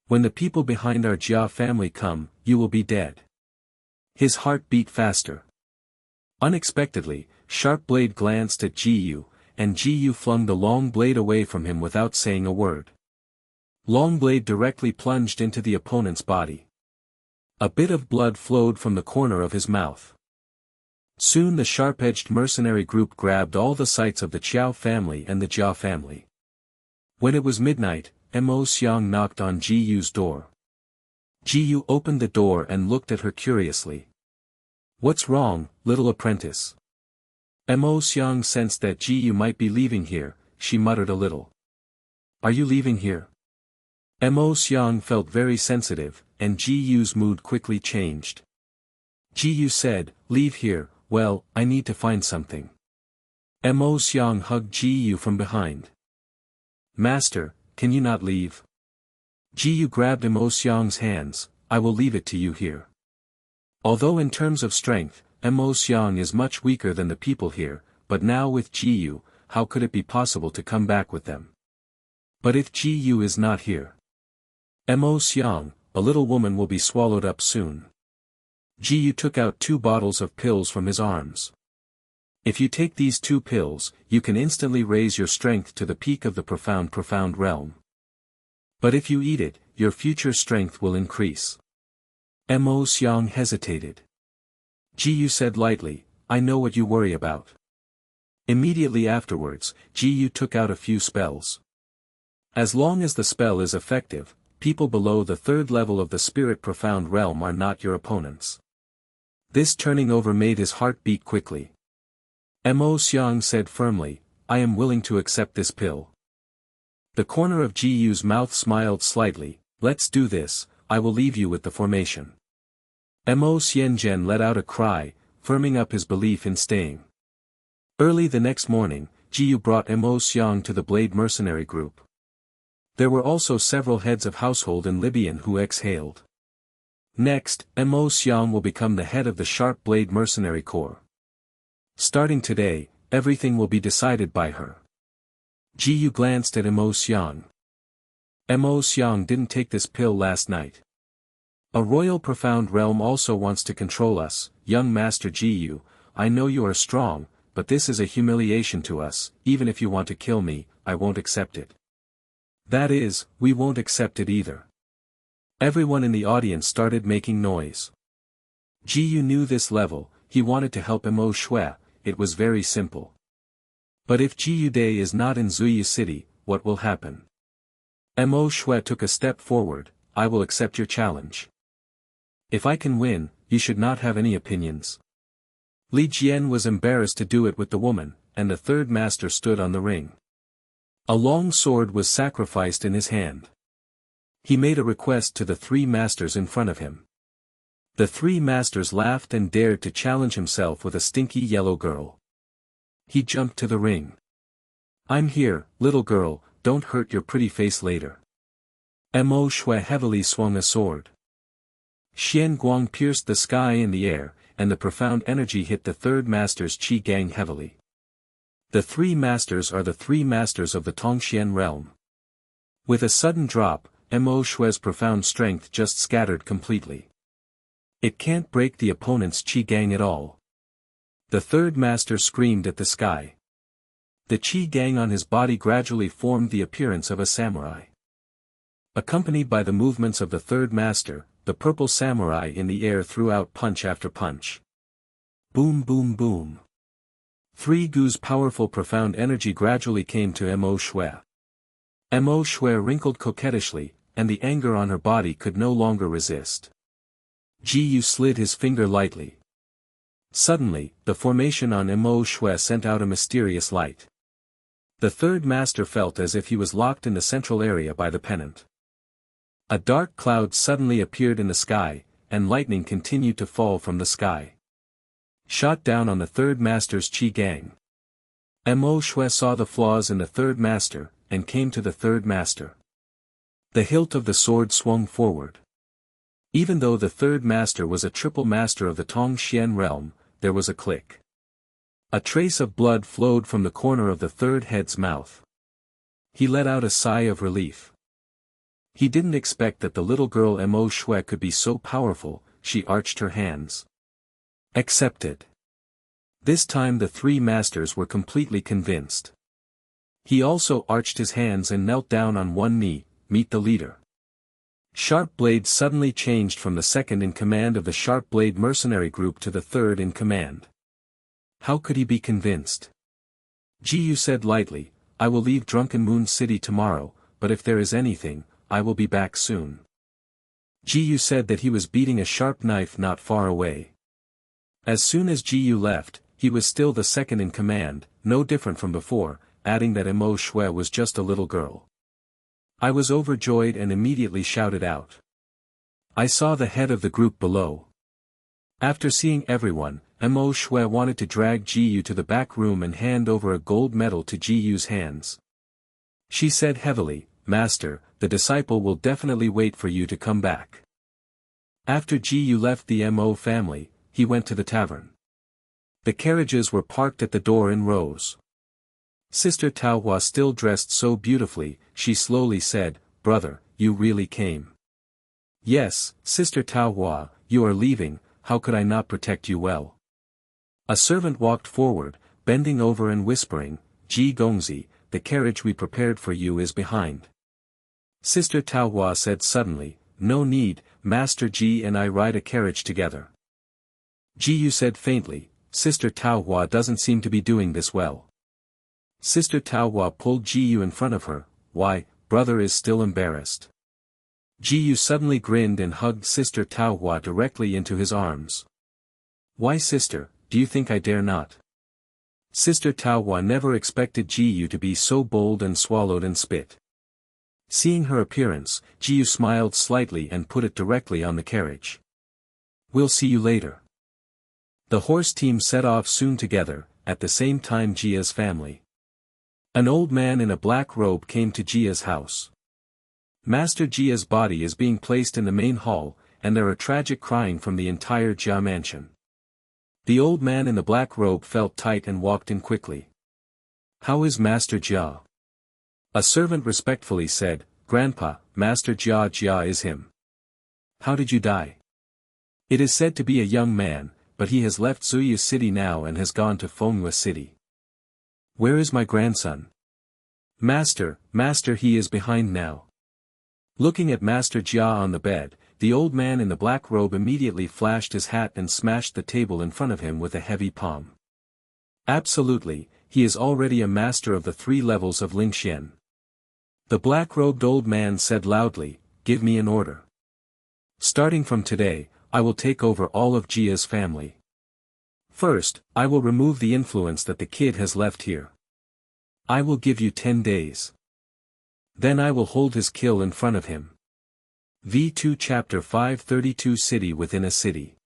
When the people behind our Jia family come, you will be dead." His heart beat faster. Unexpectedly, Sharp Blade glanced at Jiyu, and Jiyu flung the long blade away from him without saying a word. Long blade directly plunged into the opponent's body. A bit of blood flowed from the corner of his mouth. Soon the sharp-edged mercenary group grabbed all the sights of the Chiao family and the Jia family. When it was midnight, Mo Xiang knocked on Ji Yu's door. Ji Yu opened the door and looked at her curiously. "What's wrong, little apprentice?" Mo Xiang sensed that Ji Yu might be leaving here. She muttered a little. "Are you leaving here?" Mo Xiang felt very sensitive, and Ji Yu's mood quickly changed. Ji Yu said, "Leave here, well, I need to find something." Mo Xiang hugged Ji Yu from behind. "Master, can you not leave?" Ji Yu grabbed Mo Xiang's hands. "I will leave it to you here." Although in terms of strength, Mo Xiang is much weaker than the people here, but now with Ji Yu, how could it be possible to come back with them? But if Ji Yu is not here, Mo Xiang, a little woman, will be swallowed up soon. Ji Yu took out 2 bottles of pills from his arms. "If you take these 2 pills, you can instantly raise your strength to the peak of the profound realm. But if you eat it, your future strength will increase." Mo Xiang hesitated. Ji Yu said lightly, "I know what you worry about." Immediately afterwards, Ji Yu took out a few spells. As long as the spell is effective, people below the 3rd level of the spirit profound realm are not your opponents. This turning over made his heart beat quickly. Mo Xiang said firmly, "I am willing to accept this pill." The corner of Ji Yu's mouth smiled slightly. "Let's do this, I will leave you with the formation." Mo Xianzhen let out a cry, firming up his belief in staying. Early the next morning, Ji Yu brought Mo Xiang to the Blade mercenary group. There were also several heads of household in Libyan who exhaled. Next, Mo Xiang will become the head of the Sharp Blade Mercenary Corps. Starting today, everything will be decided by her. Ji Yu glanced at Mo Xiang. Mo Xiang didn't take this pill last night. A royal profound realm also wants to control us, young Master Ji Yu. I know you are strong, but this is a humiliation to us. Even if you want to kill me, I won't accept it. That is, we won't accept it either. Everyone in the audience started making noise. Ji Yu knew this level. He wanted to help Mo Shui. It was very simple. But if Ji Yu Day is not in Zuyu City, what will happen? Mo Shui took a step forward. "I will accept your challenge. If I can win, you should not have any opinions." Li Jian was embarrassed to do it with the woman, and the 3rd master stood on the ring. A long sword was sacrificed in his hand. He made a request to the 3 masters in front of him. The 3 masters laughed and dared to challenge himself with a stinky yellow girl. He jumped to the ring. "I'm here, little girl, don't hurt your pretty face later." Mo Shui heavily swung a sword. Xian Guang pierced the sky in the air, and the profound energy hit the 3rd master's Qi Gang heavily. The 3 masters are the 3 masters of the Tongxian realm. With a sudden drop, Mo Shui's profound strength just scattered completely. It can't break the opponent's Qi Gang at all. The 3rd master screamed at the sky. The Qi Gang on his body gradually formed the appearance of a samurai. Accompanied by the movements of the 3rd master, the purple samurai in the air threw out punch after punch. Boom boom boom. 3 Gu's powerful profound energy gradually came to Mo Shui. Mo Shui wrinkled coquettishly, and the anger on her body could no longer resist. Ji Yu slid his finger lightly. Suddenly, the formation on Mo Shui sent out a mysterious light. The 3rd master felt as if he was locked in the central area by the pennant. A dark cloud suddenly appeared in the sky, and lightning continued to fall from the sky. Shot down on the 3rd master's Qi Gang. Mo Shui saw the flaws in the 3rd master, and came to the 3rd master. The hilt of the sword swung forward. Even though the 3rd master was a triple master of the Tongxian realm, there was a click. A trace of blood flowed from the corner of the 3rd head's mouth. He let out a sigh of relief. He didn't expect that the little girl Mo Shui could be so powerful. She arched her hands. Accepted. This time the 3 masters were completely convinced. He also arched his hands and knelt down on one knee. Meet the leader. Sharp Blade suddenly changed from the second in command of the Sharp Blade mercenary group to the third in command. How could he be convinced? Ji said lightly, I will leave Drunken Moon City tomorrow, but if there is anything, I will be back soon. Ji said that he was beating a sharp knife not far away. As soon as Ji left, he was still the second in command, no different from before, adding that Mo Shui was just a little girl. I was overjoyed and immediately shouted out. I saw the head of the group below. After seeing everyone, Mo Shui wanted to drag Ji to the back room and hand over a gold medal to Ji's hands. She said heavily, Master, the disciple will definitely wait for you to come back. After Ji left the Mo family, he went to the tavern. The carriages were parked at the door in rows. Sister Taohua still dressed so beautifully, she slowly said, Brother, you really came. Yes, Sister Taohua, you are leaving, how could I not protect you well? A servant walked forward, bending over and whispering, Ji Gongzi, the carriage we prepared for you is behind. Sister Taohua said suddenly, No need, Master Ji and I ride a carriage together. Ji said faintly, Sister Taohua doesn't seem to be doing this well. Sister Taohua pulled Ji in front of her, Why, brother is still embarrassed. Ji suddenly grinned and hugged Sister Taohua directly into his arms. Why sister, do you think I dare not? Sister Taohua never expected Ji to be so bold and swallowed and spit. Seeing her appearance, Ji smiled slightly and put it directly on the carriage. We'll see you later. The horse team set off soon together, at the same time Jia's family. An old man in a black robe came to Jia's house. Master Jia's body is being placed in the main hall, and there are tragic crying from the entire Jia mansion. The old man in the black robe felt tight and walked in quickly. How is Master Jia? A servant respectfully said, Grandpa, Master Jia is him. How did you die? It is said to be a young man, but he has left Zuyu City now and has gone to Fenghua City. Where is my grandson? Master, he is behind now. Looking at Master Jia on the bed, the old man in the black robe immediately flashed his hat and smashed the table in front of him with a heavy palm. Absolutely, he is already a master of the 3 levels of Lingxian. The black-robed old man said loudly, Give me an order. Starting from today, I will take over all of Jia's family. First, I will remove the influence that the kid has left here. I will give you 10 days. Then I will hold his kill in front of him. V2 Chapter 532 City within a city.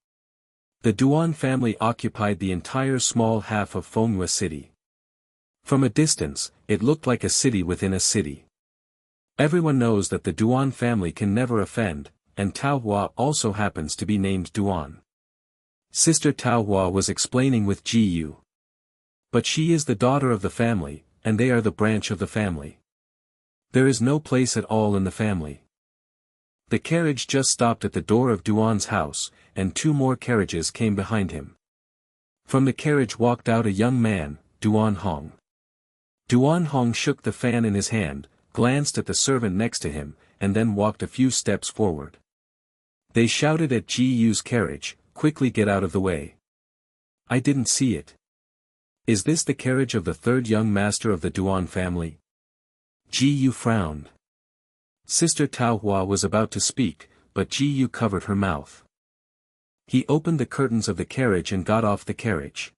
The Duan family occupied the entire small half of Fenghua City. From a distance, it looked like a city within a city. Everyone knows that the Duan family can never offend, and Taohua also happens to be named Duan. Sister Taohua was explaining with Ji. But she is the daughter of the family, and they are the branch of the family. There is no place at all in the family. The carriage just stopped at the door of Duan's house, and 2 more carriages came behind him. From the carriage walked out a young man, Duan Hong. Duan Hong shook the fan in his hand, glanced at the servant next to him, and then walked a few steps forward. They shouted at Ji's carriage, Quickly get out of the way. I didn't see it. Is this the carriage of the 3rd young master of the Duan family? Ji frowned. Sister Taohua was about to speak, but Ji covered her mouth. He opened the curtains of the carriage and got off the carriage.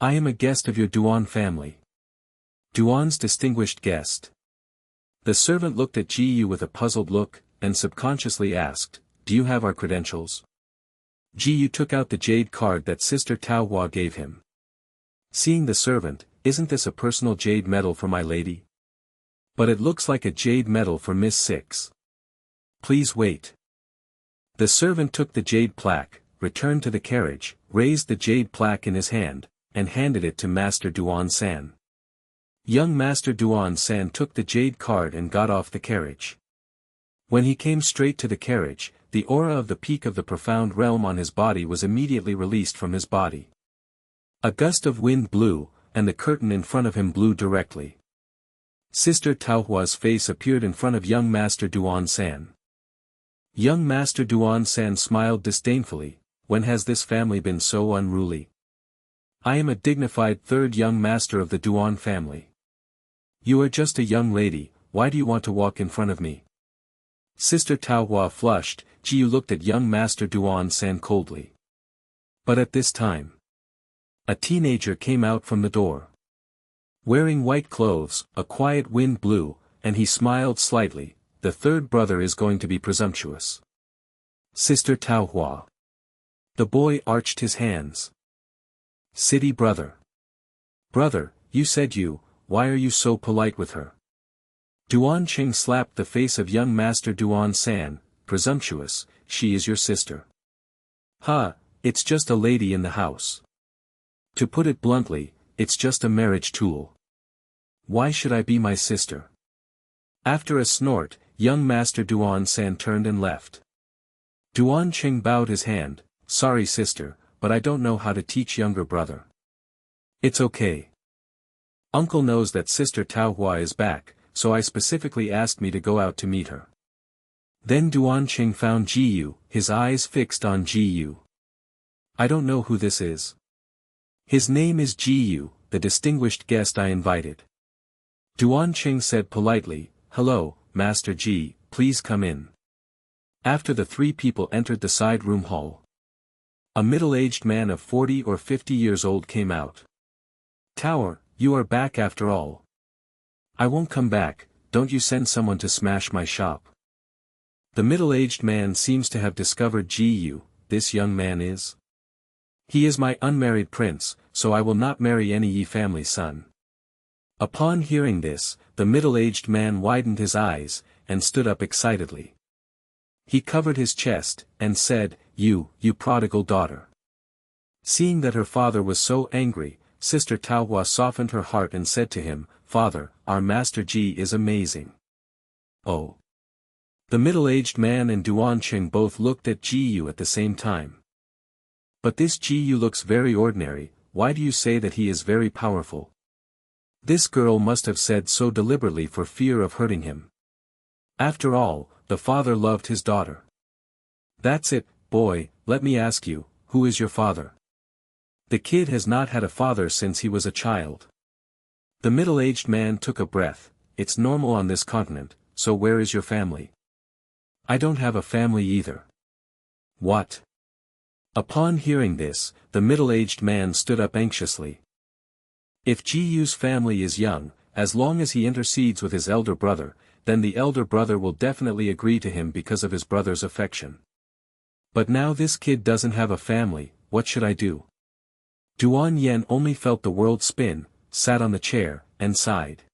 I am a guest of your Duan family. Duan's distinguished guest. The servant looked at Ji with a puzzled look, and subconsciously asked, Do you have our credentials? Ji took out the jade card that Sister Taohua gave him. Seeing the servant, Isn't this a personal jade medal for my lady? But it looks like a jade medal for Miss Six. Please wait. The servant took the jade plaque, returned to the carriage, raised the jade plaque in his hand, and handed it to Master Duan-san. Young Master Duan-san took the jade card and got off the carriage. When he came straight to the carriage, the aura of the peak of the profound realm on his body was immediately released from his body. A gust of wind blew, and the curtain in front of him blew directly. Sister Taohua's face appeared in front of young Master Duan-san. Young Master Duan-san smiled disdainfully. When has this family been so unruly? I am a dignified third young master of the Duan family. You are just a young lady, why do you want to walk in front of me? Sister Taohua flushed. Jiyu looked at young Master Duan-san coldly. But at this time, a teenager came out from the door. Wearing white clothes, a quiet wind blew, and he smiled slightly. The third brother is going to be presumptuous. Sister Taohua. The boy arched his hands. City brother. Brother, you said why are you so polite with her? Duan Qing slapped the face of young Master Duan-san. Presumptuous, she is your sister. Ha, it's just a lady in the house. To put it bluntly, it's just a marriage tool. Why should I be my sister? After a snort, young Master Duan-san turned and left. Duan Qing bowed his hand. Sorry sister, but I don't know how to teach younger brother. It's okay. Uncle knows that Sister Taohua is back, so I specifically asked me to go out to meet her. Then Duan Qing found Jiyu, his eyes fixed on Jiyu. I don't know who this is. His name is Jiyu, the distinguished guest I invited. Duan Qing said politely, Hello, Master Ji, please come in. After the three people entered the side room hall, a middle-aged man of 40 or 50 years old came out. Tower, you are back after all. I won't come back, don't you send someone to smash my shop. The middle-aged man seems to have discovered Jiyu. This young man is. He is my unmarried prince, so I will not marry any Yi family son. Upon hearing this, the middle-aged man widened his eyes, and stood up excitedly. He covered his chest, and said, You prodigal daughter. Seeing that her father was so angry, Sister Taohua softened her heart and said to him, Father, our Master Ji is amazing. Oh. The middle-aged man and Duan Qing both looked at Jiyu at the same time. But this Jiyu looks very ordinary, why do you say that he is very powerful? This girl must have said so deliberately for fear of hurting him. After all, the father loved his daughter. That's it, boy, let me ask you, who is your father? The kid has not had a father since he was a child. The middle-aged man took a breath. It's normal on this continent, so where is your family? I don't have a family either. What? Upon hearing this, the middle-aged man stood up anxiously. If Jiyu's family is young, as long as he intercedes with his elder brother, then the elder brother will definitely agree to him because of his brother's affection. But now this kid doesn't have a family, what should I do? Duan Yen only felt the world spin, sat on the chair, and sighed.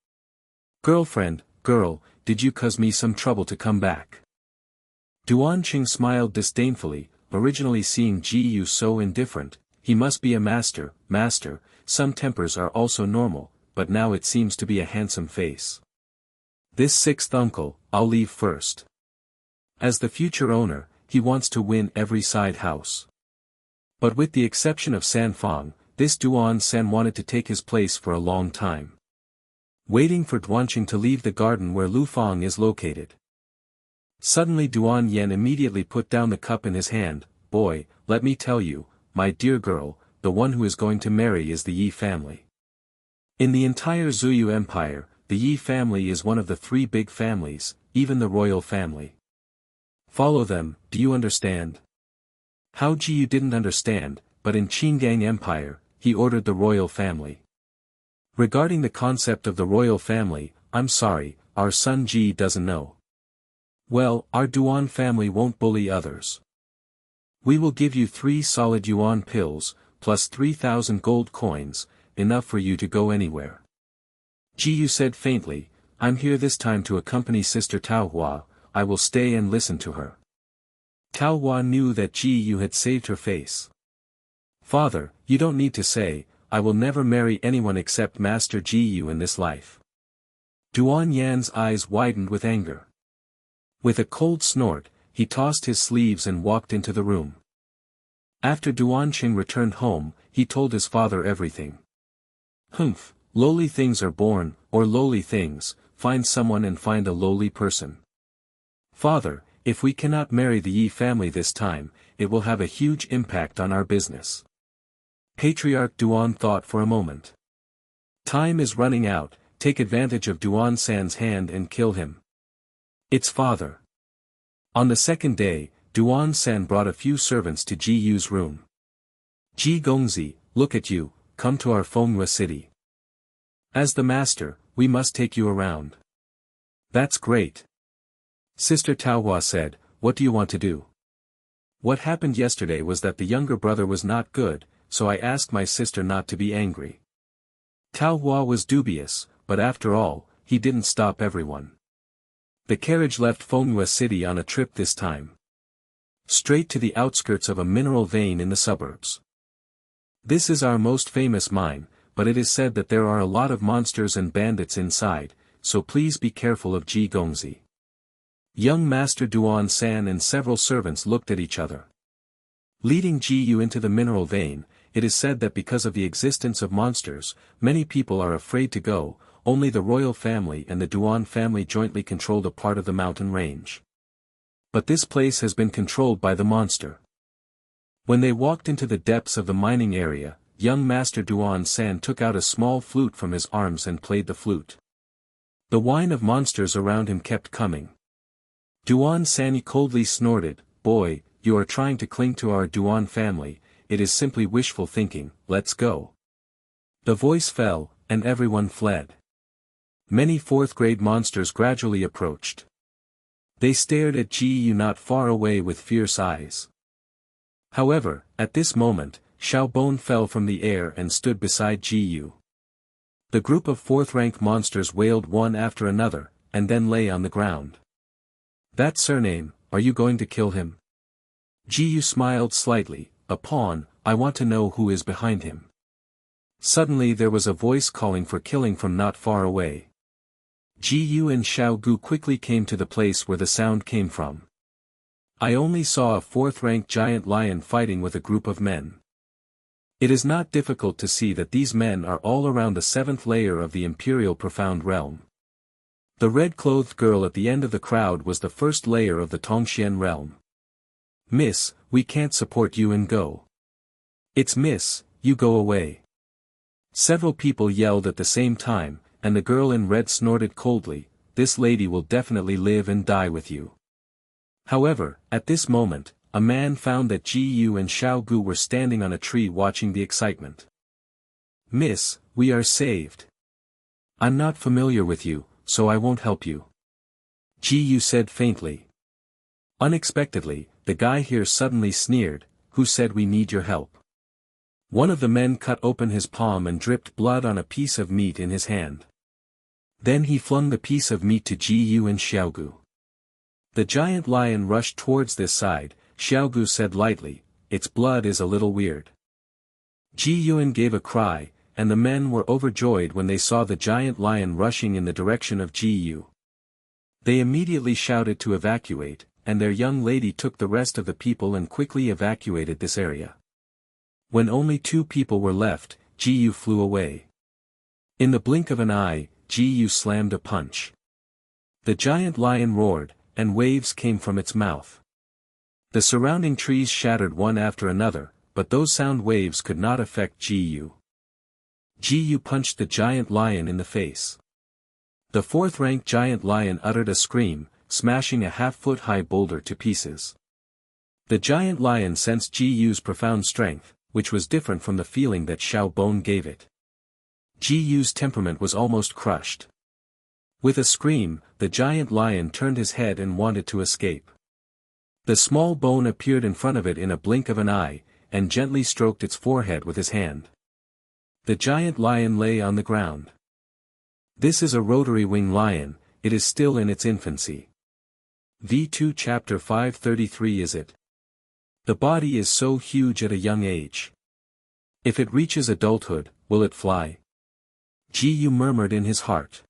Girlfriend, girl, did you cause me some trouble to come back? Duan Qing smiled disdainfully, originally seeing Jiyu so indifferent, he must be a master, some tempers are also normal, but now it seems to be a handsome face. This sixth uncle, I'll leave first. As the future owner, he wants to win every side house. But with the exception of Sanfang, this Duan-san wanted to take his place for a long time. Waiting for Duanqing to leave the garden where Lufang is located. Suddenly Duan Yen immediately put down the cup in his hand. Boy, let me tell you, my dear girl, the one who is going to marry is the Yi family. In the entire Zuyu Empire, the Yi family is one of the three big families, even the royal family. Follow them, do you understand? How Jiyu didn't understand, but in Qingang Empire, he ordered the royal family. Regarding the concept of the royal family, I'm sorry, our son Ji doesn't know. Well, our Duan family won't bully others. We will give you 3 solid yuan pills, plus 3,000 gold coins, enough for you to go anywhere. Jiyu said faintly, I'm here this time to accompany Sister Taohua, I will stay and listen to her. Taohua knew that Jiyu had saved her face. Father, you don't need to say, I will never marry anyone except Master Jiyu in this life. Duan Yan's eyes widened with anger. With a cold snort, he tossed his sleeves and walked into the room. After Duanqing returned home, he told his father everything. Humph, lowly things are born, or lowly things, find someone and find a lowly person. Father, If we cannot marry the Yi family this time, it will have a huge impact on our business. Patriarch Duan thought for a moment. Time is running out, take advantage of Duan San's hand and kill him. Its father. On the second day, Duan San brought a few servants to Ji Yu's room. Ji Gongzi, look at you, come to our Fenghua city. As the master, we must take you around. That's great. Sister Taohua said, what do you want to do? What happened yesterday was that the younger brother was not good, so I asked my sister not to be angry. Taohua was dubious, but after all, he didn't stop everyone. The carriage left Fenghua city on a trip this time. Straight to the outskirts of a mineral vein in the suburbs. This is our most famous mine, but it is said that there are a lot of monsters and bandits inside, so please be careful of Ji Gongzi. Young Master Duan San and several servants looked at each other. Leading Ji Yu into the mineral vein, it is said that because of the existence of monsters, many people are afraid to go, only the royal family and the Duan family jointly controlled a part of the mountain range. But this place has been controlled by the monster. When they walked into the depths of the mining area, young Master Duan San took out a small flute from his arms and played the flute. The whine of monsters around him kept coming. Duan San coldly snorted, boy, you are trying to cling to our Duan family, it is simply wishful thinking, let's go. The voice fell, and everyone fled. Many fourth-grade monsters gradually approached. They stared at Ji Yu not far away with fierce eyes. However, at this moment, Xiaobon fell from the air and stood beside Ji Yu. The group of fourth-rank monsters wailed one after another, and then lay on the ground. That surname, are you going to kill him? Ji Yu smiled slightly, a pawn, I want to know who is behind him. Suddenly there was a voice calling for killing from not far away. Ji Yu and Xiao Gu quickly came to the place where the sound came from. I only saw a fourth-rank giant lion fighting with a group of men. It is not difficult to see that these men are all around the seventh layer of the Imperial Profound Realm. The red-clothed girl at the end of the crowd was the first layer of the Tongxian realm. Miss, we can't support you and go. It's Miss, you go away. Several people yelled at the same time, and the girl in red snorted coldly, this lady will definitely live and die with you. However, at this moment, a man found that Ji Yu and Xiao Gu were standing on a tree watching the excitement. Miss, we are saved. I'm not familiar with you, so I won't help you. Ji Yu said faintly. Unexpectedly, the guy here suddenly sneered, who said we need your help. One of the men cut open his palm and dripped blood on a piece of meat in his hand. Then he flung the piece of meat to Ji Yu and Xiaogu. The giant lion rushed towards this side, Xiaogu said lightly, its blood is a little weird. Ji Yuan gave a cry, and the men were overjoyed when they saw the giant lion rushing in the direction of Ji Yu. They immediately shouted to evacuate, and their young lady took the rest of the people and quickly evacuated this area. When only 2 people were left, Ji Yu flew away. In the blink of an eye, Ji Yu slammed a punch. The giant lion roared, and waves came from its mouth. The surrounding trees shattered one after another, but those sound waves could not affect Ji Yu. Ji Yu punched the giant lion in the face. The fourth-rank giant lion uttered a scream, smashing a half-foot-high boulder to pieces. The giant lion sensed Ji Yu's profound strength, which was different from the feeling that Xiao Bone gave it. Ji Yu's temperament was almost crushed. With a scream, the giant lion turned his head and wanted to escape. The small bone appeared in front of it in a blink of an eye, and gently stroked its forehead with his hand. The giant lion lay on the ground. This is a rotary wing lion, it is still in its infancy. V2 Chapter 533 is it? The body is so huge at a young age. If it reaches adulthood, will it fly? Ji Yu murmured in his heart.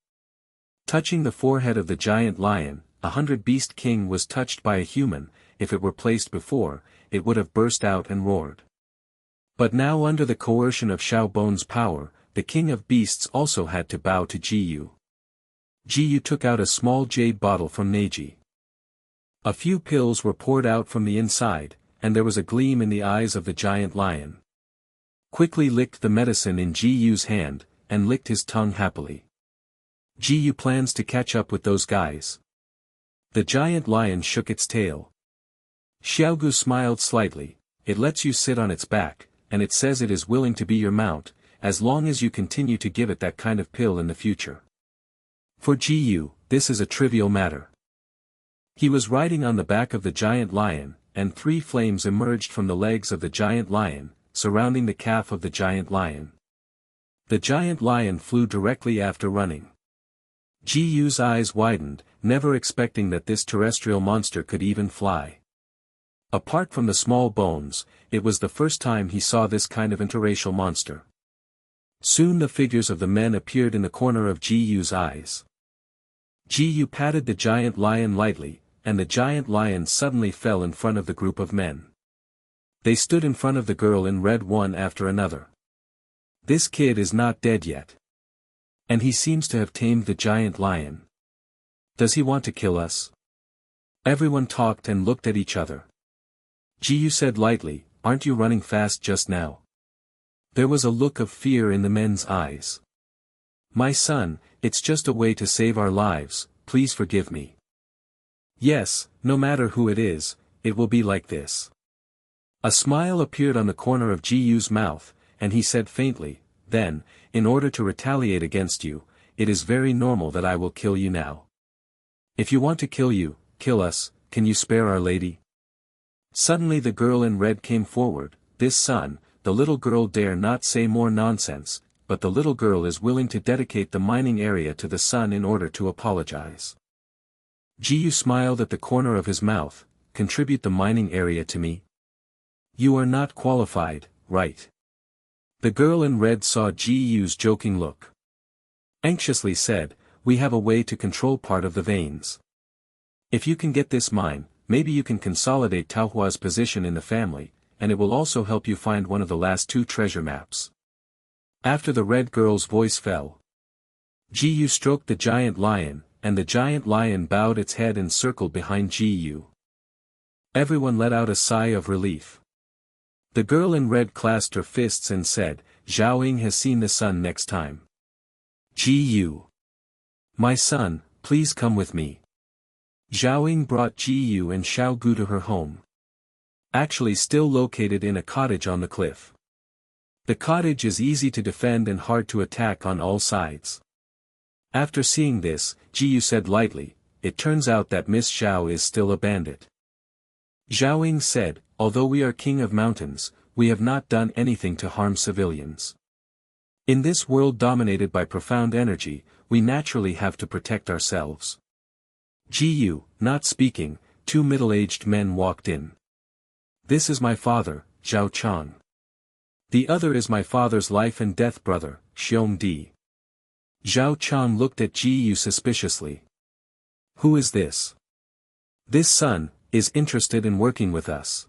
Touching the forehead of the giant lion, 100 Beast King was touched by a human, if it were placed before, it would have burst out and roared. But now under the coercion of Xiao Bone's power, the king of beasts also had to bow to Ji Yu. Ji Yu took out a small jade bottle from Neji. A few pills were poured out from the inside, and there was a gleam in the eyes of the giant lion. Quickly licked the medicine in Ji-Yu's hand, and licked his tongue happily. Ji-Yu plans to catch up with those guys. The giant lion shook its tail. Xiaogu smiled slightly. It lets you sit on its back, and it says it is willing to be your mount, as long as you continue to give it that kind of pill in the future. For Ji-Yu, this is a trivial matter. He was riding on the back of the giant lion, and 3 flames emerged from the legs of the giant lion, surrounding the calf of the giant lion. The giant lion flew directly after running. Ji-Yu's eyes widened, never expecting that this terrestrial monster could even fly. Apart from the small bones, it was the first time he saw this kind of interracial monster. Soon the figures of the men appeared in the corner of Ji-Yu's eyes. Ji-Yu patted the giant lion lightly, and the giant lion suddenly fell in front of the group of men. They stood in front of the girl in red one after another. This kid is not dead yet. And he seems to have tamed the giant lion. Does he want to kill us? Everyone talked and looked at each other. Ji-Yu said lightly, "Aren't you running fast just now?" There was a look of fear in the men's eyes. "My son, it's just a way to save our lives, please forgive me." "Yes, no matter who it is, it will be like this." A smile appeared on the corner of Ji-Yu's mouth, and he said faintly, "Then, in order to retaliate against you, it is very normal that I will kill you now. If you want to kill us, can you spare Our Lady?" Suddenly the girl in red came forward. "This son, the little girl dare not say more nonsense, but the little girl is willing to dedicate the mining area to the sun in order to apologize." Ji-Yu smiled at the corner of his mouth. "Contribute the mining area to me? You are not qualified, right?" The girl in red saw Ji-Yu's joking look. Anxiously said, "We have a way to control part of the veins. If you can get this mine, maybe you can consolidate Taohua's position in the family, and it will also help you find one of the last 2 treasure maps." After the red girl's voice fell, Ji-Yu stroked the giant lion, and the giant lion bowed its head and circled behind Ji-Yu. Everyone let out a sigh of relief. The girl in red clasped her fists and said, "Zhao Ying has seen the sun next time. Ji-Yu. My son, please come with me." Zhao Ying brought Ji-Yu and Xiaogu to her home. Actually still located in a cottage on the cliff. The cottage is easy to defend and hard to attack on all sides. After seeing this, Ji-Yu said lightly, "It turns out that Miss Zhao is still a bandit." Zhao Ying said, "Although we are king of mountains, we have not done anything to harm civilians. In this world dominated by profound energy, we naturally have to protect ourselves." Ji-Yu, not speaking, 2 middle-aged men walked in. "This is my father, Zhao Chang. The other is my father's life and death brother, Xiong Di." Zhao Chang looked at Ji-Yu suspiciously. "Who is this? This son is interested in working with us."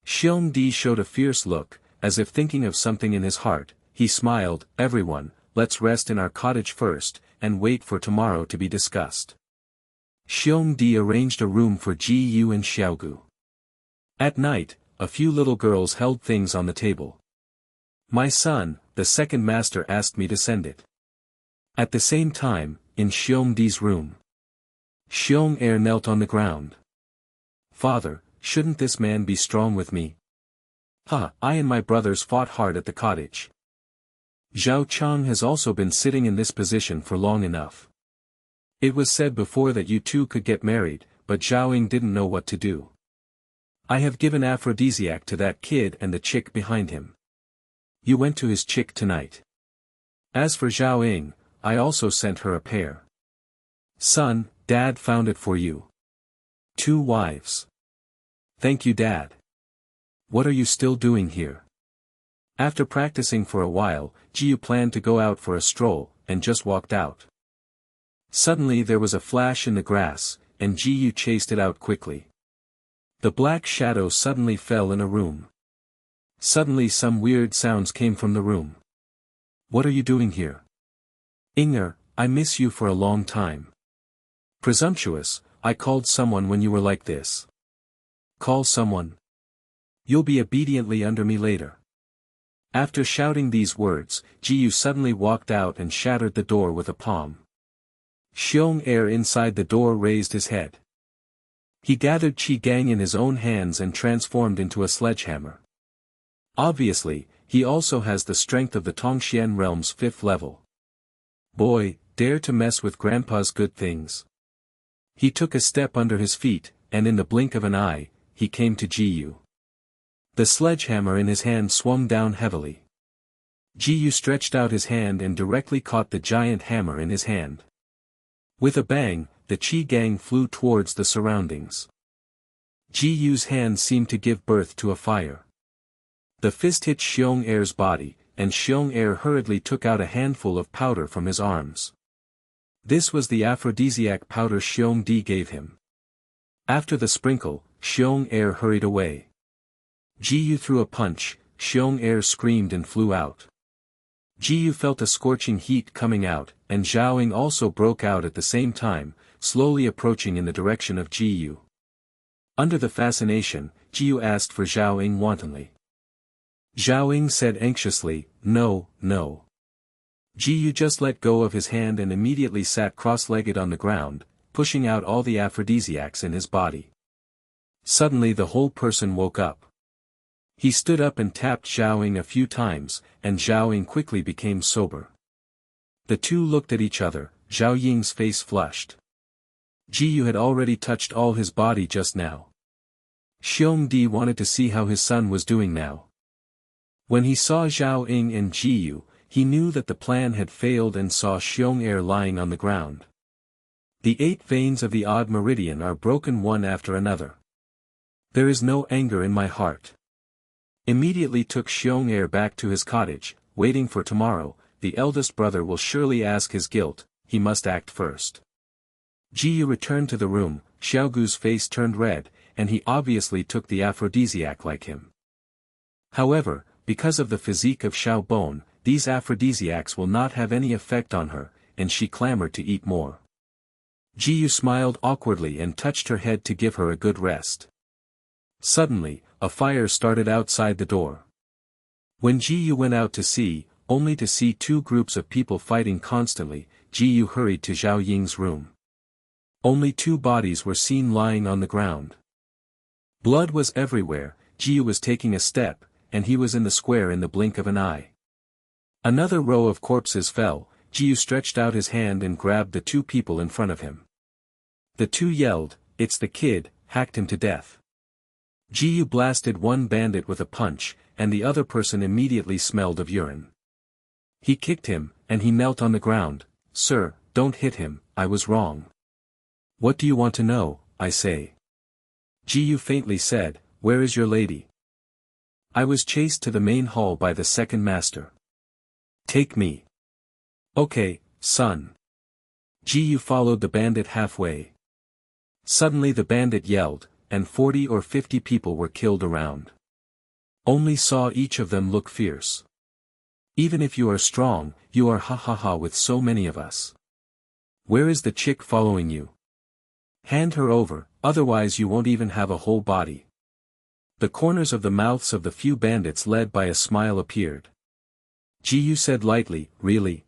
Xiong Di showed a fierce look, as if thinking of something in his heart. He smiled, "Everyone, let's rest in our cottage first, and wait for tomorrow to be discussed." Xiong Di arranged a room for Ji-Yu and Xiaogu. At night, a few little girls held things on the table. "My son, the second master asked me to send it." At the same time, in Xiong Di's room, Xiong Er knelt on the ground. "Father, shouldn't this man be strong with me? I and my brothers fought hard at the cottage. Zhao Chang has also been sitting in this position for long enough. It was said before that you 2 could get married, but Zhao Ying didn't know what to do. I have given aphrodisiac to that kid and the chick behind him. You went to his chick tonight. As for Zhao Ying, I also sent her a pair. Son, Dad found it for you. 2 wives. Thank you, Dad. What are you still doing here?" After practicing for a while, Ji-Yu planned to go out for a stroll, and just walked out. Suddenly there was a flash in the grass, and Ji-Yu chased it out quickly. The black shadow suddenly fell in a room. Suddenly some weird sounds came from the room. "What are you doing here?" "Inger, I miss you for a long time." Presumptuous, I called someone when you were like this. Call someone. You'll be obediently under me later. After shouting these words, Ji-yu suddenly walked out and shattered the door with a palm. Xiong-er inside the door raised his head. He gathered Qi-gang in his own hands and transformed into a sledgehammer. Obviously, he also has the strength of the Tongxian realm's 5th level. Boy, dare to mess with Grandpa's good things. He took a step under his feet, and in the blink of an eye, he came to Ji-yu. The sledgehammer in his hand swung down heavily. Ji-yu stretched out his hand and directly caught the giant hammer in his hand. With a bang, the Qi-gang flew towards the surroundings. Ji-yu's hand seemed to give birth to a fire. The fist hit Xiong-er's body, and Xiong-er hurriedly took out a handful of powder from his arms. This was the aphrodisiac powder Xiong-di gave him. After the sprinkle, Xiong-er hurried away. Ji-yu threw a punch, Xiong-er screamed and flew out. Ji-yu felt a scorching heat coming out, and Zhao Ying also broke out at the same time, slowly approaching in the direction of Ji-yu. Under the fascination, Ji-yu asked for Zhao Ying wantonly. Zhao Ying said anxiously, "No, no." Ji-yu just let go of his hand and immediately sat cross-legged on the ground, pushing out all the aphrodisiacs in his body. Suddenly the whole person woke up. He stood up and tapped Zhao Ying a few times, and Zhao Ying quickly became sober. The two looked at each other, Zhao Ying's face flushed. Ji-yu had already touched all his body just now. Xiong-di wanted to see how his son was doing now. When he saw Zhao Ying and Ji-yu, he knew that the plan had failed and saw Xiong-er lying on the ground. The 8 veins of the odd meridian are broken one after another. There is no anger in my heart. Immediately took Xiong-er back to his cottage, waiting for tomorrow, the eldest brother will surely ask his guilt, he must act first. Ji-yu returned to the room, Xiaogu's face turned red, and he obviously took the aphrodisiac like him. However, because of the physique of Xiao Bon, these aphrodisiacs will not have any effect on her, and she clamored to eat more. Ji-yu smiled awkwardly and touched her head to give her a good rest. Suddenly, a fire started outside the door. When Ji-yu went out to see, only to see 2 groups of people fighting constantly, Ji-yu hurried to Zhao Ying's room. Only 2 bodies were seen lying on the ground. Blood was everywhere, Ji-yu was taking a step, and he was in the square in the blink of an eye. Another row of corpses fell, Ji-yu stretched out his hand and grabbed the 2 people in front of him. The 2 yelled, "It's the kid," hacked him to death. Ji-yu blasted one bandit with a punch, and the other person immediately smelled of urine. He kicked him, and he knelt on the ground. "Sir, don't hit him, I was wrong." "What do you want to know, I say?" Ji-yu faintly said, "Where is your lady?" "I was chased to the main hall by the second master." "Take me." "Okay, son." Ji-yu followed the bandit halfway. Suddenly the bandit yelled, and 40 or 50 people were killed around. Only saw each of them look fierce. "Even if you are strong, you are ha with so many of us. Where is the chick following you? Hand her over, otherwise you won't even have a whole body." The corners of the mouths of the few bandits led by a smile appeared. Ji-yu said lightly, "Really?"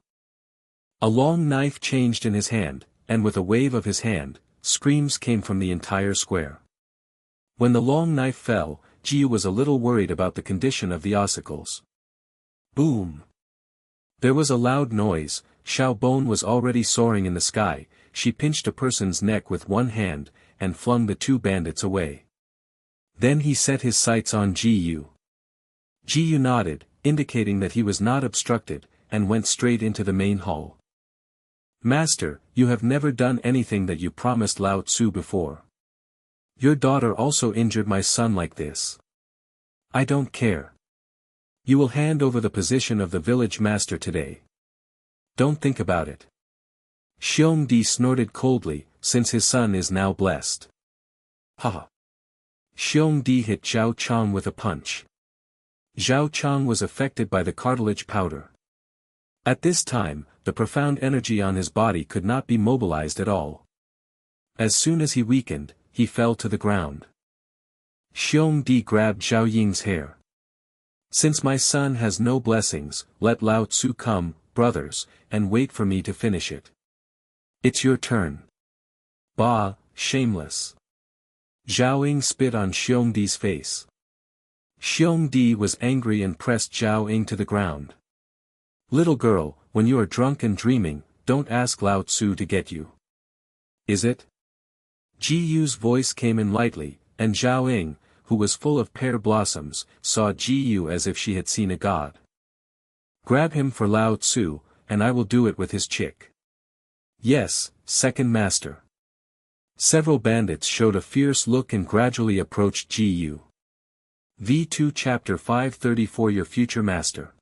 A long knife changed in his hand, and with a wave of his hand, screams came from the entire square. When the long knife fell, Ji-yu was a little worried about the condition of the ossicles. Boom! There was a loud noise, Xiao Bon was already soaring in the sky, she pinched a person's neck with one hand, and flung the 2 bandits away. Then he set his sights on Ji-yu. Ji-yu nodded, indicating that he was not obstructed, and went straight into the main hall. "Master, you have never done anything that you promised Lao Tzu before. Your daughter also injured my son like this. I don't care. You will hand over the position of the village master today. Don't think about it." Xiong-di snorted coldly, since his son is now blessed. Ha! Xiong-di hit Zhao Chang with a punch. Zhao Chang was affected by the cartilage powder. At this time, the profound energy on his body could not be mobilized at all. As soon as he weakened, he fell to the ground. Xiong Di grabbed Zhao Ying's hair. Since my son has no blessings, let Lao Tzu come, brothers, and wait for me to finish it. It's your turn. Bah, shameless. Zhao Ying spit on Xiong Di's face. Xiong Di was angry and pressed Zhao Ying to the ground. Little girl, when you are drunk and dreaming, don't ask Lao Tzu to get you. Is it? Ji Yu's voice came in lightly, and Zhao Ying, who was full of pear blossoms, saw Ji Yu as if she had seen a god. Grab him for Lao Tzu, and I will do it with his chick. Yes, second master. Several bandits showed a fierce look and gradually approached Ji Yu. V2 Chapter 534 Your future master.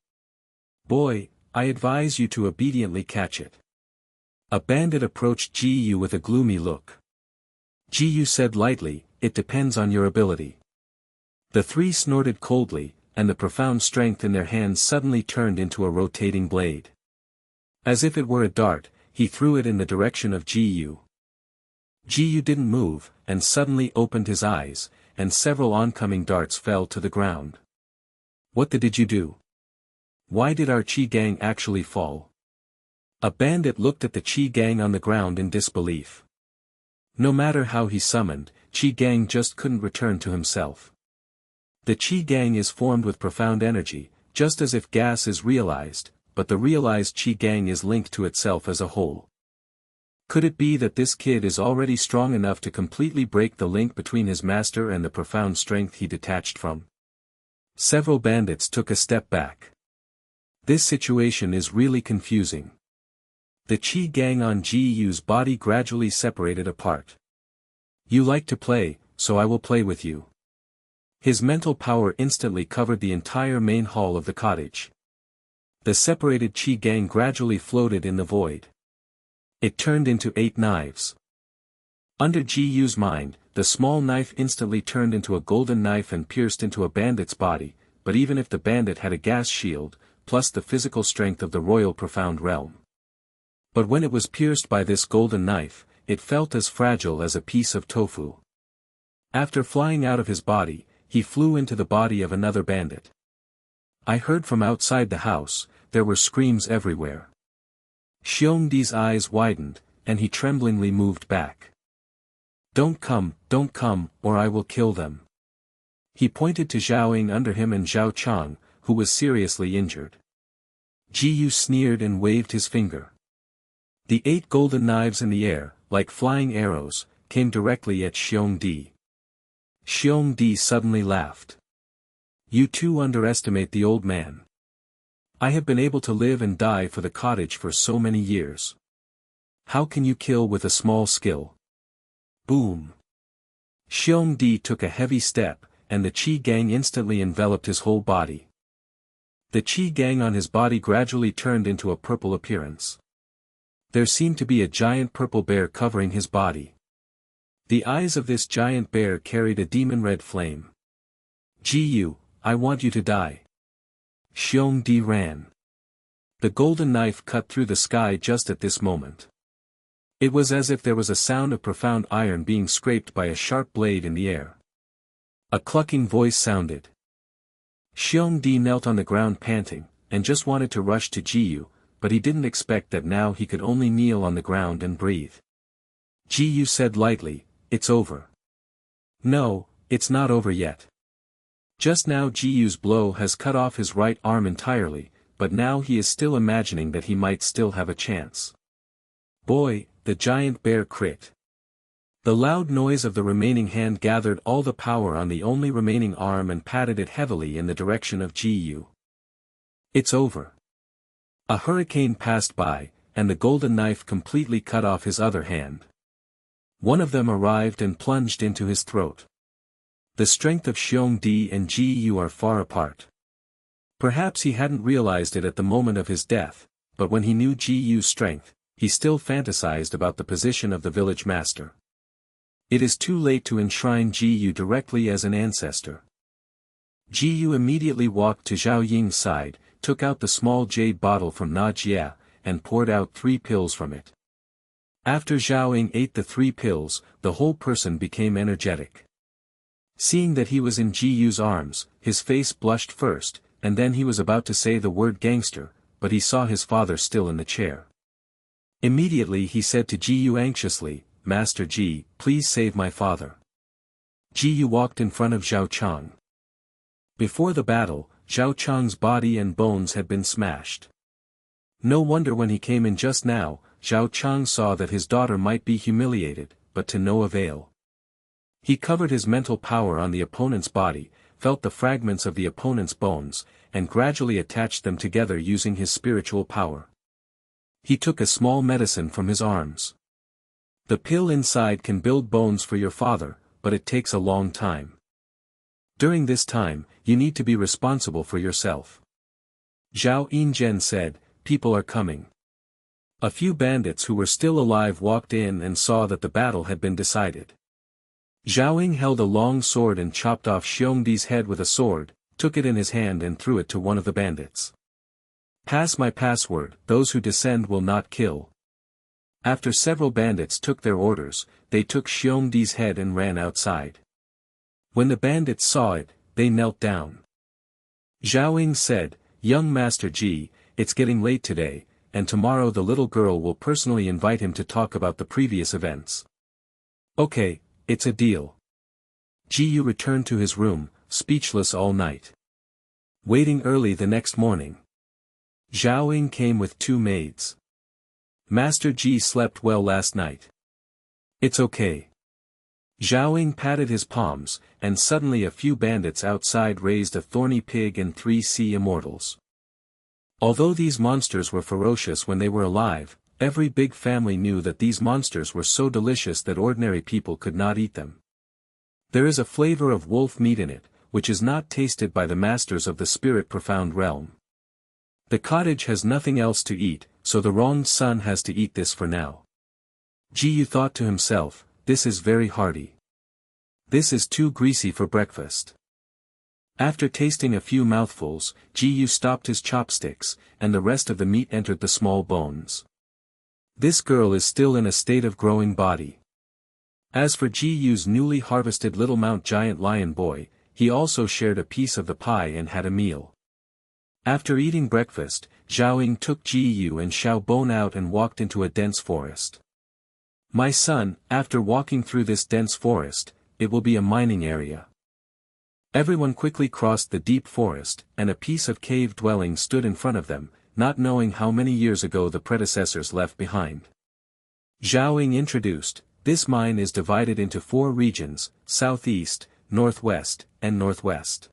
Boy, I advise you to obediently catch it. A bandit approached Ji Yu with a gloomy look. Ji Yu said lightly, it depends on your ability. The three snorted coldly, and the profound strength in their hands suddenly turned into a rotating blade. As if it were a dart, he threw it in the direction of Ji Yu. Ji Yu didn't move, and suddenly opened his eyes, and several oncoming darts fell to the ground. What did you do? Why did our Qi gang actually fall? A bandit looked at the Qi gang on the ground in disbelief. No matter how he summoned, Qi gang just couldn't return to himself. The Qi gang is formed with profound energy, just as if gas is realized, but the realized Qi gang is linked to itself as a whole. Could it be that this kid is already strong enough to completely break the link between his master and the profound strength he detached from? Several bandits took a step back. This situation is really confusing. The Qi gang on Ji Yu's body gradually separated apart. You like to play, so I will play with you. His mental power instantly covered the entire main hall of the cottage. The separated Qi gang gradually floated in the void. It turned into 8 knives. Under Ji Yu's mind, the small knife instantly turned into a golden knife and pierced into a bandit's body, but even if the bandit had a gas shield, plus the physical strength of the royal profound realm. But when it was pierced by this golden knife, it felt as fragile as a piece of tofu. After flying out of his body, he flew into the body of another bandit. I heard from outside the house, there were screams everywhere. Xiong Di's eyes widened, and he tremblingly moved back. Don't come, or I will kill them. He pointed to Zhao Ying under him and Zhao Chang, who was seriously injured. Ji Yu sneered and waved his finger. The 8 golden knives in the air, like flying arrows, came directly at Xiong Di. Xiong Di suddenly laughed. You too underestimate the old man. I have been able to live and die for the cottage for so many years. How can you kill with a small skill? Boom. Xiong Di took a heavy step, and the Qi gang instantly enveloped his whole body. The Qi gang on his body gradually turned into a purple appearance. There seemed to be a giant purple bear covering his body. The eyes of this giant bear carried a demon-red flame. Ji Yu, I want you to die. Xiong Di ran. The golden knife cut through the sky just at this moment. It was as if there was a sound of profound iron being scraped by a sharp blade in the air. A clucking voice sounded. Xiong Di knelt on the ground panting, and just wanted to rush to Ji Yu, but he didn't expect that now he could only kneel on the ground and breathe. Ji Yu said lightly, it's over. No, it's not over yet. Just now Ji Yu's blow has cut off his right arm entirely, but now he is still imagining that he might still have a chance. Boy, the giant bear crit. The loud noise of the remaining hand gathered all the power on the only remaining arm and patted it heavily in the direction of Ji Yu. It's over. A hurricane passed by, and the golden knife completely cut off his other hand. One of them arrived and plunged into his throat. The strength of Xiong Di and Ji Yu are far apart. Perhaps he hadn't realized it at the moment of his death, but when he knew Ji Yu's strength, he still fantasized about the position of the village master. It is too late to enshrine Ji Yu directly as an ancestor. Ji Yu immediately walked to Zhao Ying's side, took out the small jade bottle from Na Jia, and poured out 3 pills from it. After Zhao Ying ate the 3 pills, the whole person became energetic. Seeing that he was in Ji Yu's arms, his face blushed first, and then he was about to say the word gangster, but he saw his father still in the chair. Immediately he said to Ji Yu anxiously, "Master Ji, please save my father." Ji Yu walked in front of Zhao Chang. Before the battle, Zhao Chang's body and bones had been smashed. No wonder when he came in just now, Zhao Chang saw that his daughter might be humiliated, but to no avail. He covered his mental power on the opponent's body, felt the fragments of the opponent's bones, and gradually attached them together using his spiritual power. He took a small medicine from his arms. The pill inside can build bones for your father, but it takes a long time. During this time, you need to be responsible for yourself. Zhao Yingzhen said, "People are coming." A few bandits who were still alive walked in and saw that the battle had been decided. Zhao Ying held a long sword and chopped off Xiongdi's head with a sword, took it in his hand and threw it to one of the bandits. "Pass my password, those who descend will not kill." After several bandits took their orders, they took Xiongdi's head and ran outside. When the bandits saw it, they knelt down. Zhao Ying said, "Young Master Ji, it's getting late today, and tomorrow the little girl will personally invite him to talk about the previous events." "Okay, it's a deal." Ji Yu returned to his room, speechless all night. Waiting early the next morning, Zhao Ying came with 2 maids. "Master Ji slept well last night." "It's okay." Zhao Ying patted his palms, and suddenly a few bandits outside raised a thorny pig and 3 sea immortals. Although these monsters were ferocious when they were alive, every big family knew that these monsters were so delicious that ordinary people could not eat them. There is a flavor of wolf meat in it, which is not tasted by the masters of the spirit profound realm. The cottage has nothing else to eat, so the wronged son has to eat this for now. Ji Yu thought to himself, "This is very hearty. This is too greasy for breakfast." After tasting a few mouthfuls, Ji Yu stopped his chopsticks, and the rest of the meat entered the small bones. This girl is still in a state of growing body. As for Ji Yu's newly harvested little Mount Giant Lion boy, he also shared a piece of the pie and had a meal. After eating breakfast, Zhao Ying took Ji Yu and Xiao Bon out and walked into a dense forest. "My son, after walking through this dense forest, it will be a mining area." Everyone quickly crossed the deep forest, and a piece of cave dwelling stood in front of them, not knowing how many years ago the predecessors left behind. Zhao Ying introduced, "This mine is divided into 4 regions, southeast, northwest, and northwest.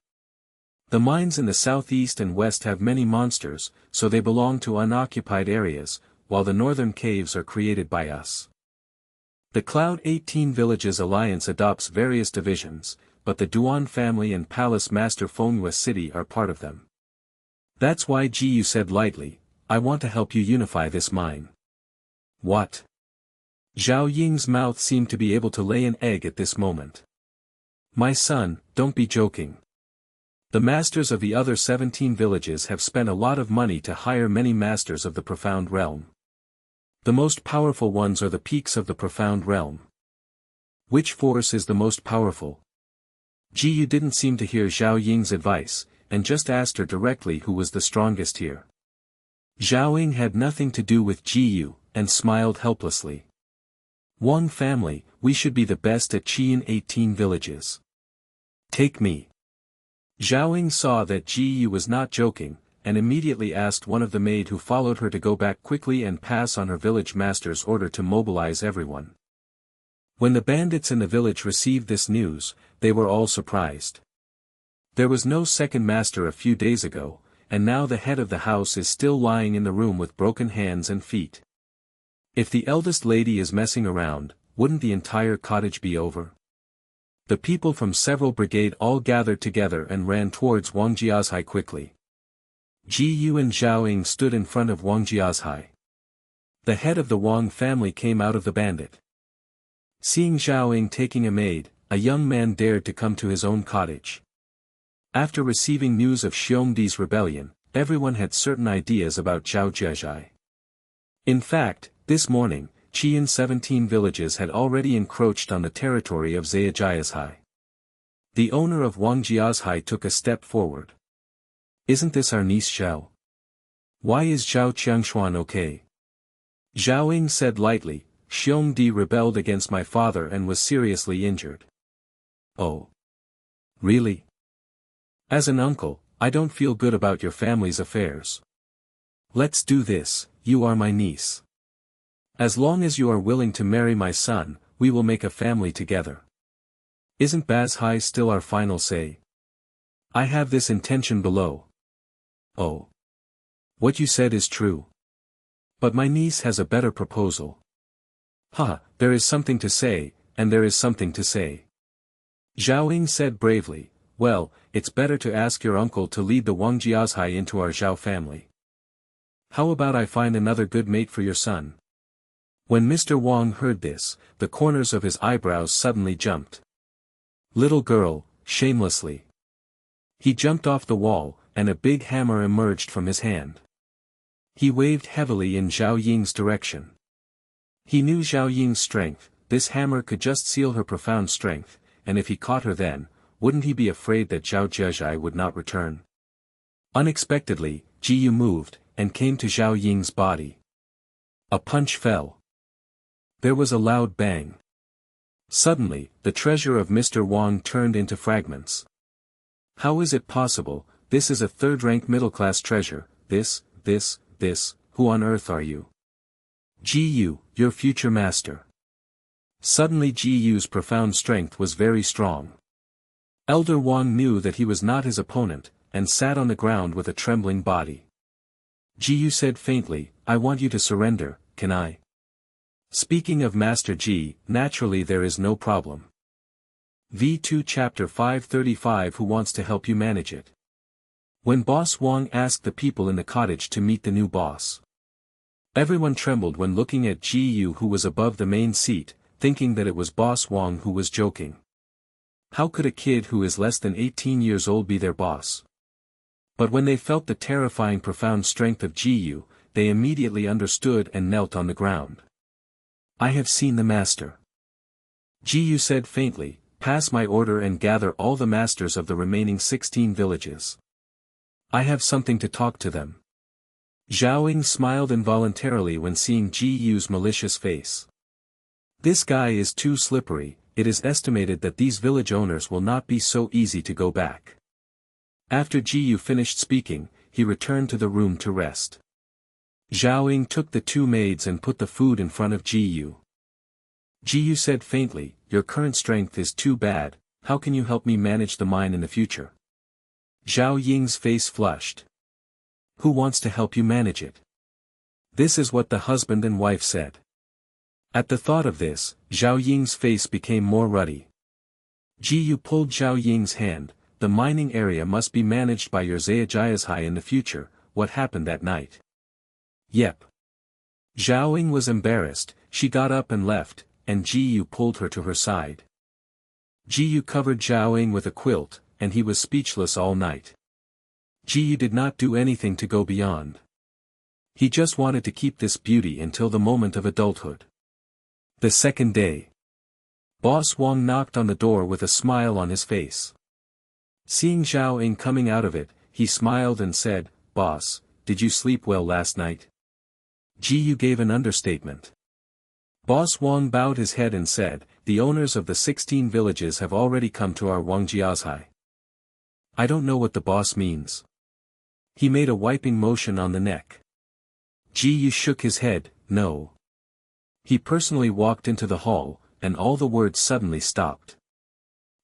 The mines in the southeast and west have many monsters, so they belong to unoccupied areas, while the northern caves are created by us. The Cloud 18 Villages Alliance adopts various divisions, but the Duan family and Palace Master Fengyue City are part of them. That's why Ji Yu said lightly, I want to help you unify this mine." "What?" Zhao Ying's mouth seemed to be able to lay an egg at this moment. "My son, don't be joking. The masters of the other 17 villages have spent a lot of money to hire many masters of the profound realm. The most powerful ones are the peaks of the profound realm." "Which force is the most powerful?" Ji Yu didn't seem to hear Zhao Ying's advice, and just asked her directly who was the strongest here. Zhao Ying had nothing to do with Ji Yu, and smiled helplessly. "Wang family, we should be the best at Qian 18 villages. Take me." Zhao Ying saw that Ji Yu was not joking, and immediately asked one of the maid who followed her to go back quickly and pass on her village master's order to mobilize everyone. When the bandits in the village received this news, they were all surprised. There was no second master a few days ago, and now the head of the house is still lying in the room with broken hands and feet. If the eldest lady is messing around, wouldn't the entire cottage be over? The people from several brigades all gathered together and ran towards Wang Jiazhai quickly. Ji Yu and Zhao Ying stood in front of Wang Jiazhai. The head of the Wang family came out of the bandit. Seeing Zhao Ying taking a maid, a young man dared to come to his own cottage. After receiving news of Xiongdi's rebellion, everyone had certain ideas about Zhao Jiazhai. In fact, this morning, Qian 17 villages had already encroached on the territory of Zhejiazhai. The owner of Wangjiazhai took a step forward. Isn't this our niece Zhao? Why is Zhao Qiangshuan okay? Zhao Ying said lightly, Xiong Di rebelled against my father and was seriously injured. Oh. Really? As an uncle, I don't feel good about your family's affairs. Let's do this, you are my niece. As long as you are willing to marry my son, we will make a family together. Isn't Bazhai still our final say? I have this intention below. Oh. What you said is true. But my niece has a better proposal. There is something to say, and there is something to say. Zhao Ying said bravely, well, it's better to ask your uncle to lead the Wangjiazhai into our Zhao family. How about I find another good mate for your son? When Mr. Wang heard this, the corners of his eyebrows suddenly jumped. Little girl, shamelessly. He jumped off the wall, and a big hammer emerged from his hand. He waved heavily in Zhao Ying's direction. He knew Zhao Ying's strength, this hammer could just seal her profound strength, and if he caught her then, wouldn't he be afraid that Zhao Zhezhai would not return? Unexpectedly, Jiyu moved, and came to Zhao Ying's body. A punch fell. There was a loud bang. Suddenly, the treasure of Mr. Wang turned into fragments. How is it possible? This is a third-rank middle-class treasure, this, who on earth are you? Jiyu, your future master. Suddenly Jiyu's profound strength was very strong. Elder Wang knew that he was not his opponent, and sat on the ground with a trembling body. Jiyu said faintly, I want you to surrender, can I? Speaking of Master Ji, naturally there is no problem. V2 Chapter 535 Who wants to help you manage it? When Boss Wang asked the people in the cottage to meet the new boss. Everyone trembled when looking at Jiyu who was above the main seat, thinking that it was Boss Wang who was joking. How could a kid who is less than 18 years old be their boss? But when they felt the terrifying profound strength of Jiyu, they immediately understood and knelt on the ground. I have seen the master. Jiyu said faintly, pass my order and gather all the masters of the remaining 16 villages. I have something to talk to them. Zhao Ying smiled involuntarily when seeing Jiyu's malicious face. This guy is too slippery, it is estimated that these village owners will not be so easy to go back. After Jiyu finished speaking, he returned to the room to rest. Zhao Ying took the two maids and put the food in front of Jiyu. Jiyu said faintly, your current strength is too bad, how can you help me manage the mine in the future? Zhao Ying's face flushed. Who wants to help you manage it? This is what the husband and wife said. At the thought of this, Zhao Ying's face became more ruddy. Jiyu pulled Zhao Ying's hand, the mining area must be managed by your Zhejiazhai in the future, what happened that night? Yep. Zhao Ying was embarrassed, she got up and left, and Jiyu pulled her to her side. Jiyu covered Zhao Ying with a quilt, and he was speechless all night. Jiyu did not do anything to go beyond. He just wanted to keep this beauty until the moment of adulthood. The second day. Boss Wang knocked on the door with a smile on his face. Seeing Zhao Ying coming out of it, he smiled and said, Boss, did you sleep well last night? Jiyu gave an understatement. Boss Wang bowed his head and said, the owners of the 16 villages have already come to our Wangjiazhai. I don't know what the boss means. He made a wiping motion on the neck. Jiyu shook his head, no. He personally walked into the hall, and all the words suddenly stopped.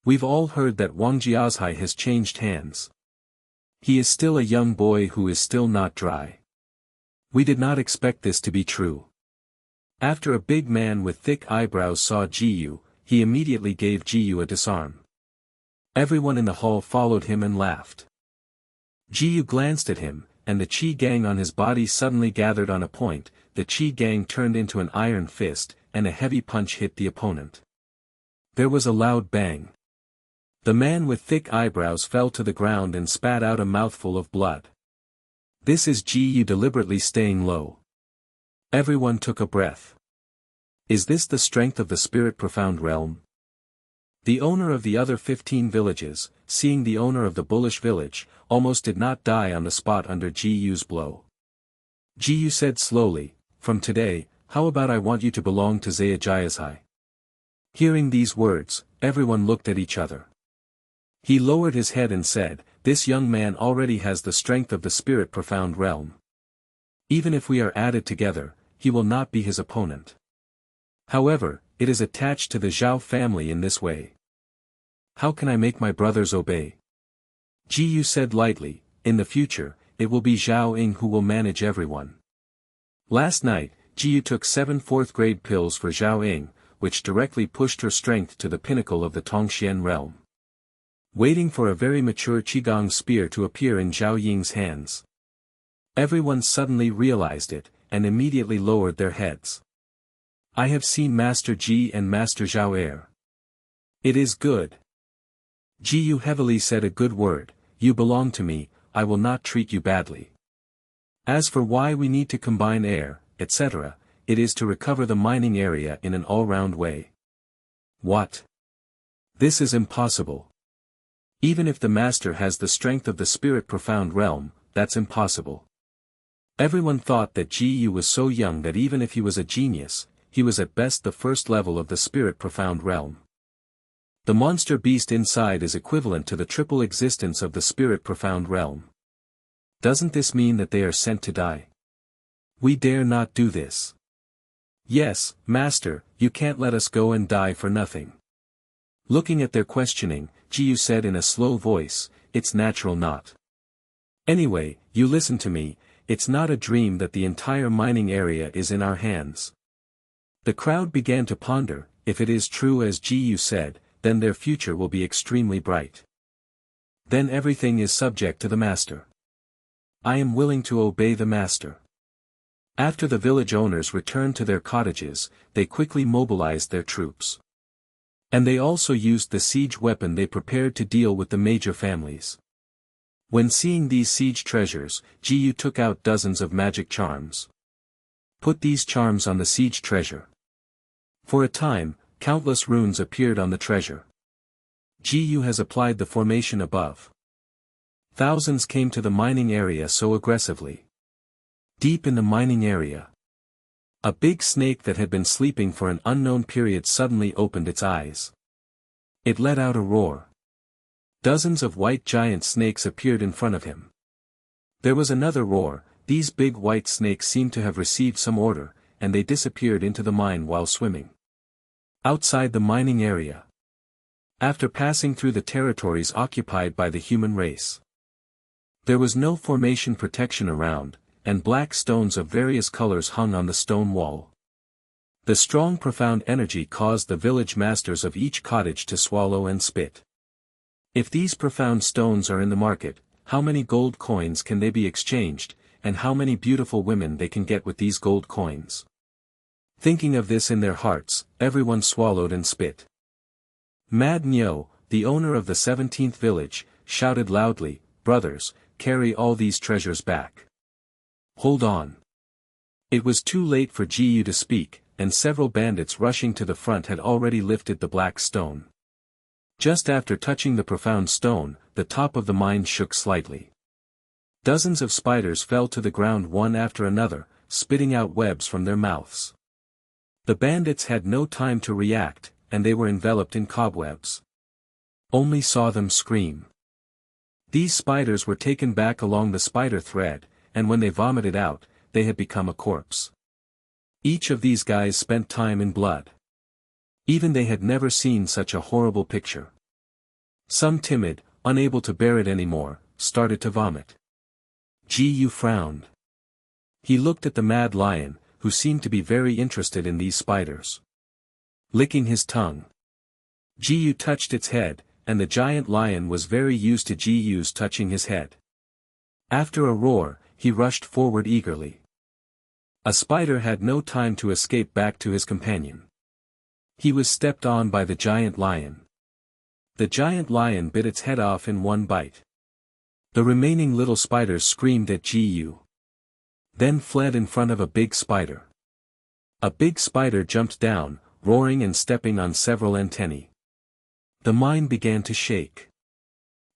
We've all heard that Wangjiazhai has changed hands. He is still a young boy who is still not dry. We did not expect this to be true. After a big man with thick eyebrows saw Jiyu, he immediately gave Jiyu a disarm. Everyone in the hall followed him and laughed. Jiyu glanced at him, and the Qi gang on his body suddenly gathered on a point, the Qi gang turned into an iron fist, and a heavy punch hit the opponent. There was a loud bang. The man with thick eyebrows fell to the ground and spat out a mouthful of blood. This is Jiyu deliberately staying low. Everyone took a breath. Is this the strength of the spirit profound realm? The owner of the other 15 villages, seeing the owner of the bullish village, almost did not die on the spot under Ji-Yu's blow. Ji-Yu said slowly, "From today, how about I want you to belong to Zayajayasai?" Hearing these words, everyone looked at each other. He lowered his head and said, "This young man already has the strength of the spirit profound realm. Even if we are added together, he will not be his opponent. However, it is attached to the Zhao family in this way. How can I make my brothers obey?" Ji-Yu said lightly, "In the future, it will be Zhao Ying who will manage everyone." Last night, Ji-Yu took 7 fourth-grade pills for Zhao Ying, which directly pushed her strength to the pinnacle of the Tongxian realm. Waiting for a very mature Qigong spear to appear in Zhao Ying's hands. Everyone suddenly realized it, and immediately lowered their heads. "I have seen Master Ji and Master Zhao err. It is good." Ji-Yu heavily said a good word, "You belong to me, I will not treat you badly. As for why we need to combine air, etc., it is to recover the mining area in an all-round way." "What? This is impossible. Even if the master has the strength of the spirit profound realm, that's impossible." Everyone thought that Ji-Yu was so young that even if he was a genius, he was at best the first level of the spirit profound realm. The monster beast inside is equivalent to the triple existence of the spirit profound realm. Doesn't this mean that they are sent to die? We dare not do this. "Yes, master, you can't let us go and die for nothing." Looking at their questioning, Ji-Yu said in a slow voice, "It's natural not. Anyway, you listen to me, it's not a dream that the entire mining area is in our hands." The crowd began to ponder, if it is true as Ji-Yu said, then their future will be extremely bright. Then everything is subject to the master. I am willing to obey the master. After the village owners returned to their cottages, they quickly mobilized their troops. And they also used the siege weapon they prepared to deal with the major families. When seeing these siege treasures, Ji-Yu took out dozens of magic charms. Put these charms on the siege treasure. For a time, countless runes appeared on the treasure. Ji-Yu has applied the formation above. Thousands came to the mining area so aggressively. Deep in the mining area, a big snake that had been sleeping for an unknown period suddenly opened its eyes. It let out a roar. Dozens of white giant snakes appeared in front of him. There was another roar. These big white snakes seemed to have received some order, and they disappeared into the mine while swimming. Outside the mining area. After passing through the territories occupied by the human race, there was no formation protection around, and black stones of various colors hung on the stone wall. The strong profound energy caused the village masters of each cottage to swallow and spit. If these profound stones are in the market, how many gold coins can they be exchanged, and how many beautiful women they can get with these gold coins? Thinking of this in their hearts, everyone swallowed and spit. Mad Nyo, the owner of the 17th village, shouted loudly, "Brothers, carry all these treasures back." Hold on. It was too late for Ji-Yu to speak, and several bandits rushing to the front had already lifted the black stone. Just after touching the profound stone, the top of the mine shook slightly. Dozens of spiders fell to the ground one after another, spitting out webs from their mouths. The bandits had no time to react, and they were enveloped in cobwebs. Only saw them scream. These spiders were taken back along the spider thread, and when they vomited out, they had become a corpse. Each of these guys spent time in blood. Even they had never seen such a horrible picture. Some timid, unable to bear it anymore, started to vomit. Ji-Yu frowned. He looked at the mad lion, who seemed to be very interested in these spiders. Licking his tongue, Ji-Yu touched its head, and the giant lion was very used to Ji-Yu's touching his head. After a roar, he rushed forward eagerly. A spider had no time to escape back to his companion. He was stepped on by the giant lion. The giant lion bit its head off in one bite. The remaining little spiders screamed at Ji-Yu. Then fled in front of a big spider. A big spider jumped down, roaring and stepping on several antennae. The mine began to shake.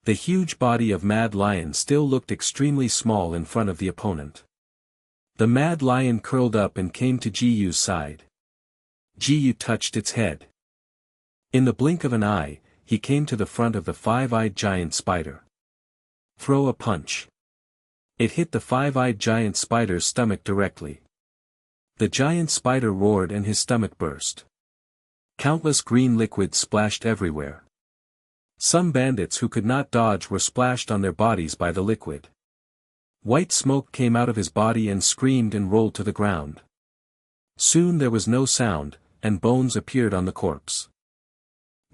The huge body of Mad Lion still looked extremely small in front of the opponent. The Mad Lion curled up and came to Jiyu's side. Jiyu touched its head. In the blink of an eye, he came to the front of the five-eyed giant spider. Throw a punch. It hit the five-eyed giant spider's stomach directly. The giant spider roared and his stomach burst. Countless green liquids splashed everywhere. Some bandits who could not dodge were splashed on their bodies by the liquid. White smoke came out of his body and screamed and rolled to the ground. Soon there was no sound, and bones appeared on the corpse.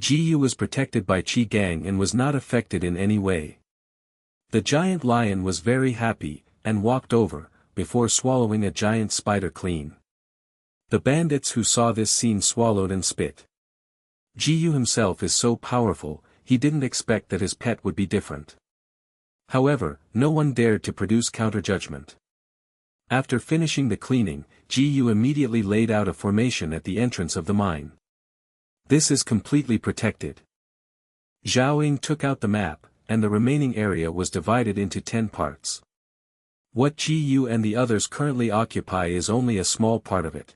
Jiyu was protected by Qi Gang and was not affected in any way. The giant lion was very happy, and walked over, before swallowing a giant spider clean. The bandits who saw this scene swallowed and spit. Jiyu himself is so powerful, he didn't expect that his pet would be different. However, no one dared to produce counter-judgment. After finishing the cleaning, Jiyu immediately laid out a formation at the entrance of the mine. This is completely protected. Zhao Ying took out the map, and the remaining area was divided into 10 parts. What Jiyu and the others currently occupy is only a small part of it.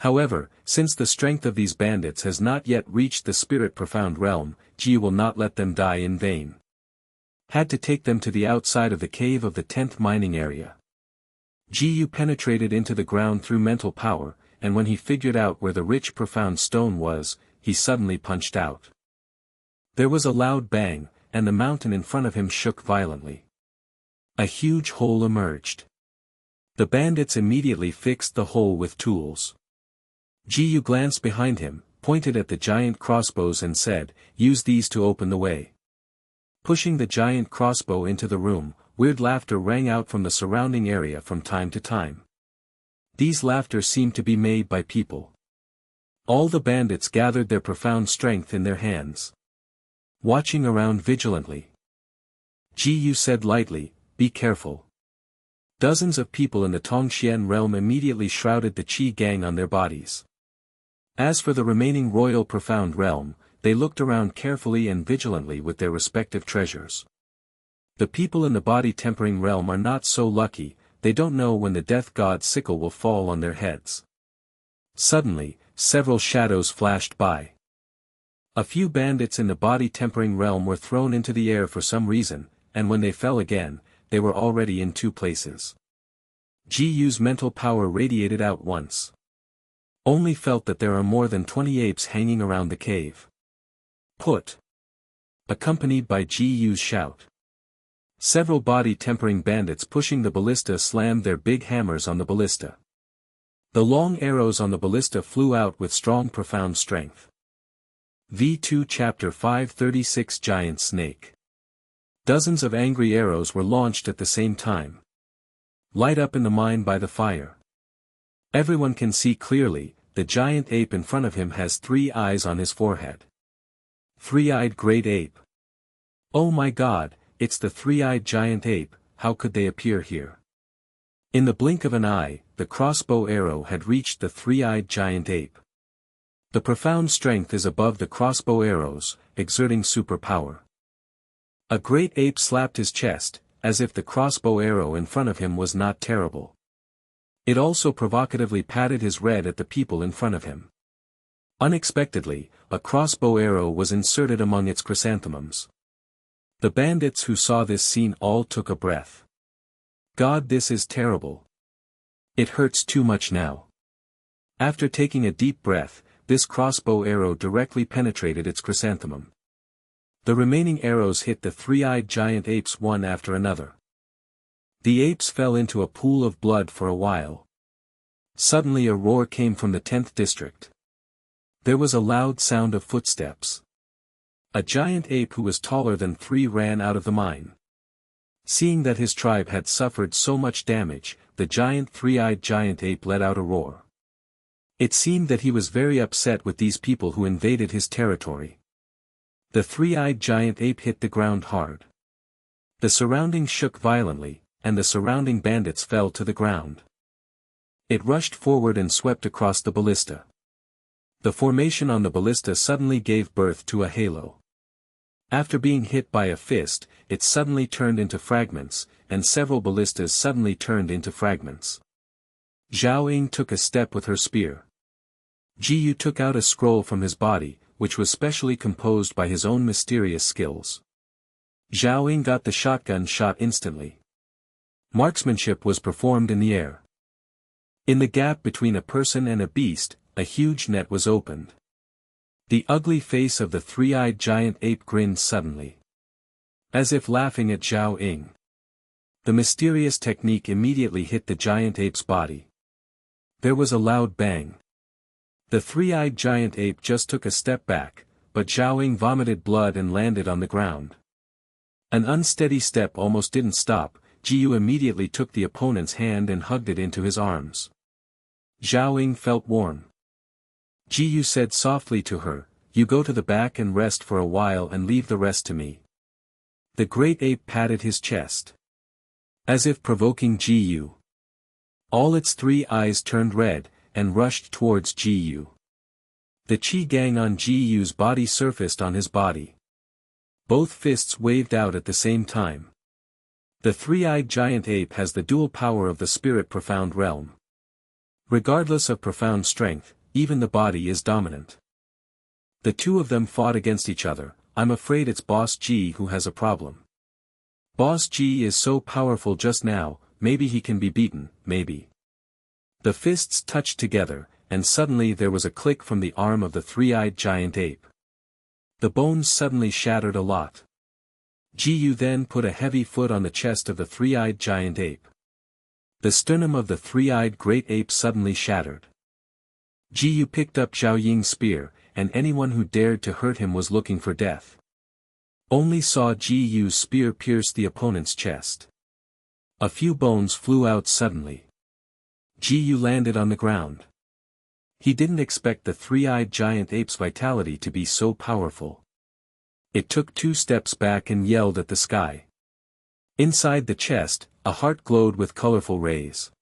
However, since the strength of these bandits has not yet reached the spirit profound realm, Jiyu will not let them die in vain. Had to take them to the outside of the cave of the 10th mining area. Jiyu penetrated into the ground through mental power, and when he figured out where the rich profound stone was, he suddenly punched out. There was a loud bang, and the mountain in front of him shook violently. A huge hole emerged. The bandits immediately fixed the hole with tools. Jiyu glanced behind him, pointed at the giant crossbows and said, "Use these to open the way." Pushing the giant crossbow into the room, weird laughter rang out from the surrounding area from time to time. These laughter seemed to be made by people. All the bandits gathered their profound strength in their hands. Watching around vigilantly. Jiyu said lightly, "Be careful." Dozens of people in the Tongxian realm immediately shrouded the Qi Gang on their bodies. As for the remaining royal profound realm, they looked around carefully and vigilantly with their respective treasures. The people in the body tempering realm are not so lucky, they don't know when the death god's sickle will fall on their heads. Suddenly, several shadows flashed by. A few bandits in the body tempering realm were thrown into the air for some reason, and when they fell again, they were already in 2 places. Jiyu's mental power radiated out once. Only felt that there are more than 20 apes hanging around the cave. Put. Accompanied by Jiyu's shout. Several body tempering bandits pushing the ballista slammed their big hammers on the ballista. The long arrows on the ballista flew out with strong profound strength. V2 Chapter 536 Giant Snake. Dozens of angry arrows were launched at the same time. Light up in the mine by the fire. Everyone can see clearly, the giant ape in front of him has 3 eyes on his forehead. 3-eyed great ape. Oh my god, it's the 3-eyed giant ape, how could they appear here? In the blink of an eye, the crossbow arrow had reached the 3-eyed giant ape. The profound strength is above the crossbow arrows, exerting superpower. A great ape slapped his chest, as if the crossbow arrow in front of him was not terrible. It also provocatively patted his head at the people in front of him. Unexpectedly, a crossbow arrow was inserted among its chrysanthemums. The bandits who saw this scene all took a breath. God, this is terrible. It hurts too much now. After taking a deep breath, this crossbow arrow directly penetrated its chrysanthemum. The remaining arrows hit the 3-eyed giant apes one after another. The apes fell into a pool of blood for a while. Suddenly a roar came from the 10th district. There was a loud sound of footsteps. A giant ape who was taller than 3 ran out of the mine. Seeing that his tribe had suffered so much damage, the giant 3-eyed giant ape let out a roar. It seemed that he was very upset with these people who invaded his territory. The 3-eyed giant ape hit the ground hard. The surroundings shook violently, and the surrounding bandits fell to the ground. It rushed forward and swept across the ballista. The formation on the ballista suddenly gave birth to a halo. After being hit by a fist, it suddenly turned into fragments, and several ballistas suddenly turned into fragments. Zhao Ying took a step with her spear. Ji Yu took out a scroll from his body, which was specially composed by his own mysterious skills. Zhao Ying got the shotgun shot instantly. Marksmanship was performed in the air. In the gap between a person and a beast, a huge net was opened. The ugly face of the three-eyed giant ape grinned suddenly, as if laughing at Zhao Ying. The mysterious technique immediately hit the giant ape's body. There was a loud bang. The three-eyed giant ape just took a step back, but Zhao Ying vomited blood and landed on the ground. An unsteady step almost didn't stop. Ji Yu immediately took the opponent's hand and hugged it into his arms. Zhao Ying felt warm. Ji Yu said softly to her, "You go to the back and rest for a while and leave the rest to me." The great ape patted his chest, as if provoking Ji Yu. All its three eyes turned red, and rushed towards Ji Yu. The qi gang on Ji Yu's body surfaced on his body. Both fists waved out at the same time. The three-eyed giant ape has the dual power of the spirit profound realm. Regardless of profound strength, even the body is dominant. The two of them fought against each other. I'm afraid it's Boss G who has a problem. Boss G is so powerful just now, maybe he can be beaten, maybe. The fists touched together, and suddenly there was a click from the arm of the three-eyed giant ape. The bones suddenly shattered a lot. Ji Yu then put a heavy foot on the chest of the three-eyed giant ape. The sternum of the three-eyed great ape suddenly shattered. Ji Yu picked up Zhao Ying's spear, and anyone who dared to hurt him was looking for death. Only saw Ji Yu's spear pierce the opponent's chest. A few bones flew out suddenly. Ji Yu landed on the ground. He didn't expect the three-eyed giant ape's vitality to be so powerful. It took 2 steps back and yelled at the sky. Inside the chest, a heart glowed with colorful rays.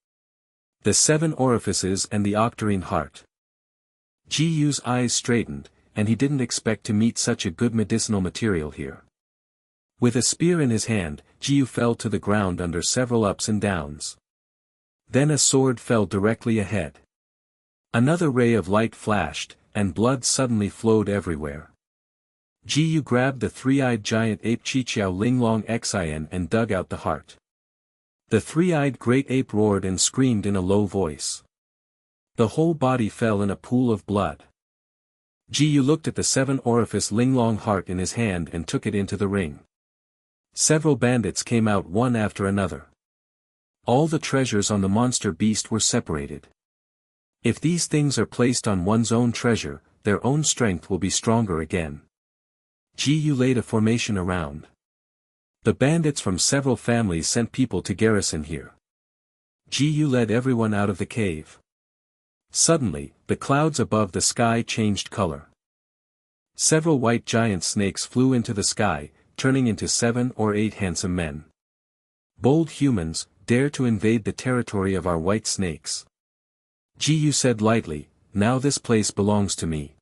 The 7 orifices and the octarine heart. Ji Yu's eyes straightened, and he didn't expect to meet such a good medicinal material here. With a spear in his hand, Ji Yu fell to the ground under several ups and downs. Then a sword fell directly ahead. Another ray of light flashed, and blood suddenly flowed everywhere. Ji Yu grabbed the three-eyed giant ape Chiqiao Linglong Xian and dug out the heart. The three-eyed great ape roared and screamed in a low voice. The whole body fell in a pool of blood. Ji Yu looked at the 7-orifice Linglong heart in his hand and took it into the ring. Several bandits came out one after another. All the treasures on the monster beast were separated. If these things are placed on one's own treasure, their own strength will be stronger again. Ji Yu laid a formation around. The bandits from several families sent people to garrison here. Ji Yu led everyone out of the cave. Suddenly, the clouds above the sky changed color. Several white giant snakes flew into the sky, turning into 7 or 8 handsome men. Bold humans, dare to invade the territory of our white snakes. Ji Yu said lightly, "Now this place belongs to me."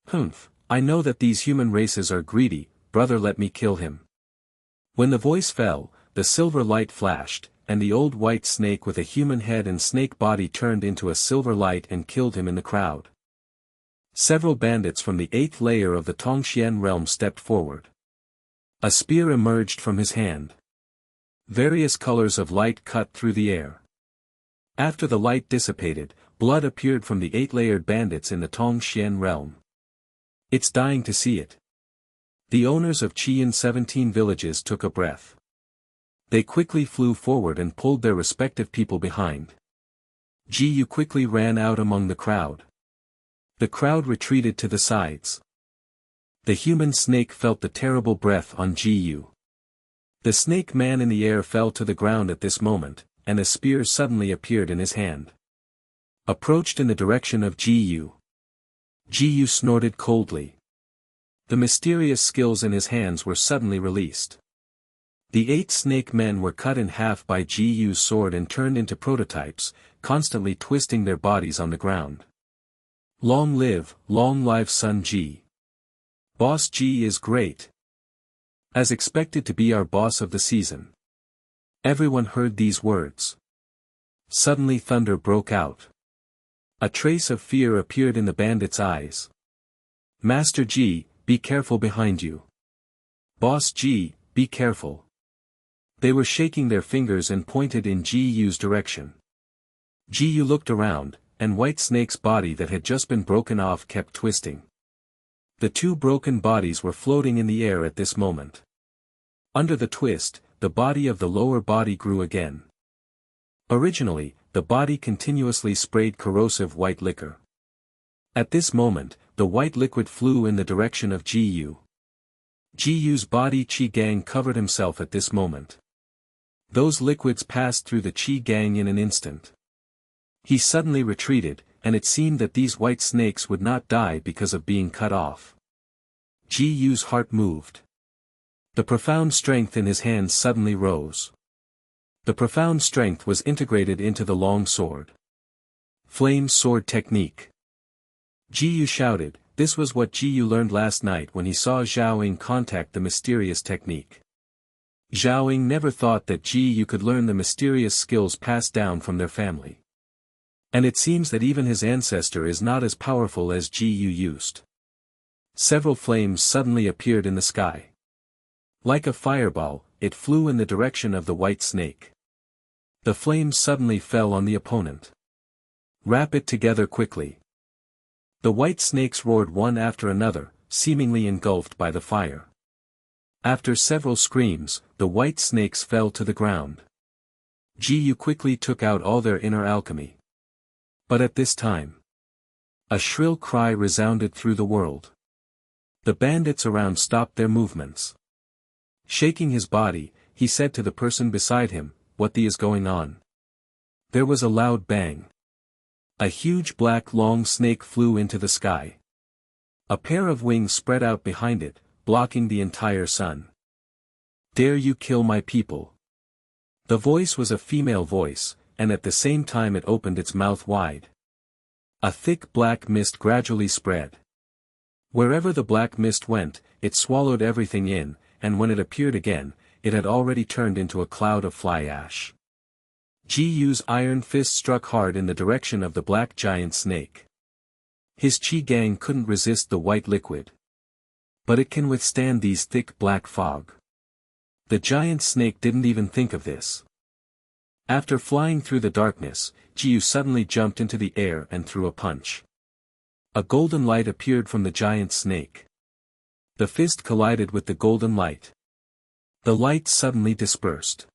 "Humph, I know that these human races are greedy, brother, let me kill him." When the voice fell, the silver light flashed, and the old white snake with a human head and snake body turned into a silver light and killed him in the crowd. Several bandits from the 8th layer of the Tongxian realm stepped forward. A spear emerged from his hand. Various colors of light cut through the air. After the light dissipated, blood appeared from the 8-layered bandits in the Tongxian realm. "It's dying to see it." The owners of Qian 17 villages took a breath. They quickly flew forward and pulled their respective people behind. Ji Yu quickly ran out among the crowd. The crowd retreated to the sides. The human snake felt the terrible breath on Ji Yu. The snake man in the air fell to the ground at this moment, and a spear suddenly appeared in his hand. Approached in the direction of Ji Yu. Ji Yu snorted coldly. The mysterious skills in his hands were suddenly released. The 8 snake men were cut in half by Ji-Yu's sword and turned into prototypes, constantly twisting their bodies on the ground. Long live Sun Ji. Boss Ji is great. As expected to be our boss of the season. Everyone heard these words. Suddenly thunder broke out. A trace of fear appeared in the bandits' eyes. Master Ji, be careful behind you. Boss Ji, be careful. They were shaking their fingers and pointed in Ji-Yu's direction. Ji-Yu looked around, and White Snake's body that had just been broken off kept twisting. The 2 broken bodies were floating in the air at this moment. Under the twist, the body of the lower body grew again. Originally, the body continuously sprayed corrosive white liquor. At this moment, the white liquid flew in the direction of Ji-Yu. Ji-Yu's body Qi Gang covered himself at this moment. Those liquids passed through the Qi Gang in an instant. He suddenly retreated, and it seemed that these white snakes would not die because of being cut off. Ji-Yu's heart moved. The profound strength in his hands suddenly rose. The profound strength was integrated into the long sword. Flame sword technique. Ji-Yu shouted. This was what Ji-Yu learned last night when he saw Zhao Ying contact the mysterious technique. Zhao Ying never thought that Ji-Yu could learn the mysterious skills passed down from their family. And it seems that even his ancestor is not as powerful as Ji-Yu used. Several flames suddenly appeared in the sky. Like a fireball, it flew in the direction of the white snake. The flames suddenly fell on the opponent. Wrap it together quickly. The white snakes roared one after another, seemingly engulfed by the fire. After several screams, the white snakes fell to the ground. Ji-Yu quickly took out all their inner alchemy. But at this time, a shrill cry resounded through the world. The bandits around stopped their movements. Shaking his body, he said to the person beside him, "What the is going on?" There was a loud bang. A huge black long snake flew into the sky. A pair of wings spread out behind it, blocking the entire sun. "Dare you kill my people?" The voice was a female voice, and at the same time it opened its mouth wide. A thick black mist gradually spread. Wherever the black mist went, it swallowed everything in, and when it appeared again, it had already turned into a cloud of fly ash. Ji-Yu's iron fist struck hard in the direction of the black giant snake. His Qi Gang couldn't resist the white liquid. But it can withstand these thick black fog. The giant snake didn't even think of this. After flying through the darkness, Ji-Yu suddenly jumped into the air and threw a punch. A golden light appeared from the giant snake. The fist collided with the golden light. The light suddenly dispersed.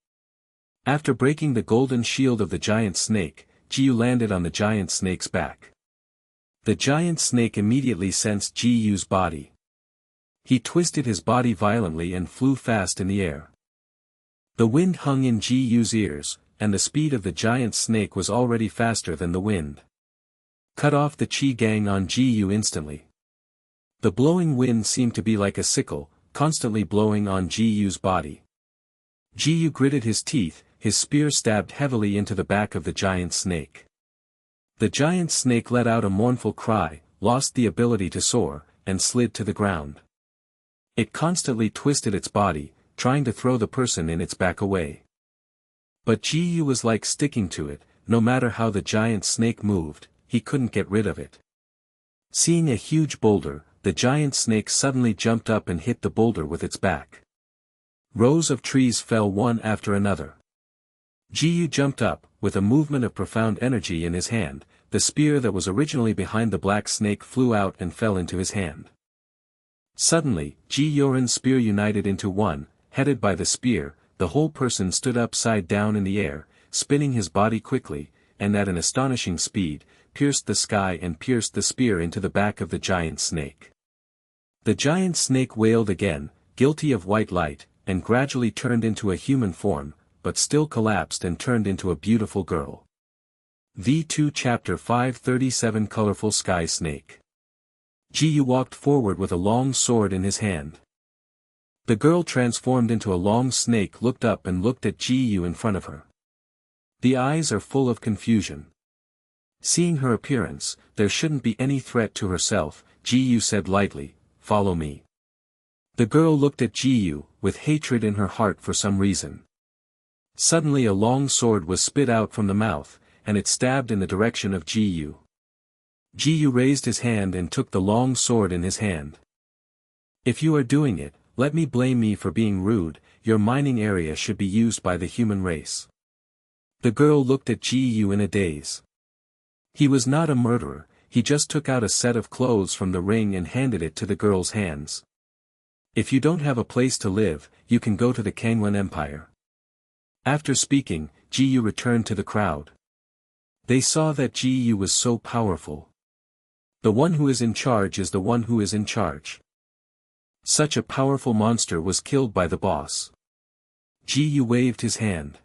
After breaking the golden shield of the giant snake, Ji-Yu landed on the giant snake's back. The giant snake immediately sensed Ji-Yu's body. He twisted his body violently and flew fast in the air. The wind hung in Ji-Yu's ears, and the speed of the giant snake was already faster than the wind. Cut off the Qi Gang on Ji-Yu instantly. The blowing wind seemed to be like a sickle, constantly blowing on Ji-Yu's body. Ji-Yu gritted his teeth, his spear stabbed heavily into the back of the giant snake. The giant snake let out a mournful cry, lost the ability to soar, and slid to the ground. It constantly twisted its body, trying to throw the person in its back away. But Ji-Yu was like sticking to it, no matter how the giant snake moved, he couldn't get rid of it. Seeing a huge boulder, the giant snake suddenly jumped up and hit the boulder with its back. Rows of trees fell one after another. Ji-Yu jumped up, with a movement of profound energy in his hand, the spear that was originally behind the black snake flew out and fell into his hand. Suddenly, Ji-Yoren's spear united into one, headed by the spear, the whole person stood upside down in the air, spinning his body quickly, and at an astonishing speed, pierced the sky and pierced the spear into the back of the giant snake. The giant snake wailed again, guilty of white light, and gradually turned into a human form, but still collapsed and turned into a beautiful girl. V2 Chapter 537 Colorful Sky Snake. Ji-Yu walked forward with a long sword in his hand. The girl transformed into a long snake looked up and looked at Ji-yu in front of her. The eyes are full of confusion. Seeing her appearance, there shouldn't be any threat to herself, Ji-yu said lightly, "Follow me." The girl looked at Ji-yu, with hatred in her heart for some reason. Suddenly a long sword was spit out from the mouth, and it stabbed in the direction of Ji-yu. Ji-yu raised his hand and took the long sword in his hand. "If you are doing it, let me blame me for being rude, your mining area should be used by the human race." The girl looked at Ji-yu in a daze. He was not a murderer, he just took out a set of clothes from the ring and handed it to the girl's hands. "If you don't have a place to live, you can go to the Kangwon Empire." After speaking, Ji-yu returned to the crowd. They saw that Ji-yu was so powerful. The one who is in charge is the one who is in charge. Such a powerful monster was killed by the boss. Ji-yu waved his hand.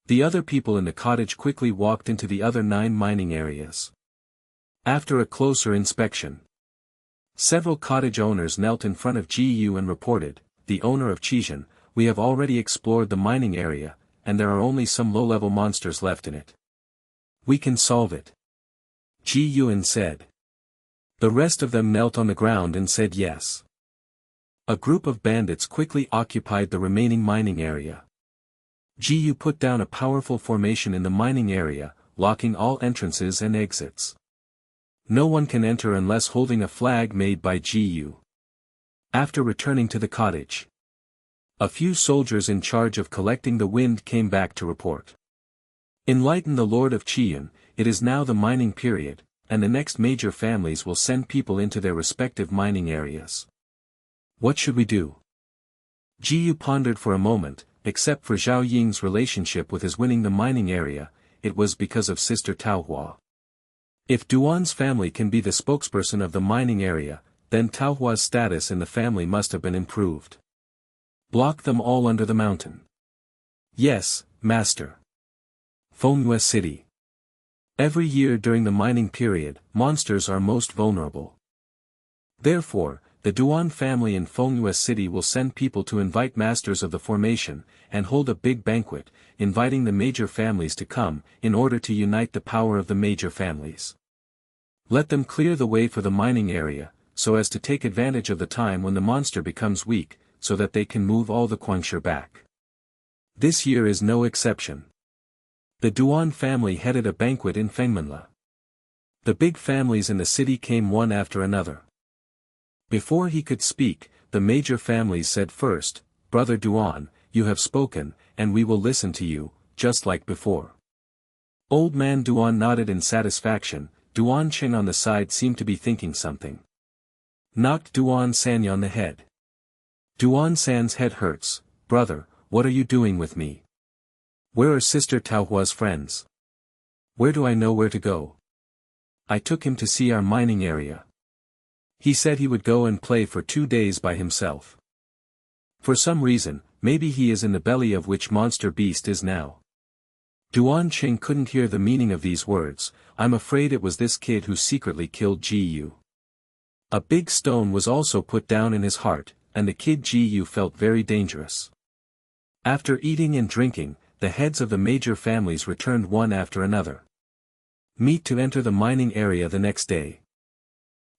The other people in the cottage quickly walked into the other 9 mining areas. After a closer inspection, several cottage owners knelt in front of Ji-yu and reported, "The owner of Chijin, we have already explored the mining area, and there are only some low-level monsters left in it. We can solve it." Ji-yun said. The rest of them knelt on the ground and said yes. A group of bandits quickly occupied the remaining mining area. Ji-yu put down a powerful formation in the mining area, locking all entrances and exits. No one can enter unless holding a flag made by Ji-yu. After returning to the cottage, a few soldiers in charge of collecting the wind came back to report. "Enlighten the Lord of Chiyun, it is now the mining period, and the next major families will send people into their respective mining areas. What should we do?" Ji-yu pondered for a moment. Except for Zhao Ying's relationship with his winning the mining area, it was because of Sister Taohua. If Duan's family can be the spokesperson of the mining area, then Taohua's status in the family must have been improved. Block them all under the mountain. Yes, Master. Fengyue City. Every year during the mining period, monsters are most vulnerable. Therefore, the Duan family in Fengyue City will send people to invite masters of the formation, and hold a big banquet, inviting the major families to come, in order to unite the power of the major families. Let them clear the way for the mining area, so as to take advantage of the time when the monster becomes weak, so that they can move all the Guangshi back. This year is no exception. The Duan family headed a banquet in Fengmenla. The big families in the city came one after another. Before he could speak, the major families said first, "Brother Duan, you have spoken, and we will listen to you, just like before." Old man Duan nodded in satisfaction. Duan Cheng on the side seemed to be thinking something. Knocked Duan San on the head. "Duan San's head hurts, brother, what are you doing with me? Where are Sister Taohua's friends? Where do I know where to go? I took him to see our mining area. He said he would go and play for 2 days by himself. For some reason, maybe he is in the belly of which monster beast is now." Duan Cheng couldn't hear the meaning of these words. "I'm afraid it was this kid who secretly killed Ji-yu." A big stone was also put down in his heart, and the kid Ji-yu felt very dangerous. After eating and drinking, the heads of the major families returned one after another. Meet to enter the mining area the next day.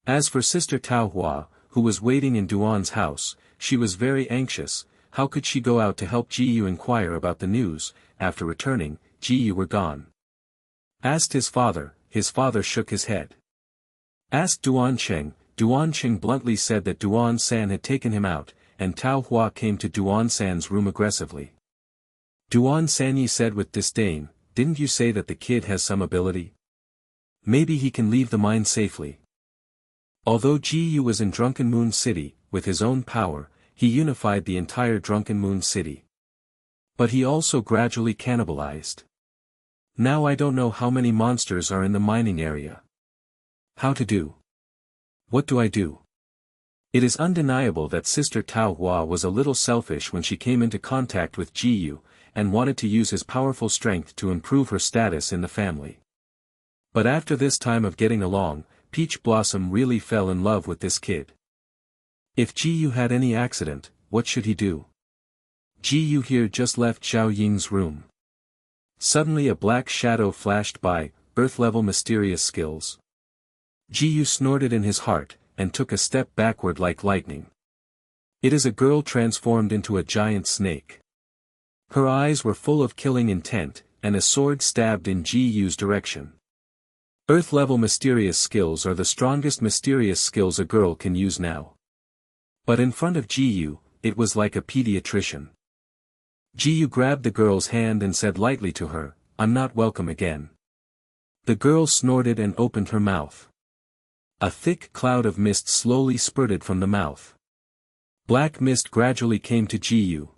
As for Sister Taohua, who was waiting in Duan's house, she was very anxious. How could she go out to help Ji-yu inquire about the news? After returning, Ji-yu were gone. Asked his father shook his head. Asked Duan Cheng bluntly said that Duan San had taken him out, and Taohua came to Duan San's room aggressively. Duan Sanyi said with disdain, "Didn't you say that the kid has some ability? Maybe he can leave the mine safely." Although Ji-yu was in Drunken Moon City, with his own power, he unified the entire Drunken Moon City. But he also gradually cannibalized. Now I don't know how many monsters are in the mining area. How to do? What do I do? It is undeniable that Sister Taohua was a little selfish when she came into contact with Ji-yu, and wanted to use his powerful strength to improve her status in the family. But after this time of getting along, Peach Blossom really fell in love with this kid. If Ji-yu had any accident, what should he do? Ji Yu here just left Xiao Ying's room. Suddenly a black shadow flashed by, Earth-level mysterious skills. Ji Yu snorted in his heart, and took a step backward like lightning. It is a girl transformed into a giant snake. Her eyes were full of killing intent, and a sword stabbed in Ji Yu's direction. Earth-level mysterious skills are the strongest mysterious skills a girl can use now. But in front of Ji Yu, it was like a pediatrician. Ji Yu grabbed the girl's hand and said lightly to her, "I'm not welcome again." The girl snorted and opened her mouth. A thick cloud of mist slowly spurted from the mouth. Black mist gradually came to Ji Yu.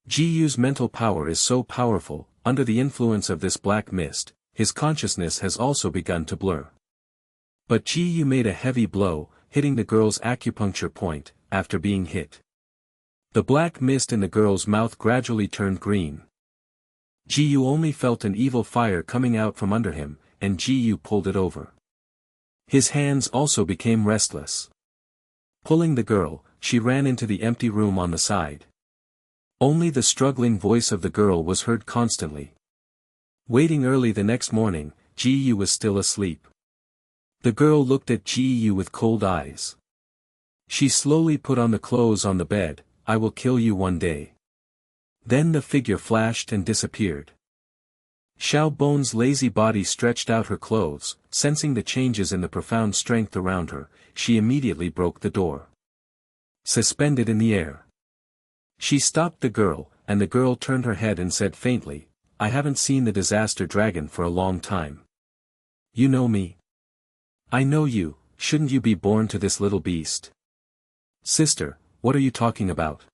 Ji Yu's mental power is so powerful, under the influence of this black mist, his consciousness has also begun to blur. But Ji Yu made a heavy blow, hitting the girl's acupuncture point, after being hit. The black mist in the girl's mouth gradually turned green. Ji Yu only felt an evil fire coming out from under him, and Ji Yu pulled it over. His hands also became restless. Pulling the girl, she ran into the empty room on the side. Only the struggling voice of the girl was heard constantly. Waiting early the next morning, Ji Yu was still asleep. The girl looked at Ji Yu with cold eyes. She slowly put on the clothes on the bed. "I will kill you one day." Then the figure flashed and disappeared. Xiao Bone's lazy body stretched out her clothes, sensing the changes in the profound strength around her, she immediately broke the door. Suspended in the air. She stopped the girl, and the girl turned her head and said faintly, "I haven't seen the disaster dragon for a long time. You know me?" "I know you, shouldn't you be born to this little beast?" "Sister, what are you talking about?"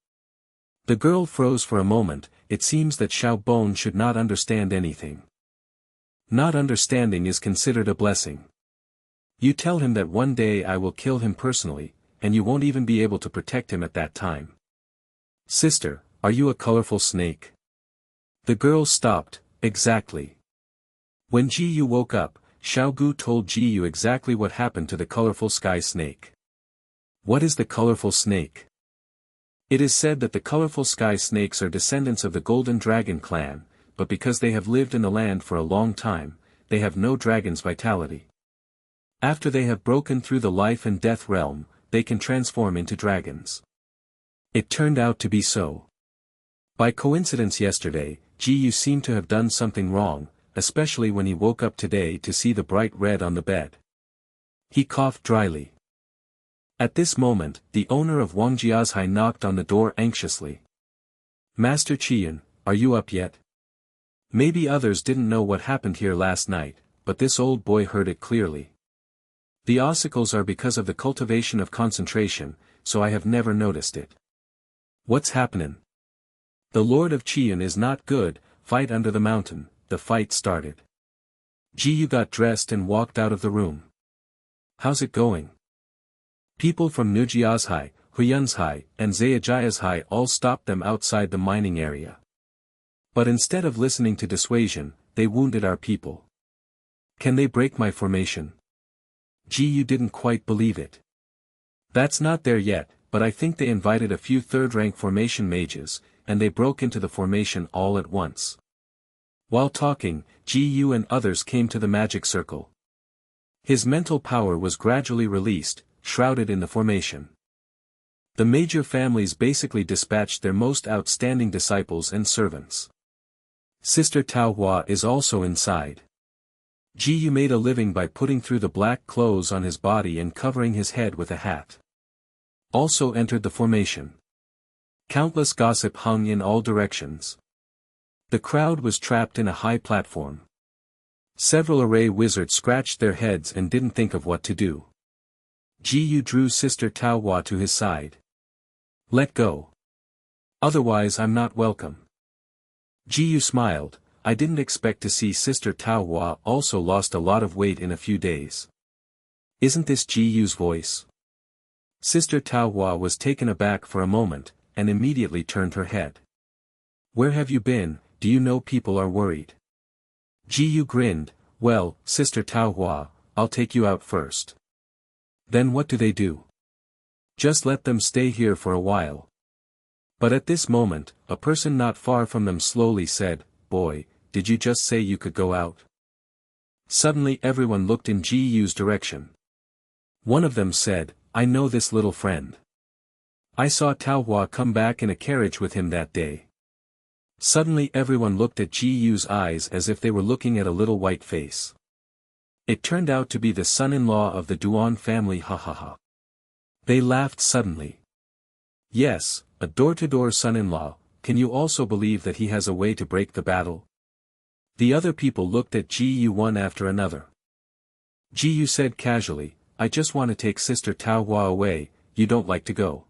The girl froze for a moment. It seems that Xiao Bone should not understand anything. Not understanding is considered a blessing. You tell him that one day I will kill him personally, and you won't even be able to protect him at that time. "Sister, are you a colorful snake?" The girl stopped. "Exactly." When Ji Yu woke up, Xiao Gu told Ji Yu exactly what happened to the colorful sky snake. What is the colorful snake? It is said that the colorful sky snakes are descendants of the Golden Dragon clan, but because they have lived in the land for a long time, they have no dragon's vitality. After they have broken through the life and death realm, they can transform into dragons. It turned out to be so. By coincidence yesterday, Ji Yu seemed to have done something wrong, especially when he woke up today to see the bright red on the bed. He coughed dryly. At this moment, the owner of Wang Jiazhai knocked on the door anxiously. "Master Qian, are you up yet?" Maybe others didn't know what happened here last night, but this old boy heard it clearly. The ossicles are because of the cultivation of concentration, so I have never noticed it. "What's happening?" "The Lord of Qian is not good, fight under the mountain." The fight started. Ji Yu got dressed and walked out of the room. "How's it going?" People from Nujiazhai, Huyanzhai, and Zayajayazhai all stopped them outside the mining area. But instead of listening to dissuasion, they wounded our people. "Can they break my formation?" Ji Yu didn't quite believe it. "That's not there yet, but I think they invited a few third-rank formation mages, and they broke into the formation all at once." While talking, Ji Yu and others came to the magic circle. His mental power was gradually released, shrouded in the formation. The major families basically dispatched their most outstanding disciples and servants. Sister Tao Hua is also inside. Ji Yu made a living by putting through the black clothes on his body and covering his head with a hat. Also entered the formation. Countless gossip hung in all directions. The crowd was trapped in a high platform. Several array wizards scratched their heads and didn't think of what to do. Ji Yu drew Sister Tao Hua to his side. "Let go. Otherwise I'm not welcome." Ji Yu smiled. "I didn't expect to see Sister Tao Hua also lost a lot of weight in a few days. Isn't this Ji Yu's voice?" Sister Tao Hua was taken aback for a moment, and immediately turned her head. "Where have you been? Do you know people are worried?" Ji Yu grinned. "Well, Sister Tao Hua, I'll take you out first." "Then what do they do?" "Just let them stay here for a while. But at this moment, a person not far from them slowly said, "Boy, did you just say you could go out?" Suddenly everyone looked in Ji Yu's direction. One of them said, "I know this little friend. I saw Tao Hua come back in a carriage with him that day." Suddenly everyone looked at Ji Yu's eyes as if they were looking at a little white face. It turned out to be the son-in-law of the Duan family, ha ha ha. They laughed suddenly. Yes, a door-to-door son-in-law. Can you also believe that he has a way to break the battle? The other people looked at Ji Yu one after another. Ji Yu said casually, "I just want to take Sister Tao Hua away, you don't like to go?"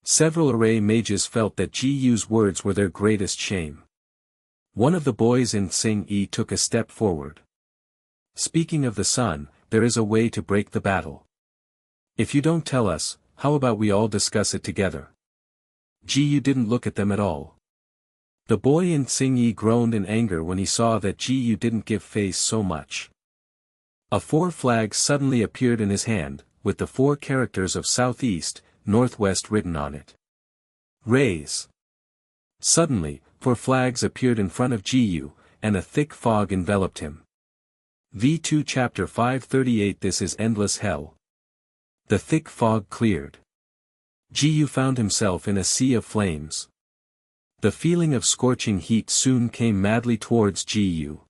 Several array mages felt that Ji Yu's words were their greatest shame. One of the boys in Sing Yi took a step forward. "Speaking of the sun, there is a way to break the battle. If you don't tell us, how about we all discuss it together?" Ji Yu didn't look at them at all. The boy in Sing Yi groaned in anger when he saw that Ji Yu didn't give face so much. A 4 flag suddenly appeared in his hand, with the 4 characters of southeast, northwest written on it. Raise. Suddenly, 4 flags appeared in front of Ji Yu, and a thick fog enveloped him. V2 Chapter 538 This is endless hell. The thick fog cleared. Ji Yu found himself in a sea of flames. The feeling of scorching heat soon came madly towards Ji Yu.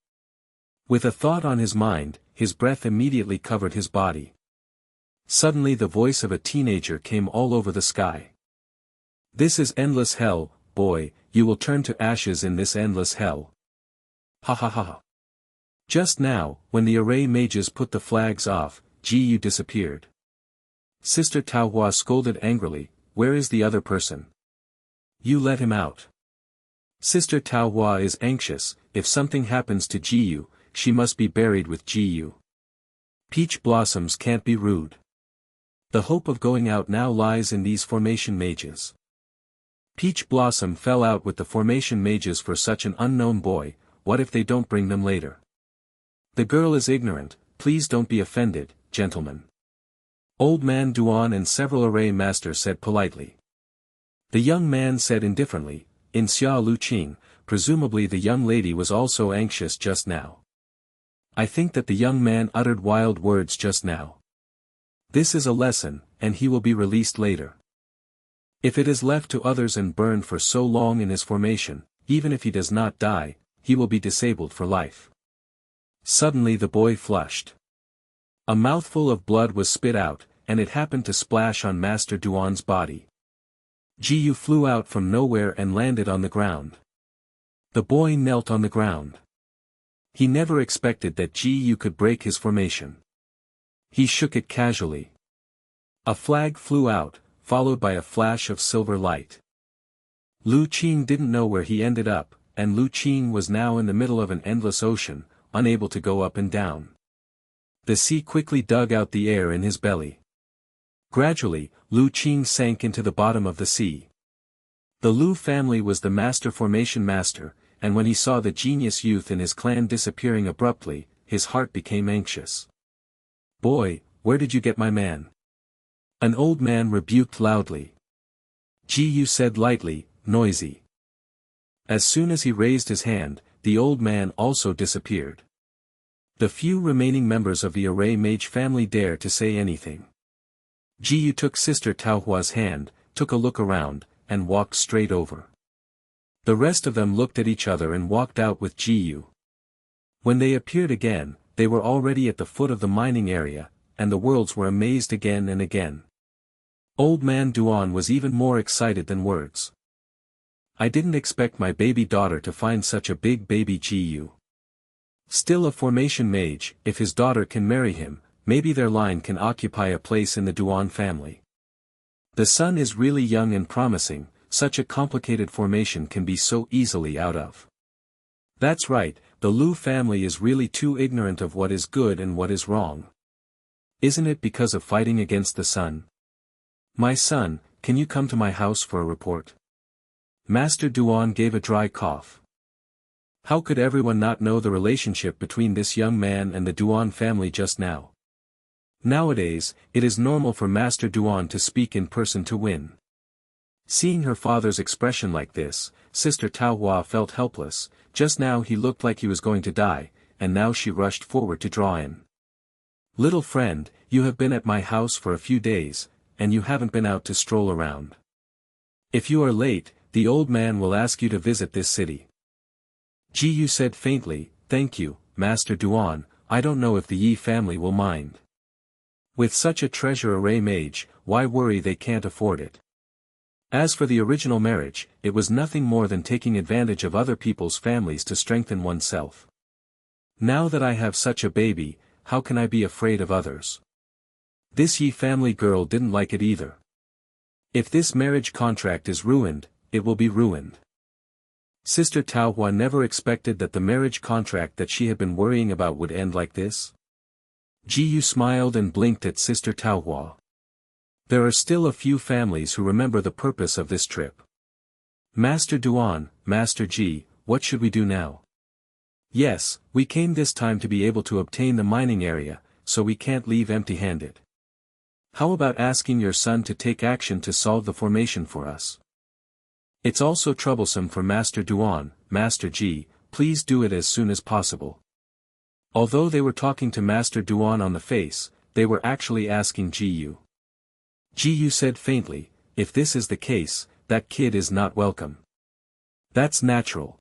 With a thought on his mind, his breath immediately covered his body. Suddenly the voice of a teenager came all over the sky. "This is endless hell, boy, you will turn to ashes in this endless hell. Ha ha ha ha." Just now, when the array mages put the flags off, Ji Yu disappeared. Sister Tao Hua scolded angrily, "Where is the other person? You let him out." Sister Tao Hua is anxious, if something happens to Ji Yu, she must be buried with Ji Yu. Peach blossoms can't be rude. The hope of going out now lies in these formation mages. Peach Blossom fell out with the formation mages for such an unknown boy. What if they don't bring them later? The girl is ignorant, please don't be offended, gentlemen. Old Man Duan and several array masters said politely. The young man said indifferently, "In Xia Lu Qing, presumably the young lady was also anxious just now. I think that the young man uttered wild words just now. This is a lesson, and he will be released later. If it is left to others and burned for so long in his formation, even if he does not die, he will be disabled for life." Suddenly the boy flushed. A mouthful of blood was spit out, and it happened to splash on Master Duan's body. Ji Yu flew out from nowhere and landed on the ground. The boy knelt on the ground. He never expected that Ji Yu could break his formation. He shook it casually. A flag flew out, followed by a flash of silver light. Lu Qing didn't know where he ended up, and Lu Qing was now in the middle of an endless ocean, unable to go up and down. The sea quickly dug out the air in his belly. Gradually, Lu Qing sank into the bottom of the sea. The Lu family was the master formation master, and when he saw the genius youth in his clan disappearing abruptly, his heart became anxious. "Boy, where did you get my man?" An old man rebuked loudly. Ji Yu said lightly, "Noisy." As soon as he raised his hand, the old man also disappeared. The few remaining members of the array mage family dared to say anything. Ji Yu took Sister Tao Hua's hand, took a look around, and walked straight over. The rest of them looked at each other and walked out with Ji Yu. When they appeared again, they were already at the foot of the mining area, and the worlds were amazed again and again. Old Man Duan was even more excited than words. "I didn't expect my baby daughter to find such a big baby Ji Yu. Still a formation mage, if his daughter can marry him, maybe their line can occupy a place in the Duan family. The son is really young and promising, such a complicated formation can be so easily out of. That's right, the Lu family is really too ignorant of what is good and what is wrong. Isn't it because of fighting against the sun? My son, can you come to my house for a report?" Master Duan gave a dry cough. How could everyone not know the relationship between this young man and the Duan family just now? Nowadays, it is normal for Master Duan to speak in person to win. Seeing her father's expression like this, Sister Taohua felt helpless. Just now he looked like he was going to die, and now she rushed forward to draw in. Little friend, you have been at my house for a few days, and you haven't been out to stroll around. If you are late, the old man will ask you to visit this city. Ji Yu said faintly, thank you, Master Duan, I don't know if the Yi family will mind. With such a treasure array mage, why worry they can't afford it? As for the original marriage, it was nothing more than taking advantage of other people's families to strengthen oneself. Now that I have such a baby, how can I be afraid of others? This Yi family girl didn't like it either. If this marriage contract is ruined, it will be ruined. Sister Taohua never expected that the marriage contract that she had been worrying about would end like this. Ji Yu smiled and blinked at Sister Taohua. There are still a few families who remember the purpose of this trip. Master Duan, Master Ji, what should we do now? Yes, we came this time to be able to obtain the mining area, so we can't leave empty-handed. How about asking your son to take action to solve the formation for us? It's also troublesome for Master Duan, Master Ji, please do it as soon as possible. Although they were talking to Master Duan on the face, they were actually asking Ji Yu. Ji Yu said faintly, if this is the case, that kid is not welcome. That's natural.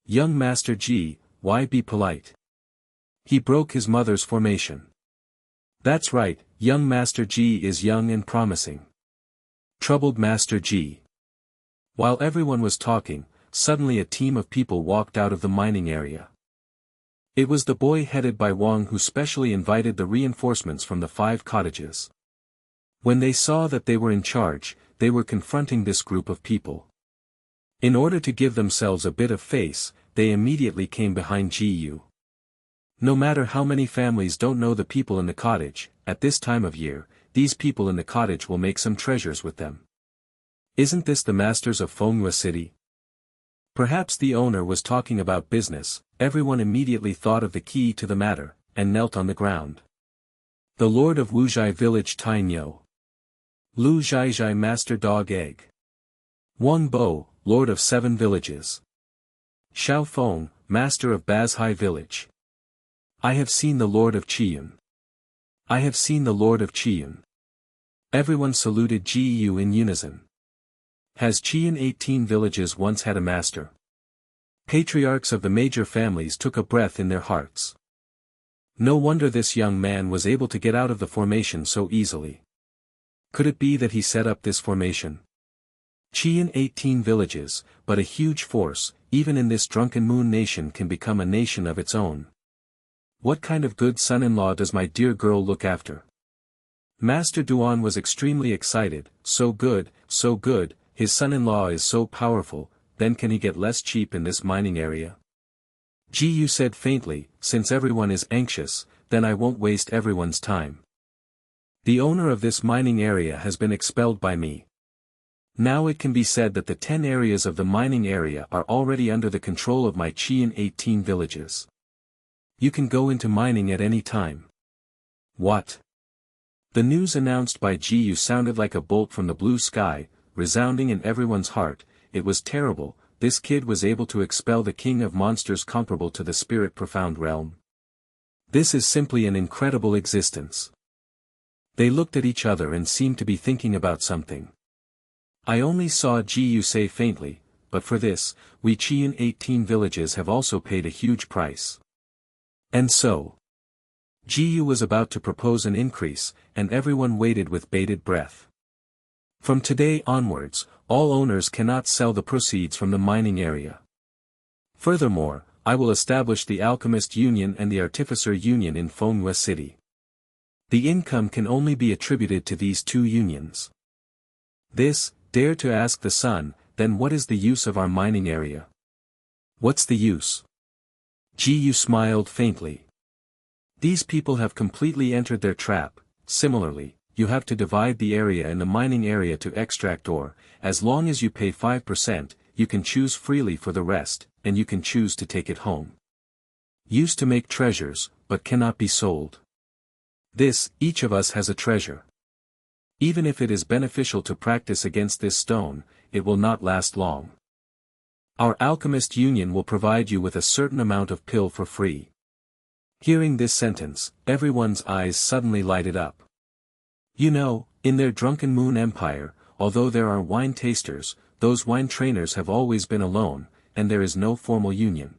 Young Master Ji, why be polite? He broke his mother's formation. That's right, young Master Ji is young and promising. Troubled Master Ji. While everyone was talking, suddenly a team of people walked out of the mining area. It was the boy headed by Wang who specially invited the reinforcements from the 5 cottages. When they saw that they were in charge, they were confronting this group of people. In order to give themselves a bit of face, they immediately came behind Ji Yu. No matter how many families don't know the people in the cottage, at this time of year, these people in the cottage will make some treasures with them. Isn't this the masters of Manhwa city? Perhaps the owner was talking about business. Everyone immediately thought of the key to the matter, and knelt on the ground. The Lord of Wuzhai village Tainyo. Lu Zhaizhai Master Dog Egg. Wang Bo, Lord of 7 villages. Xiao Feng, Master of Bazhai village. I have seen the Lord of Qiyun. I have seen the Lord of Qiyun. Everyone saluted Ji Yu in unison. Has Qiyun 18 villages once had a master? Patriarchs of the major families took a breath in their hearts. No wonder this young man was able to get out of the formation so easily. Could it be that he set up this formation? Qiyun 18 villages, but a huge force, even in this drunken moon nation can become a nation of its own. What kind of good son-in-law does my dear girl look after? Master Duan was extremely excited, so good, his son-in-law is so powerful, then can he get less cheap in this mining area? Ji Yu said faintly, since everyone is anxious, then I won't waste everyone's time. The owner of this mining area has been expelled by me. Now it can be said that the 10 areas of the mining area are already under the control of my Qiyun 18 villages. You can go into mining at any time. What? The news announced by Ji Yu sounded like a bolt from the blue sky, resounding in everyone's heart. It was terrible, this kid was able to expel the king of monsters comparable to the spirit profound realm. This is simply an incredible existence. They looked at each other and seemed to be thinking about something. I only saw Ji Yu say faintly, but for this, we Qiyun 18 villages have also paid a huge price. And so, Ji Yu was about to propose an increase, and everyone waited with bated breath. From today onwards, all owners cannot sell the proceeds from the mining area. Furthermore, I will establish the Alchemist Union and the Artificer Union in Manhwa City. The income can only be attributed to these 2 unions. This, dare to ask the sun, then what is the use of our mining area? What's the use? Ji Yu smiled faintly. These people have completely entered their trap. Similarly, you have to divide the area in the mining area to extract ore. As long as you pay 5%, you can choose freely for the rest, and you can choose to take it home. Used to make treasures, but cannot be sold. This, each of us has a treasure. Even if it is beneficial to practice against this stone, it will not last long. Our alchemist union will provide you with a certain amount of pill for free. Hearing this sentence, everyone's eyes suddenly lighted up. You know, in their drunken moon empire, although there are wine tasters, those wine trainers have always been alone, and there is no formal union.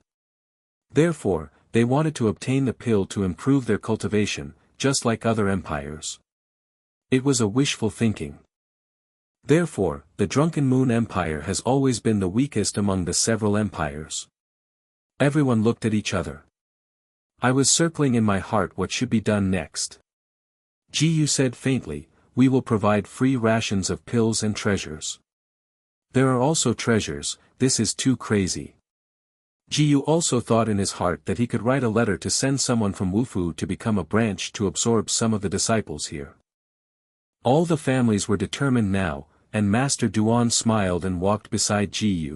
Therefore, they wanted to obtain the pill to improve their cultivation, just like other empires. It was a wishful thinking. Therefore, the Drunken Moon Empire has always been the weakest among the several empires. Everyone looked at each other. I was circling in my heart what should be done next. Ji said faintly, we will provide free rations of pills and treasures. There are also treasures, this is too crazy. Ji also thought in his heart that he could write a letter to send someone from Wufu to become a branch to absorb some of the disciples here. All the families were determined now, and Master Duan smiled and walked beside Ji.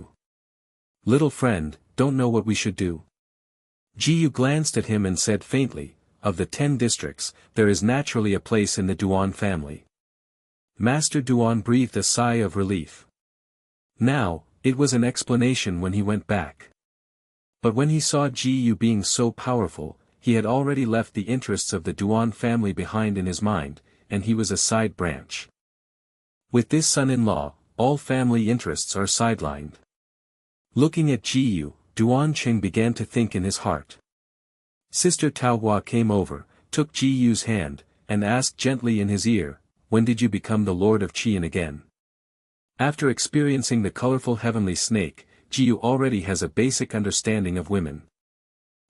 Little friend, don't know what we should do. Ji glanced at him and said faintly, of the 10 districts, there is naturally a place in the Duan family. Master Duan breathed a sigh of relief. Now, it was an explanation when he went back. But when he saw Ji being so powerful, he had already left the interests of the Duan family behind in his mind, and he was a side branch. With this son-in-law, all family interests are sidelined. Looking at Ji, Duan Qing began to think in his heart. Sister Taohua came over, took Ji's hand, and asked gently in his ear, when did you become the Lord of Qian again? After experiencing the colorful heavenly snake, Ji already has a basic understanding of women.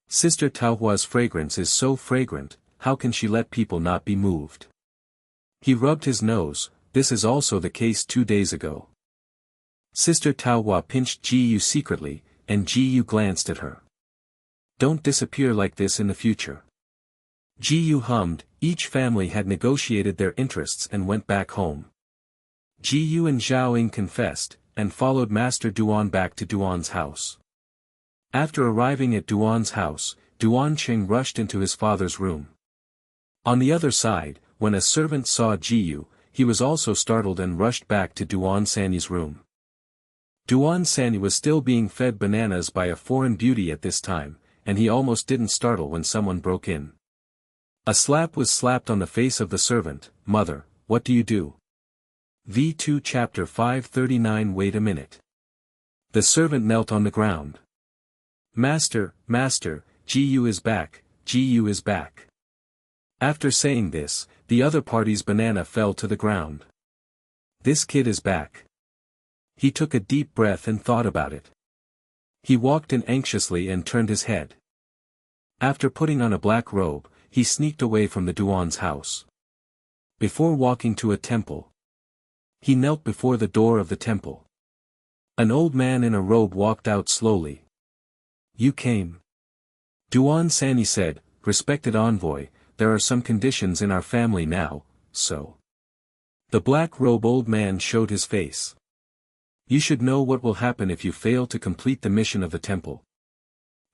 Sister Taohua's fragrance is so fragrant, how can she let people not be moved? He rubbed his nose, this is also the case 2 days ago. Sister Taohua pinched Ji secretly, and Ji glanced at her. Don't disappear like this in the future. Ji hummed, each family had negotiated their interests and went back home. Ji and Zhaoying confessed, and followed Master Duan back to Duan's house. After arriving at Duan's house, Duan Qing rushed into his father's room. On the other side, when a servant saw Ji, he was also startled and rushed back to Duan Sanyi's room. Duan Sanyi was still being fed bananas by a foreign beauty at this time, and he almost didn't startle when someone broke in. A slap was slapped on the face of the servant. Mother, what do you do? V2 Chapter 539. Wait a minute. The servant knelt on the ground. Master, Ji is back, Ji is back. After saying this, the other party's banana fell to the ground. This kid is back. He took a deep breath and thought about it. He walked in anxiously and turned his head. After putting on a black robe, he sneaked away from the Duan's house. Before walking to a temple, he knelt before the door of the temple. An old man in a robe walked out slowly. You came. Duan Sanyi said, respected envoy, there are some conditions in our family now, so. The black-robe old man showed his face. You should know what will happen if you fail to complete the mission of the temple.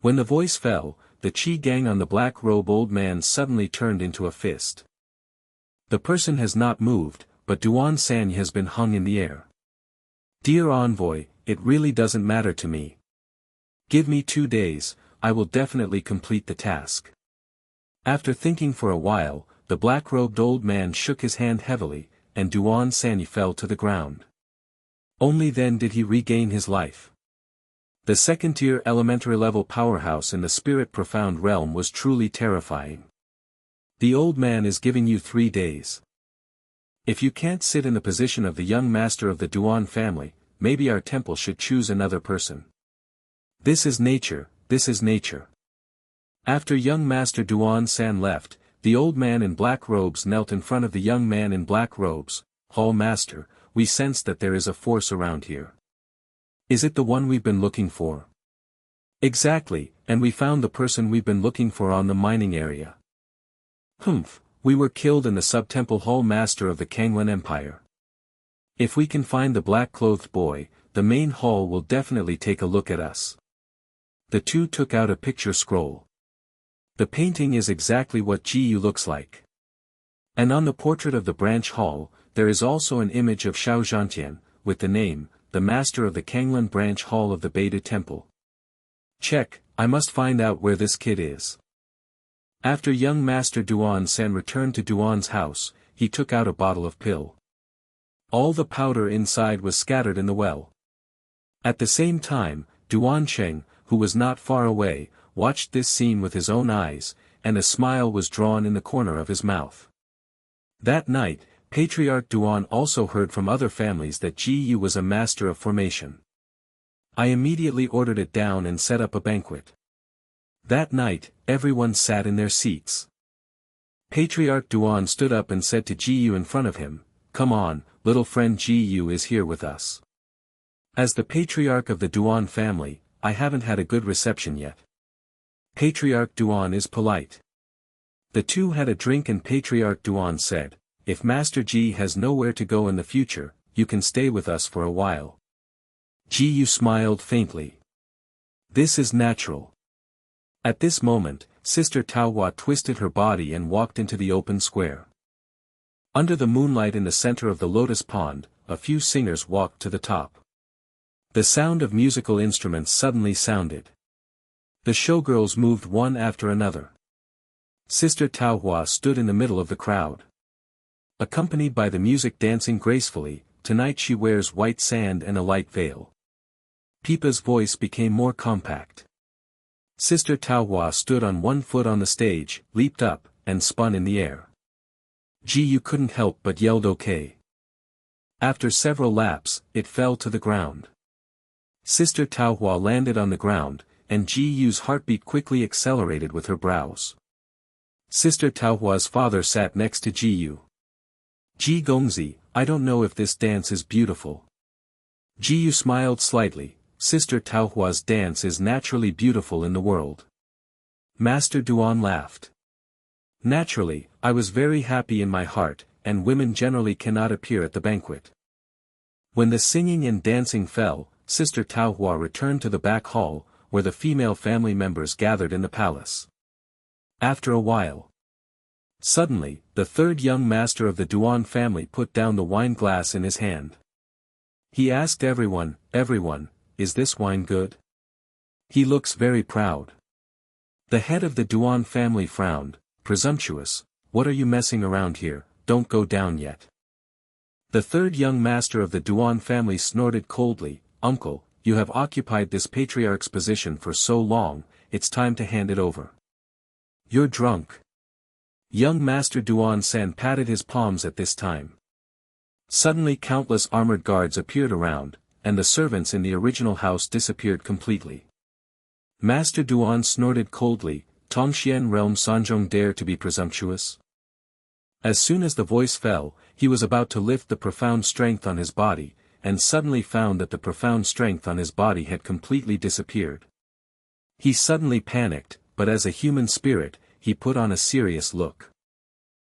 When the voice fell, the Qi gang on the black-robe old man suddenly turned into a fist. The person has not moved, but Duan Sanyi has been hung in the air. Dear envoy, it really doesn't matter to me. Give me 2 days, I will definitely complete the task. After thinking for a while, the black-robed old man shook his hand heavily, and Duan Sanyi fell to the ground. Only then did he regain his life. The second-tier elementary-level powerhouse in the spirit profound realm was truly terrifying. The old man is giving you 3 days. If you can't sit in the position of the young master of the Duan family, maybe our temple should choose another person. This is nature, this is nature. After young master Duan San left, the old man in black robes knelt in front of the young man in black robes. Hall master, we sense that there is a force around here. Is it the one we've been looking for? Exactly, and we found the person we've been looking for on the mining area. Humph, we were killed in the sub-temple hall master of the Kanglen Empire. If we can find the black-clothed boy, the main hall will definitely take a look at us. The two took out a picture scroll. The painting is exactly what Ji looks like. And on the portrait of the branch hall, there is also an image of Xiao Zhantian, with the name, the master of the Kanglan branch hall of the Beidou temple. Check, I must find out where this kid is. After young master Duan San returned to Duan's house, he took out a bottle of pill. All the powder inside was scattered in the well. At the same time, Duan Cheng, who was not far away, watched this scene with his own eyes, and a smile was drawn in the corner of his mouth. That night, Patriarch Duan also heard from other families that Ji Yu was a master of formation. I immediately ordered it down and set up a banquet. That night, everyone sat in their seats. Patriarch Duan stood up and said to Ji Yu in front of him, "Come on, little friend, Ji Yu is here with us. As the patriarch of the Duan family, I haven't had a good reception yet." Patriarch Duan is polite. The two had a drink and Patriarch Duan said, "If Master Ji has nowhere to go in the future, you can stay with us for a while." Ji Yu smiled faintly. "This is natural." At this moment, Sister Taohua twisted her body and walked into the open square. Under the moonlight in the center of the lotus pond, a few singers walked to the top. The sound of musical instruments suddenly sounded. The showgirls moved one after another. Sister Taohua stood in the middle of the crowd. Accompanied by the music dancing gracefully, tonight she wears white sand and a light veil. Pipa's voice became more compact. Sister Taohua stood on one foot on the stage, leaped up, and spun in the air. Ji Yu couldn't help but yelled okay. After several laps, it fell to the ground. Sister Taohua landed on the ground, and Ji Yu's heartbeat quickly accelerated with her brows. Sister Taohua's father sat next to Ji Yu. "Ji Gongzi, I don't know if this dance is beautiful." Ji Yu smiled slightly. Sister Taohua's dance is naturally beautiful in the world. Master Duan laughed. "Naturally, I was very happy in my heart, and women generally cannot appear at the banquet." When the singing and dancing fell, Sister Taohua returned to the back hall, where the female family members gathered in the palace. After a while, suddenly, the third young master of the Duan family put down the wine glass in his hand. He asked everyone, "Is this wine good?" "He looks very proud." The head of the Duan family frowned. "Presumptuous, what are you messing around here, don't go down yet." The third young master of the Duan family snorted coldly, "Uncle, you have occupied this patriarch's position for so long, it's time to hand it over." "You're drunk." Young Master Duan San patted his palms at this time. Suddenly countless armored guards appeared around, and the servants in the original house disappeared completely. Master Duan snorted coldly, "Tongxian realm Sanzhong dare to be presumptuous?" As soon as the voice fell, he was about to lift the profound strength on his body, and suddenly found that the profound strength on his body had completely disappeared. He suddenly panicked, but as a human spirit, he put on a serious look.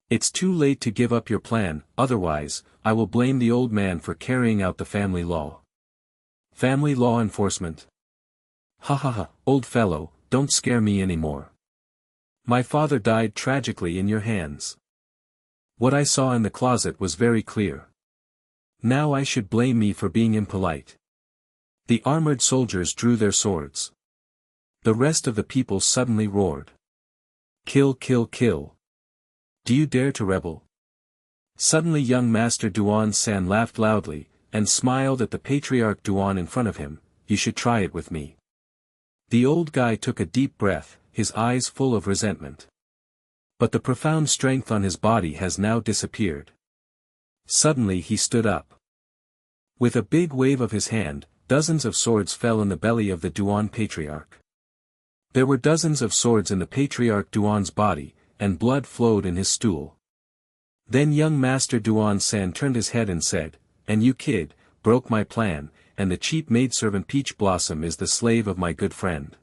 "It's too late to give up your plan, otherwise, I will blame the old man for carrying out the family law." "Family law enforcement? Ha ha ha, old fellow, don't scare me anymore. My father died tragically in your hands. What I saw in the closet was very clear. Now I should blame me for being impolite." The armored soldiers drew their swords. The rest of the people suddenly roared. "Kill, kill, kill. Do you dare to rebel?" Suddenly young Master Duan San laughed loudly, and smiled at the Patriarch Duan in front of him, "You should try it with me." The old guy took a deep breath, his eyes full of resentment. But the profound strength on his body has now disappeared. Suddenly he stood up. With a big wave of his hand, dozens of swords fell in the belly of the Duan Patriarch. There were dozens of swords in the Patriarch Duan's body, and blood flowed in his stool. Then young Master Duan San turned his head and said, "And you kid, broke my plan, and the cheap maidservant Peach Blossom is the slave of my good friend.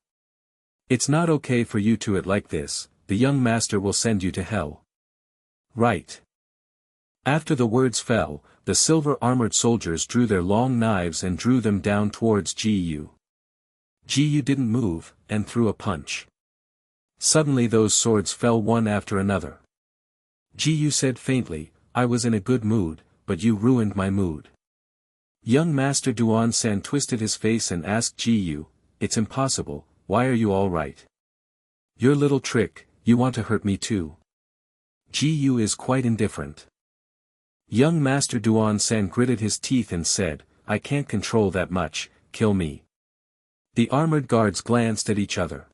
It's not okay for you to act like this, the young master will send you to hell." "Right." After the words fell, the silver-armored soldiers drew their long knives and drew them down towards Ji Yu. Ji Yu didn't move, and threw a punch. Suddenly those swords fell one after another. Ji Yu said faintly, "I was in a good mood, but you ruined my mood. Young Master Duan-san twisted his face and asked Ji Yu, it's impossible, why are you all right? Your little trick, you want to hurt me too. Ji Yu is quite indifferent. Young Master Duan-san gritted his teeth and said, I can't control that much, kill me. The armored guards glanced at each other.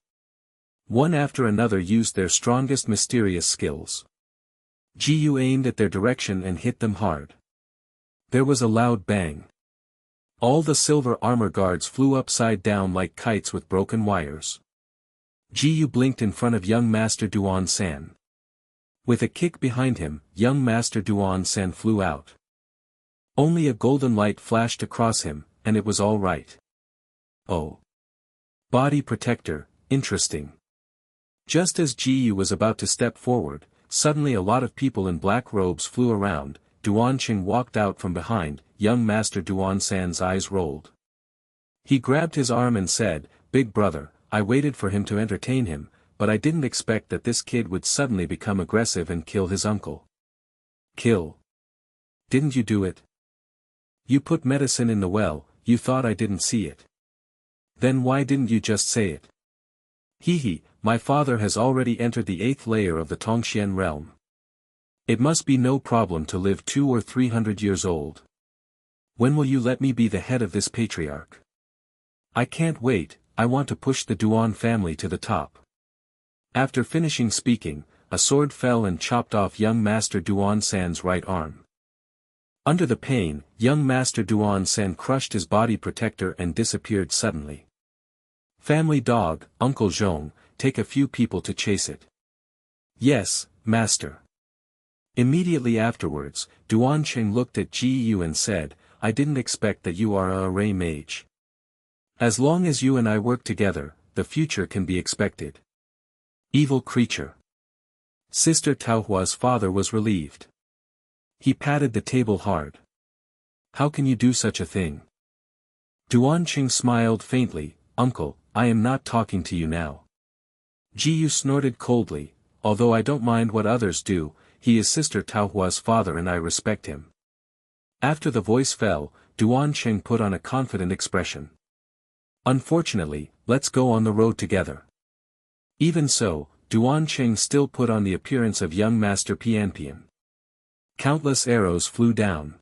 One after another used their strongest mysterious skills. Ji Yu aimed at their direction and hit them hard. There was a loud bang. All the silver armor guards flew upside down like kites with broken wires. Ji Yu blinked in front of young Master Duan-san. With a kick behind him, young Master Duan-san flew out. Only a golden light flashed across him, and it was all right. Oh. Body protector, interesting. Just as Ji Yu was about to step forward, suddenly a lot of people in black robes flew around. Duan-cheng walked out from behind. Young Master Duan-san's eyes rolled. He grabbed his arm and said, Big brother, I waited for him to entertain him, but I didn't expect that this kid would suddenly become aggressive and kill his uncle. Kill? Didn't you do it? You put medicine in the well, you thought I didn't see it. Then why didn't you just say it? Hee, my father has already entered the 8th layer of the Tongxian realm. It must be no problem to live 200 or 300 years old. When will you let me be the head of this patriarch? I can't wait, I want to push the Duan family to the top. After finishing speaking, a sword fell and chopped off young Master Duan-san's right arm. Under the pain, young Master Duan-san crushed his body protector and disappeared suddenly. Family dog, Uncle Zhong, take a few people to chase it. Yes, master. Immediately afterwards, Duan-cheng looked at Ji Yu and said, I didn't expect that you are a ray mage. As long as you and I work together, the future can be expected. Evil creature. Sister Taohua's father was relieved. He patted the table hard. How can you do such a thing? Duan-cheng smiled faintly, Uncle, I am not talking to you now. Ji Yu snorted coldly, although I don't mind what others do, he is Sister Taohua's father and I respect him. After the voice fell, Duan-cheng put on a confident expression. Unfortunately, let's go on the road together. Even so, Duan-cheng still put on the appearance of young Master Pianpian. Countless arrows flew down.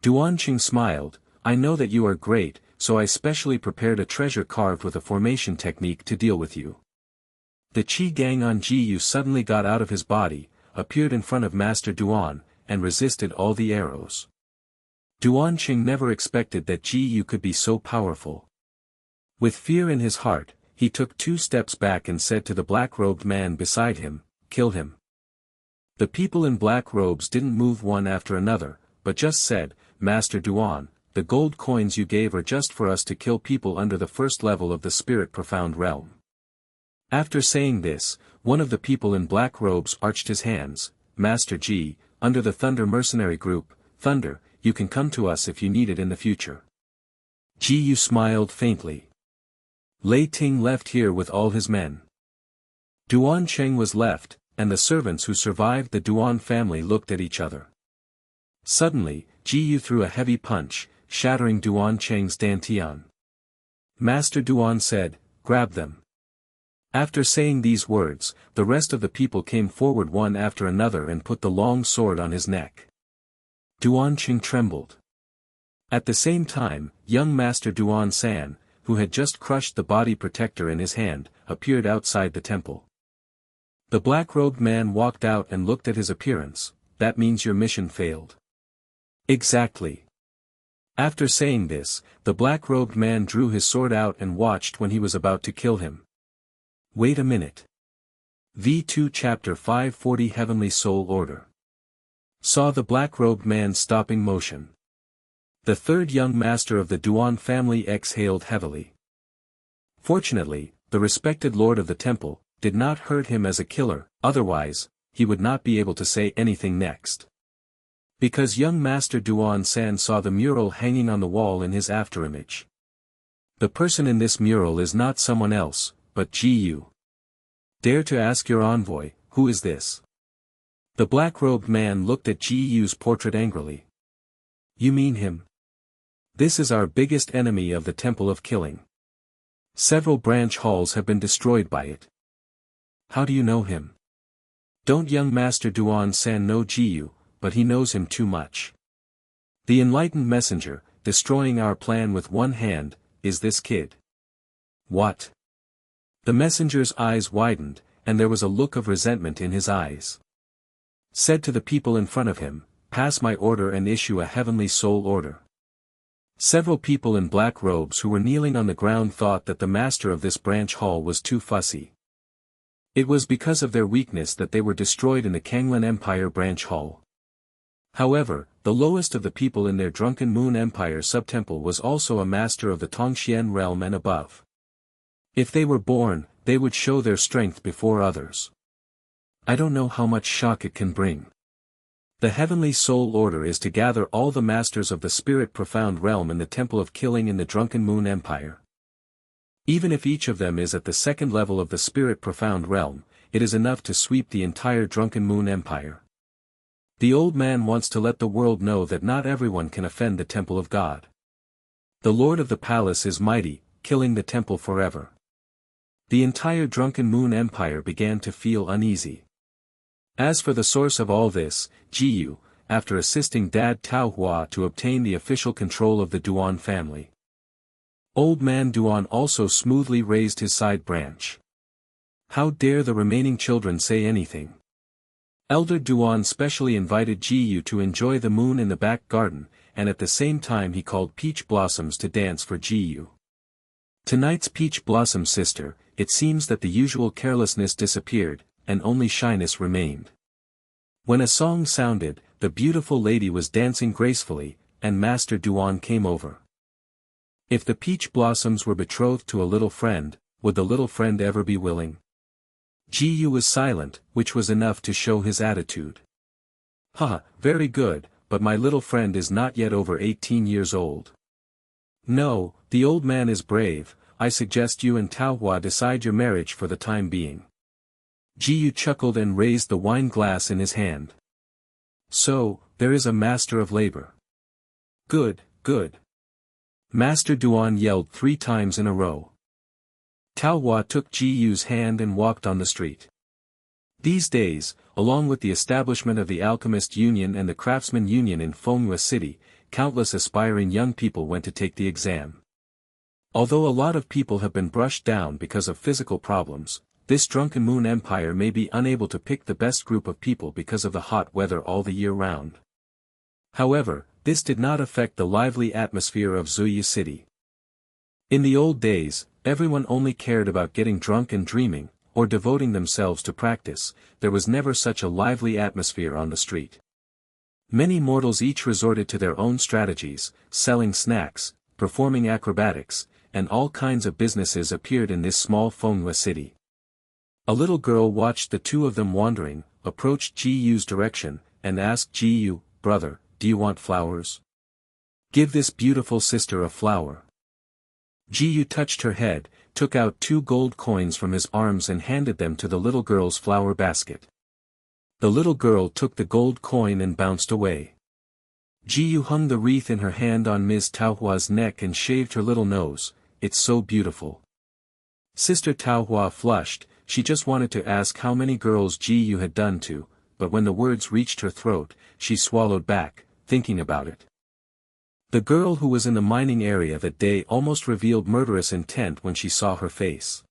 Duan-cheng smiled, I know that you are great, so I specially prepared a treasure carved with a formation technique to deal with you. The Qi gang on Ji Yu suddenly got out of his body, appeared in front of Master Duan, and resisted all the arrows. Duan-cheng never expected that Ji Yu could be so powerful. With fear in his heart, he took 2 steps back and said to the black-robed man beside him, kill him. The people in black robes didn't move one after another, but just said, Master Duan, the gold coins you gave are just for us to kill people under the 1st level of the spirit profound realm. After saying this, one of the people in black robes arched his hands, Master Ji, under the Thunder mercenary group, Thunder, you can come to us if you need it in the future. Ji Yu smiled faintly. Lei Ting left here with all his men. Duan-cheng was left, and the servants who survived the Duan family looked at each other. Suddenly, Ji Yu threw a heavy punch, shattering Duan-cheng's dantian. Master Duan said, grab them. After saying these words, the rest of the people came forward one after another and put the long sword on his neck. Duan-cheng trembled. At the same time, young Master Duan-san, who had just crushed the body protector in his hand, appeared outside the temple. The black-robed man walked out and looked at his appearance, that means your mission failed. Exactly. After saying this, the black-robed man drew his sword out and watched when he was about to kill him. Wait a minute. V2 Chapter 540 Heavenly Soul Order. Saw the black-robed man stopping motion. The 3rd young master of the Duan family exhaled heavily. Fortunately, the respected lord of the temple did not hurt him as a killer, otherwise, he would not be able to say anything next. Because young Master Duan-san saw the mural hanging on the wall in his afterimage. The person in this mural is not someone else, but Ji Yu. Dare to ask your envoy, who is this? The black-robed man looked at Ji-Yu's portrait angrily. You mean him? This is our biggest enemy of the Temple of Killing. Several branch halls have been destroyed by it. How do you know him? Don't young Master Duan-san know Ji-Yu, but he knows him too much. The enlightened messenger, destroying our plan with one hand, is this kid. What? The messenger's eyes widened, and there was a look of resentment in his eyes. Said to the people in front of him, pass my order and issue a heavenly soul order. Several people in black robes who were kneeling on the ground thought that the master of this branch hall was too fussy. It was because of their weakness that they were destroyed in the Kanglan Empire branch hall. However, the lowest of the people in their Drunken Moon Empire subtemple was also a master of the Tongxian realm and above. If they were born, they would show their strength before others. I don't know how much shock it can bring. The heavenly soul order is to gather all the masters of the spirit profound realm in the Temple of Killing in the Drunken Moon Empire. Even if each of them is at the second level of the spirit profound realm, it is enough to sweep the entire Drunken Moon Empire. The old man wants to let the world know that not everyone can offend the Temple of God. The Lord of the Palace is mighty, killing the temple forever. The entire Drunken Moon Empire began to feel uneasy. As for the source of all this, Ji-Yu, after assisting Dad Tao Hua to obtain the official control of the Duan family. Old man Duan also smoothly raised his side branch. How dare the remaining children say anything? Elder Duan specially invited Ji-Yu to enjoy the moon in the back garden, and at the same time he called Peach Blossoms to dance for Ji-Yu. Tonight's Peach Blossom sister, it seems that the usual carelessness disappeared, and only shyness remained. When a song sounded, the beautiful lady was dancing gracefully, and Master Duan came over. If the Peach Blossoms were betrothed to a little friend, would the little friend ever be willing? Ji-Yu was silent, which was enough to show his attitude. Haha, very good, but my little friend is not yet over 18 years old. No, the old man is brave. I suggest you and Tao Hua decide your marriage for the time being. Ji-Yu chuckled and raised the wine glass in his hand. So, there is a master of labor. Good, good. Master Duan yelled 3 times in a row. Tao Hua took Ji-Yu's hand and walked on the street. These days, along with the establishment of the Alchemist Union and the Craftsman Union in Fenghua City, countless aspiring young people went to take the exam. Although a lot of people have been brushed down because of physical problems, this Drunken Moon Empire may be unable to pick the best group of people because of the hot weather all the year round. However, this did not affect the lively atmosphere of Zuyu City. In the old days, everyone only cared about getting drunk and dreaming, or devoting themselves to practice. There was never such a lively atmosphere on the street. Many mortals each resorted to their own strategies, selling snacks, performing acrobatics, and all kinds of businesses appeared in this small Fenghua city. A little girl watched the two of them wandering, approached Ji-Yu's direction, and asked Ji-Yu, brother, do you want flowers? Give this beautiful sister a flower. Ji-Yu touched her head, took out 2 gold coins from his arms and handed them to the little girl's flower basket. The little girl took the gold coin and bounced away. Ji-Yu hung the wreath in her hand on Ms. Tao Hua's neck and shaved her little nose. It's so beautiful. Sister Tao Hua flushed. She just wanted to ask how many girls Ji-Yu had done to, but when the words reached her throat, she swallowed back, thinking about it. The girl who was in the mining area that day almost revealed murderous intent when she saw her face.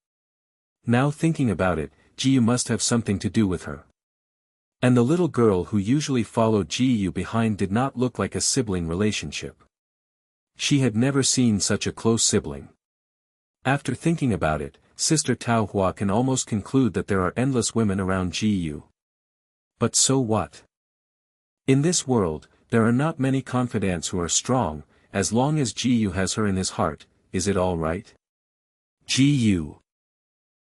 Now thinking about it, Ji-Yu must have something to do with her. And the little girl who usually followed Ji-Yu behind did not look like a sibling relationship. She had never seen such a close sibling. After thinking about it, Sister Tao Hua can almost conclude that there are endless women around Ji-Yu. But so what? In this world, there are not many confidants who are strong. As long as Ji-Yu has her in his heart, is it all right? Ji-Yu.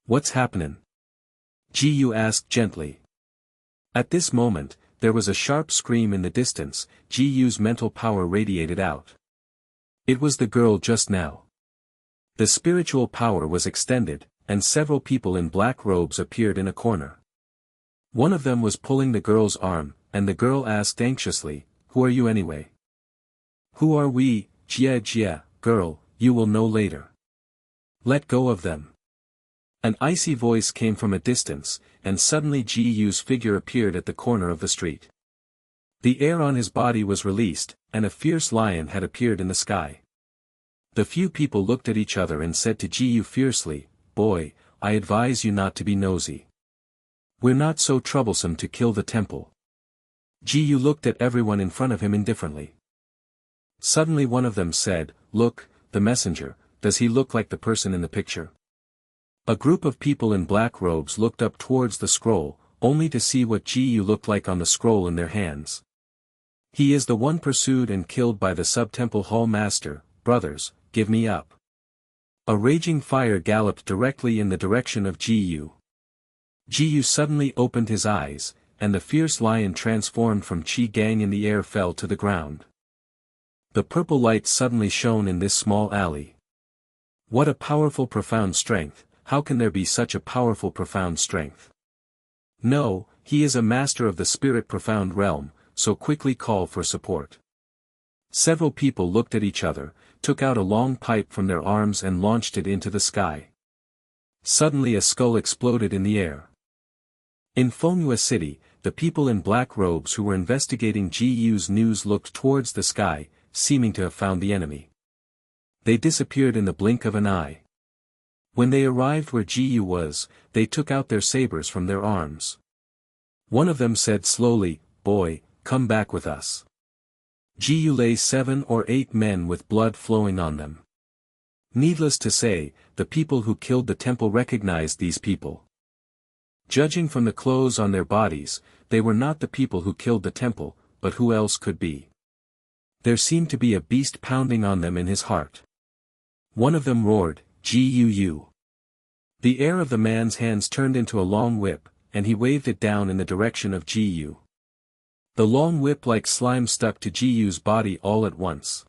What's happening? Ji-Yu asked gently. At this moment, there was a sharp scream in the distance. Ji-Yu's mental power radiated out. It was the girl just now. The spiritual power was extended, and several people in black robes appeared in a corner. One of them was pulling the girl's arm, and the girl asked anxiously, "Who are you anyway?" "Who are we, Jia, girl, you will know later." "Let go of them." An icy voice came from a distance, and suddenly Ji Yu's figure appeared at the corner of the street. The air on his body was released, and a fierce lion had appeared in the sky. The few people looked at each other and said to Ji Yu fiercely, "Boy, I advise you not to be nosy. We're not so troublesome to kill the temple." Ji Yu looked at everyone in front of him indifferently. Suddenly one of them said, "Look, the messenger, does he look like the person in the picture?" A group of people in black robes looked up towards the scroll, only to see what Ji Yu looked like on the scroll in their hands. "He is the one pursued and killed by the sub-temple hall master, brothers, give me up." A raging fire galloped directly in the direction of Ji Yu. Ji Yu suddenly opened his eyes, and the fierce lion transformed from Qi Gang in the air fell to the ground. The purple light suddenly shone in this small alley. What a powerful profound strength, how can there be such a powerful profound strength? No, he is a master of the spirit profound realm, so quickly call for support. Several people looked at each other, took out a long pipe from their arms and launched it into the sky. Suddenly a skull exploded in the air. In Manhwa city, the people in black robes who were investigating Ji Yu's news looked towards the sky, seeming to have found the enemy. They disappeared in the blink of an eye. When they arrived where Ji Yu was, they took out their sabers from their arms. One of them said slowly, "Boy, come back with us." Ji Yu lay 7 or 8 men with blood flowing on them. Needless to say, the people who killed the temple recognized these people. Judging from the clothes on their bodies, they were not the people who killed the temple, but who else could be? There seemed to be a beast pounding on them in his heart. One of them roared, "Gu." The air of the man's hands turned into a long whip, and he waved it down in the direction of Ji Yu. The long whip-like slime stuck to Ji Yu's body all at once.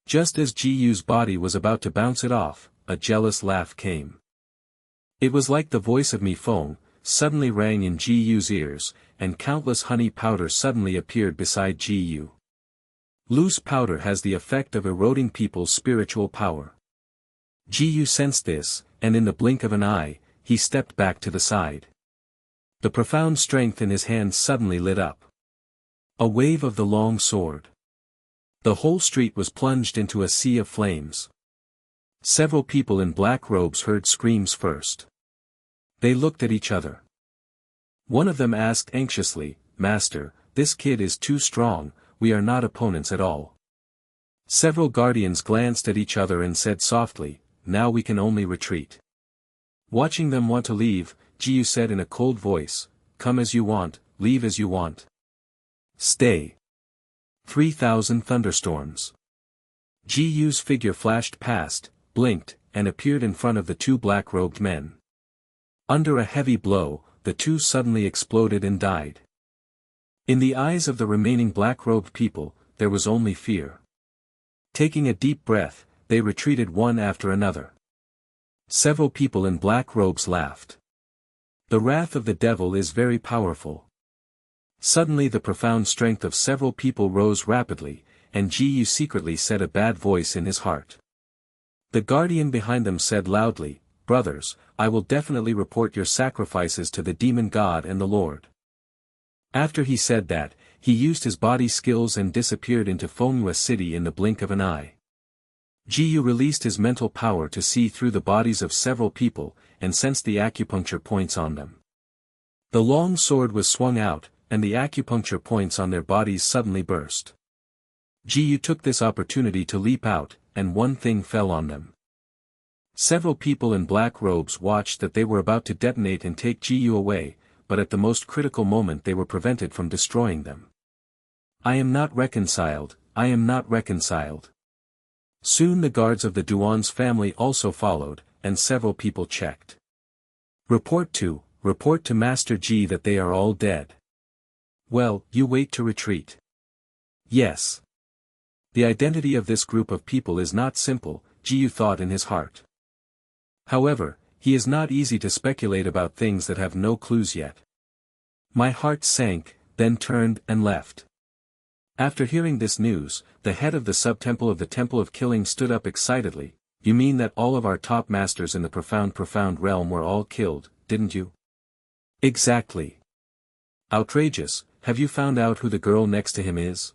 Just as Ji Yu's body was about to bounce it off, a jealous laugh came. It was like the voice of Mi Feng, suddenly rang in Ji Yu's ears, and countless honey powder suddenly appeared beside Ji Yu. Loose powder has the effect of eroding people's spiritual power. Ji Yu sensed this, and in the blink of an eye, he stepped back to the side. The profound strength in his hands suddenly lit up. A wave of the long sword. The whole street was plunged into a sea of flames. Several people in black robes heard screams first. They looked at each other. One of them asked anxiously, "Master, this kid is too strong, we are not opponents at all." Several guardians glanced at each other and said softly, "Now we can only retreat." Watching them want to leave, Ji Yu said in a cold voice, "Come as you want, leave as you want. Stay." 3,000 thunderstorms. Ji Yu's figure flashed past, blinked, and appeared in front of the 2 black-robed men. Under a heavy blow, the 2 suddenly exploded and died. In the eyes of the remaining black-robed people, there was only fear. Taking a deep breath, they retreated one after another. Several people in black robes laughed. The wrath of the devil is very powerful. Suddenly the profound strength of several people rose rapidly, and Ji Yu secretly said a bad voice in his heart. The guardian behind them said loudly, "Brothers, I will definitely report your sacrifices to the demon god and the Lord." After he said that, he used his body skills and disappeared into Manhwa city in the blink of an eye. Ji Yu released his mental power to see through the bodies of several people, and sensed the acupuncture points on them. The long sword was swung out, and the acupuncture points on their bodies suddenly burst. Ji Yu took this opportunity to leap out, and one thing fell on them. Several people in black robes watched that they were about to detonate and take Ji Yu away, but at the most critical moment they were prevented from destroying them. "I am not reconciled, I am not reconciled." Soon the guards of the Duan's family also followed, and several people checked. Report to Master Ji that they are all dead." "Well, you wait to retreat." "Yes." The identity of this group of people is not simple, Ji Yu thought in his heart. However, he is not easy to speculate about things that have no clues yet. My heart sank, then turned and left. After hearing this news, the head of the sub-temple of the Temple of Killing stood up excitedly. You mean that all of our top masters in the profound realm were all killed, didn't you? Exactly. Outrageous. Have you found out who the girl next to him is?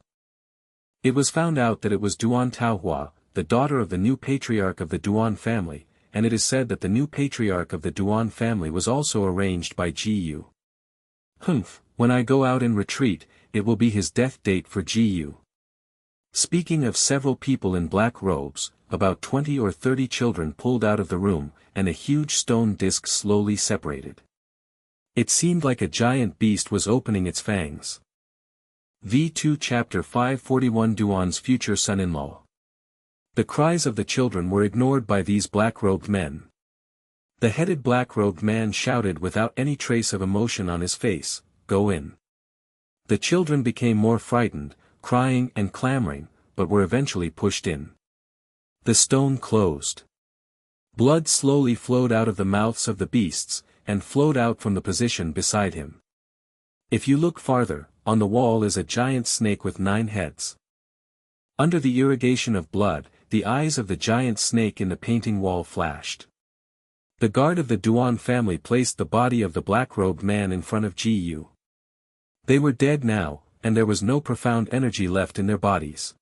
It was found out that it was Duan Taohua, the daughter of the new patriarch of the Duan family, and it is said that the new patriarch of the Duan family was also arranged by Gu. Humph, when I go out in retreat, it will be his death date for Gu. Speaking of several people in black robes, about 20 or 30 children pulled out of the room, and a huge stone disc slowly separated. It seemed like a giant beast was opening its fangs. V2 Chapter 541 Duan's future son-in-law. The cries of the children were ignored by these black-robed men. The headed black-robed man shouted without any trace of emotion on his face, "Go in." The children became more frightened, crying and clamoring, but were eventually pushed in. The stone closed. Blood slowly flowed out of the mouths of the beasts, and flowed out from the position beside him. If you look farther, on the wall is a giant snake with 9 heads. Under the irrigation of blood, the eyes of the giant snake in the painting wall flashed. The guard of the Duan family placed the body of the black-robed man in front of Gu. They were dead now, and there was no profound energy left in their bodies.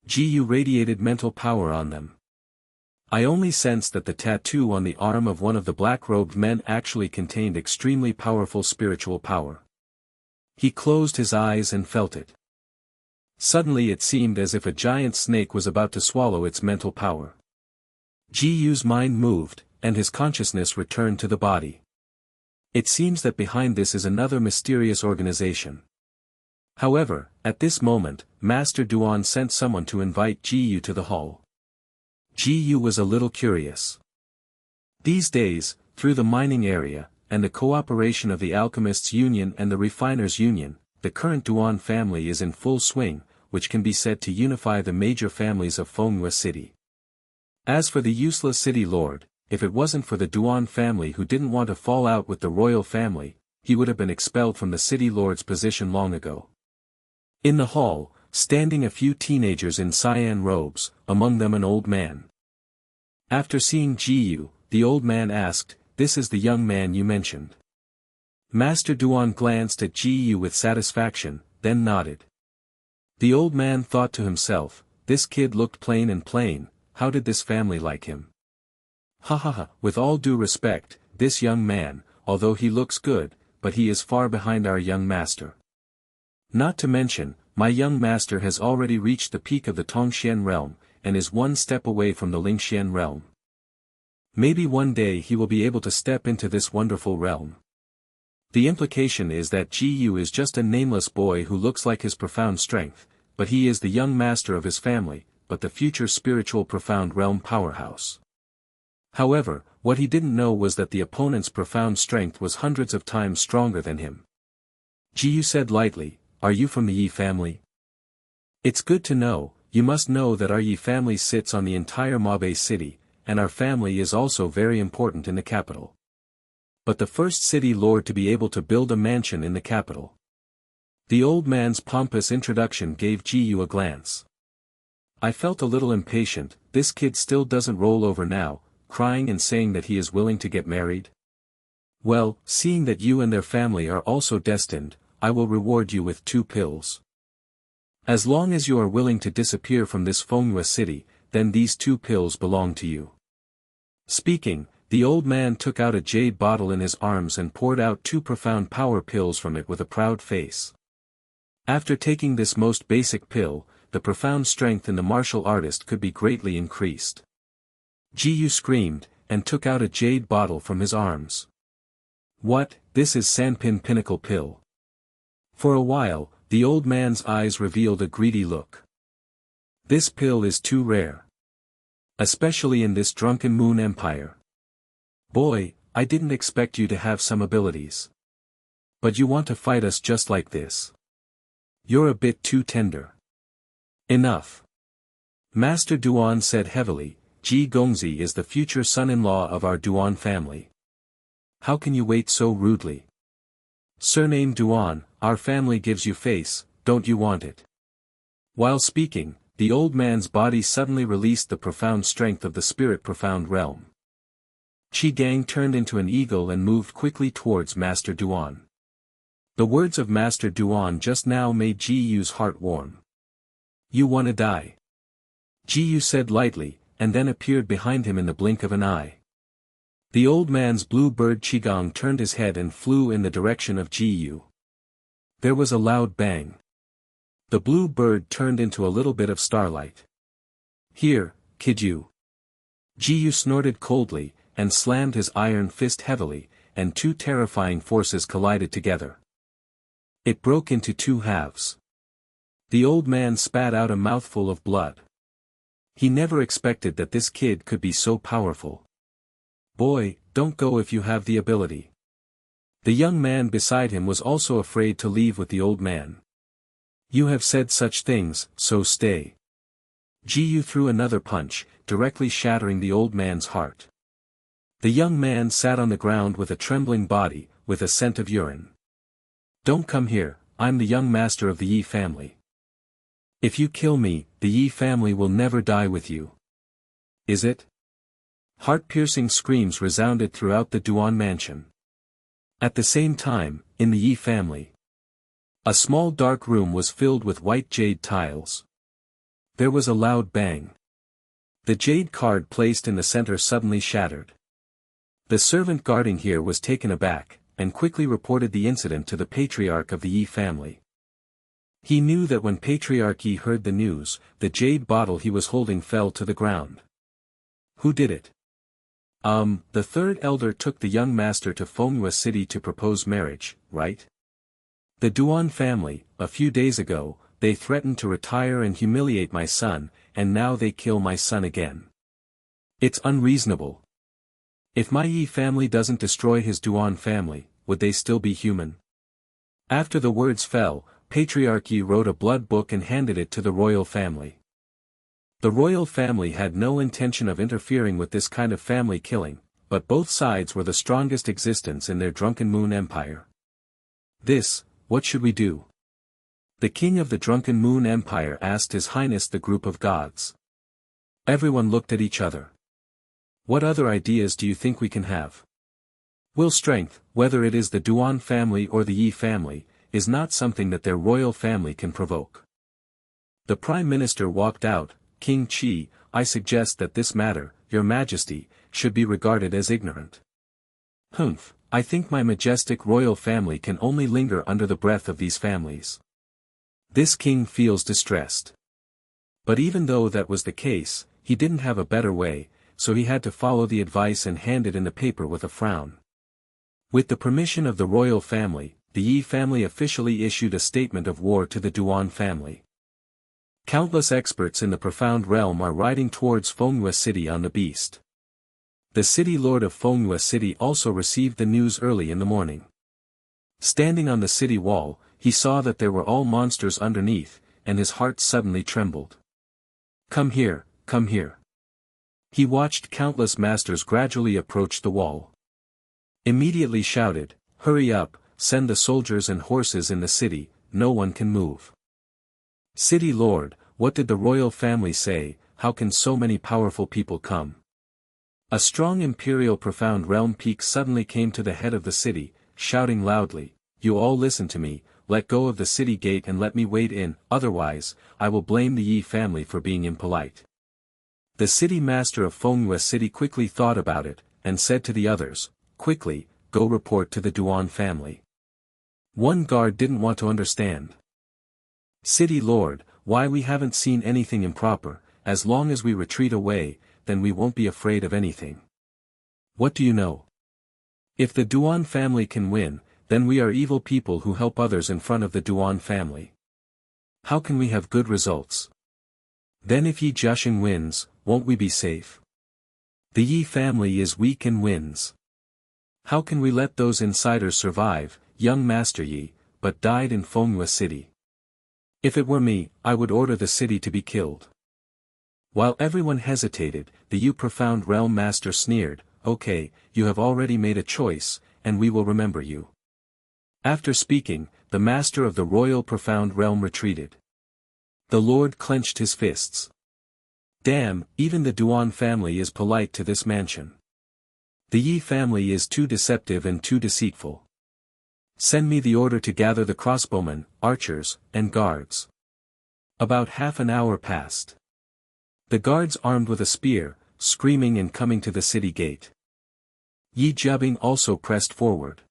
Gu radiated mental power on them. I only sensed that the tattoo on the arm of one of the black-robed men actually contained extremely powerful spiritual power. He closed his eyes and felt it. Suddenly it seemed as if a giant snake was about to swallow its mental power. Gu's mind moved, and his consciousness returned to the body. It seems that behind this is another mysterious organization. However, at this moment, Master Duan sent someone to invite Gu to the hall. Gu was a little curious. These days, through the mining area, and the cooperation of the Alchemists' Union and the Refiners' Union, the current Duan family is in full swing, which can be said to unify the major families of Manhwa City. As for the useless city lord, if it wasn't for the Duan family who didn't want to fall out with the royal family, he would have been expelled from the city lord's position long ago. In the hall, standing a few teenagers in cyan robes, among them an old man. After seeing Gu, the old man asked, "This is the young man you mentioned?" Master Duan glanced at Gu with satisfaction, then nodded. The old man thought to himself, this kid looked plain and plain, how did this family like him? Ha ha ha, with all due respect, this young man, although he looks good, but he is far behind our young master. Not to mention, my young master has already reached the peak of the Tongxian realm, and is one step away from the Lingxian realm. Maybe one day he will be able to step into this wonderful realm. The implication is that Gu is just a nameless boy who looks like his profound strength, but he is the young master of his family, but the future spiritual profound realm powerhouse. However, what he didn't know was that the opponent's profound strength was hundreds of times stronger than him. Gu said lightly, "Are you from the Yi family?" "It's good to know. You must know that our Yi family sits on the entire Mabe city, and our family is also very important in the capital. But the first city lord to be able to build a mansion in the capital." The old man's pompous introduction gave Gu a glance. I felt a little impatient. This kid still doesn't roll over now, crying and saying that he is willing to get married. Well, seeing that you and their family are also destined, I will reward you with 2 pills. As long as you are willing to disappear from this Manhwa city, then these 2 pills belong to you. Speaking, the old man took out a jade bottle in his arms and poured out 2 profound power pills from it with a proud face. After taking this most basic pill, the profound strength in the martial artist could be greatly increased. Gu screamed, and took out a jade bottle from his arms. What, this is Sanpin Pinnacle Pill. For a while, the old man's eyes revealed a greedy look. This pill is too rare. Especially in this drunken moon empire. Boy, I didn't expect you to have some abilities. But you want to fight us just like this. You're a bit too tender. Enough. Master Duan said heavily, Ji Gongzi is the future son-in-law of our Duan family. How can you wait so rudely? Surname Duan, our family gives you face, don't you want it? While speaking, the old man's body suddenly released the profound strength of the spirit profound realm. Qi Gang turned into an eagle and moved quickly towards Master Duan. The words of Master Duan just now made Ji Yu's heart warm. You wanna die? Ji Yu said lightly, and then appeared behind him in the blink of an eye. The old man's blue bird Qigong turned his head and flew in the direction of Ji Yu. There was a loud bang. The blue bird turned into a little bit of starlight. Here, kid you. Ji Yu snorted coldly, and slammed his iron fist heavily, and two terrifying forces collided together. It broke into two halves. The old man spat out a mouthful of blood. He never expected that this kid could be so powerful. Boy, don't go if you have the ability. The young man beside him was also afraid to leave with the old man. You have said such things, so stay. Ji Yu threw another punch, directly shattering the old man's heart. The young man sat on the ground with a trembling body, with a scent of urine. Don't come here, I'm the young master of the Yi family. If you kill me, the Yi family will never die with you. Is it? Heart-piercing screams resounded throughout the Duan mansion. At the same time, in the Yi family, a small dark room was filled with white jade tiles. There was a loud bang. The jade card placed in the center suddenly shattered. The servant guarding here was taken aback, and quickly reported the incident to the patriarch of the Yi family. He knew that when Patriarch Yi heard the news, the jade bottle he was holding fell to the ground. Who did it? The third elder took the young master to Fenghua City to propose marriage, right? The Duan family, a few days ago, they threatened to retire and humiliate my son, and now they kill my son again. It's unreasonable. If my Yi family doesn't destroy his Duan family, would they still be human? After the words fell, Patriarch Yi wrote a blood book and handed it to the royal family. The royal family had no intention of interfering with this kind of family killing, but both sides were the strongest existence in their Drunken Moon Empire. What should we do? The king of the Drunken Moon Empire asked His Highness the group of gods. Everyone looked at each other. What other ideas do you think we can have? Will strength, whether it is the Duan family or the Yi family, is not something that their royal family can provoke. The Prime Minister walked out. King Qi, I suggest that this matter, Your Majesty, should be regarded as ignorant. Humph, I think my majestic royal family can only linger under the breath of these families. This king feels distressed. But even though that was the case, he didn't have a better way, so he had to follow the advice and hand it in the paper with a frown. With the permission of the royal family, the Yi family officially issued a statement of war to the Duan family. Countless experts in the profound realm are riding towards Fenghua City on the beast. The city lord of Fenghua City also received the news early in the morning. Standing on the city wall, he saw that there were all monsters underneath, and his heart suddenly trembled. Come here, come here. He watched countless masters gradually approach the wall. Immediately shouted, hurry up, send the soldiers and horses in the city, no one can move. City Lord, what did the royal family say, how can so many powerful people come? A strong imperial profound realm peak suddenly came to the head of the city, shouting loudly, you all listen to me, let go of the city gate and let me wade in, otherwise, I will blame the Yi family for being impolite. The city master of Fenghua City quickly thought about it, and said to the others, quickly, go report to the Duan family. One guard didn't want to understand. City Lord, why we haven't seen anything improper, as long as we retreat away, then we won't be afraid of anything. What do you know? If the Duan family can win, then we are evil people who help others in front of the Duan family. How can we have good results? Then if Yi Jiaxing wins, won't we be safe? The Yi family is weak and wins. How can we let those insiders survive, young Master Yi, but died in Fenghua City? If it were me, I would order the city to be killed. While everyone hesitated, the Yu Profound Realm Master sneered, okay, you have already made a choice, and we will remember you. After speaking, the master of the royal profound realm retreated. The lord clenched his fists. Damn, even the Duan family is polite to this mansion. The Yi family is too deceptive and too deceitful. Send me the order to gather the crossbowmen, archers, and guards. About half an hour passed. The guards armed with a spear, screaming and coming to the city gate. Yi Jiabing also pressed forward.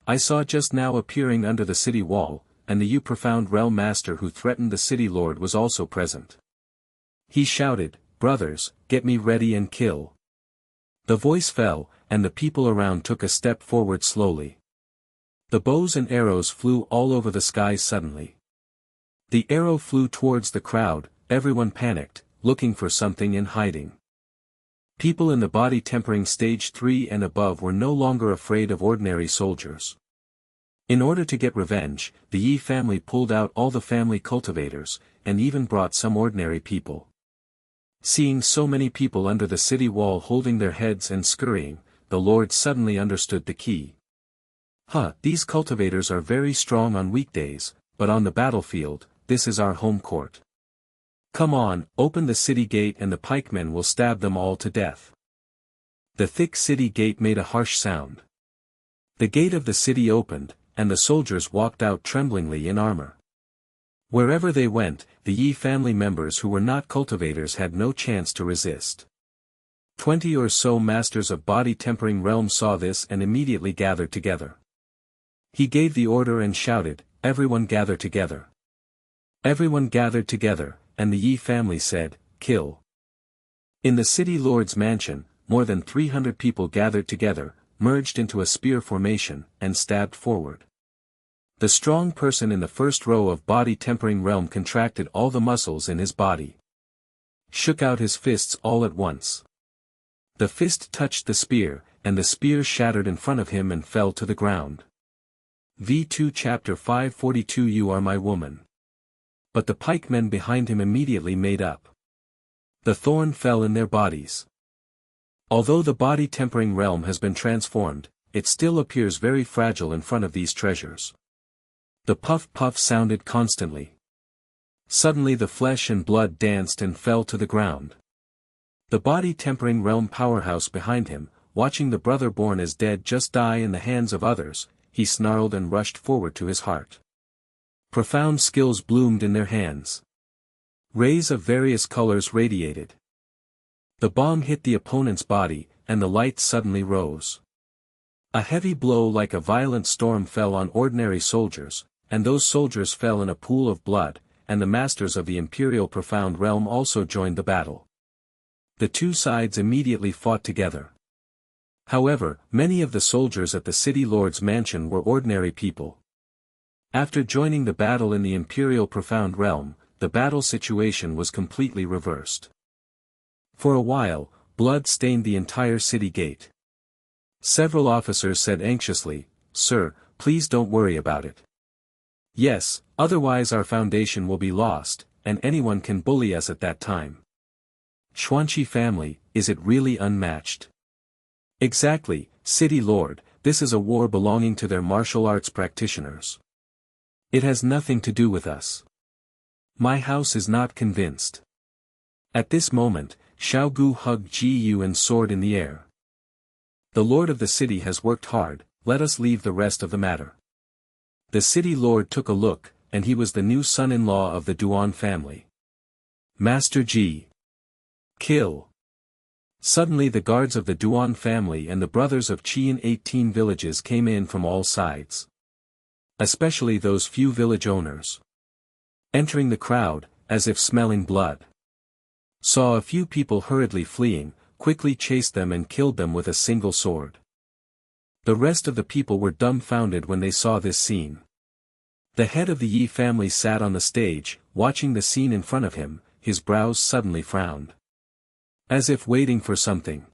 I saw just now appearing under the city wall, and the Yu profound realm master who threatened the city lord was also present. He shouted, brothers, get me ready and kill. The voice fell, and the people around took a step forward slowly. The bows and arrows flew all over the sky suddenly. The arrow flew towards the crowd, everyone panicked, looking for something in hiding. People in the body tempering stage 3 and above were no longer afraid of ordinary soldiers. In order to get revenge, the Yi family pulled out all the family cultivators, and even brought some ordinary people. Seeing so many people under the city wall holding their heads and scurrying, the lord suddenly understood the key. These cultivators are very strong on weekdays, but on the battlefield, this is our home court. Come on, open the city gate and the pikemen will stab them all to death. The thick city gate made a harsh sound. The gate of the city opened, and the soldiers walked out tremblingly in armor. Wherever they went, the Yi family members who were not cultivators had no chance to resist. 20 or so masters of body-tempering realms saw this and immediately gathered together. He gave the order and shouted, everyone gather together. Everyone gathered together, and the Yi family said, kill. In the city lord's mansion, more than 300 people gathered together, merged into a spear formation, and stabbed forward. The strong person in the first row of body-tempering realm contracted all the muscles in his body. Shook out his fists all at once. The fist touched the spear, and the spear shattered in front of him and fell to the ground. V2 Chapter 542 You are my woman. But the pikemen behind him immediately made up. The thorn fell in their bodies. Although the body-tempering realm has been transformed, it still appears very fragile in front of these treasures. The puff-puff sounded constantly. Suddenly the flesh and blood danced and fell to the ground. The body-tempering realm powerhouse behind him, watching the brother born as dead just die in the hands of others, he snarled and rushed forward to his heart. Profound skills bloomed in their hands. Rays of various colors radiated. The bomb hit the opponent's body, and the light suddenly rose. A heavy blow like a violent storm fell on ordinary soldiers, and those soldiers fell in a pool of blood, and the masters of the imperial profound realm also joined the battle. The two sides immediately fought together. However, many of the soldiers at the city lord's mansion were ordinary people. After joining the battle in the imperial profound realm, the battle situation was completely reversed. For a while, blood stained the entire city gate. Several officers said anxiously, "Sir, please don't worry about it." "Yes, otherwise our foundation will be lost, and anyone can bully us at that time." Xuanqi family, is it really unmatched? Exactly, city lord, this is a war belonging to their martial arts practitioners. It has nothing to do with us. My house is not convinced. At this moment, Xiao Gu hugged Ji Yu and soared in the air. The lord of the city has worked hard, let us leave the rest of the matter. The city lord took a look, and he was the new son-in-law of the Duan family. Master Ji. Kill. Suddenly the guards of the Duan family and the brothers of Qian 18 villages came in from all sides. Especially those few village owners. Entering the crowd, as if smelling blood. Saw a few people hurriedly fleeing, quickly chased them and killed them with a single sword. The rest of the people were dumbfounded when they saw this scene. The head of the Yi family sat on the stage, watching the scene in front of him, his brows suddenly frowned. As if waiting for something.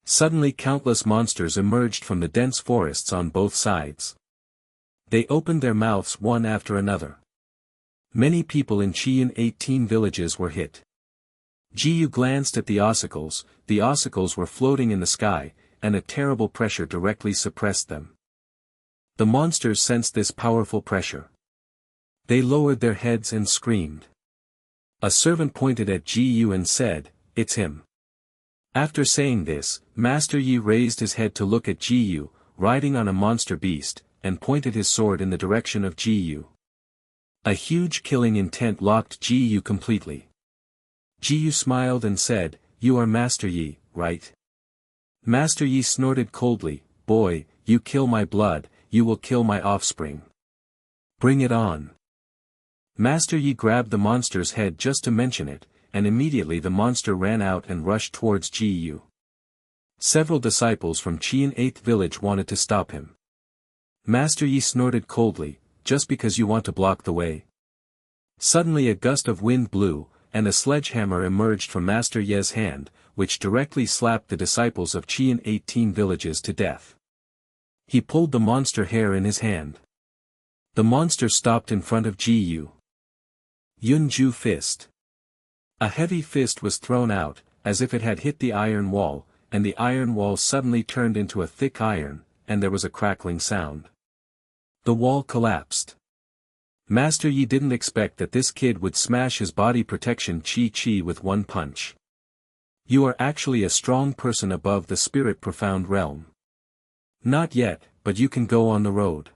Suddenly countless monsters emerged from the dense forests on both sides. They opened their mouths one after another. Many people in Qian 18 villages were hit. Ji Yu glanced at the ossicles were floating in the sky, and a terrible pressure directly suppressed them. The monsters sensed this powerful pressure. They lowered their heads and screamed. A servant pointed at Ji Yu and said, "It's him." After saying this, Master Yi raised his head to look at Ji Yu, riding on a monster beast, and pointed his sword in the direction of Ji Yu. A huge killing intent locked Ji Yu completely. Ji Yu smiled and said, "You are Master Yi, right?" Master Yi snorted coldly, "Boy, you kill my blood, you will kill my offspring. Bring it on." Master Yi grabbed the monster's head just to mention it, and immediately the monster ran out and rushed towards Ji Yu. Several disciples from Qian 8th village wanted to stop him. Master Yi snorted coldly, "Just because you want to block the way?" Suddenly a gust of wind blew, and a sledgehammer emerged from Master Ye's hand, which directly slapped the disciples of Qian 18 villages to death. He pulled the monster hair in his hand. The monster stopped in front of Ji Yu. Yunju fist. A heavy fist was thrown out, as if it had hit the iron wall, and the iron wall suddenly turned into a thick iron, and there was a crackling sound. The wall collapsed. Master Yi didn't expect that this kid would smash his body protection chi with one punch. "You are actually a strong person above the spirit profound realm." "Not yet, but you can go on the road."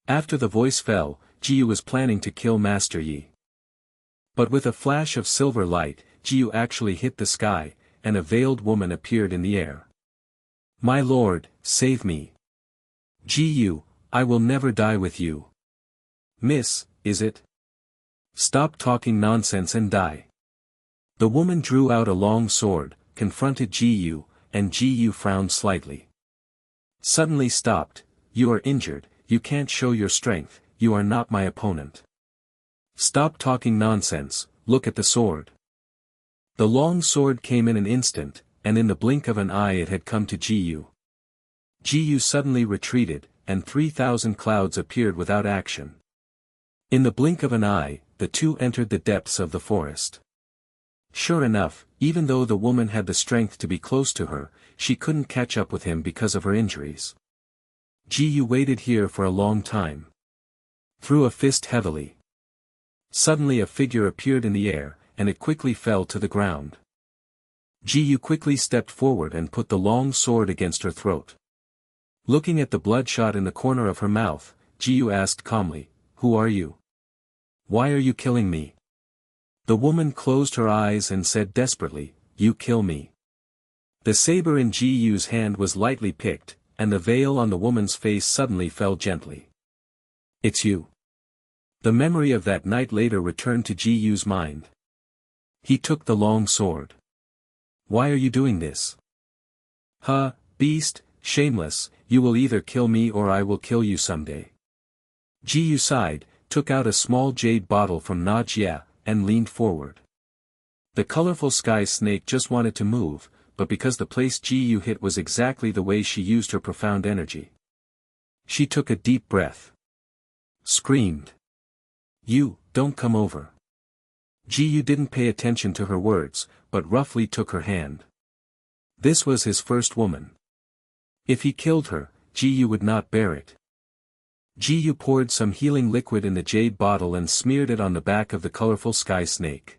After the voice fell, Ji Yu was planning to kill Master Yi. But with a flash of silver light, Ji Yu actually hit the sky, and a veiled woman appeared in the air. "My lord, save me. Ji Yu, I will never die with you." "Miss, is it? Stop talking nonsense and die." The woman drew out a long sword, confronted Ji Yu, and Ji Yu frowned slightly. Suddenly stopped. "You are injured, you can't show your strength, you are not my opponent. Stop talking nonsense, look at the sword." The long sword came in an instant, and in the blink of an eye it had come to Ji Yu. Ji Yu suddenly retreated, and 3,000 clouds appeared without action. In the blink of an eye, the two entered the depths of the forest. Sure enough, even though the woman had the strength to be close to her, she couldn't catch up with him because of her injuries. Ji Yu waited here for a long time. Threw a fist heavily. Suddenly a figure appeared in the air, and it quickly fell to the ground. Ji Yu quickly stepped forward and put the long sword against her throat. Looking at the bloodshot in the corner of her mouth, Ji Yu asked calmly, "Who are you? Why are you killing me?" The woman closed her eyes and said desperately, "You kill me." The saber in Ji Yu's hand was lightly picked, and the veil on the woman's face suddenly fell gently. "It's you." The memory of that night later returned to Ji Yu's mind. He took the long sword. "Why are you doing this?" "Huh, beast, shameless, you will either kill me or I will kill you someday." Ji Yu sighed, took out a small jade bottle from Na Jia, and leaned forward. The colorful sky snake just wanted to move, but because the place Ji Yu hit was exactly the way she used her profound energy. She took a deep breath. Screamed. "You, don't come over." Ji Yu didn't pay attention to her words, but roughly took her hand. This was his first woman. If he killed her, Ji Yu would not bear it. Ji Yu poured some healing liquid in the jade bottle and smeared it on the back of the colorful sky snake.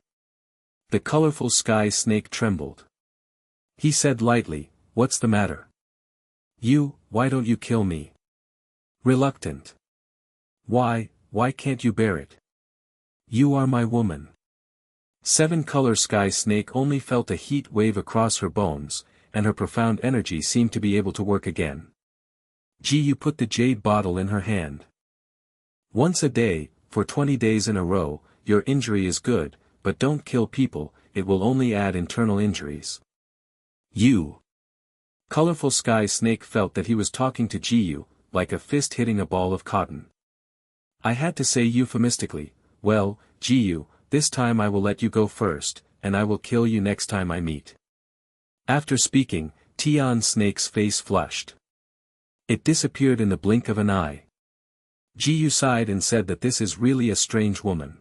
The colorful sky snake trembled. He said lightly, "What's the matter? Why don't you kill me?" Reluctant. Why can't you bear it? You are my woman." Seven-color sky snake only felt a heat wave across her bones, and her profound energy seemed to be able to work again. Ji Yu put the jade bottle in her hand. "Once a day, for 20 days in a row, your injury is good, but don't kill people, it will only add internal injuries." You. Colorful sky snake felt that he was talking to Ji Yu, like a fist hitting a ball of cotton. I had to say euphemistically, "Well, Ji Yu, this time I will let you go first, and I will kill you next time I meet." After speaking, Tian Snake's face flushed. It disappeared in the blink of an eye. Ji Yu sighed and said that this is really a strange woman.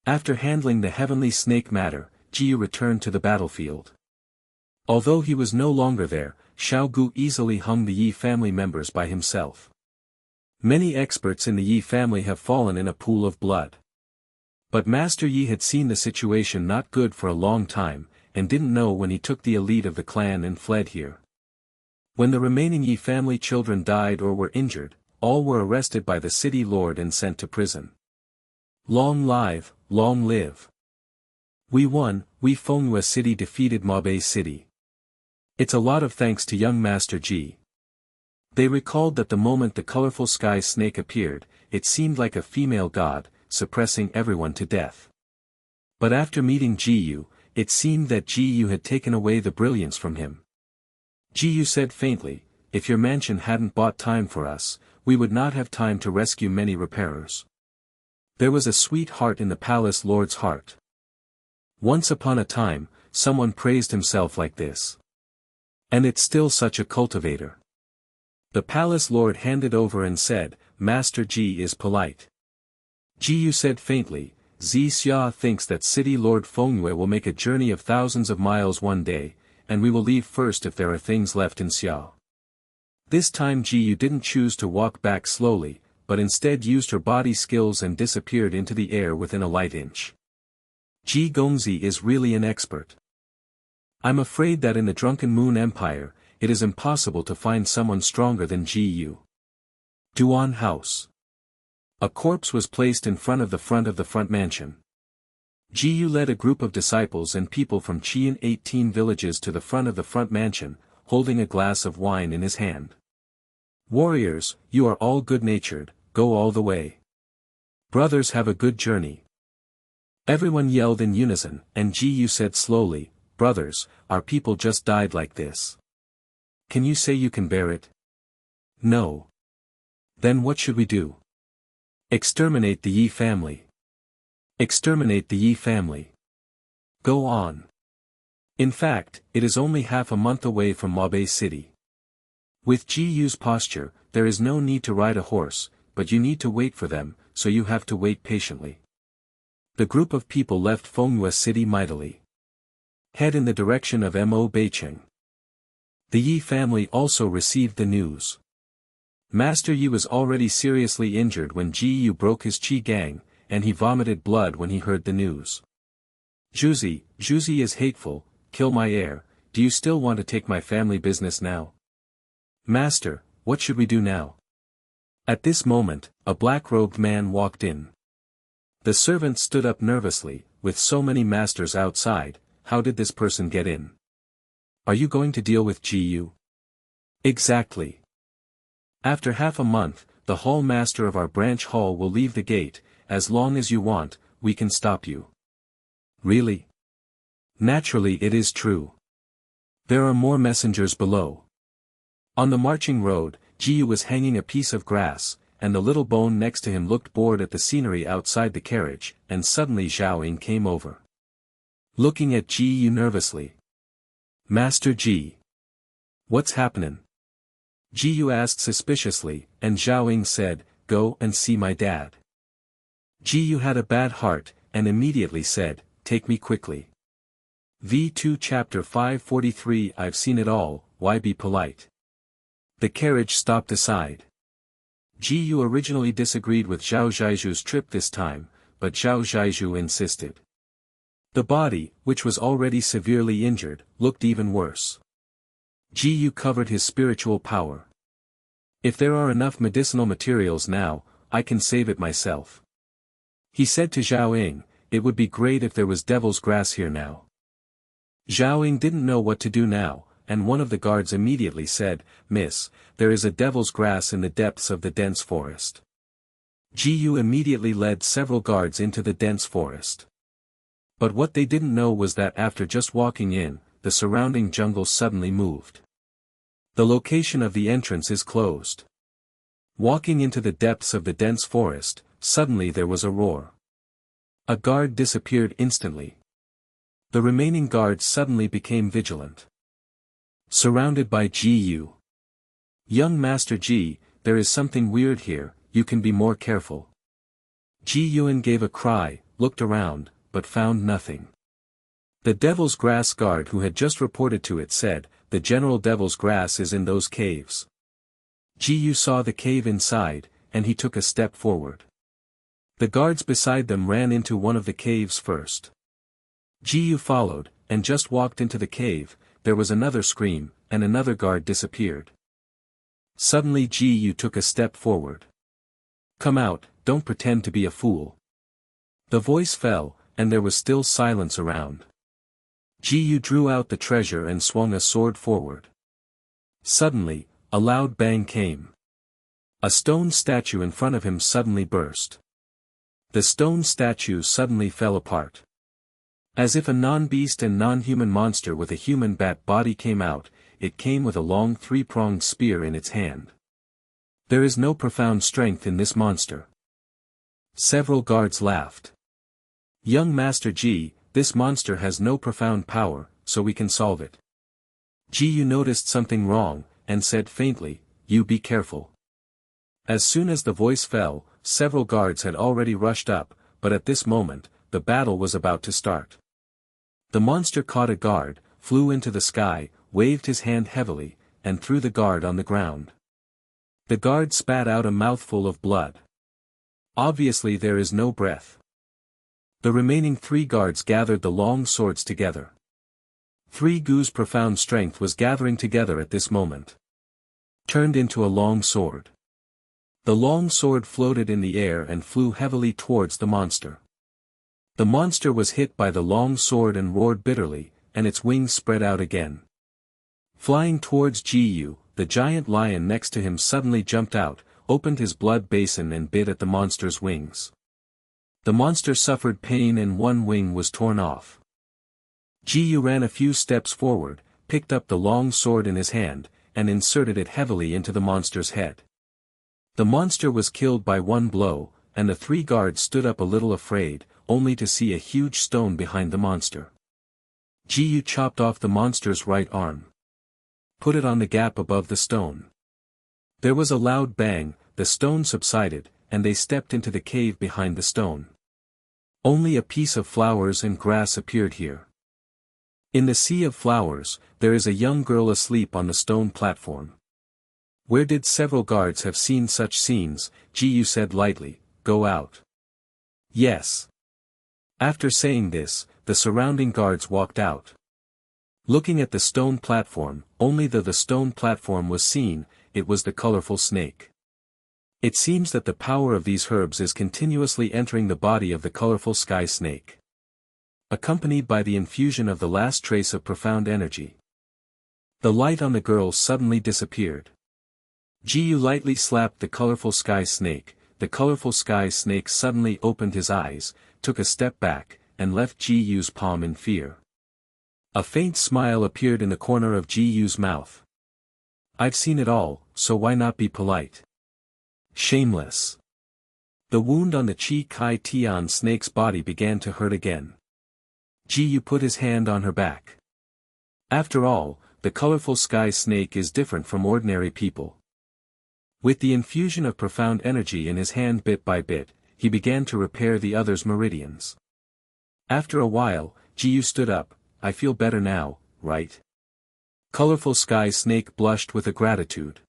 After handling the heavenly snake matter, Ji Yu returned to the battlefield. Although he was no longer there, Xiao Gu easily hung the Yi family members by himself. Many experts in the Yi family have fallen in a pool of blood. But Master Yi had seen the situation not good for a long time, and didn't know when he took the elite of the clan and fled here. When the remaining Yi family children died or were injured, all were arrested by the city lord and sent to prison. Long live. We won, we Fenghua City defeated Mabe City. It's a lot of thanks to young Master Ji. They recalled that the moment the colorful sky snake appeared, it seemed like a female god, suppressing everyone to death. But after meeting Ji, it seemed that Ji had taken away the brilliance from him. Ji said faintly, if your mansion hadn't bought time for us, we would not have time to rescue many repairers. There was a sweet heart in the palace lord's heart. Once upon a time, someone praised himself like this. And it's still such a cultivator. The palace lord handed over and said, Master Ji is polite. Ji said faintly, Zi Xia thinks that city lord Fenghua will make a journey of thousands of miles one day, and we will leave first if there are things left in Xia. This time Ji didn't choose to walk back slowly, but instead used her body skills and disappeared into the air within a light inch. Ji Gongzi is really an expert. I'm afraid that in the Drunken Moon Empire, it is impossible to find someone stronger than Ji. Duan House. A corpse was placed in front of the front mansion. Ji led a group of disciples and people from Qian 18 villages to the front mansion, holding a glass of wine in his hand. Warriors, you are all good-natured, go all the way. Brothers, have a good journey. Everyone yelled in unison, and Ji said slowly, brothers, our people just died like this. Can you say you can bear it? No. Then what should we do? Exterminate the Yi family. Exterminate the Yi family. Go on. In fact, it is only half a month away from Mabe City. With Ji's posture, there is no need to ride a horse, but you need to wait for them, so you have to wait patiently. The group of people left Fenghua City mightily. Head in the direction of Mo Beicheng. The Yi family also received the news. Master Yi was already seriously injured when Ji broke his qi gang, and he vomited blood when he heard the news. Juzi is hateful, kill my heir, do you still want to take my family business now? Master, what should we do now? At this moment, a black-robed man walked in. The servant stood up nervously, with so many masters outside, how did this person get in? Are you going to deal with Ji? Exactly. After half a month, the hall master of our branch hall will leave the gate, as long as you want, we can stop you. Really? Naturally it is true. There are more messengers below. On the marching road, Ji was hanging a piece of grass, and the little bone next to him looked bored at the scenery outside the carriage, and suddenly Zhao came over. Looking at Ji nervously. Master Ji. What's happening? Ji asked suspiciously, and Zhao said, go and see my dad. Ji had a bad heart, and immediately said, take me quickly. V2 Chapter 543 I've seen it all, why be polite? The carriage stopped aside. Ji originally disagreed with Zhao Zhaiju's trip this time, but Zhao Zhaiju insisted. The body, which was already severely injured, looked even worse. Ji covered his spiritual power. If there are enough medicinal materials now, I can save it myself. He said to Zhao, it would be great if there was devil's grass here now. Zhao didn't know what to do now, and one of the guards immediately said, Miss, there is a devil's grass in the depths of the dense forest. Ji immediately led several guards into the dense forest. But what they didn't know was that after just walking in, the surrounding jungle suddenly moved. The location of the entrance is closed. Walking into the depths of the dense forest, suddenly there was a roar. A guard disappeared instantly. The remaining guards suddenly became vigilant. Surrounded by Ji. Young Master Ji, there is something weird here, you can be more careful. Ji Yuan gave a cry, looked around, but found nothing. The Devil's Grass guard who had just reported to it said, the General Devil's Grass is in those caves. Ji saw the cave inside, and he took a step forward. The guards beside them ran into one of the caves first. Ji followed, and just walked into the cave. There was another scream, and another guard disappeared. Suddenly Ji took a step forward. "Come out, don't pretend to be a fool." The voice fell, and there was still silence around. Ji drew out the treasure and swung a sword forward. Suddenly, a loud bang came. A stone statue in front of him suddenly burst. The stone statue suddenly fell apart. As if a non-beast and non-human monster with a human bat body came out, it came with a long three-pronged spear in its hand. "There is no profound strength in this monster." Several guards laughed. "Young Master Ji, this monster has no profound power, so we can solve it." Ji noticed something wrong, and said faintly, "You be careful." As soon as the voice fell, several guards had already rushed up, but at this moment, the battle was about to start. The monster caught a guard, flew into the sky, waved his hand heavily, and threw the guard on the ground. The guard spat out a mouthful of blood. Obviously there is no breath. The remaining 3 guards gathered the long swords together. 3 Gu's profound strength was gathering together at this moment. Turned into a long sword. The long sword floated in the air and flew heavily towards the monster. The monster was hit by the long sword and roared bitterly, and its wings spread out again. Flying towards Ji, the giant lion next to him suddenly jumped out, opened his blood basin and bit at the monster's wings. The monster suffered pain and one wing was torn off. Ji ran a few steps forward, picked up the long sword in his hand, and inserted it heavily into the monster's head. The monster was killed by one blow, and the 3 guards stood up a little afraid, only to see a huge stone behind the monster. Ji chopped off the monster's right arm. Put it on the gap above the stone. There was a loud bang, the stone subsided, and they stepped into the cave behind the stone. Only a piece of flowers and grass appeared here. In the sea of flowers, there is a young girl asleep on the stone platform. Where did several guards have seen such scenes? Ji said lightly, "Go out." "Yes." After saying this, the surrounding guards walked out. Looking at the stone platform, only the stone platform was seen, it was the colorful snake. It seems that the power of these herbs is continuously entering the body of the colorful sky snake. Accompanied by the infusion of the last trace of profound energy. The light on the girl suddenly disappeared. Ji lightly slapped the colorful sky snake. The colorful sky snake suddenly opened his eyes, took a step back, and left Ji's palm in fear. A faint smile appeared in the corner of Ji's mouth. "I've seen it all, so why not be polite? Shameless." The wound on the Chi Kai Tian snake's body began to hurt again. Ji put his hand on her back. After all, the colorful sky snake is different from ordinary people. With the infusion of profound energy in his hand bit by bit, he began to repair the other's meridians. After a while, Ji stood up. "I feel better now, right?" Colorful sky snake blushed with gratitude.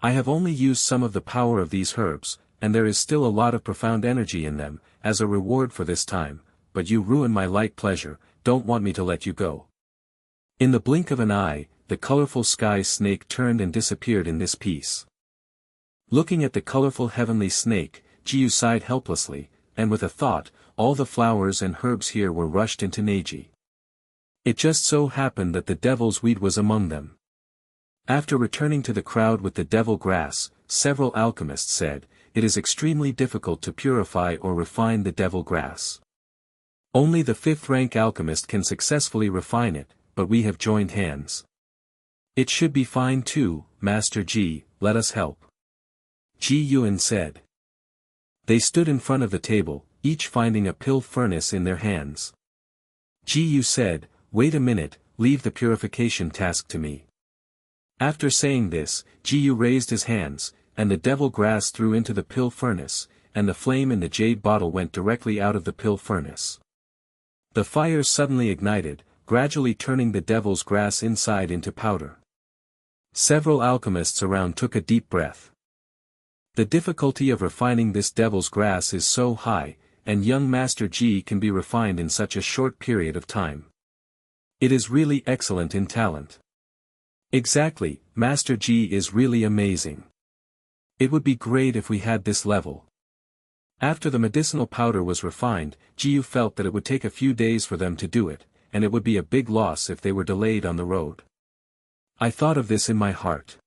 "I have only used some of the power of these herbs, and there is still a lot of profound energy in them, as a reward for this time, but you ruin my light pleasure, don't want me to let you go." In the blink of an eye, the colorful sky snake turned and disappeared in this piece. Looking at the colorful heavenly snake, Ji sighed helplessly, and with a thought, all the flowers and herbs here were rushed into Neji. It just so happened that the devil's weed was among them. After returning to the crowd with the devil grass, several alchemists said, "It is extremely difficult to purify or refine the devil grass. Only the 5th-rank alchemist can successfully refine it, but we have joined hands. It should be fine too, Master Ji, let us help." Ji Yuan said. They stood in front of the table, each finding a pill furnace in their hands. Ji Yu said, "Wait a minute, leave the purification task to me." After saying this, Ji Yu raised his hands, and the devil grass threw into the pill furnace, and the flame in the jade bottle went directly out of the pill furnace. The fire suddenly ignited, gradually turning the devil's grass inside into powder. Several alchemists around took a deep breath. The difficulty of refining this devil's grass is so high, and young Master Ji can be refined in such a short period of time. It is really excellent in talent. Exactly, Master Ji is really amazing. It would be great if we had this level. After the medicinal powder was refined, Jiyu felt that it would take a few days for them to do it, and it would be a big loss if they were delayed on the road. I thought of this in my heart.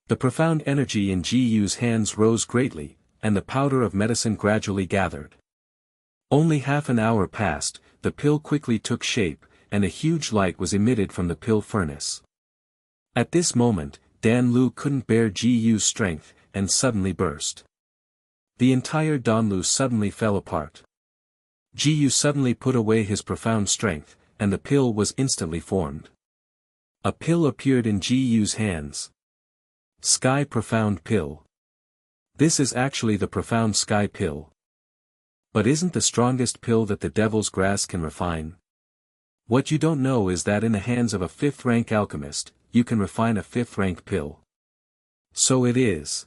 The profound energy in Jiyu's hands rose greatly, and the powder of medicine gradually gathered. Only half an hour passed, the pill quickly took shape, and a huge light was emitted from the pill furnace. At this moment, Dan Lu couldn't bear Jiyu's strength, and suddenly burst. The entire Danlu suddenly fell apart. Jiyu suddenly put away his profound strength, and the pill was instantly formed. A pill appeared in Jiyu's hands. Sky Profound Pill. This is actually the Profound Sky Pill. But isn't the strongest pill that the devil's grass can refine? What you don't know is that in the hands of a 5th-rank alchemist, you can refine a 5th-rank pill. So it is.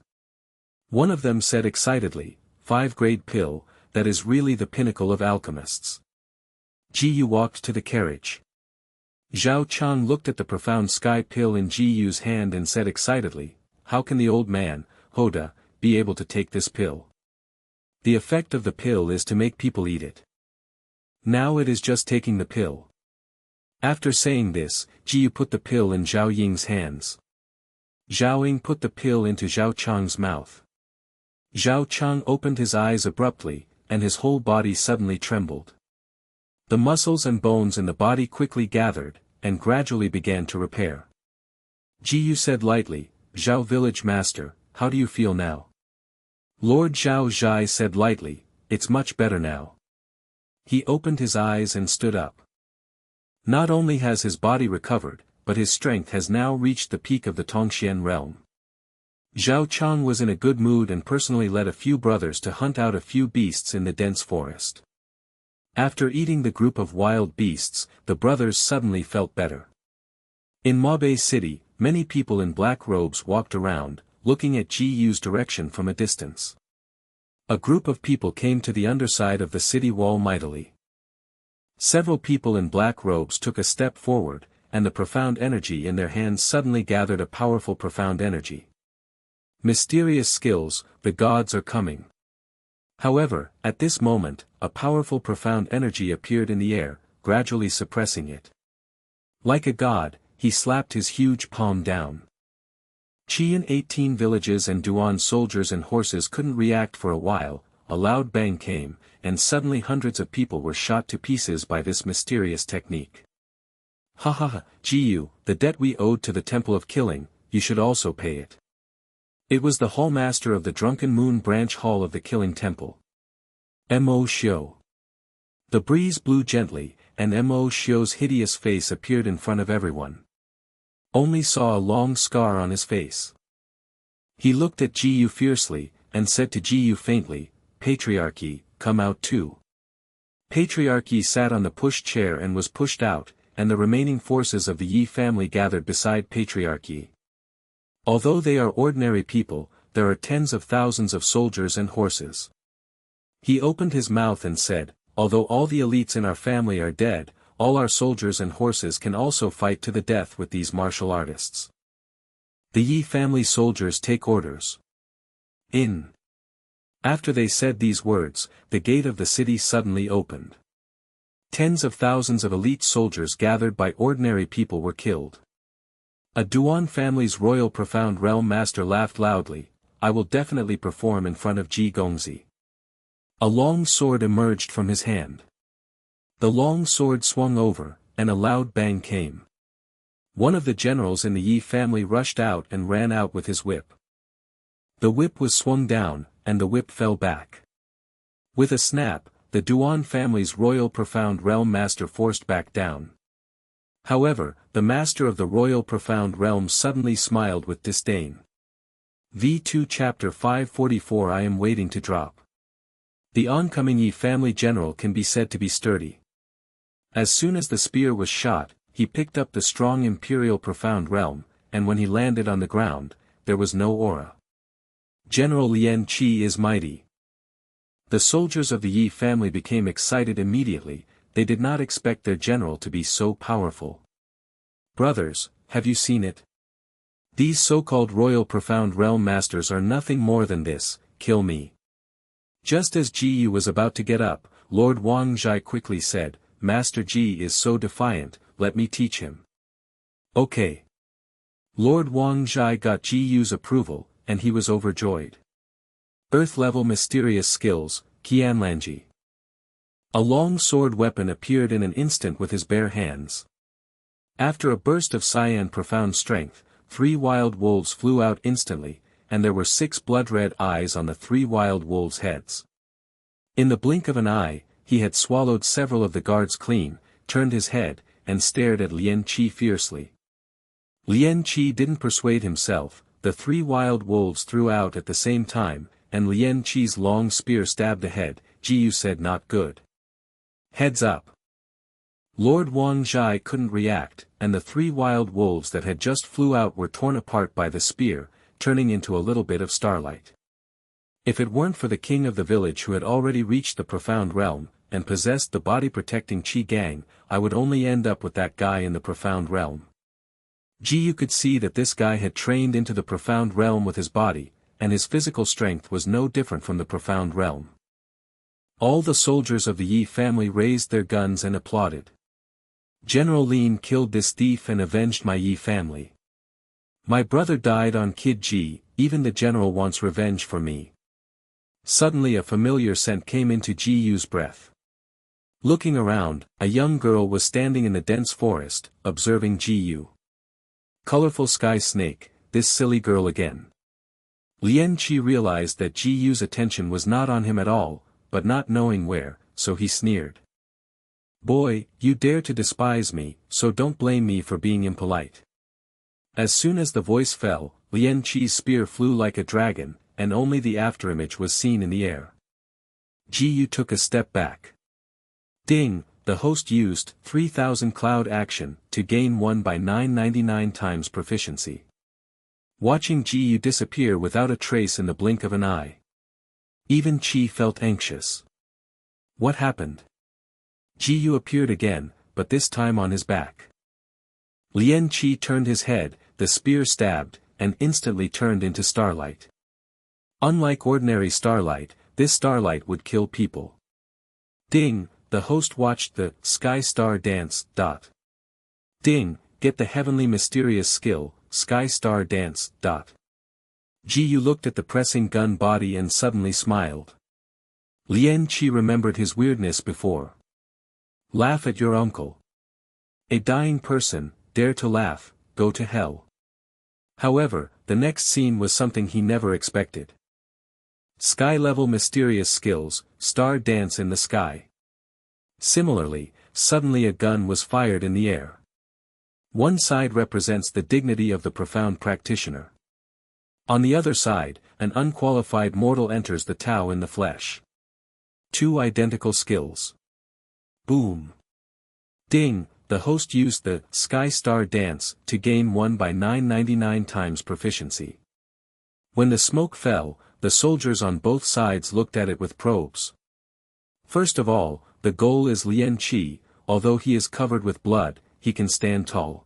One of them said excitedly, 5-grade pill, that is really the pinnacle of alchemists. Jiyu walked to the carriage. Zhao Chang looked at the profound sky pill in Jiyu's hand and said excitedly, how can the old man, Hoda, be able to take this pill? The effect of the pill is to make people eat it. Now it is just taking the pill. After saying this, Jiyu put the pill in Zhao Ying's hands. Zhao Ying put the pill into Zhao Chang's mouth. Zhao Chang opened his eyes abruptly, and his whole body suddenly trembled. The muscles and bones in the body quickly gathered, and gradually began to repair. Jiyu said lightly, Zhao village master, how do you feel now? Lord Zhao Zhai said lightly, it's much better now. He opened his eyes and stood up. Not only has his body recovered, but his strength has now reached the peak of the Tongxian realm. Zhao Chang was in a good mood and personally led a few brothers to hunt out a few beasts in the dense forest. After eating the group of wild beasts, the brothers suddenly felt better. In Mabe City, many people in black robes walked around, looking at Jiyu's direction from a distance. A group of people came to the underside of the city wall mightily. Several people in black robes took a step forward, and the profound energy in their hands suddenly gathered a powerful profound energy. Mysterious skills, the gods are coming. However, at this moment, a powerful profound energy appeared in the air, gradually suppressing it. Like a god, he slapped his huge palm down. Qian 18 villages and Duan soldiers and horses couldn't react for a while, a loud bang came, and suddenly hundreds of people were shot to pieces by this mysterious technique. Ha ha ha, Jiyu, the debt we owed to the Temple of Killing, you should also pay it. It was the hallmaster of the Drunken Moon branch hall of the Killing Temple. Mo Xiu. The breeze blew gently, and Mo Xiu's hideous face appeared in front of everyone. Only saw a long scar on his face. He looked at Jiyu fiercely, and said to Jiyu faintly, Patriarchy, come out too. Patriarchy sat on the push chair and was pushed out, and the remaining forces of the Yi family gathered beside Patriarchy. Although they are ordinary people, there are tens of thousands of soldiers and horses. He opened his mouth and said, although all the elites in our family are dead, all our soldiers and horses can also fight to the death with these martial artists. The Yi family soldiers take orders. In. After they said these words, the gate of the city suddenly opened. Tens of thousands of elite soldiers gathered by ordinary people were killed. A Duan family's royal profound realm master laughed loudly, I will definitely perform in front of Ji Gongzi. A long sword emerged from his hand. The long sword swung over, and a loud bang came. One of the generals in the Yi family rushed out and ran out with his whip. The whip was swung down, and the whip fell back. With a snap, the Duan family's royal profound realm master forced back down. However, the master of the royal profound realm suddenly smiled with disdain. V2 Chapter 544 I am waiting to drop. The oncoming Yi family general can be said to be sturdy. As soon as the spear was shot, he picked up the strong imperial profound realm, and when he landed on the ground, there was no aura. General Lien Qi is mighty. The soldiers of the Yi family became excited immediately. They did not expect their general to be so powerful. Brothers, have you seen it? These so-called royal profound realm masters are nothing more than this, kill me. Just as Ji Yu was about to get up, Lord Wang Zhai quickly said, Master Ji is so defiant, let me teach him. Okay. Lord Wang Zhai got Ji Yu's approval, and he was overjoyed. Earth-level mysterious skills, Qianlanji. A long sword weapon appeared in an instant with his bare hands. After a burst of cyan profound strength, 3 wild wolves flew out instantly, and there were 6 blood-red eyes on the 3 wild wolves' heads. In the blink of an eye, he had swallowed several of the guards clean, turned his head, and stared at Lien Qi fiercely. Lien Qi didn't persuade himself, the 3 wild wolves threw out at the same time, and Lien Qi's long spear stabbed the head. Ji Yu said not good. Heads up. Lord Wang Zhai couldn't react, and the 3 wild wolves that had just flew out were torn apart by the spear, turning into a little bit of starlight. If it weren't for the king of the village who had already reached the profound realm, and possessed the body-protecting Qi Gang, I would only end up with that guy in the profound realm. Ji Yu could see that this guy had trained into the profound realm with his body, and his physical strength was no different from the profound realm. All the soldiers of the Yi family raised their guns and applauded. General Lin killed this thief and avenged my Yi family. My brother died on Kid Ji, even the general wants revenge for me. Suddenly a familiar scent came into Ji Yu's breath. Looking around, a young girl was standing in the dense forest, observing Ji Yu. Colorful sky snake, this silly girl again. Lien Qi realized that Ji Yu's attention was not on him at all, but not knowing where, so he sneered. Boy, you dare to despise me, so don't blame me for being impolite. As soon as the voice fell, Lien Qi's spear flew like a dragon, and only the afterimage was seen in the air. Ji Yu took a step back. Ding, the host used 3000 cloud action to gain 1 by 999 times proficiency. Watching Ji Yu disappear without a trace in the blink of an eye. Even Qi felt anxious. What happened? Ji Yu appeared again, but this time on his back. Lien Qi turned his head, the spear stabbed, and instantly turned into starlight. Unlike ordinary starlight, this starlight would kill people. Ding, the host watched the sky star dance. Ding, get the heavenly mysterious skill, sky star dance. Ji Yu looked at the pressing gun body and suddenly smiled. Lien Qi remembered his weirdness before. Laugh at your uncle. A dying person, dare to laugh, go to hell. However, the next scene was something he never expected. Sky-level mysterious skills, star dance in the sky. Similarly, suddenly a gun was fired in the air. One side represents the dignity of the profound practitioner. On the other side, an unqualified mortal enters the Tao in the flesh. 2 identical skills. Boom. Ding, the host used the Sky Star Dance to gain 1 by 999 times proficiency. When the smoke fell, the soldiers on both sides looked at it with probes. First of all, the goal is Lien Qi, although he is covered with blood, he can stand tall.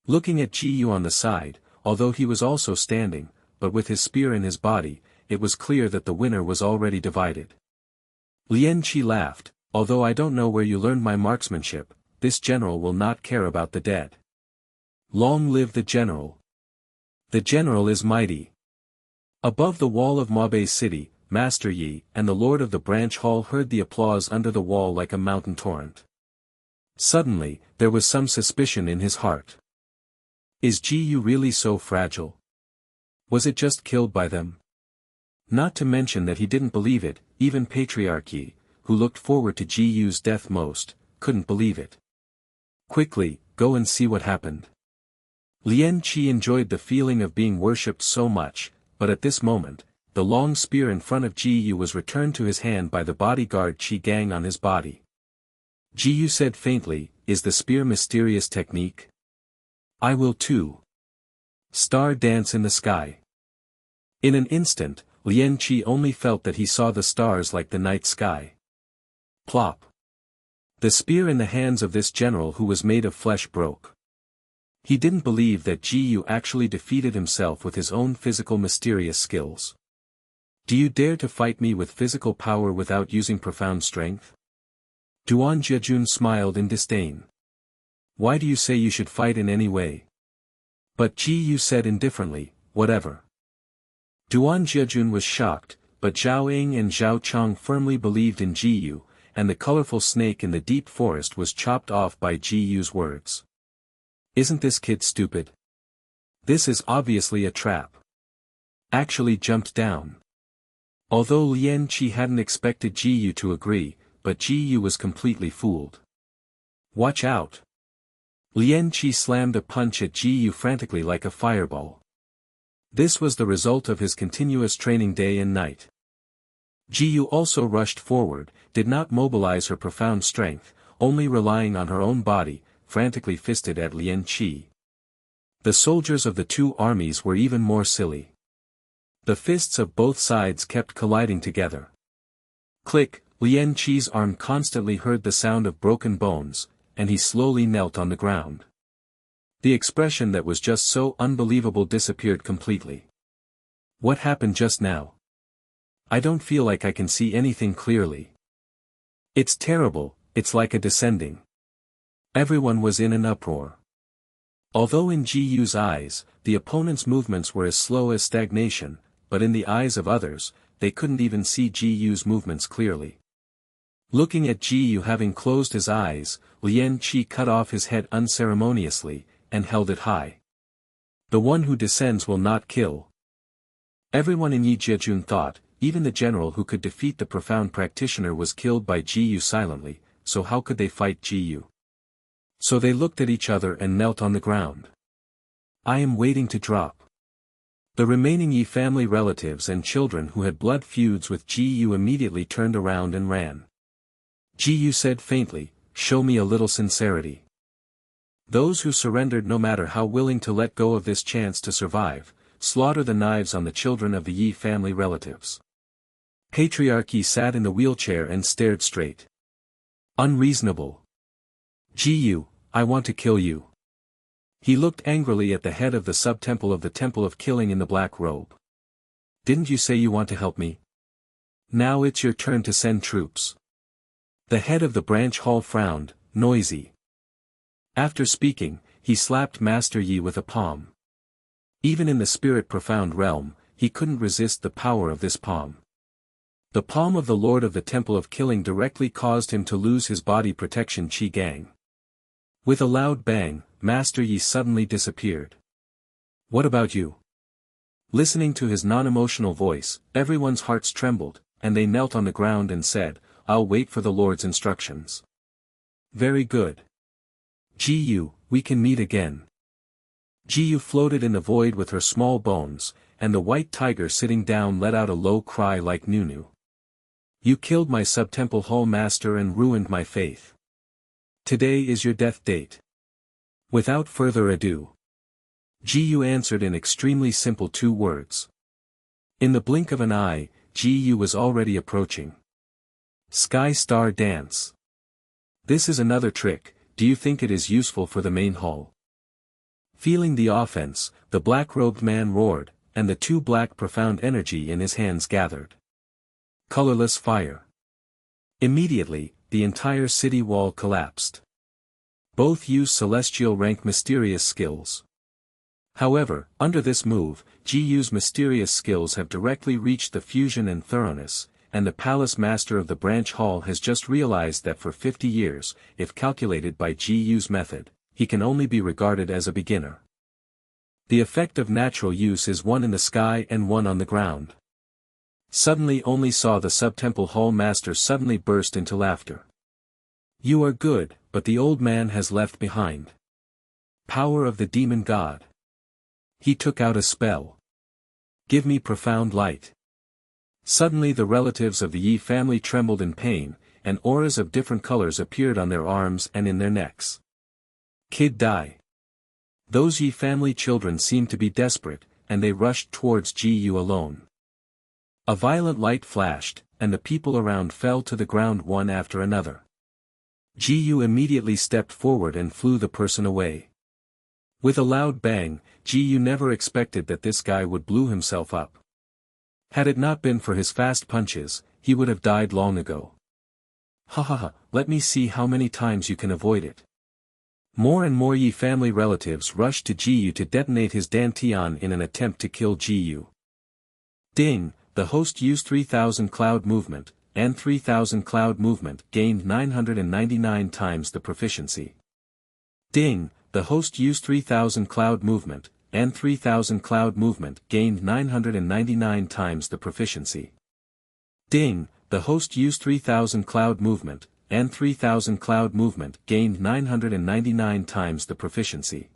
Looking at Ji Yu on the side, although he was also standing, but with his spear in his body, it was clear that the winner was already divided. Lien Qi laughed, although I don't know where you learned my marksmanship, this general will not care about the dead. Long live the general. The general is mighty. Above the wall of Mabe City, Master Yi and the lord of the branch hall heard the applause under the wall like a mountain torrent. Suddenly, there was some suspicion in his heart. Is Ji Yu really so fragile? Was it just killed by them? Not to mention that he didn't believe it, even Patriarch Yi, who looked forward to Ji Yu's death most, couldn't believe it. Quickly, go and see what happened. Lien Qi enjoyed the feeling of being worshipped so much, but at this moment, the long spear in front of Ji Yu was returned to his hand by the bodyguard Qi Gang on his body. Ji Yu said faintly, is the spear mysterious technique? I will too. Star dance in the sky. In an instant, Lien Qi only felt that he saw the stars like the night sky. Plop. The spear in the hands of this general who was made of flesh broke. He didn't believe that Ji Yu actually defeated himself with his own physical mysterious skills. Do you dare to fight me with physical power without using profound strength? Duan Jiajun smiled in disdain. Why do you say you should fight in any way? But Ji Yu said indifferently, whatever. Duan Jiajun was shocked, but Zhao Ying and Zhao Chang firmly believed in Ji Yu, and the colorful snake in the deep forest was chopped off by Ji Yu's words. Isn't this kid stupid? This is obviously a trap. Actually jumped down. Although Lien Qi hadn't expected Ji Yu to agree, but Ji Yu was completely fooled. Watch out! Lien Qi slammed a punch at Ji Yu frantically like a fireball. This was the result of his continuous training day and night. Ji Yu also rushed forward, did not mobilize her profound strength, only relying on her own body, frantically fisted at Lien Qi. The soldiers of the two armies were even more silly. The fists of both sides kept colliding together. Click, Lien Qi's arm constantly heard the sound of broken bones, and he slowly knelt on the ground. The expression that was just so unbelievable disappeared completely. What happened just now? I don't feel like I can see anything clearly. It's terrible, it's like a descending. Everyone was in an uproar. Although in Ji Yu's eyes, the opponent's movements were as slow as stagnation, but in the eyes of others, they couldn't even see Ji Yu's movements clearly. Looking at Ji Yu having closed his eyes, Lien Qi cut off his head unceremoniously, and held it high. The one who descends will not kill. Everyone in Yi Jiajun thought, even the general who could defeat the profound practitioner was killed by Ji Yu silently, so how could they fight Ji Yu? So they looked at each other and knelt on the ground. I am waiting to drop. The remaining Yi family relatives and children who had blood feuds with Ji Yu immediately turned around and ran. Ji Yu said faintly, show me a little sincerity. Those who surrendered no matter how willing to let go of this chance to survive, slaughter the knives on the children of the Yi family relatives. Patriarch Yi sat in the wheelchair and stared straight. Unreasonable. Ji Yu, I want to kill you. He looked angrily at the head of the sub-temple of the Temple of Killing in the black robe. Didn't you say you want to help me? Now it's your turn to send troops. The head of the branch hall frowned, noisy. After speaking, he slapped Master Yi with a palm. Even in the spirit profound realm, he couldn't resist the power of this palm. The palm of the Lord of the Temple of Killing directly caused him to lose his body protection Qi Gang. With a loud bang, Master Yi suddenly disappeared. What about you? Listening to his non-emotional voice, everyone's hearts trembled, and they knelt on the ground and said, I'll wait for the Lord's instructions. Very good. Ji Yu, we can meet again. Ji Yu floated in the void with her small bones, and the white tiger sitting down let out a low cry like Nunu. You killed my sub-temple hall master and ruined my faith. Today is your death date. Without further ado. Ji Yu answered in extremely simple 2 words. In the blink of an eye, Ji Yu was already approaching. Sky Star Dance. This is another trick, do you think it is useful for the main hall? Feeling the offense, the black-robed man roared, and the 2 black profound energy in his hands gathered. Colorless fire. Immediately, the entire city wall collapsed. Both used celestial rank mysterious skills. However, under this move, Ji Yu's mysterious skills have directly reached the fusion and thoroughness, and the palace master of the branch hall has just realized that for 50 years, if calculated by Ji Yu's method, he can only be regarded as a beginner. The effect of natural use is 1 in the sky and 1 on the ground. Suddenly only saw the sub-temple hall master suddenly burst into laughter. You are good, but the old man has left behind. Power of the demon god. He took out a spell. Give me profound light. Suddenly the relatives of the Yi family trembled in pain, and auras of different colors appeared on their arms and in their necks. Kid die. Those Yi family children seemed to be desperate, and they rushed towards Ji alone. A violent light flashed, and the people around fell to the ground one after another. Ji immediately stepped forward and flew the person away. With a loud bang, Ji never expected that this guy would blow himself up. Had it not been for his fast punches, he would have died long ago. Ha ha ha, let me see how many times you can avoid it. More and more Yi family relatives rushed to Ji to detonate his dantian in an attempt to kill Ji. Ding, the host used 3000 cloud movement, and 3000 cloud movement gained 999 times the proficiency. Ding, the host used 3000 cloud movement, and 3000 cloud movement gained 999 times the proficiency. Ding, the host used 3000 cloud movement, and 3000 cloud movement gained 999 times the proficiency.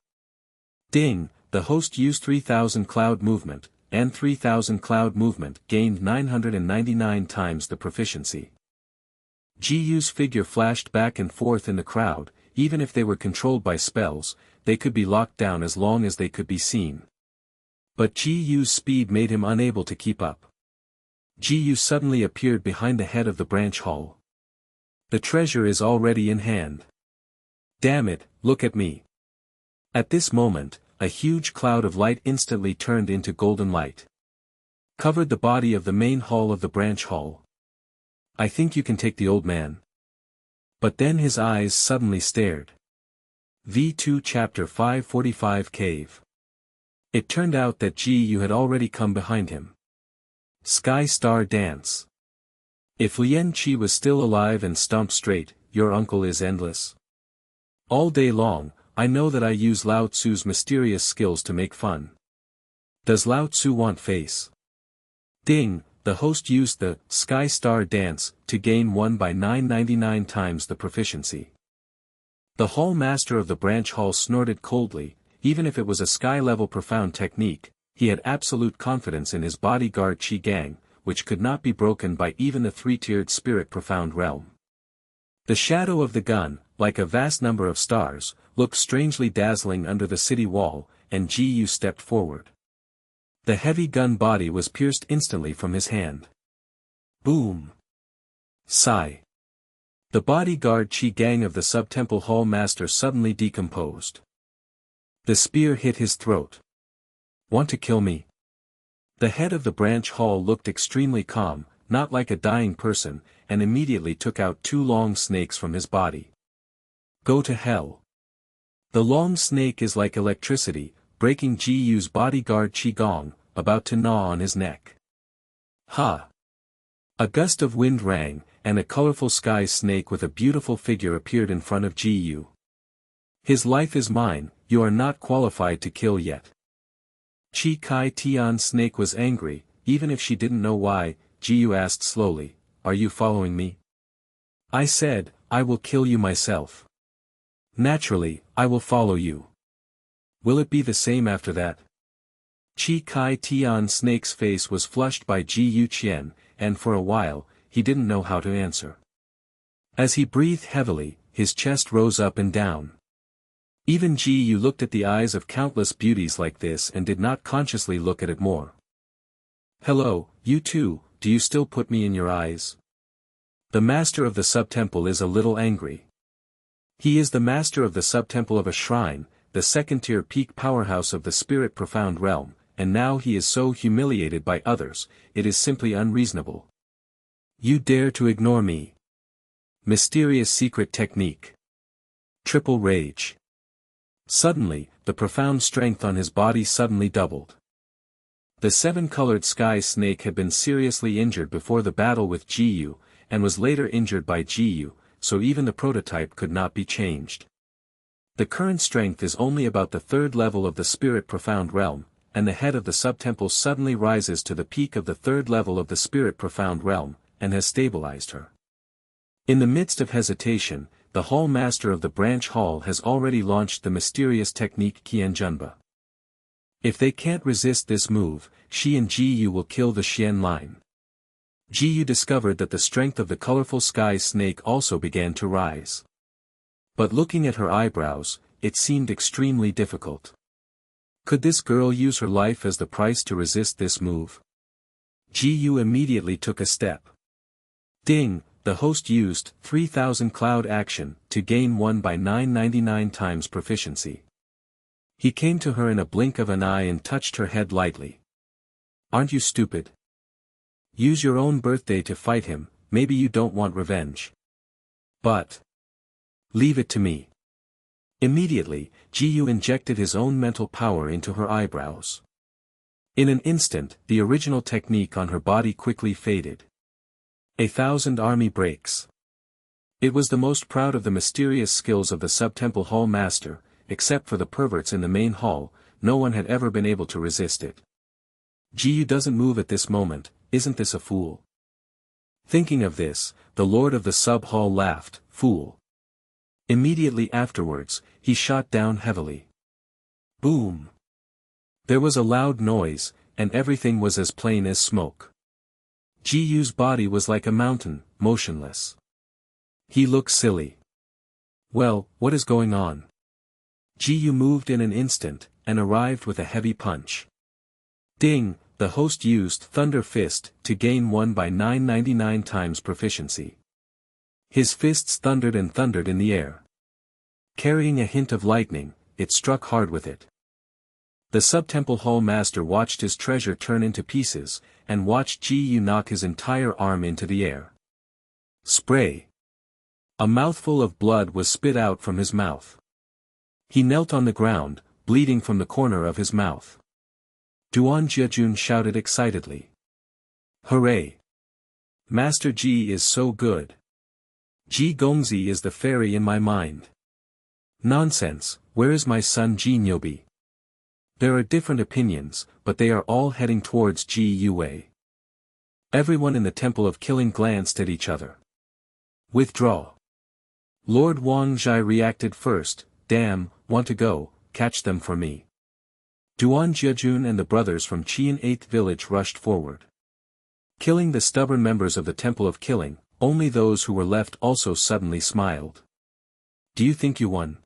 Ding, the host used 3000 cloud movement, and 3000 cloud movement gained 999 times the proficiency. Jiu's figure flashed back and forth in the crowd. Even if they were controlled by spells, they could be locked down as long as they could be seen. But Jiu's speed made him unable to keep up. Jiu suddenly appeared behind the head of the branch hall. The treasure is already in hand. Damn it, look at me. At this moment, a huge cloud of light instantly turned into golden light. Covered the body of the main hall of the branch hall. I think you can take the old man. But then his eyes suddenly stared. V2 Chapter 545 Cave. It turned out that Ji had already come behind him. Sky Star Dance. If Lien Qi was still alive and stomped straight, your uncle is endless. All day long, I know that I use Lao Tzu's mysterious skills to make fun. Does Lao Tzu want face? Ding, the host used the Sky Star Dance to gain 1 by 999 times the proficiency. The hall master of the branch hall snorted coldly. Even if it was a sky-level profound technique, he had absolute confidence in his bodyguard Qi Gang, which could not be broken by even the three-tiered spirit profound realm. The shadow of the gun, like a vast number of stars, looked strangely dazzling under the city wall, and Ji stepped forward. The heavy gun body was pierced instantly from his hand. Boom! Sigh. The bodyguard Qi Gang of the sub-temple hall master suddenly decomposed. The spear hit his throat. Want to kill me? The head of the branch hall looked extremely calm, not like a dying person, and immediately took out 2 long snakes from his body. Go to hell. The long snake is like electricity, breaking Jiu's bodyguard Qi Gong, about to gnaw on his neck. Ha! A gust of wind rang, and a colorful sky snake with a beautiful figure appeared in front of Jiu. His life is mine, you are not qualified to kill yet. Chi Kai Tian snake was angry, even if she didn't know why. Jiu asked slowly, are you following me? I said, I will kill you myself. Naturally, I will follow you. Will it be the same after that? Chi Kai Tian snake's face was flushed by Jiu Qian, and for a while, he didn't know how to answer. As he breathed heavily, his chest rose up and down. Even Jiu looked at the eyes of countless beauties like this and did not consciously look at it more. Hello, you too, do you still put me in your eyes? The master of the sub-temple is a little angry. He is the master of the sub-temple of a shrine, the second-tier peak powerhouse of the spirit profound realm, and now he is so humiliated by others, it is simply unreasonable. You dare to ignore me. Mysterious secret technique. Triple rage. Suddenly, the profound strength on his body suddenly doubled. The 7-colored sky snake had been seriously injured before the battle with Jiu, and was later injured by Jiu, so even the prototype could not be changed. The current strength is only about the 3rd level of the spirit profound realm, and the head of the sub-temple suddenly rises to the peak of the 3rd level of the spirit profound realm, and has stabilized her. In the midst of hesitation, the hall master of the branch hall has already launched the mysterious technique Qianjunba. If they can't resist this move, Shi and Jiu will kill the Xian line. Jiu discovered that the strength of the colorful sky snake also began to rise. But looking at her eyebrows, it seemed extremely difficult. Could this girl use her life as the price to resist this move? Ji immediately took a step. Ding, the host used 3000 cloud action to gain 1 by 999 times proficiency. He came to her in a blink of an eye and touched her head lightly. Aren't you stupid? Use your own birthday to fight him, maybe you don't want revenge. But leave it to me. Immediately, Ji injected his own mental power into her eyebrows. In an instant, the original technique on her body quickly faded. 1,000 army breaks. It was the most proud of the mysterious skills of the sub-temple hall master, except for the perverts in the main hall, no one had ever been able to resist it. Ji doesn't move at this moment, isn't this a fool? Thinking of this, the lord of the sub-hall laughed, fool. Immediately afterwards, he shot down heavily. Boom! There was a loud noise, and everything was as plain as smoke. Ji's body was like a mountain, motionless. He looked silly. Well, what is going on? Ji moved in an instant, and arrived with a heavy punch. Ding, the host used Thunder Fist to gain 1 by 999 times proficiency. His fists thundered and thundered in the air. Carrying a hint of lightning, it struck hard with it. The sub-temple hall master watched his treasure turn into pieces, and watched Ji knock his entire arm into the air. Spray. A mouthful of blood was spit out from his mouth. He knelt on the ground, bleeding from the corner of his mouth. Duan Jiajun shouted excitedly. Hooray! Master Ji is so good. Ji Gongzi is the fairy in my mind. Nonsense, where is my son Ji Nyobi? There are different opinions, but they are all heading towards Ji Yue. Everyone in the Temple of Killing glanced at each other. Withdraw. Lord Wang Zhai reacted first, damn, want to go, catch them for me. Duan Jiajun and the brothers from Qian 8th village rushed forward. Killing the stubborn members of the Temple of Killing, only those who were left also suddenly smiled. Do you think you won?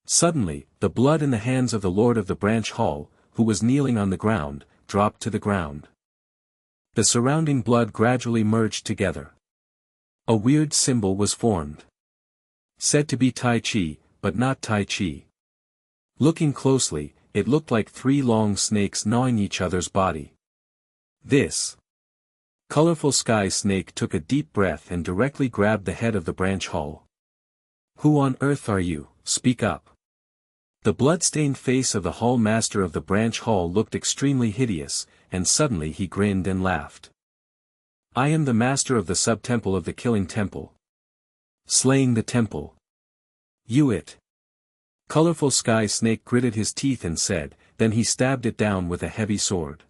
Suddenly, the blood in the hands of the Lord of the Branch Hall, who was kneeling on the ground, dropped to the ground. The surrounding blood gradually merged together. A weird symbol was formed. Said to be Tai Chi, but not Tai Chi. Looking closely, it looked like 3 long snakes gnawing each other's body. This colorful sky snake took a deep breath and directly grabbed the head of the Branch Hall. Who on earth are you? Speak up. The blood-stained face of the hall master of the Branch Hall looked extremely hideous, and suddenly he grinned and laughed. I am the master of the sub-temple of the Killing Temple. Slaying the temple. You it. Colorful sky snake gritted his teeth and said, then he stabbed it down with a heavy sword.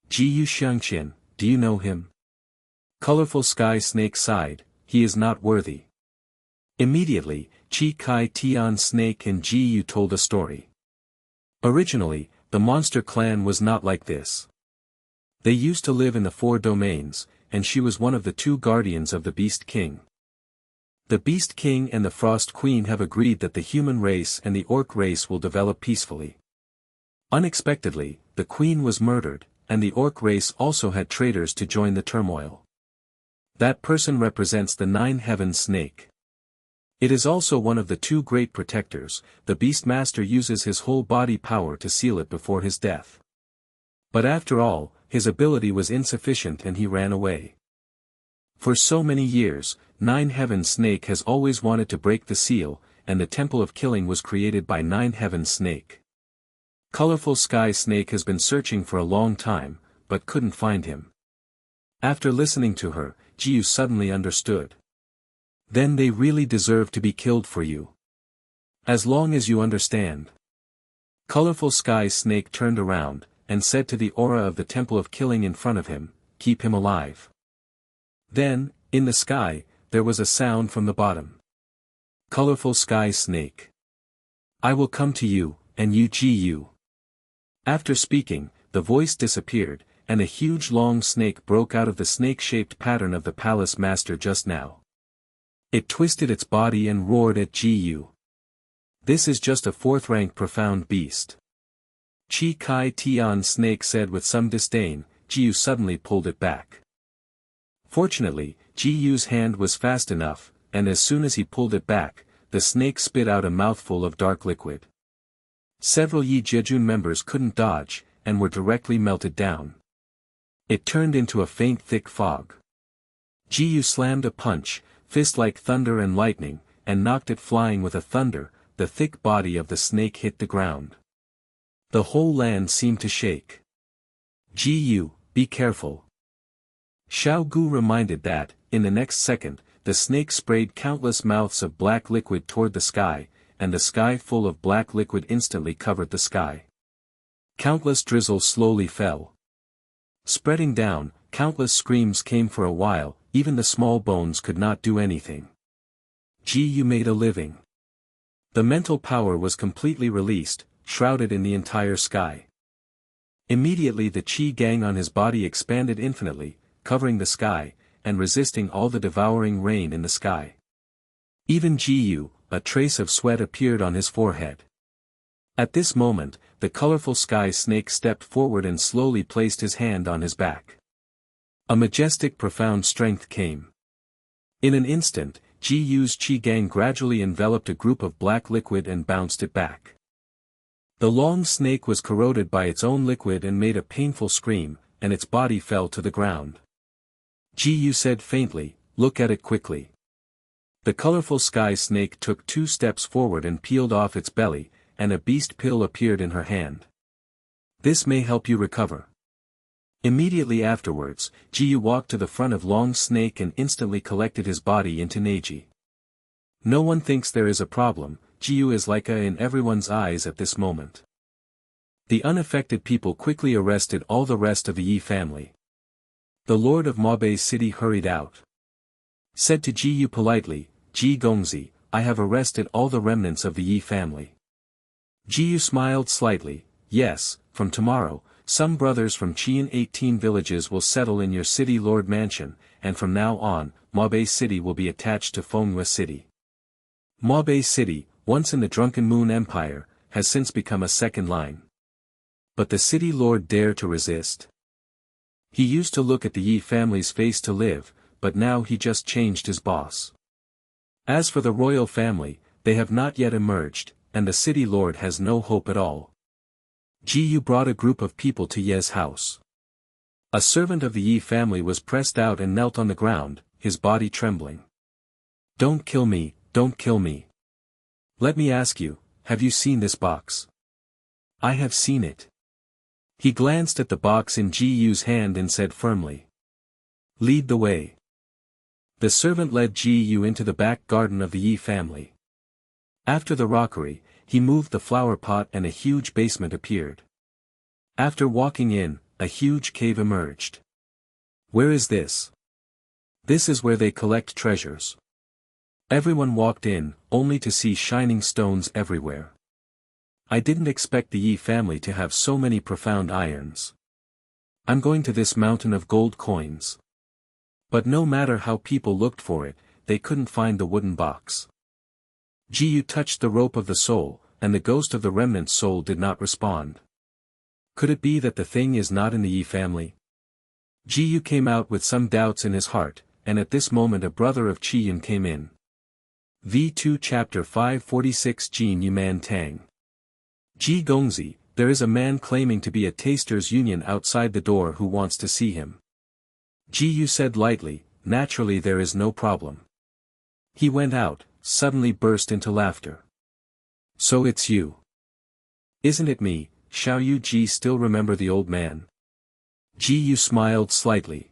Ji Xiangqian, do you know him? Colorful sky snake sighed, he is not worthy. Immediately, Chi Kai Tian Snake and Ji told a story. Originally, the monster clan was not like this. They used to live in the 4 domains, and she was one of the 2 guardians of the Beast King. The Beast King and the Frost Queen have agreed that the human race and the orc race will develop peacefully. Unexpectedly, the Queen was murdered, and the orc race also had traitors to join the turmoil. That person represents the 9 Heavens Snake. It is also one of the 2 great protectors. The Beastmaster uses his whole body power to seal it before his death. But after all, his ability was insufficient and he ran away. For so many years, 9 Heavens Snake has always wanted to break the seal, and the Temple of Killing was created by 9 Heavens Snake. Colorful Sky Snake has been searching for a long time, but couldn't find him. After listening to her, Jiu suddenly understood. Then they really deserve to be killed for you. As long as you understand. Colorful Sky Snake turned around, and said to the aura of the Temple of Killing in front of him, keep him alive. Then, in the sky, there was a sound from the bottom. Colorful Sky Snake. I will come to you, and you Ji. After speaking, the voice disappeared, and a huge long snake broke out of the snake-shaped pattern of the palace master just now. It twisted its body and roared at Ji. This is just a 4th-rank profound beast. Chi Kai Tian snake said with some disdain. Jiyu suddenly pulled it back. Fortunately, Jiyu's hand was fast enough, and as soon as he pulled it back, the snake spit out a mouthful of dark liquid. Several Yi Jejun members couldn't dodge, and were directly melted down. It turned into a faint thick fog. Jiyu slammed a punch, fist like thunder and lightning, and knocked it flying with a thunder. The thick body of the snake hit the ground. The whole land seemed to shake. Jiyu, be careful. Xiao Gu reminded that, in the next second, the snake sprayed countless mouths of black liquid toward the sky, and the sky full of black liquid instantly covered the sky. Countless drizzles slowly fell. Spreading down, countless screams came for a while. Even the small bones could not do anything. Jiyu made a living. The mental power was completely released, shrouded in the entire sky. Immediately the qi gang on his body expanded infinitely, covering the sky, and resisting all the devouring rain in the sky. Even Jiyu, a trace of sweat appeared on his forehead. At this moment, the colorful sky snake stepped forward and slowly placed his hand on his back. A majestic profound strength came. In an instant, Jiyu's qi gang gradually enveloped a group of black liquid and bounced it back. The long snake was corroded by its own liquid and made a painful scream, and its body fell to the ground. Jiyu said faintly, "Look at it quickly." The colorful sky snake took 2 steps forward and peeled off its belly, and a beast pill appeared in her hand. "This may help you recover." Immediately afterwards, Jiyu walked to the front of Long Snake and instantly collected his body into Neji. No one thinks there is a problem. Jiyu is like a in everyone's eyes at this moment. The unaffected people quickly arrested all the rest of the Yi family. The lord of Mabe city hurried out. Said to Jiyu politely, "Ji Gongzi, I have arrested all the remnants of the Yi family." Jiyu smiled slightly. "Yes, from tomorrow, some brothers from Qian 18 villages will settle in your city lord mansion, and from now on, Mabe city will be attached to Fengyue city." Mabe city, once in the Drunken Moon Empire, has since become a second line. But the city lord dare to resist? He used to look at the Yi family's face to live, but now he just changed his boss. As for the royal family, they have not yet emerged, and the city lord has no hope at all. Jiyu brought a group of people to Ye's house. A servant of the Yi family was pressed out and knelt on the ground, his body trembling. "Don't kill me, don't kill me. Let me ask you, have you seen this box?" "I have seen it." He glanced at the box in Jiyu's hand and said firmly, "Lead the way." The servant led Jiyu into the back garden of the Yi family. After the rockery, he moved the flower pot and a huge basement appeared. After walking in, a huge cave emerged. "Where is this?" "This is where they collect treasures." Everyone walked in, only to see shining stones everywhere. "I didn't expect the Yi family to have so many profound irons. I'm going to this mountain of gold coins." But no matter how people looked for it, they couldn't find the wooden box. Jiyu touched the rope of the soul, and the ghost of the remnant soul did not respond. Could it be that the thing is not in the Yi family? Jiyu came out with some doubts in his heart, and at this moment a brother of Qiyun came in. V2 Chapter 546 Jin Yuman Tang. Ji Gongzi, there is a man claiming to be a taster's union outside the door who wants to see him. Jiyu said lightly, "Naturally there is no problem." He went out, suddenly burst into laughter. "So it's you. Isn't it me, Xiao Yu Ji still remember the old man?" Jiyu smiled slightly.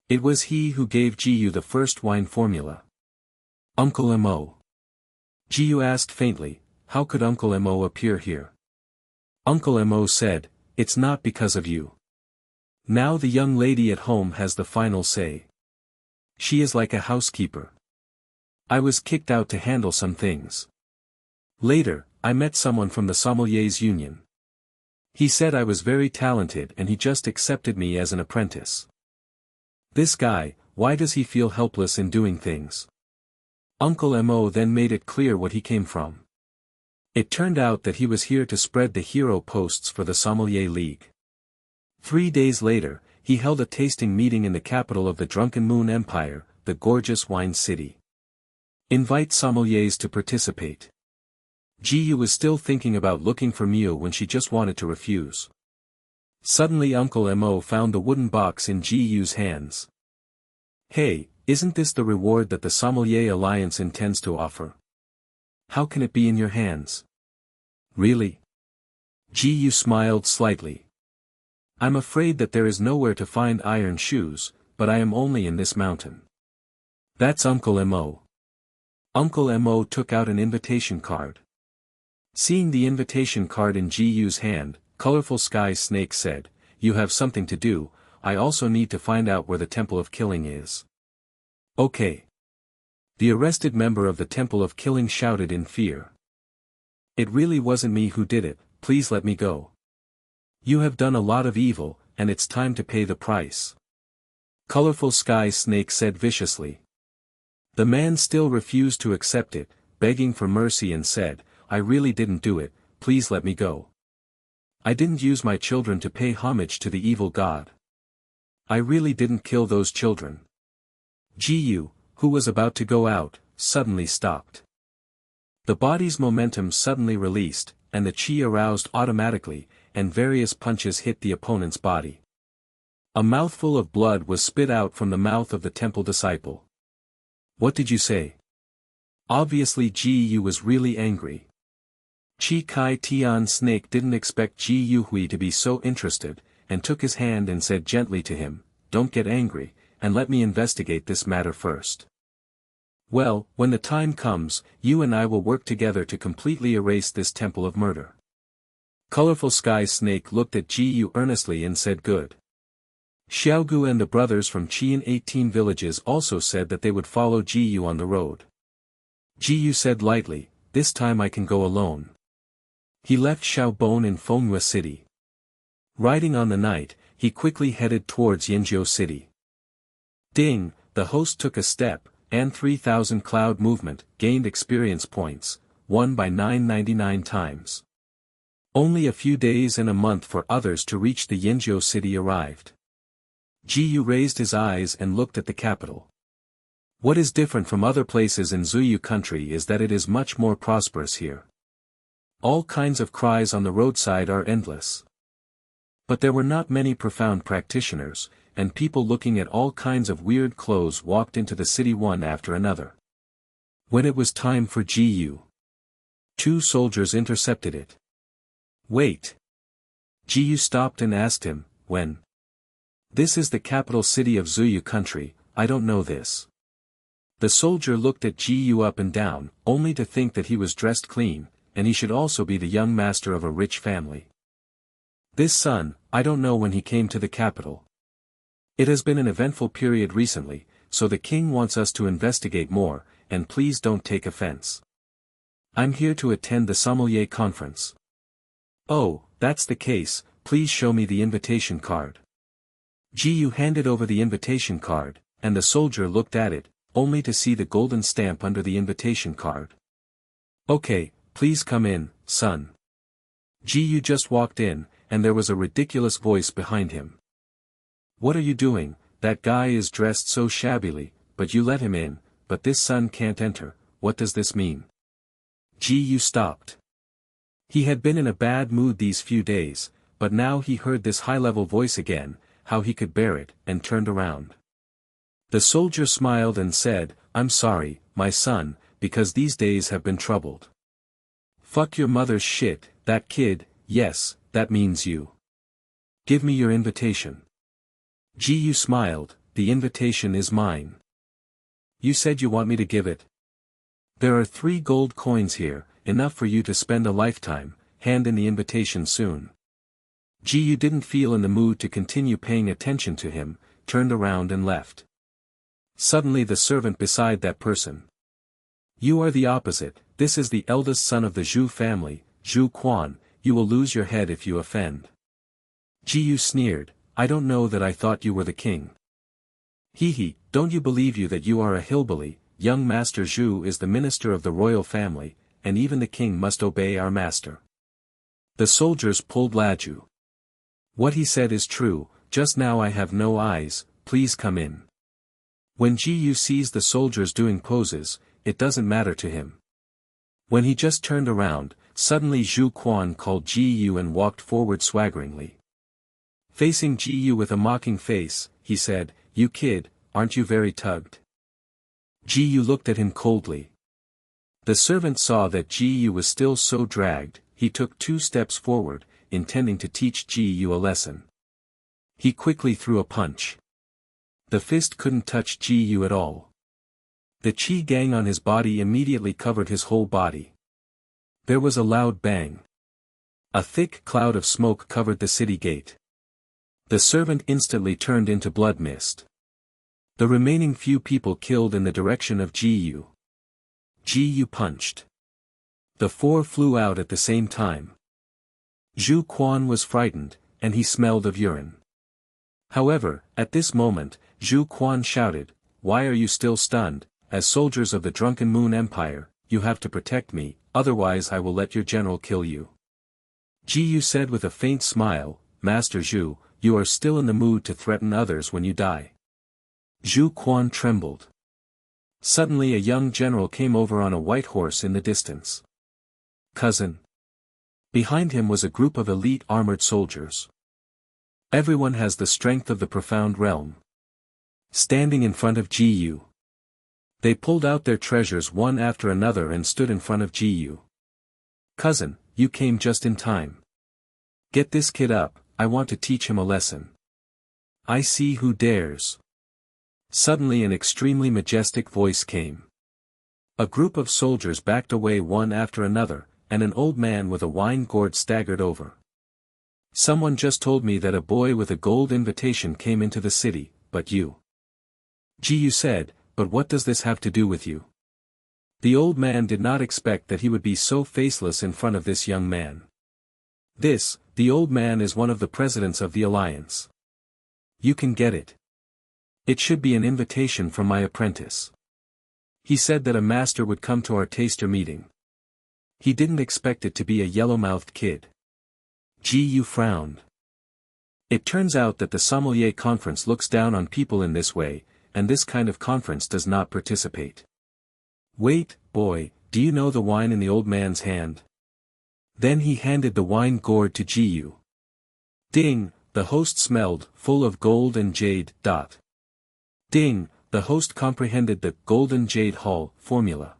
It was he who gave Jiyu the first wine formula. "Uncle Mo." Jiyu asked faintly, "How could Uncle Mo appear here?" Uncle Mo said, "It's not because of you. Now the young lady at home has the final say. She is like a housekeeper. I was kicked out to handle some things. Later, I met someone from the Sommelier's union. He said I was very talented and he just accepted me as an apprentice. This guy, why does he feel helpless in doing things?" Uncle Mo then made it clear what he came from. It turned out that he was here to spread the hero posts for the Sommelier League. 3 days later, he held a tasting meeting in the capital of the Drunken Moon Empire, the gorgeous wine city. Invite sommeliers to participate. Ji was still thinking about looking for Miu when she just wanted to refuse. Suddenly Uncle Mo found the wooden box in Ji's hands. Hey, isn't this the reward that the Sommelier Alliance intends to offer? How can it be in your hands? Really? Ji smiled slightly. I'm afraid that there is nowhere to find iron shoes, but I am only in this mountain. That's Uncle Mo. Uncle Mo took out an invitation card. Seeing the invitation card in Ji's hand, Colorful Sky Snake said, "You have something to do, I also need to find out where the Temple of Killing is." Okay. The arrested member of the Temple of Killing shouted in fear. It really wasn't me who did it, please let me go. You have done a lot of evil, and it's time to pay the price. Colorful Sky Snake said viciously. The man still refused to accept it, begging for mercy and said, I really didn't do it, please let me go. I didn't use my children to pay homage to the evil god. I really didn't kill those children. Ji, who was about to go out, suddenly stopped. The body's momentum suddenly released, and the chi aroused automatically, and various punches hit the opponent's body. A mouthful of blood was spit out from the mouth of the temple disciple. What did you say? Obviously Ji was really angry. Chi Kai Tian Snake didn't expect Ji Yuhui to be so interested, and took his hand and said gently to him, Don't get angry, and let me investigate this matter first. Well, when the time comes, you and I will work together to completely erase this temple of murder. Colorful Sky Snake looked at Ji earnestly and said good. Xiaogu and the brothers from Qian 18 villages also said that they would follow Ji on the road. Ji said lightly, this time I can go alone. He left Xiaobon in Fenghua City. Riding on the night, he quickly headed towards Yinzhou City. Ding, the host took a step, and 3,000 cloud movement, gained experience points, won by 999 times. Only a few days and a month for others to reach the Yinzhou City arrived. Ji raised his eyes and looked at the capital. What is different from other places in Zuyu country is that it is much more prosperous here. All kinds of cries on the roadside are endless. But there were not many profound practitioners, and people looking at all kinds of weird clothes walked into the city one after another. When it was time for Ji, 2 soldiers intercepted it. Wait. Ji stopped and asked him, when? This is the capital city of Zuyu country, I don't know this. The soldier looked at Ji up and down, only to think that he was dressed clean, and he should also be the young master of a rich family. This son, I don't know when he came to the capital. It has been an eventful period recently, so the king wants us to investigate more, and please don't take offense. I'm here to attend the sommelier conference. Oh, that's the case, please show me the invitation card. Ji handed over the invitation card, and the soldier looked at it, only to see the golden stamp under the invitation card. Okay, please come in, son. Ji just walked in, and there was a ridiculous voice behind him. What are you doing? That guy is dressed so shabbily, but you let him in, but this son can't enter, what does this mean? Ji stopped. He had been in a bad mood these few days, but now he heard this high-level voice again, how he could bear it, and turned around. The soldier smiled and said, I'm sorry, my son, because these days have been troubled. Fuck your mother's shit, that kid, yes, that means you. Give me your invitation. Ji smiled, the invitation is mine. You said you want me to give it? There are 3 gold coins here, enough for you to spend a lifetime, hand in the invitation soon. Ji didn't feel in the mood to continue paying attention to him, turned around and left. Suddenly the servant beside that person. You are the opposite, this is the eldest son of the Zhu family, Zhu Quan, you will lose your head if you offend. Ji sneered, I don't know that I thought you were the king. Don't you believe you that you are a hillbilly, young master Zhu is the minister of the royal family, and even the king must obey our master. The soldiers pulled Laju. What he said is true, just now I have no eyes, please come in. When Ji sees the soldiers doing poses, it doesn't matter to him. When he just turned around, suddenly Zhu Quan called Ji and walked forward swaggeringly. Facing Ji with a mocking face, he said, "You kid, aren't you very tugged?" Ji looked at him coldly. The servant saw that Ji was still so dragged, he took 2 steps forward, intending to teach Ji a lesson. He quickly threw a punch. The fist couldn't touch Ji at all. The qi gang on his body immediately covered his whole body. There was a loud bang. A thick cloud of smoke covered the city gate. The servant instantly turned into blood mist. The remaining few people killed in the direction of Ji. Ji punched. The 4 flew out at the same time. Zhu Quan was frightened, and he smelled of urine. However, at this moment, Zhu Quan shouted, "Why are you still stunned? As soldiers of the Drunken Moon Empire, you have to protect me, otherwise I will let your general kill you." Ji said with a faint smile, "Master Zhu, you are still in the mood to threaten others when you die." Zhu Quan trembled. Suddenly a young general came over on a white horse in the distance. "Cousin." Behind him was a group of elite armored soldiers. Everyone has the strength of the profound realm. Standing in front of Ji. They pulled out their treasures one after another and stood in front of Ji. "Cousin, you came just in time. Get this kid up, I want to teach him a lesson. I see who dares." Suddenly an extremely majestic voice came. A group of soldiers backed away one after another, and an old man with a wine gourd staggered over. "Someone just told me that a boy with a gold invitation came into the city, but you." Ji said, "But what does this have to do with you?" The old man did not expect that he would be so faceless in front of this young man. The old man is one of the presidents of the alliance. You can get it. It should be an invitation from my apprentice. He said that a master would come to our taster meeting. He didn't expect it to be a yellow-mouthed kid. Ji frowned. It turns out that the sommelier conference looks down on people in this way, and this kind of conference does not participate. "Wait, boy, do you know the wine in the old man's hand?" Then he handed the wine gourd to Ji. Ding, the host smelled, full of gold and jade. Ding, the host comprehended the golden jade hall formula.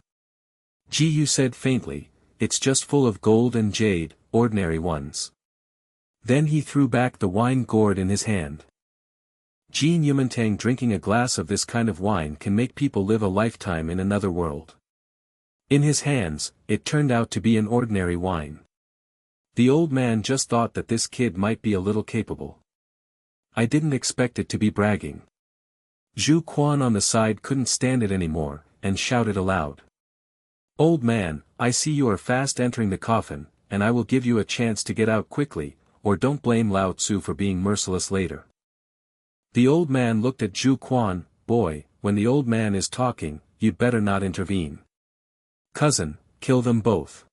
Ji said faintly, "It's just full of gold and jade, ordinary ones." Then he threw back the wine gourd in his hand. Jin Yumantang drinking a glass of this kind of wine can make people live a lifetime in another world. In his hands, it turned out to be an ordinary wine. The old man just thought that this kid might be a little capable. "I didn't expect it to be bragging." Zhu Quan on the side couldn't stand it anymore, and shouted aloud. "Old man, I see you are fast entering the coffin, and I will give you a chance to get out quickly, or don't blame Lao Tzu for being merciless later." The old man looked at Zhu Quan, "Boy, when the old man is talking, you'd better not intervene." "Cousin, kill them both."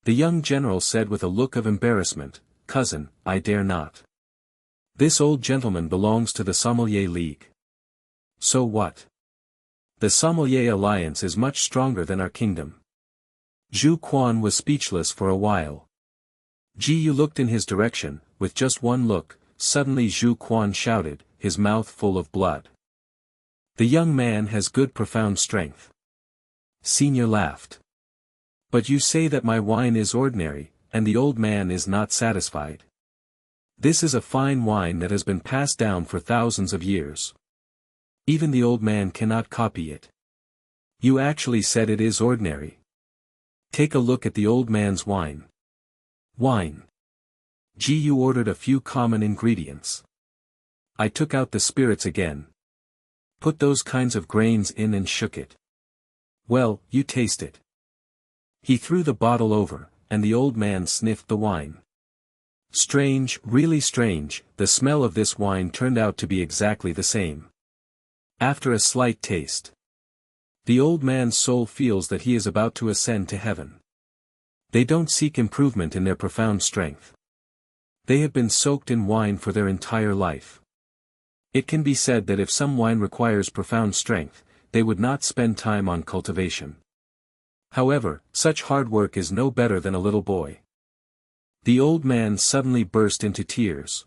The young general said with a look of embarrassment, "Cousin, I dare not. This old gentleman belongs to the Sommelier League." "So what? The Sommelier Alliance is much stronger than our kingdom." Zhu Quan was speechless for a while. Ji looked in his direction, with just one look, suddenly Zhu Quan shouted, his mouth full of blood. "The young man has good profound strength." Senior laughed. "But you say that my wine is ordinary, and the old man is not satisfied. This is a fine wine that has been passed down for thousands of years. Even the old man cannot copy it. You actually said it is ordinary. Take a look at the old man's wine." "Wine." Ji ordered a few common ingredients. I took out the spirits again. Put those kinds of grains in and shook it. "Well, you taste it." He threw the bottle over, and the old man sniffed the wine. Strange, really strange, the smell of this wine turned out to be exactly the same. After a slight taste, the old man's soul feels that he is about to ascend to heaven. They don't seek improvement in their profound strength. They have been soaked in wine for their entire life. It can be said that if some wine requires profound strength, they would not spend time on cultivation. However, such hard work is no better than a little boy. The old man suddenly burst into tears.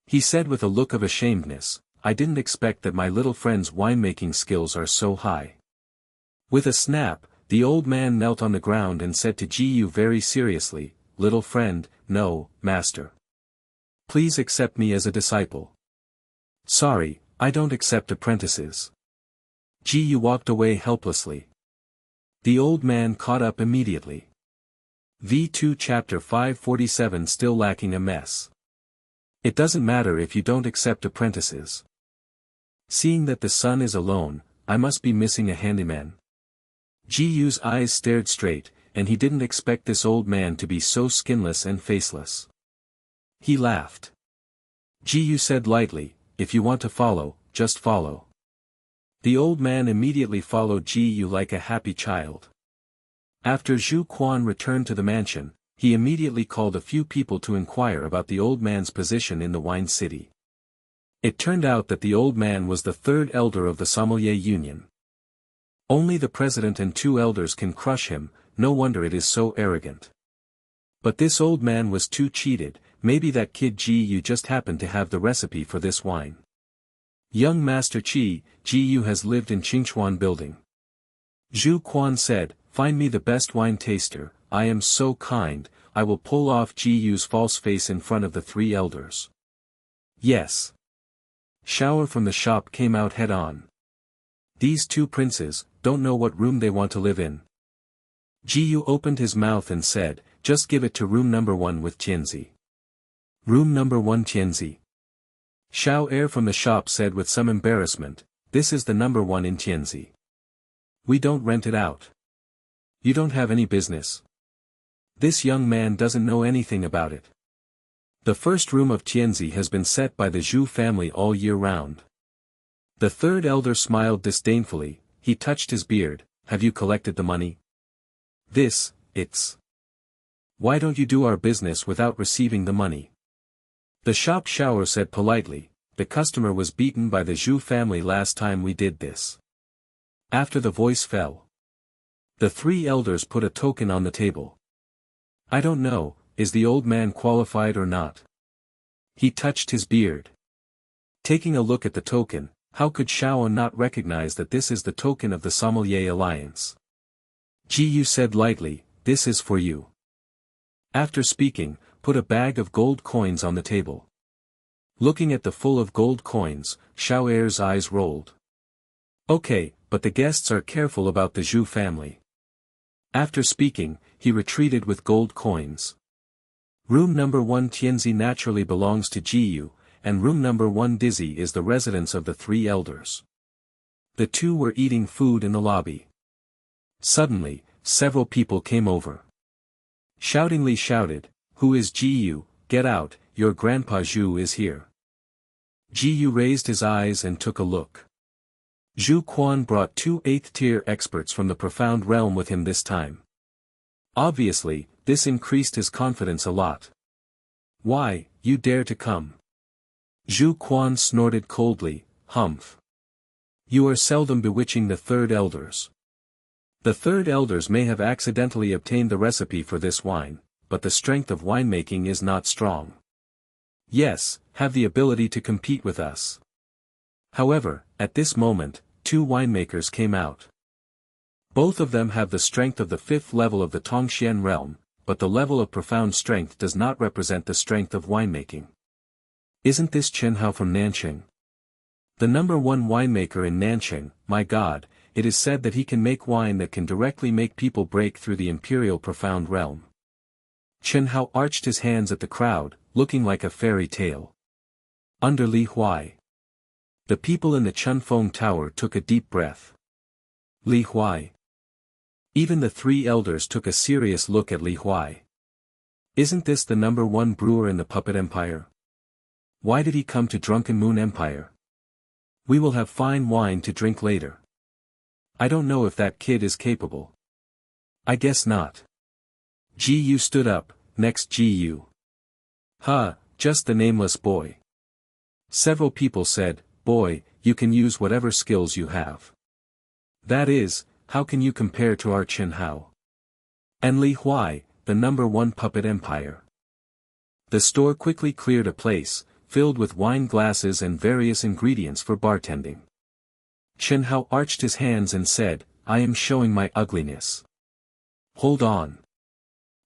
He said with a look of ashamedness, "I didn't expect that my little friend's winemaking skills are so high." With a snap, the old man knelt on the ground and said to Ji-yu very seriously, "Little friend, no, master. Please accept me as a disciple." "Sorry, I don't accept apprentices." Ji-yu walked away helplessly. The old man caught up immediately. V2 Chapter 547 Still lacking a mess. It doesn't matter if you don't accept apprentices. Seeing that the son is alone, I must be missing a handyman. Ji-yu's eyes stared straight, and he didn't expect this old man to be so skinless and faceless. He laughed. Ji-yu said lightly, "If you want to follow, just follow." The old man immediately followed Ji-yu like a happy child. After Zhu Quan returned to the mansion, he immediately called a few people to inquire about the old man's position in the wine city. It turned out that the old man was the third elder of the sommelier union. Only the president and 2 elders can crush him, no wonder it is so arrogant. But this old man was too cheated, maybe that kid Ji-yu just happened to have the recipe for this wine. "Young Master Ji-yu has lived in Qingchuan building." Zhu Quan said, "Find me the best wine taster, I am so kind, I will pull off Ji-yu's false face in front of the 3 elders." "Yes." Shower from the shop came out head-on. "These 2 princes, don't know what room they want to live in." Ji-yu opened his mouth and said, "Just give it to room number 1 with Tianzi." "Room number 1 Tianzi." Xiao Er from the shop said with some embarrassment, "This is the number 1 in Tianzi. We don't rent it out. You don't have any business. This young man doesn't know anything about it. The first room of Tianzi has been set by the Zhu family all year round." The 3rd elder smiled disdainfully, he touched his beard, "Have you collected the money? It's. Why don't you do our business without receiving the money?" The shop shower said politely, "The customer was beaten by the Zhu family last time we did this." After the voice fell, the 3 elders put a token on the table. "I don't know, is the old man qualified or not?" He touched his beard. Taking a look at the token, how could Xiao not recognize that this is the token of the Sommelier Alliance? Ji-yu said lightly, "This is for you." After speaking, put a bag of gold coins on the table. Looking at the full of gold coins, Xiao Er's eyes rolled. "Okay, but the guests are careful about the Zhu family." After speaking, he retreated with gold coins. Room number 1 Tianzi naturally belongs to Ji-yu, and room number 1 Dizzy is the residence of the 3 elders. The 2 were eating food in the lobby. Suddenly, several people came over. Shoutingly shouted, "Who is Ji-yu? Get out, your grandpa Zhu is here." Ji-yu raised his eyes and took a look. Zhu Quan brought 2 8th-tier experts from the profound realm with him this time. Obviously, this increased his confidence a lot. "Why, you dare to come?" Zhu Quan snorted coldly, "Humph. You are seldom bewitching the 3rd elders. The 3rd elders may have accidentally obtained the recipe for this wine, but the strength of winemaking is not strong. Yes, have the ability to compete with us." However, at this moment, 2 winemakers came out. Both of them have the strength of the 5th level of the Tongxian realm, but the level of profound strength does not represent the strength of winemaking. Isn't this Chen Hao from Nanqing? The number 1 winemaker in Nanqing, my god, it is said that he can make wine that can directly make people break through the imperial profound realm. Chen Hao arched his hands at the crowd, looking like a fairy tale. Under Li Huai. The people in the Chunfeng Tower took a deep breath. Li Huai. Even the 3 elders took a serious look at Li Huai. Isn't this the number 1 brewer in the Puppet Empire? Why did he come to Drunken Moon Empire? We will have fine wine to drink later. I don't know if that kid is capable. I guess not. Gu stood up, next Gu. Ha, just the nameless boy. Several people said, boy, you can use whatever skills you have. That is, how can you compare to our Chen Hao? And Li Huai, the #1 puppet empire. The store quickly cleared a place, filled with wine glasses and various ingredients for bartending. Chen Hao arched his hands and said, I am showing my ugliness. Hold on.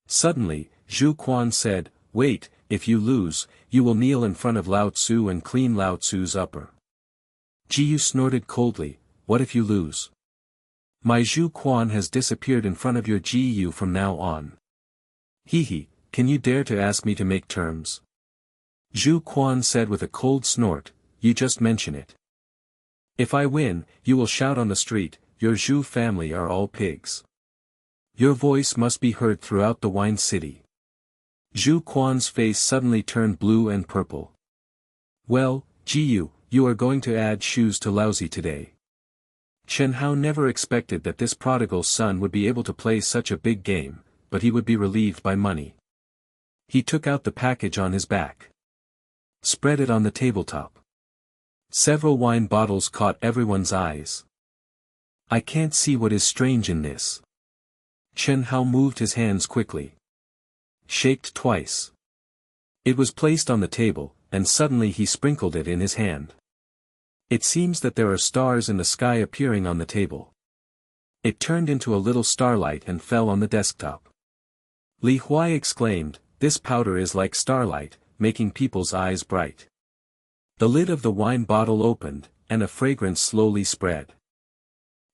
Suddenly, Zhu Quan said, wait, if you lose, you will kneel in front of Lao Tzu and clean Lao Tzu's upper. Jiyu snorted coldly, what if you lose? My Zhu Quan has disappeared in front of your Jiyu from now on. Hee, can you dare to ask me to make terms? Zhu Quan said with a cold snort, you just mention it. If I win, you will shout on the street, your Zhu family are all pigs. Your voice must be heard throughout the wine city. Zhu Quan's face suddenly turned blue and purple. Well, Jiyu, you are going to add shoes to lousy today. Chen Hao never expected that this prodigal son would be able to play such a big game, but he would be relieved by money. He took out the package on his back. Spread it on the tabletop. Several wine bottles caught everyone's eyes. I can't see what is strange in this. Chen Hao moved his hands quickly. Shaked twice. It was placed on the table, and suddenly he sprinkled it in his hand. It seems that there are stars in the sky appearing on the table. It turned into a little starlight and fell on the desktop. Li Huai exclaimed, this powder is like starlight, making people's eyes bright. The lid of the wine bottle opened, and a fragrance slowly spread.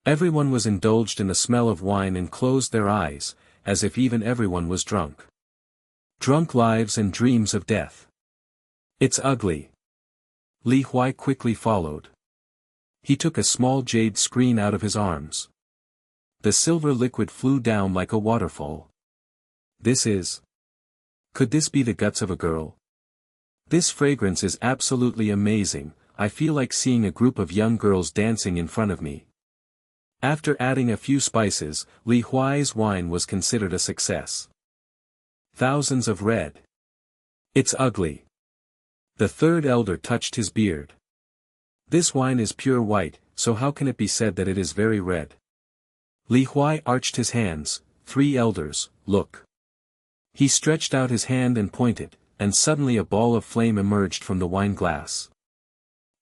Everyone was indulged in the smell of wine and closed their eyes, as if even everyone was drunk. Drunk lives and dreams of death. It's ugly. Li Huai quickly followed. He took a small jade screen out of his arms. The silver liquid flew down like a waterfall. This is. Could this be the guts of a girl? This fragrance is absolutely amazing, I feel like seeing a group of young girls dancing in front of me. After adding a few spices, Li Huai's wine was considered a success. Thousands of red. It's ugly. The third elder touched his beard. This wine is pure white, so how can it be said that it is very red? Li Huai arched his hands, 3 elders, look. He stretched out his hand and pointed, and suddenly a ball of flame emerged from the wine glass.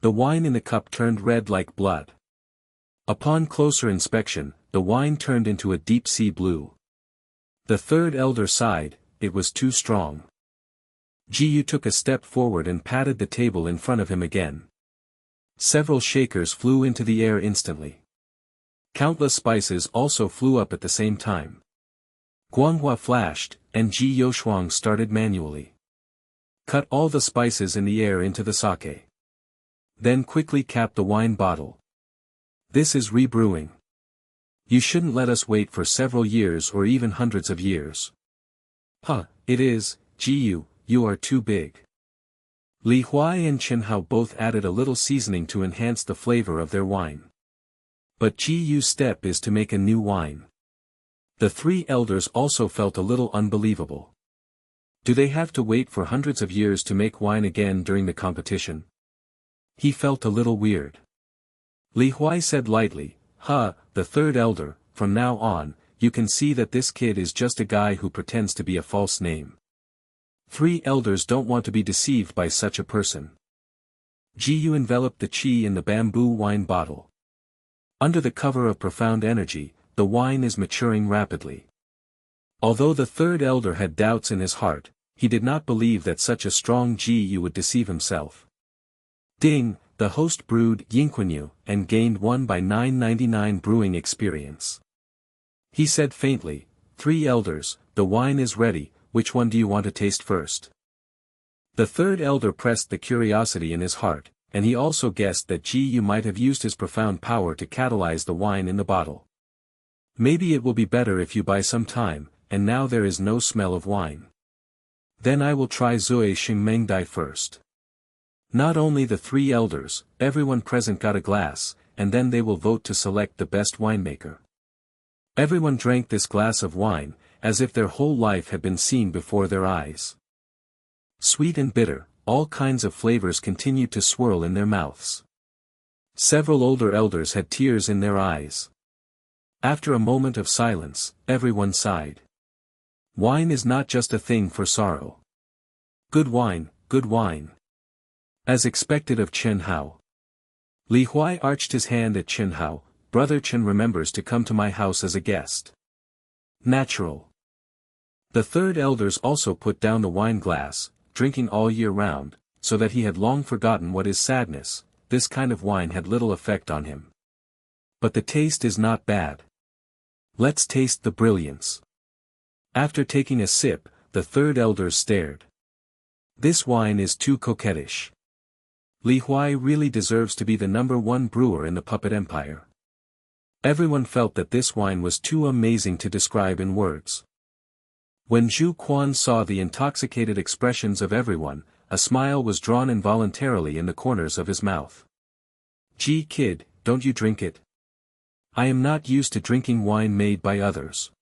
The wine in the cup turned red like blood. Upon closer inspection, the wine turned into a deep sea blue. The third elder sighed, it was too strong. Jiyu took a step forward and patted the table in front of him again. Several shakers flew into the air instantly. Countless spices also flew up at the same time. Guanghua flashed, and Ji Yoshuang started manually. Cut all the spices in the air into the sake. Then quickly cap the wine bottle. This is rebrewing. You shouldn't let us wait for several years or even hundreds of years. It is, Jiyu, you are too big. Li Huai and Chen Hao both added a little seasoning to enhance the flavor of their wine. But Jiyu's step is to make a new wine. The 3 elders also felt a little unbelievable. Do they have to wait for hundreds of years to make wine again during the competition? He felt a little weird. Li Huai said lightly, the 3rd elder, from now on, you can see that this kid is just a guy who pretends to be a false name. 3 elders don't want to be deceived by such a person. Jiyu enveloped the qi in the bamboo wine bottle. Under the cover of profound energy, the wine is maturing rapidly. Although the 3rd elder had doubts in his heart, he did not believe that such a strong Jiyu would deceive himself. Ding, the host brewed Yinquanyu, and gained 1 by 999 brewing experience. He said faintly, 3 elders, the wine is ready, which one do you want to taste first? The 3rd elder pressed the curiosity in his heart, and he also guessed that Jiyu might have used his profound power to catalyze the wine in the bottle. Maybe it will be better if you buy some time, and now there is no smell of wine. Then I will try Zui Xingmeng Dai first. Not only the 3 elders, everyone present got a glass, and then they will vote to select the best winemaker. Everyone drank this glass of wine, as if their whole life had been seen before their eyes. Sweet and bitter, all kinds of flavors continued to swirl in their mouths. Several older elders had tears in their eyes. After a moment of silence, everyone sighed. Wine is not just a thing for sorrow. Good wine, good wine. As expected of Chen Hao. Li Huai arched his hand at Chen Hao. Brother Chen remembers to come to my house as a guest. Natural. The third elders also put down the wine glass, drinking all year round, so that he had long forgotten what is sadness. This kind of wine had little effect on him. But the taste is not bad. Let's taste the brilliance. After taking a sip, the third elders stared. This wine is too coquettish. Li Huai really deserves to be the #1 brewer in the puppet empire. Everyone felt that this wine was too amazing to describe in words. When Zhu Quan saw the intoxicated expressions of everyone, a smile was drawn involuntarily in the corners of his mouth. Gee kid, don't you drink it? I am not used to drinking wine made by others.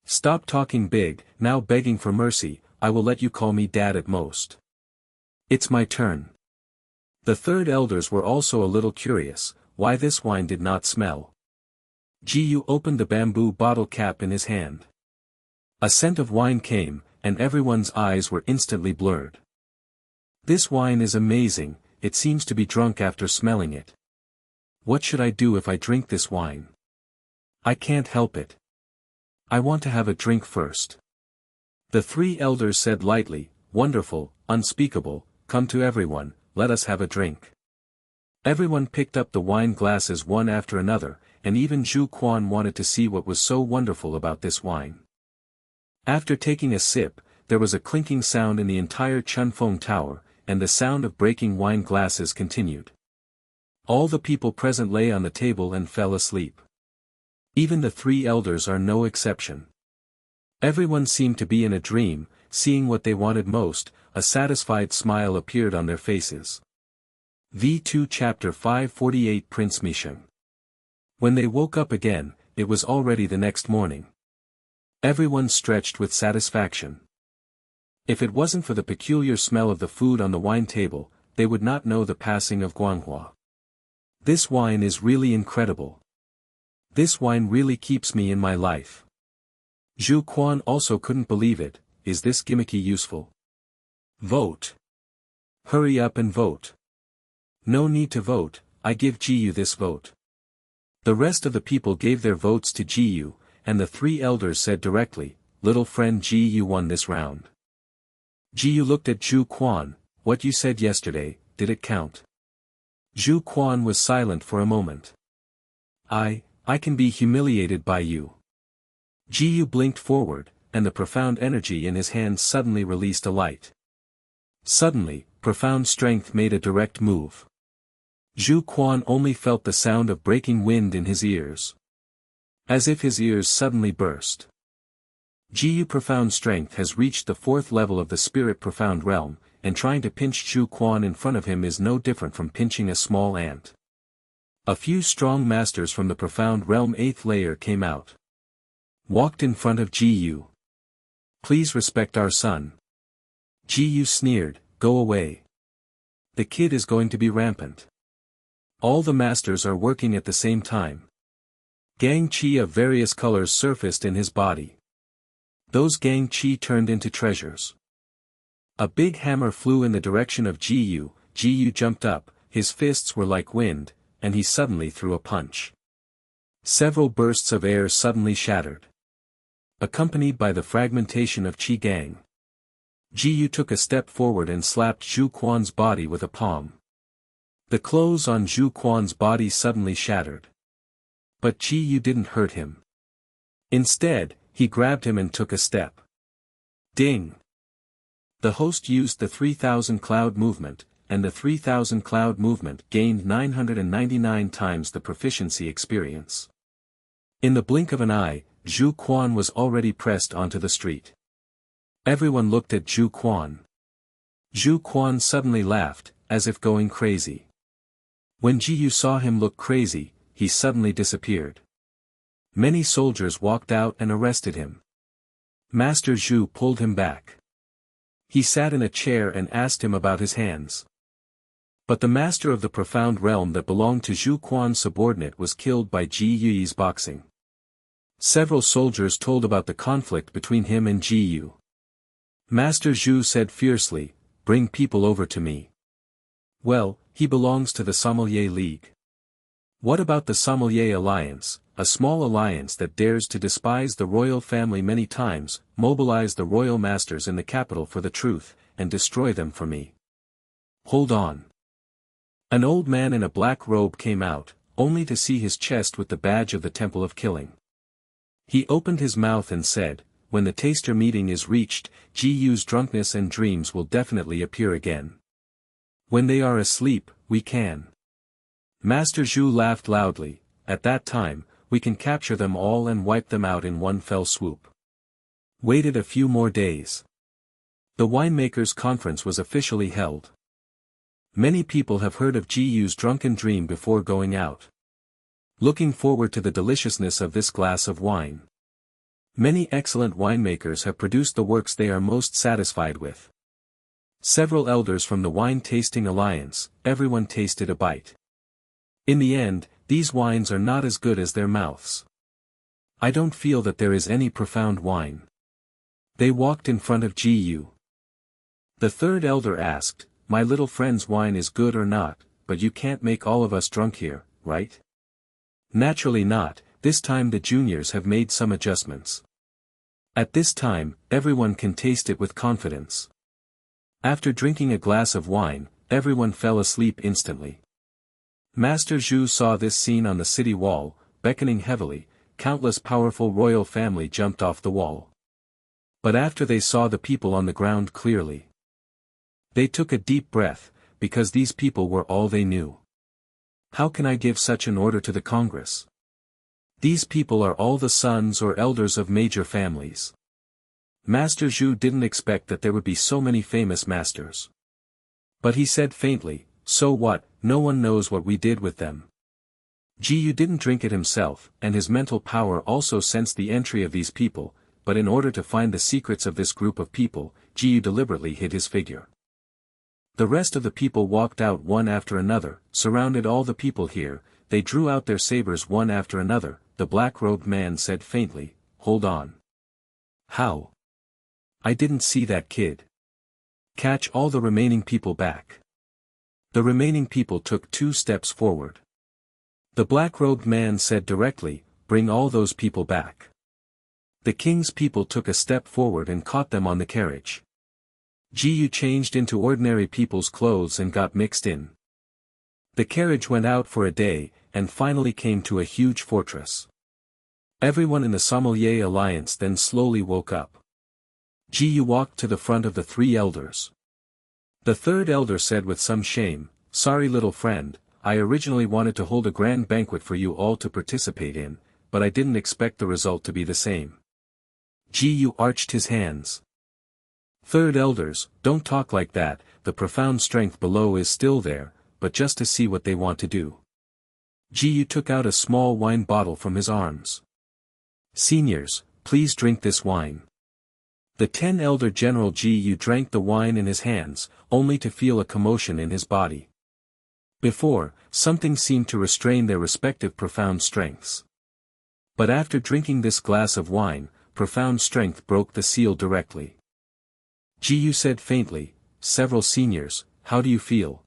Stop talking big, now begging for mercy, I will let you call me dad at most. It's my turn. The third elders were also a little curious, why this wine did not smell. Jiyu opened the bamboo bottle cap in his hand. A scent of wine came, and everyone's eyes were instantly blurred. This wine is amazing, it seems to be drunk after smelling it. What should I do if I drink this wine? I can't help it. I want to have a drink first. The three elders said lightly, wonderful, unspeakable, come to everyone, let us have a drink. Everyone picked up the wine glasses one after another, and even Zhu Quan wanted to see what was so wonderful about this wine. After taking a sip, there was a clinking sound in the entire Chunfeng Tower, and the sound of breaking wine glasses continued. All the people present lay on the table and fell asleep. Even the three elders are no exception. Everyone seemed to be in a dream, seeing what they wanted most, a satisfied smile appeared on their faces. V2 Chapter 548 Prince Misheng. When they woke up again, it was already the next morning. Everyone stretched with satisfaction. If it wasn't for the peculiar smell of the food on the wine table, they would not know the passing of Guanghua. This wine is really incredible. This wine really keeps me in my life. Zhu Quan also couldn't believe it, is this gimmicky useful? Vote. Hurry up and vote. No need to vote, I give Jiyu this vote. The rest of the people gave their votes to Jiyu, and the three elders said directly, little friend Jiyu won this round. Jiyu looked at Zhu Quan, what you said yesterday, did it count? Zhu Quan was silent for a moment. I can be humiliated by you. Jiyu blinked forward, and the profound energy in his hands suddenly released a light. Suddenly, profound strength made a direct move. Zhu Quan only felt the sound of breaking wind in his ears. As if his ears suddenly burst. Jiyu profound strength has reached the 4th level of the spirit profound realm, and trying to pinch Zhu Quan in front of him is no different from pinching a small ant. A few strong masters from the profound realm 8th layer came out. Walked in front of Jiyu. Please respect our son. Jiyu sneered, go away. The kid is going to be rampant. All the masters are working at the same time. Gang Qi of various colors surfaced in his body. Those Gang Qi turned into treasures. A big hammer flew in the direction of Jiyu. Jiyu jumped up, his fists were like wind, and he suddenly threw a punch. Several bursts of air suddenly shattered. Accompanied by the fragmentation of Qi Gang. Jiyu took a step forward and slapped Zhu Quan's body with a palm. The clothes on Zhu Quan's body suddenly shattered. But Jiyu didn't hurt him. Instead, he grabbed him and took a step. Ding! The host used the 3000 cloud movement, and the 3000 cloud movement gained 999 times the proficiency experience. In the blink of an eye, Zhu Quan was already pressed onto the street. Everyone looked at Zhu Quan. Zhu Quan suddenly laughed, as if going crazy. When Jiyu saw him look crazy, he suddenly disappeared. Many soldiers walked out and arrested him. Master Zhu pulled him back. He sat in a chair and asked him about his hands. But the master of the profound realm that belonged to Zhu Quan's subordinate was killed by Ji Yu's boxing. Several soldiers told about the conflict between him and Ji Yu. Master Zhu said fiercely, "Bring people over to me." Well, he belongs to the Sommelier League. What about the Sommelier Alliance, a small alliance that dares to despise the royal family many times, mobilize the royal masters in the capital for the truth, and destroy them for me? Hold on. An old man in a black robe came out, only to see his chest with the badge of the Temple of Killing. He opened his mouth and said, "When the taster meeting is reached, Ji Yu's drunkenness and dreams will definitely appear again. When they are asleep, we can." Master Zhu laughed loudly. "At that time, we can capture them all and wipe them out in one fell swoop." Waited a few more days. The winemakers' conference was officially held. Many people have heard of Ji Yu's drunken dream before going out. Looking forward to the deliciousness of this glass of wine. Many excellent winemakers have produced the works they are most satisfied with. Several elders from the wine-tasting alliance, everyone tasted a bite. In the end, these wines are not as good as their mouths. I don't feel that there is any profound wine. They walked in front of Ji Yu. The third elder asked, "My little friend's wine is good or not, but you can't make all of us drunk here, right?" Naturally not, this time the juniors have made some adjustments. At this time, everyone can taste it with confidence. After drinking a glass of wine, everyone fell asleep instantly. Master Zhu saw this scene on the city wall, beckoning heavily, countless powerful royal family jumped off the wall. But after they saw the people on the ground clearly, they took a deep breath, because these people were all they knew. How can I give such an order to the Congress? These people are all the sons or elders of major families. Master Zhu didn't expect that there would be so many famous masters. But he said faintly, "So what, no one knows what we did with them." Ji Yu didn't drink it himself, and his mental power also sensed the entry of these people, but in order to find the secrets of this group of people, Ji Yu deliberately hid his figure. The rest of the people walked out one after another, surrounded all the people here, they drew out their sabers one after another. The black-robed man said faintly, "Hold on. How? I didn't see that kid. Catch all the remaining people back." The remaining people took 2 steps forward. The black-robed man said directly, "Bring all those people back." The king's people took a step forward and caught them on the carriage. Ji Yu changed into ordinary people's clothes and got mixed in. The carriage went out for a day, and finally came to a huge fortress. Everyone in the Sommelier Alliance then slowly woke up. Ji Yu walked to the front of the 3 elders. The third elder said with some shame, "Sorry little friend, I originally wanted to hold a grand banquet for you all to participate in, but I didn't expect the result to be the same." Ji Yu arched his hands. "Third elders, don't talk like that, the profound strength below is still there, but just to see what they want to do." Ji Yu took out a small wine bottle from his arms. "Seniors, please drink this wine." The 10 elder General Ji Yu drank the wine in his hands, only to feel a commotion in his body. Before, something seemed to restrain their respective profound strengths. But after drinking this glass of wine, profound strength broke the seal directly. Ji Yu said faintly, "Several seniors, how do you feel?"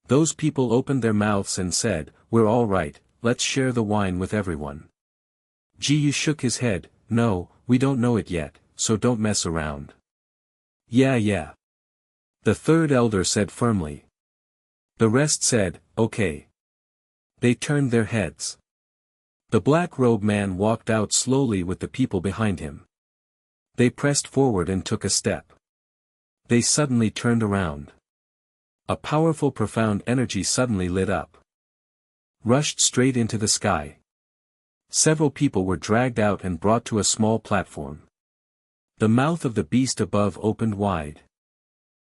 Those people opened their mouths and said, "We're all right, let's share the wine with everyone." Ji Yu shook his head, "No, we don't know it yet, so don't mess around." Yeah. The third elder said firmly. The rest said, "Okay." They turned their heads. The black-robed man walked out slowly with the people behind him. They pressed forward and took a step. They suddenly turned around. A powerful profound energy suddenly lit up. Rushed straight into the sky. Several people were dragged out and brought to a small platform. The mouth of the beast above opened wide.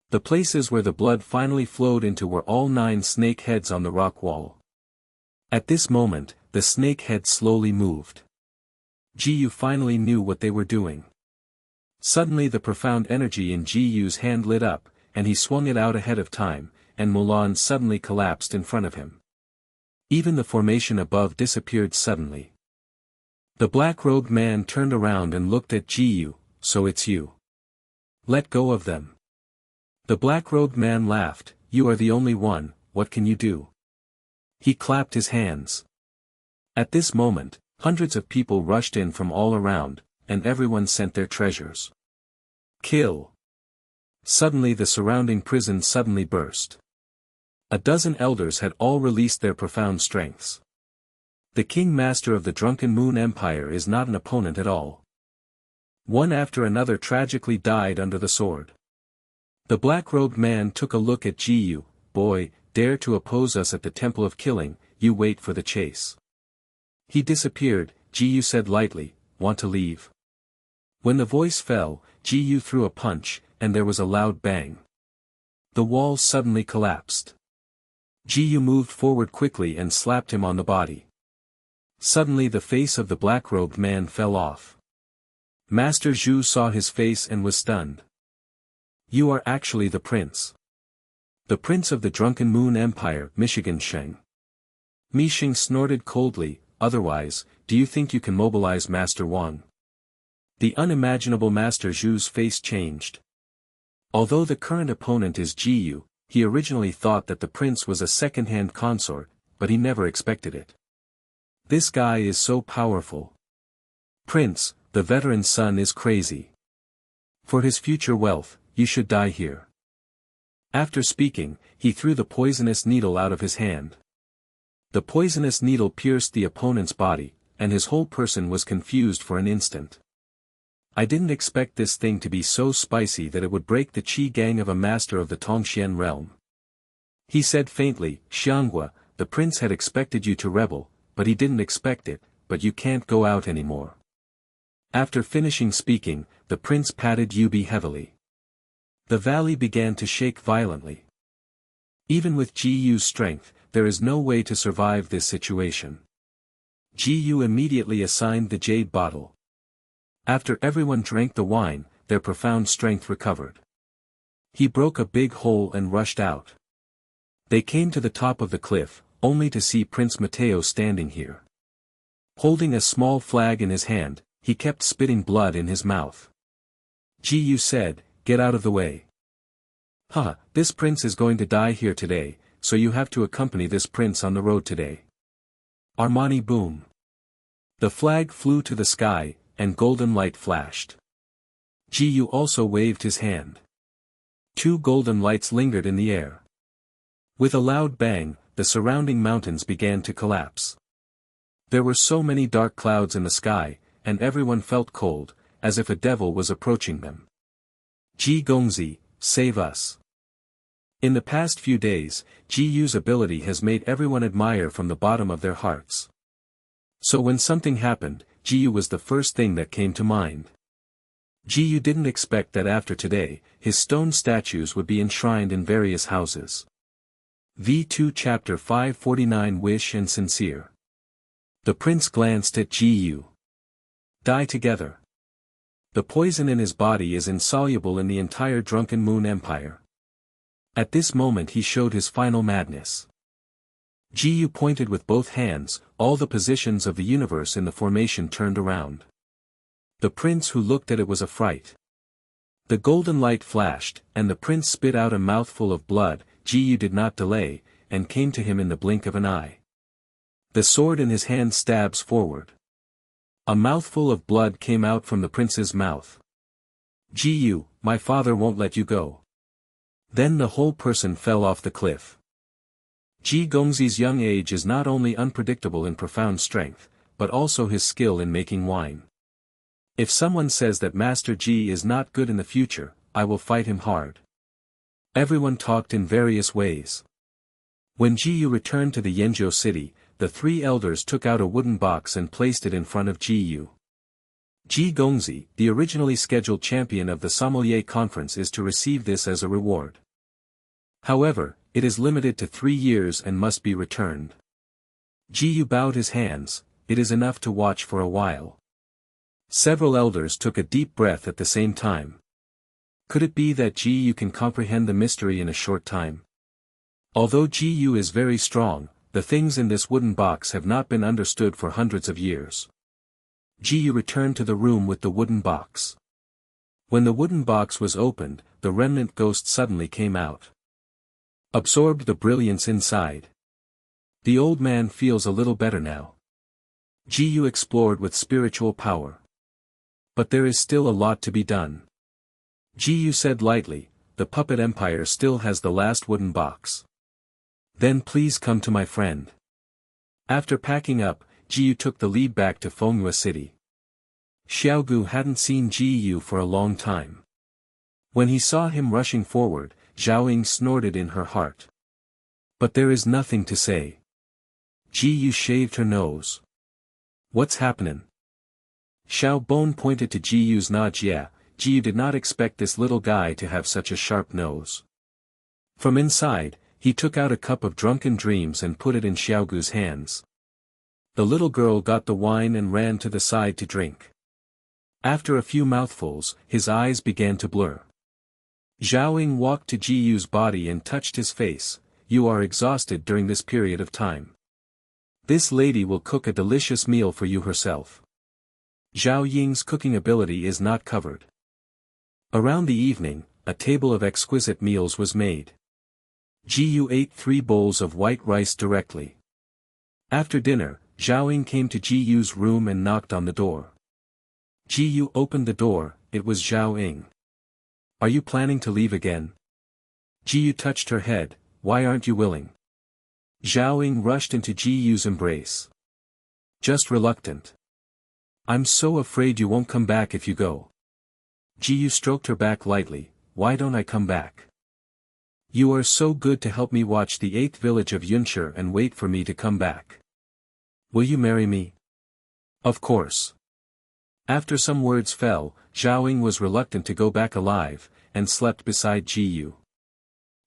The places where the blood finally flowed into were all 9 snake heads on the rock wall. At this moment, the snake head slowly moved. Ji Yu finally knew what they were doing. Suddenly the profound energy in Ji Yu's hand lit up, and he swung it out ahead of time, and Mulan suddenly collapsed in front of him. Even the formation above disappeared suddenly. The black-robed man turned around and looked at Ji Yu. So it's you. Let go of them. The black-robed man laughed. You are the only one, what can you do? He clapped his hands. At this moment, hundreds of people rushed in from all around, and everyone sent their treasures. Kill. Suddenly the surrounding prison suddenly burst. A dozen elders had all released their profound strengths. The king master of the Drunken Moon Empire is not an opponent at all. One after another tragically died under the sword. The black-robed man took a look at Ji Yu. Boy, dare to oppose us at the Temple of Killing, you wait for the chase. He disappeared. Ji Yu said lightly, want to leave? When the voice fell, Ji Yu threw a punch, and there was a loud bang. The wall suddenly collapsed. Ji Yu moved forward quickly and slapped him on the body. Suddenly the face of the black-robed man fell off. Master Zhu saw his face and was stunned. You are actually the prince. The prince of the Drunken Moon Empire, Michigan Sheng. Mi Sheng snorted coldly. Otherwise, do you think you can mobilize Master Wang? The unimaginable Master Zhu's face changed. Although the current opponent is Ji Yu, he originally thought that the prince was a second-hand consort, but he never expected it. This guy is so powerful. Prince, the veteran's son is crazy. For his future wealth, you should die here. After speaking, he threw the poisonous needle out of his hand. The poisonous needle pierced the opponent's body, and his whole person was confused for an instant. I didn't expect this thing to be so spicy that it would break the Qi gang of a master of the Tongxian realm. He said faintly, Xianghua, the prince had expected you to rebel, but he didn't expect it, but you can't go out anymore. After finishing speaking, the prince patted Yubi heavily. The valley began to shake violently. Even with Ji Yu's strength, there is no way to survive this situation. Ji Yu immediately assigned the jade bottle. After everyone drank the wine, their profound strength recovered. He broke a big hole and rushed out. They came to the top of the cliff, only to see Prince Mateo standing here. Holding a small flag in his hand, he kept spitting blood in his mouth. Ji Yu said, get out of the way. Haha, this prince is going to die here today, so you have to accompany this prince on the road today. Armani boom. The flag flew to the sky, and golden light flashed. Ji Yu also waved his hand. Two golden lights lingered in the air. With a loud bang, the surrounding mountains began to collapse. There were so many dark clouds in the sky, and everyone felt cold, as if a devil was approaching them. Ji Gongzi, save us. In the past few days, Ji Yu's ability has made everyone admire from the bottom of their hearts. So when something happened, Ji Yu was the first thing that came to mind. Ji Yu didn't expect that after today, his stone statues would be enshrined in various houses. V2 Chapter 549 Wish and Sincere. The prince glanced at Ji Yu. Die together. The poison in his body is insoluble in the entire Drunken Moon Empire. At this moment he showed his final madness. Ji Yu pointed with both hands, all the positions of the universe in the formation turned around. The prince who looked at it was a fright. The golden light flashed, and the prince spit out a mouthful of blood. Ji Yu did not delay, and came to him in the blink of an eye. The sword in his hand stabs forward. A mouthful of blood came out from the prince's mouth. Ji Yu, my father won't let you go. Then the whole person fell off the cliff. Ji Gongzi's young age is not only unpredictable in profound strength, but also his skill in making wine. If someone says that Master Ji is not good in the future, I will fight him hard. Everyone talked in various ways. When Ji Yu returned to the Yanzhou city, the three elders took out a wooden box and placed it in front of Ji Yu. Ji Gongzi, the originally scheduled champion of the Sommelier Conference, is to receive this as a reward. However, it is limited to 3 years and must be returned. Ji Yu bowed his hands. It is enough to watch for a while. Several elders took a deep breath at the same time. Could it be that Ji can comprehend the mystery in a short time? Although Ji is very strong, the things in this wooden box have not been understood for hundreds of years. Ji returned to the room with the wooden box. When the wooden box was opened, the remnant ghost suddenly came out. Absorbed the brilliance inside. The old man feels a little better now. Ji explored with spiritual power. But there is still a lot to be done. Ji said lightly, the puppet empire still has the last wooden box. Then please come to my friend. After packing up, Ji took the lead back to Fenghua City. Xiaogu hadn't seen Ji for a long time. When he saw him rushing forward, Zhao snorted in her heart. But there is nothing to say. Ji shaved her nose. What's happening? Xiao Bon pointed to Ji's nod. Yeah, Ji did not expect this little guy to have such a sharp nose. From inside, he took out a cup of drunken dreams and put it in Xiaogu's hands. The little girl got the wine and ran to the side to drink. After a few mouthfuls, his eyes began to blur. Zhao walked to Ji's body and touched his face. You are exhausted during this period of time. This lady will cook a delicious meal for you herself. Zhao Ying's cooking ability is not covered. Around the evening, a table of exquisite meals was made. Ji ate 3 bowls of white rice directly. After dinner, Zhao came to Ji's room and knocked on the door. Ji opened the door. It was Zhao. Are you planning to leave again? Ji touched her head. Why aren't you willing? Zhao rushed into Ji's embrace. Just reluctant. I'm so afraid you won't come back if you go. Ji stroked her back lightly. Why don't I come back? You are so good to help me watch the 8th village of Yunshi and wait for me to come back. Will you marry me? Of course. After some words fell, Zhao was reluctant to go back alive, and slept beside Ji.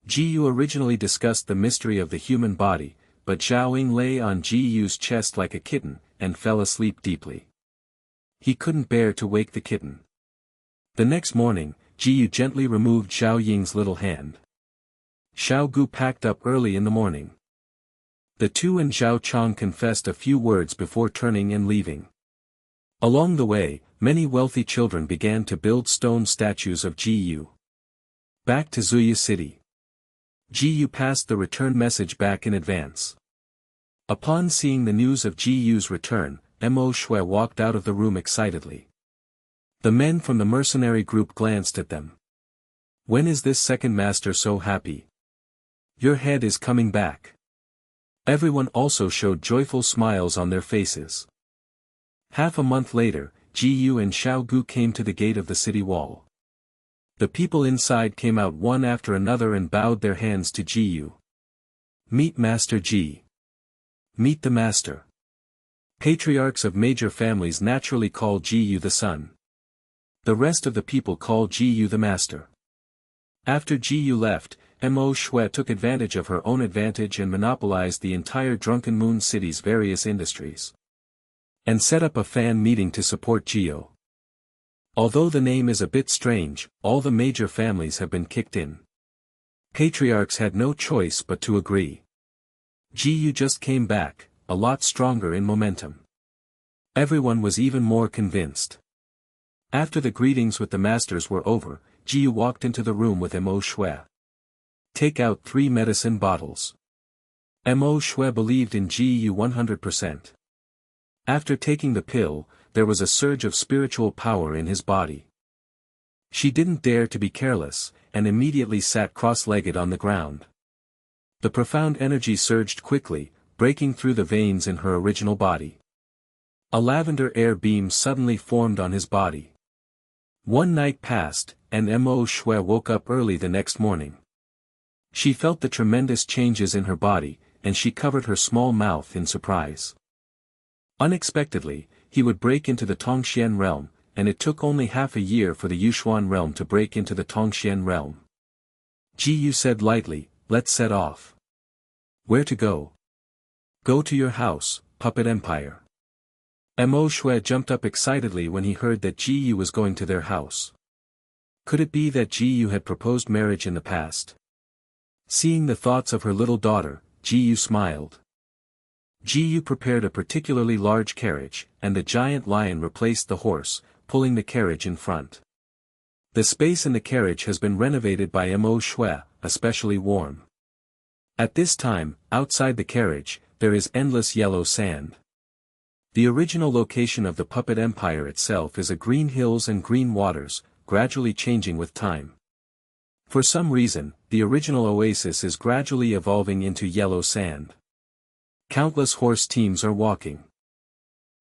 Ji originally discussed the mystery of the human body, but Zhao lay on Ji's chest like a kitten, and fell asleep deeply. He couldn't bear to wake the kitten. The next morning, Ji gently removed Zhao Ying's little hand. Xiaogu packed up early in the morning. The two and Zhao Chong confessed a few words before turning and leaving. Along the way, many wealthy children began to build stone statues of Ji. Back to Zuya City. Ji passed the return message back in advance. Upon seeing the news of Ji's return, Mo Shui walked out of the room excitedly. The men from the mercenary group glanced at them. When is this second master so happy? Your head is coming back. Everyone also showed joyful smiles on their faces. Half a month later, Ji and Xiaogu came to the gate of the city wall. The people inside came out one after another and bowed their hands to Ji. Meet Master Ji. Meet the Master. Patriarchs of major families naturally call Ji the son. The rest of the people call Ji the Master. After Ji left, Mo Shui took advantage of her own advantage and monopolized the entire Drunken Moon City's various industries. And set up a fan meeting to support Gio. Although the name is a bit strange, all the major families have been kicked in. Patriarchs had no choice but to agree. Ji just came back, a lot stronger in momentum. Everyone was even more convinced. After the greetings with the masters were over, Ji walked into the room with Mo Shui. Take out 3 medicine bottles. Mo Shui believed in Ji 100%. After taking the pill, there was a surge of spiritual power in his body. She didn't dare to be careless, and immediately sat cross-legged on the ground. The profound energy surged quickly, breaking through the veins in her original body. A lavender air beam suddenly formed on his body. One night passed, and Mo Shui woke up early the next morning. She felt the tremendous changes in her body, and she covered her small mouth in surprise. Unexpectedly, he would break into the Tongxian realm, and it took only half a year for the Yushuan realm to break into the Tongxian realm. Ji said lightly, let's set off. Where to go? Go to your house, Puppet Empire. Mo Shui jumped up excitedly when he heard that Ji Yu was going to their house. Could it be that Ji Yu had proposed marriage in the past? Seeing the thoughts of her little daughter, Ji Yu smiled. Ji Yu prepared a particularly large carriage, and the giant lion replaced the horse, pulling the carriage in front. The space in the carriage has been renovated by Mo Shui, especially warm. At this time, outside the carriage, there is endless yellow sand. The original location of the puppet empire itself is a green hills and green waters, gradually changing with time. For some reason, the original oasis is gradually evolving into yellow sand. Countless horse teams are walking.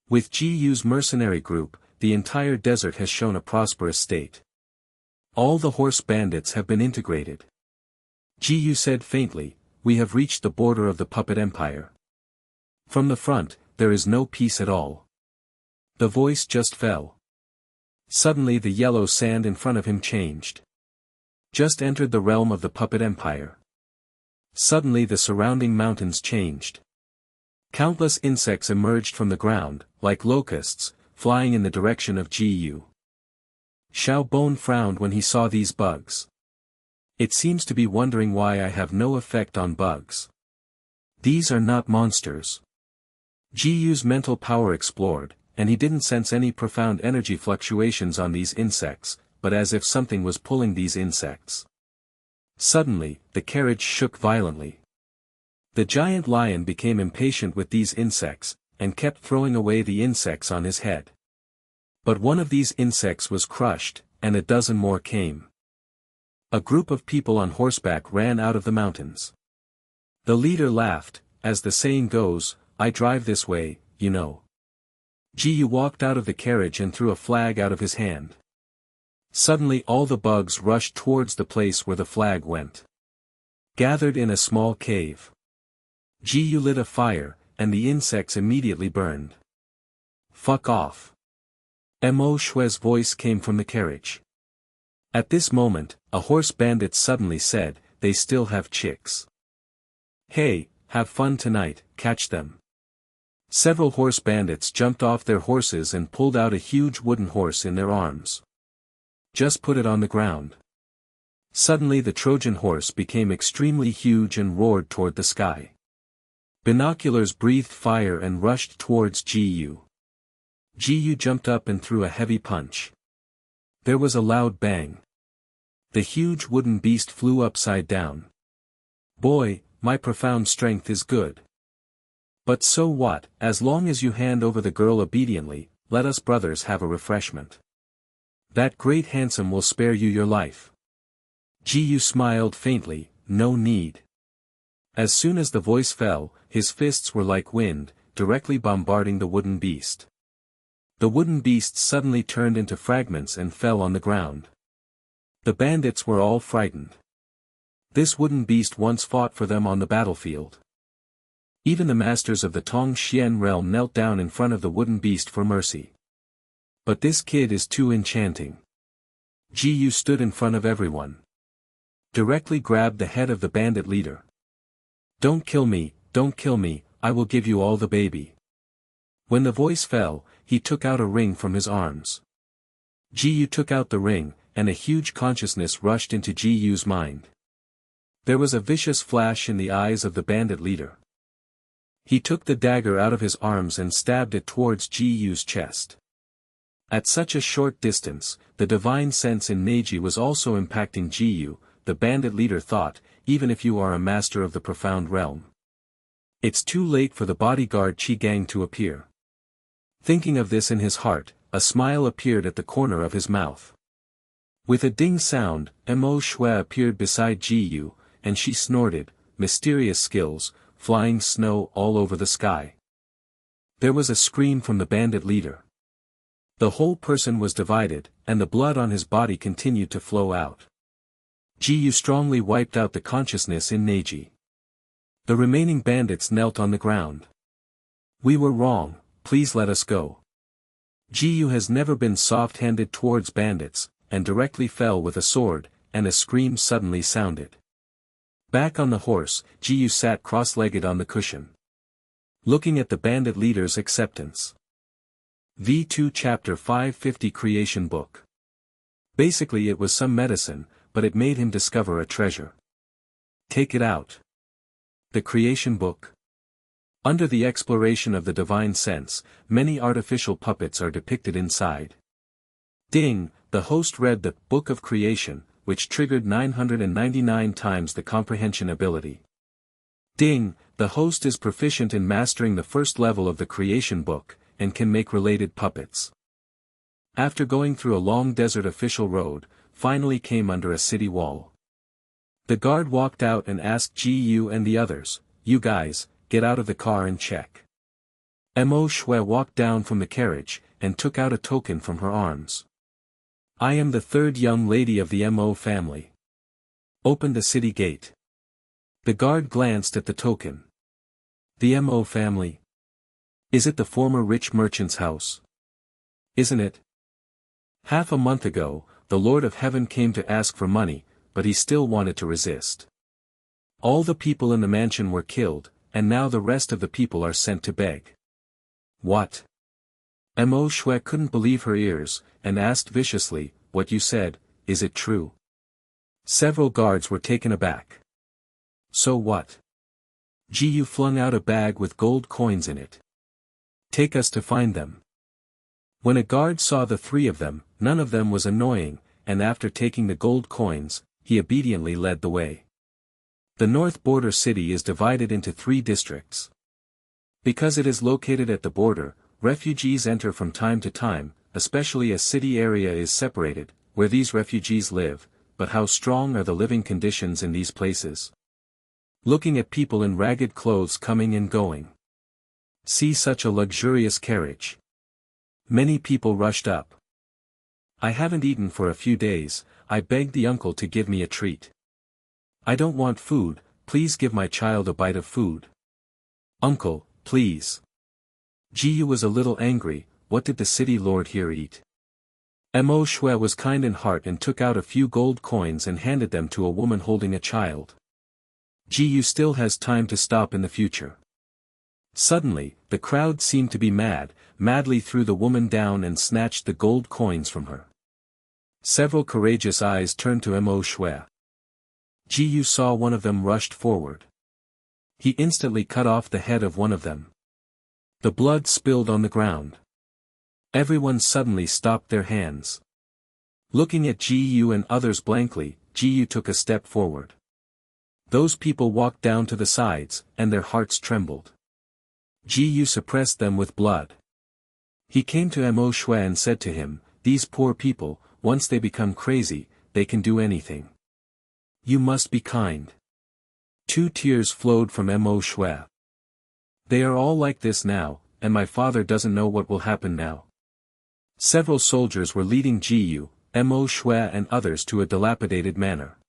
With Ji Yu's mercenary group, the entire desert has shown a prosperous state. All the horse bandits have been integrated. Ji Yu said faintly, "We have reached the border of the puppet empire. From the front, there is no peace at all." The voice just fell. Suddenly the yellow sand in front of him changed. Just entered the realm of the puppet empire. Suddenly the surrounding mountains changed. Countless insects emerged from the ground, like locusts, flying in the direction of Ji Yu. Xiao Bone frowned when he saw these bugs. It seems to be wondering why I have no effect on bugs. These are not monsters. Ji Yu's mental power explored, and he didn't sense any profound energy fluctuations on these insects, but as if something was pulling these insects. Suddenly, the carriage shook violently. The giant lion became impatient with these insects, and kept throwing away the insects on his head. But one of these insects was crushed, and a dozen more came. A group of people on horseback ran out of the mountains. The leader laughed, as the saying goes, "I drive this way, you know." Ji Yu walked out of the carriage and threw a flag out of his hand. Suddenly all the bugs rushed towards the place where the flag went. Gathered in a small cave. Ji Yu lit a fire, and the insects immediately burned. "Fuck off." Mo Shui's voice came from the carriage. At this moment, a horse bandit suddenly said, "They still have chicks. Hey, have fun tonight, catch them." Several horse bandits jumped off their horses and pulled out a huge wooden horse in their arms. Just put it on the ground. Suddenly the Trojan horse became extremely huge and roared toward the sky. Binoculars breathed fire and rushed towards Ji Yu. Ji Yu jumped up and threw a heavy punch. There was a loud bang. The huge wooden beast flew upside down. "Boy, my profound strength is good. But so what, as long as you hand over the girl obediently, let us brothers have a refreshment. That great handsome will spare you your life." Ji Yu smiled faintly, "No need." As soon as the voice fell, his fists were like wind, directly bombarding the wooden beast. The wooden beast suddenly turned into fragments and fell on the ground. The bandits were all frightened. This wooden beast once fought for them on the battlefield. Even the masters of the Tongxian realm knelt down in front of the wooden beast for mercy. But this kid is too enchanting. Ji Yu stood in front of everyone. Directly grabbed the head of the bandit leader. Don't kill me, I will give you all the baby." When the voice fell, he took out a ring from his arms. Ji Yu took out the ring, and a huge consciousness rushed into Ji Yu's mind. There was a vicious flash in the eyes of the bandit leader. He took the dagger out of his arms and stabbed it towards Ji Yu's chest. At such a short distance, the divine sense in Neji was also impacting Ji Yu. The bandit leader thought, even if you are a master of the profound realm, it's too late for the bodyguard Qi Gang to appear. Thinking of this in his heart, a smile appeared at the corner of his mouth. With a ding sound, Mo Shui appeared beside Ji Yu, and she snorted, "Mysterious skills, flying snow all over the sky." There was a scream from the bandit leader. The whole person was divided, and the blood on his body continued to flow out. Ji Yu strongly wiped out the consciousness in Neji. The remaining bandits knelt on the ground. "We were wrong, please let us go." Ji Yu has never been soft-handed towards bandits, and directly fell with a sword, and a scream suddenly sounded. Back on the horse, Ji Yu sat cross-legged on the cushion. Looking at the bandit leader's acceptance. V2 Chapter 550 Creation Book. Basically it was some medicine, but it made him discover a treasure. Take it out. The Creation Book. Under the exploration of the divine sense, many artificial puppets are depicted inside. Ding, the host read the Book of Creation, which triggered 999 times the comprehension ability. Ding, the host is proficient in mastering the first level of the Creation Book, and can make related puppets. After going through a long desert official road, finally came under a city wall. The guard walked out and asked Gu and the others, "You guys, get out of the car and check." Mo Shui walked down from the carriage, and took out a token from her arms. "I am the third young lady of the Mo family. Open the city gate." The guard glanced at the token. The Mo family? Is it the former rich merchant's house? Isn't it? Half a month ago, the Lord of Heaven came to ask for money, but he still wanted to resist. All the people in the mansion were killed, and now the rest of the people are sent to beg. What? Mo Shui couldn't believe her ears, and asked viciously, "What you said, is it true?" Several guards were taken aback. So what? Jiyu flung out a bag with gold coins in it. Take us to find them. When a guard saw the three of them, none of them was annoying, and after taking the gold coins, he obediently led the way. The north border city is divided into 3 districts. Because it is located at the border, refugees enter from time to time, especially a city area is separated, where these refugees live, but how strong are the living conditions in these places? Looking at people in ragged clothes coming and going. See such a luxurious carriage. Many people rushed up. I haven't eaten for a few days, I begged the uncle to give me a treat. I don't want food, please give my child a bite of food. Uncle, please. Jiyu was a little angry, what did the city lord here eat? Mo Shui was kind in heart and took out a few gold coins and handed them to a woman holding a child. Jiyu still has time to stop in the future. Suddenly, the crowd seemed to be madly threw the woman down and snatched the gold coins from her. Several courageous eyes turned to Mo Shui. Jiyu saw one of them rushed forward. He instantly cut off the head of one of them. The blood spilled on the ground. Everyone suddenly stopped their hands. Looking at Jiyu and others blankly, Jiyu took a step forward. Those people walked down to the sides, and their hearts trembled. Jiyu suppressed them with blood. He came to Mo Shui and said to him, "These poor people, once they become crazy, they can do anything. You must be kind." 2 tears flowed from Mo Shui. They are all like this now, and my father doesn't know what will happen now. Several soldiers were leading Jiyu, Mo Shui and others to a dilapidated manor.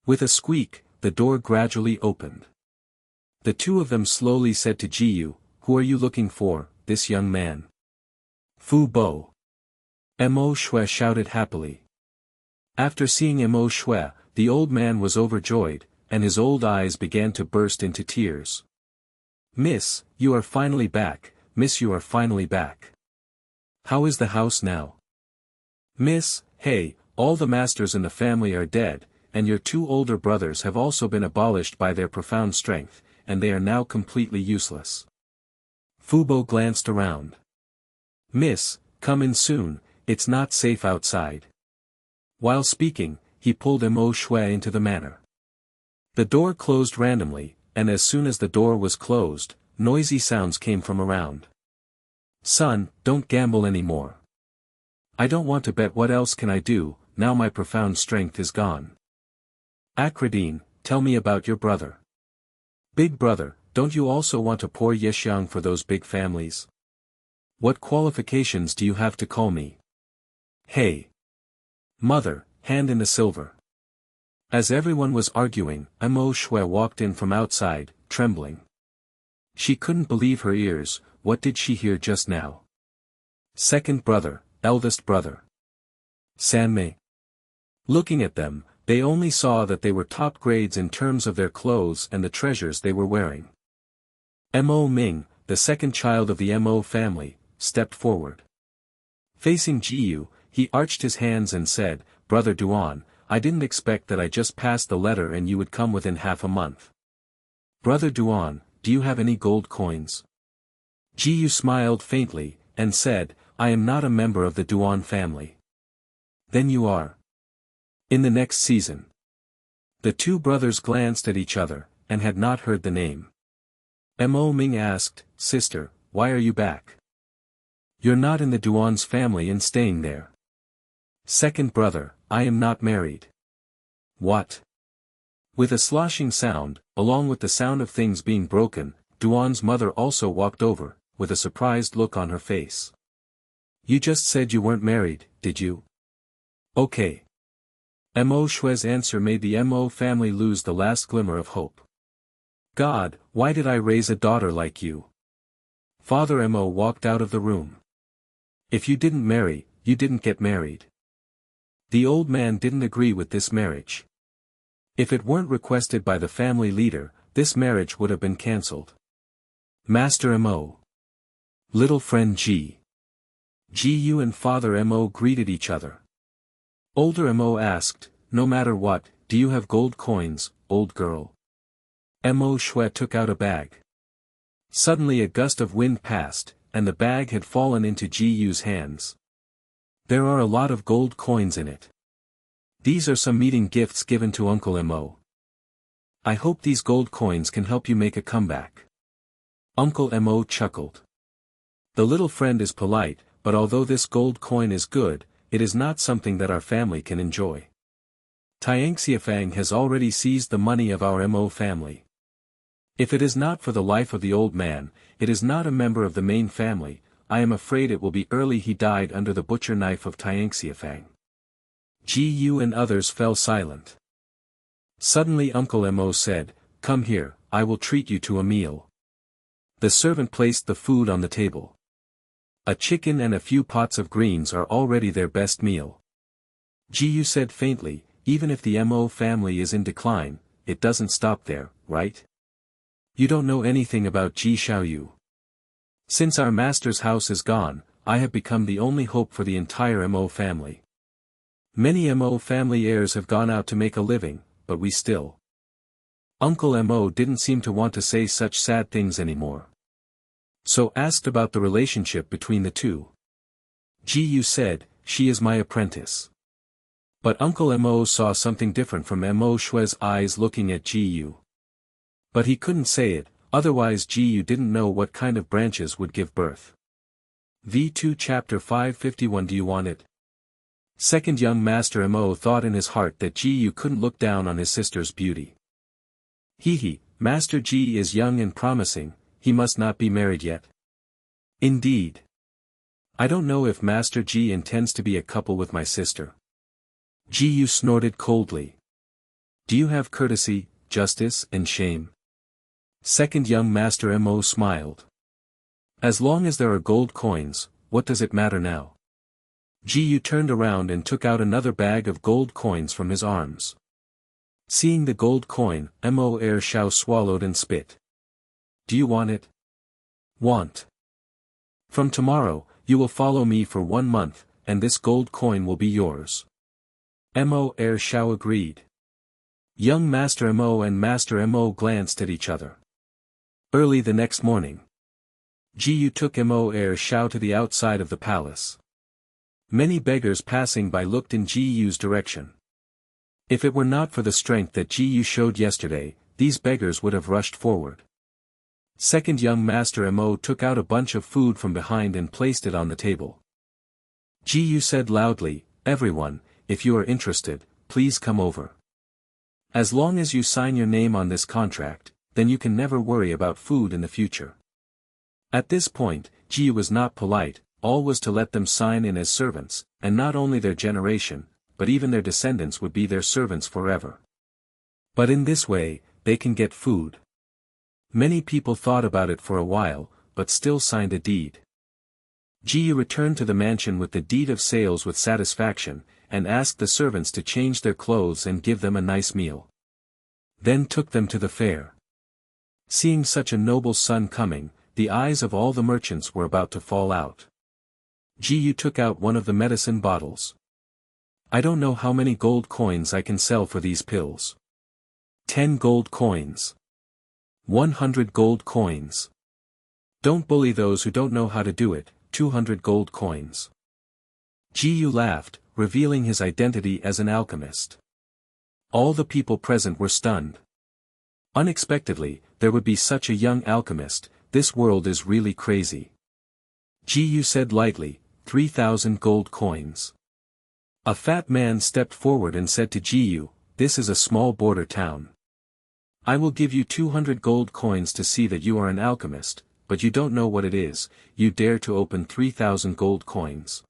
With a squeak, the door gradually opened. The 2 of them slowly said to Jiyu, "Who are you looking for, this young man?" "Fu Bo." Mo Shui shouted happily. After seeing Mo Shui, the old man was overjoyed, and his old eyes began to burst into tears. "Miss, you are finally back, Miss, you are finally back. How is the house now?" "Miss, hey, all the masters in the family are dead, and your 2 older brothers have also been abolished by their profound strength, and they are now completely useless." Fubo glanced around. "Miss, come in soon, it's not safe outside." While speaking, he pulled Mo Shui into the manor. The door closed randomly, and as soon as the door was closed, noisy sounds came from around. "Son, don't gamble anymore. I don't want to bet, what else can I do, now my profound strength is gone." "Akradine, tell me about your brother." "Big brother, don't you also want to pour Yeshiang for those big families? What qualifications do you have to call me?" "Hey. Mother, hand in the silver." As everyone was arguing, Mo Shui walked in from outside, trembling. She couldn't believe her ears, what did she hear just now? Second brother, eldest brother. Sanmei. Looking at them, they only saw that they were top grades in terms of their clothes and the treasures they were wearing. Mo Ming, the second child of the Mo family, stepped forward. Facing Ji-yu, he arched his hands and said, "Brother Duan, I didn't expect that I just passed the letter and you would come within half a month. Brother Duan, do you have any gold coins?" Ji-yu smiled faintly, and said, "I am not a member of the Duan family." "Then you are in the next season." The two brothers glanced at each other, and had not heard the name. Mo Ming asked, "Sister, why are you back? You're not in the Duan's family and staying there." "Second brother, I am not married." "What?" With a sloshing sound, along with the sound of things being broken, Duan's mother also walked over, with a surprised look on her face. "You just said you weren't married, did you?" "Okay." Mo Shui's answer made the Mo family lose the last glimmer of hope. "God, why did I raise a daughter like you?" Father Mo walked out of the room. "If you didn't marry, you didn't get married." The old man didn't agree with this marriage. If it weren't requested by the family leader, this marriage would have been cancelled. Master Mo. Little friend Ji-yu and Father Mo greeted each other. Older Mo asked, "No matter what, do you have gold coins, old girl?" Mo Shui took out a bag. Suddenly a gust of wind passed, and the bag had fallen into Ji-yu's hands. "There are a lot of gold coins in it. These are some meeting gifts given to Uncle Mo. I hope these gold coins can help you make a comeback." Uncle Mo chuckled. "The little friend is polite, but although this gold coin is good, it is not something that our family can enjoy. Tiang Xiafang has already seized the money of our Mo family. If it is not for the life of the old man, it is not a member of the main family. I am afraid it will be early he died under the butcher knife of Tiang Xiafang." Ji-yu and others fell silent. Suddenly Uncle Mo said, "Come here, I will treat you to a meal." The servant placed the food on the table. A chicken and a few pots of greens are already their best meal. Ji-yu said faintly, "Even if the Mo family is in decline, it doesn't stop there, right? You don't know anything about Ji Xiaoyu. Since our master's house is gone, I have become the only hope for the entire Mo family. Many Mo family heirs have gone out to make a living, but we still." Uncle Mo didn't seem to want to say such sad things anymore. So asked about the relationship between the two. Ji-yu said, "She is my apprentice." But Uncle Mo saw something different from Mo Shui's eyes looking at Ji-yu. But he couldn't say it, otherwise Ji-yu didn't know what kind of branches would give birth. V2 Chapter 551 Do you want it? Second young Master Mo thought in his heart that Ji-yu couldn't look down on his sister's beauty. Master Ji is young and promising, he must not be married yet. Indeed. I don't know if Master Ji intends to be a couple with my sister. Ji-yu snorted coldly. Do you have courtesy, justice, and shame? Second young Master Mo smiled. As long as there are gold coins, what does it matter now? Ji-yu turned around and took out another bag of gold coins from his arms. Seeing the gold coin, Mo Shao swallowed and spit. Do you want it? Want. From tomorrow, you will follow me for 1 month, and this gold coin will be yours. Mo Shao agreed. Young Master Mo and Master Mo glanced at each other. Early the next morning, Ji-yu took Mo Shao to the outside of the palace. Many beggars passing by looked in Ji-yu's direction. If it were not for the strength that Ji-yu showed yesterday, these beggars would have rushed forward. Second young Master Mo took out a bunch of food from behind and placed it on the table. Ji-yu said loudly, "Everyone, if you are interested, please come over. As long as you sign your name on this contract, then you can never worry about food in the future." At this point, Ji-yu was not polite, all was to let them sign in as servants, and not only their generation, but even their descendants would be their servants forever. But in this way, they can get food. Many people thought about it for a while, but still signed a deed. Ji-yu returned to the mansion with the deed of sales with satisfaction, and asked the servants to change their clothes and give them a nice meal. Then took them to the fair. Seeing such a noble son coming, the eyes of all the merchants were about to fall out. Ji took out one of the medicine bottles. I don't know how many gold coins I can sell for these pills. 10 gold coins. 100 gold coins. Don't bully those who don't know how to do it, 200 gold coins. Ji laughed, revealing his identity as an alchemist. All the people present were stunned. Unexpectedly, there would be such a young alchemist. This world is really crazy. Ji said lightly, 3,000 gold coins. A fat man stepped forward and said to Ji, this is a small border town. I will give you 200 gold coins to see that you are an alchemist, but you don't know what it is, you dare to open 3,000 gold coins.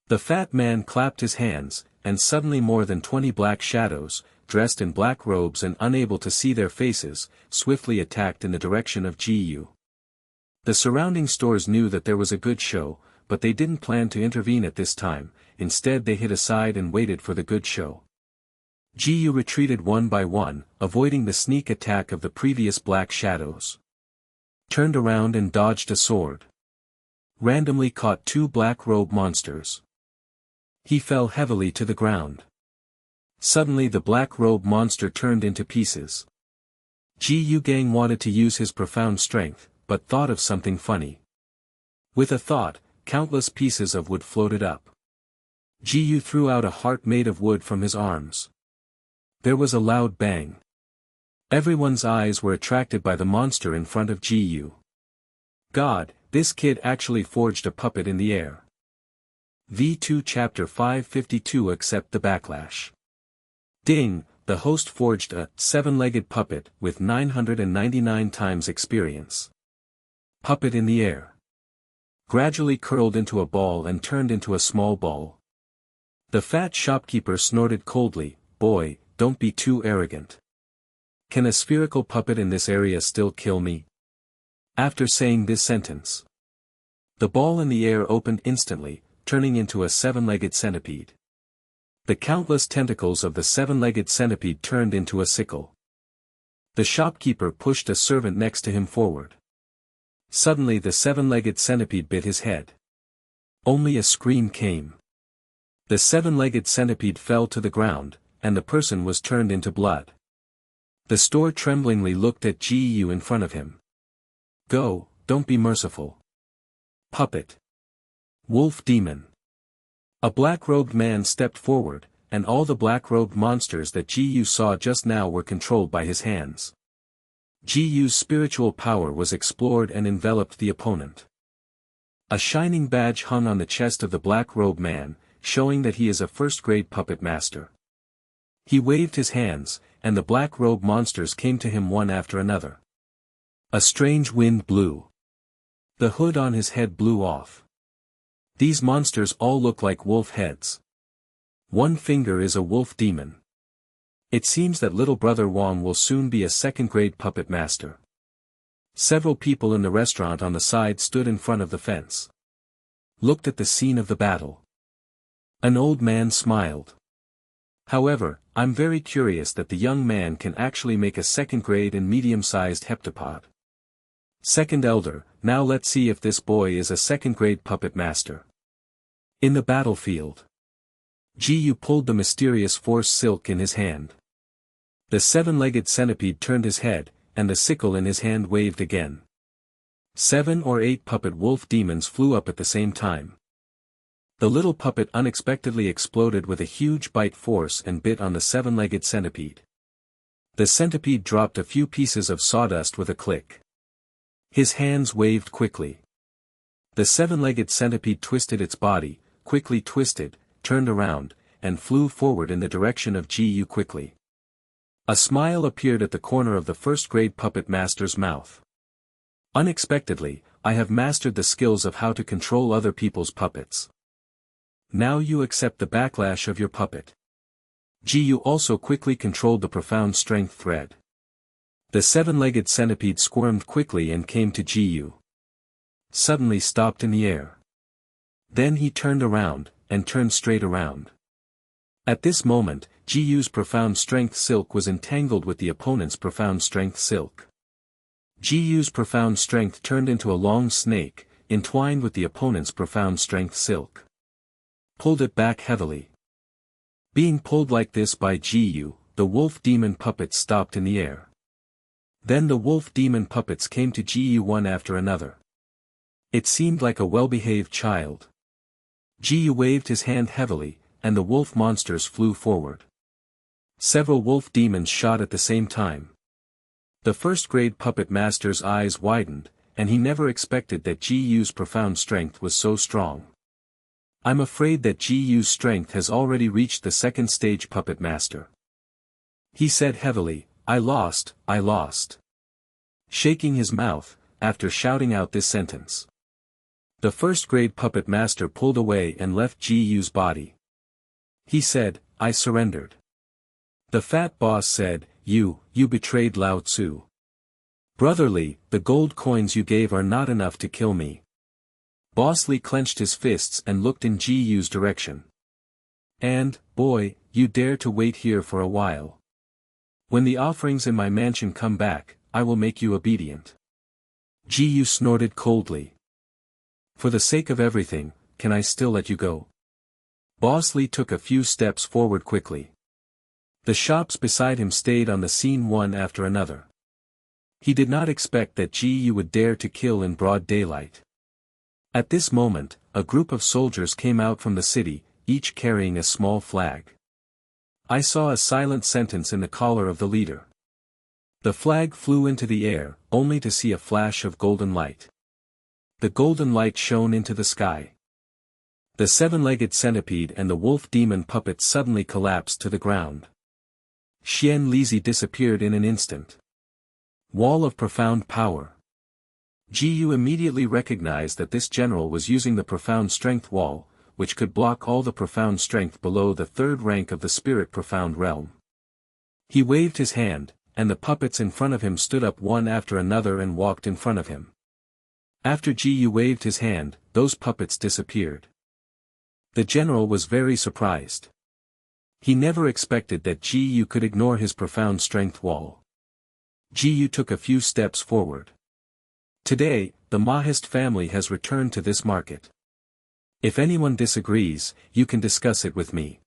The fat man clapped his hands, and suddenly more than 20 black shadows, dressed in black robes and unable to see their faces, swiftly attacked in the direction of Ji. The surrounding stores knew that there was a good show, but they didn't plan to intervene at this time. Instead they hid aside and waited for the good show. Ji retreated one by one, avoiding the sneak attack of the previous black shadows. Turned around and dodged a sword. Randomly caught 2 black robe monsters. He fell heavily to the ground. Suddenly the black robe monster turned into pieces. Ji Gang wanted to use his profound strength, but thought of something funny. With a thought, countless pieces of wood floated up. Ji threw out a heart made of wood from his arms. There was a loud bang. Everyone's eyes were attracted by the monster in front of Ji. God, this kid actually forged a puppet in the air. V2 Chapter 552 Accept the Backlash. Ding, the host forged a 7-legged puppet with 999 times experience. Puppet in the air. Gradually curled into a ball and turned into a small ball. The fat shopkeeper snorted coldly, boy, don't be too arrogant. Can a spherical puppet in this area still kill me? After saying this sentence, the ball in the air opened instantly, turning into a 7-legged centipede. The countless tentacles of the 7-legged centipede turned into a sickle. The shopkeeper pushed a servant next to him forward. Suddenly the 7-legged centipede bit his head. Only a scream came. The 7-legged centipede fell to the ground, and the person was turned into blood. The store tremblingly looked at Ji in front of him. Go, don't be merciful. Puppet. Wolf demon. A black-robed man stepped forward, and all the black-robed monsters that Ji saw just now were controlled by his hands. Ji's spiritual power was explored and enveloped the opponent. A shining badge hung on the chest of the black-robed man, showing that he is a first-grade puppet master. He waved his hands, and the black-robed monsters came to him one after another. A strange wind blew. The hood on his head blew off. These monsters all look like wolf heads. One finger is a wolf demon. It seems that little brother Wang will soon be a second-grade puppet master. Several people in the restaurant on the side stood in front of the fence. Looked at the scene of the battle. An old man smiled. However, I'm very curious that the young man can actually make a second-grade and medium-sized heptapod. Second elder, now let's see if this boy is a second-grade puppet master. In the battlefield. Ji pulled the mysterious force silk in his hand. The 7-legged centipede turned his head, and the sickle in his hand waved again. 7 or 8 puppet wolf demons flew up at the same time. The little puppet unexpectedly exploded with a huge bite force and bit on the 7-legged centipede. The centipede dropped a few pieces of sawdust with a click. His hands waved quickly. The 7-legged centipede twisted its body, quickly twisted, turned around, and flew forward in the direction of Ji quickly. A smile appeared at the corner of the first-grade puppet master's mouth. Unexpectedly, I have mastered the skills of how to control other people's puppets. Now you accept the backlash of your puppet. Ji also quickly controlled the profound strength thread. The 7-legged centipede squirmed quickly and came to Ji. Suddenly stopped in the air. Then he turned around, and turned straight around. At this moment, Ji's profound strength silk was entangled with the opponent's profound strength silk. Ji-Yu's profound strength turned into a long snake, entwined with the opponent's profound strength silk. Pulled it back heavily. Being pulled like this by Ji-Yu, the wolf demon puppets stopped in the air. Then the wolf demon puppets came to Ji-Yu one after another. It seemed like a well-behaved child. Ji-Yu waved his hand heavily, and the wolf monsters flew forward. Several wolf demons shot at the same time. The first-grade puppet master's eyes widened, and he never expected that Ji-Yu's profound strength was so strong. I'm afraid that Ji-Yu's strength has already reached the second stage puppet master. He said heavily, I lost. Shaking his mouth, after shouting out this sentence. The first-grade puppet master pulled away and left Ji-Yu's body. He said, I surrendered. The fat boss said, You betrayed Lao Tzu. Brotherly, the gold coins you gave are not enough to kill me. Boss Lee clenched his fists and looked in Ji-Yu's direction. And, boy, you dare to wait here for a while. When the offerings in my mansion come back, I will make you obedient. Ji-Yu snorted coldly. For the sake of everything, can I still let you go? Boss Lee took a few steps forward quickly. The shops beside him stayed on the scene one after another. He did not expect that Ji-Yu would dare to kill in broad daylight. At this moment, a group of soldiers came out from the city, each carrying a small flag. I saw a silent sentence in the collar of the leader. The flag flew into the air, only to see a flash of golden light. The golden light shone into the sky. The seven-legged centipede and the wolf demon puppet suddenly collapsed to the ground. Xian Lizi disappeared in an instant. Wall of profound power. Ji-Yu immediately recognized that this general was using the profound strength wall, which could block all the profound strength below the third rank of the spirit profound realm. He waved his hand, and the puppets in front of him stood up one after another and walked in front of him. After Ji-Yu waved his hand, those puppets disappeared. The general was very surprised. He never expected that Ji-Yu could ignore his profound strength wall. Ji-Yu took a few steps forward. Today, the Mahist family has returned to this market. If anyone disagrees, you can discuss it with me.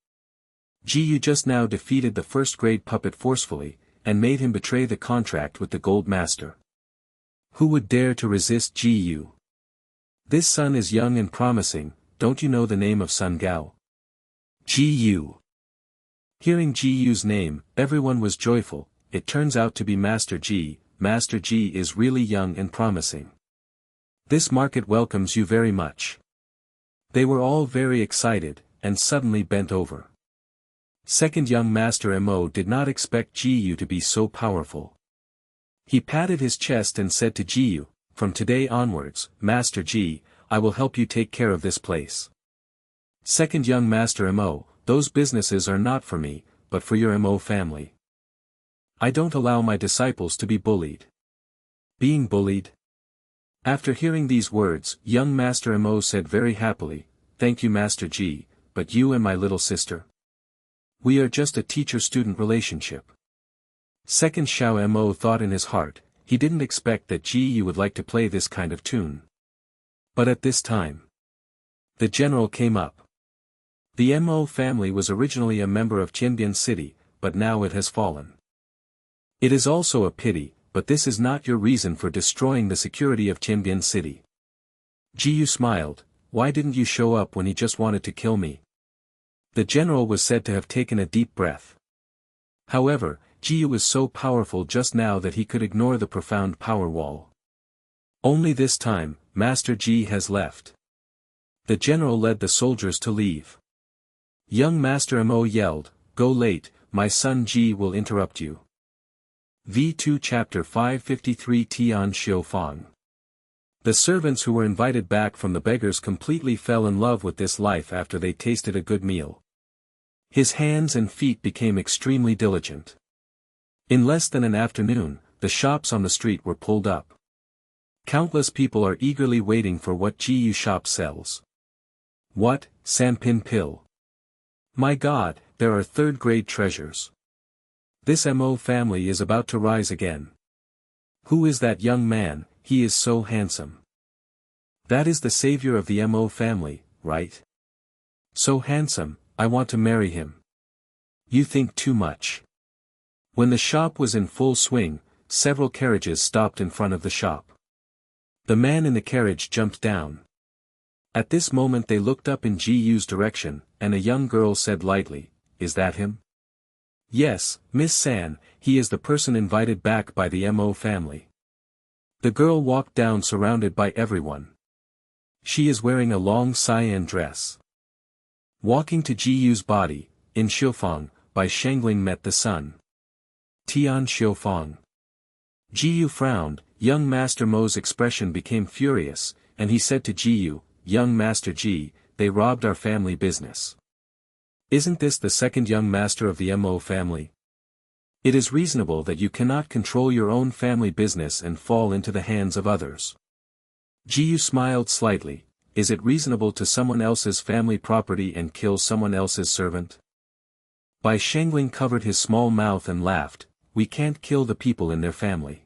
Ji-Yu just now defeated the first-grade puppet forcefully, and made him betray the contract with the Gold Master. Who would dare to resist Ji-Yu? This son is young and promising, don't you know the name of Sun Gao? Ji-Yu. Hearing Ji-Yu's name, everyone was joyful. It turns out to be Master Ji. Master Ji is really young and promising. This market welcomes you very much. They were all very excited, and suddenly bent over. Second young Master Mo did not expect Ji-Yu to be so powerful. He patted his chest and said to Ji-Yu, from today onwards, Master Ji, I will help you take care of this place. Second young Master Mo, those businesses are not for me, but for your Mo family. I don't allow my disciples to be bullied. Being bullied? After hearing these words, young Master Mo said very happily, Thank you Master Ji, but you and my little sister? We are just a teacher-student relationship. Second Xiao Mo thought in his heart, he didn't expect that Ji-Yu would like to play this kind of tune. But at this time, the general came up. The Mo family was originally a member of Tianbian City, but now it has fallen. It is also a pity, but this is not your reason for destroying the security of Tianbian City. Ji-Yu smiled, why didn't you show up when he just wanted to kill me? The general was said to have taken a deep breath. However, Ji-Yu was so powerful just now that he could ignore the profound power wall. Only this time, Master Ji has left. The general led the soldiers to leave. Young Master Mo yelled, Go late, my son Ji will interrupt you. V2 Chapter 553 Tian Xiufang. The servants who were invited back from the beggars completely fell in love with this life after they tasted a good meal. His hands and feet became extremely diligent. In less than an afternoon, the shops on the street were pulled up. Countless people are eagerly waiting for what Ji-Yu shop sells. What, Sanpin pill? My God, there are third-grade treasures. This Mo family is about to rise again. Who is that young man? He is so handsome. That is the savior of the Mo family, right? So handsome, I want to marry him. You think too much. When the shop was in full swing, several carriages stopped in front of the shop. The man in the carriage jumped down. At this moment they looked up in Ji-Yu's direction, and a young girl said lightly, "Is that him?" "Yes, Miss San, he is the person invited back by the Mo family." The girl walked down surrounded by everyone. She is wearing a long cyan dress. Walking to Ji-Yu's body, in Xiufang, by Shangling met the sun. Tian Xiufang. Ji-Yu frowned. Young Master Mo's expression became furious, and he said to Ji-Yu, "Young Master Ji, they robbed our family business. Isn't this the second young master of the Mo family? It is reasonable that you cannot control your own family business and fall into the hands of others." Ji-Yu smiled slightly. Is it reasonable to someone else's family property and kill someone else's servant? Bai Shangling covered his small mouth and laughed. We can't kill the people in their family.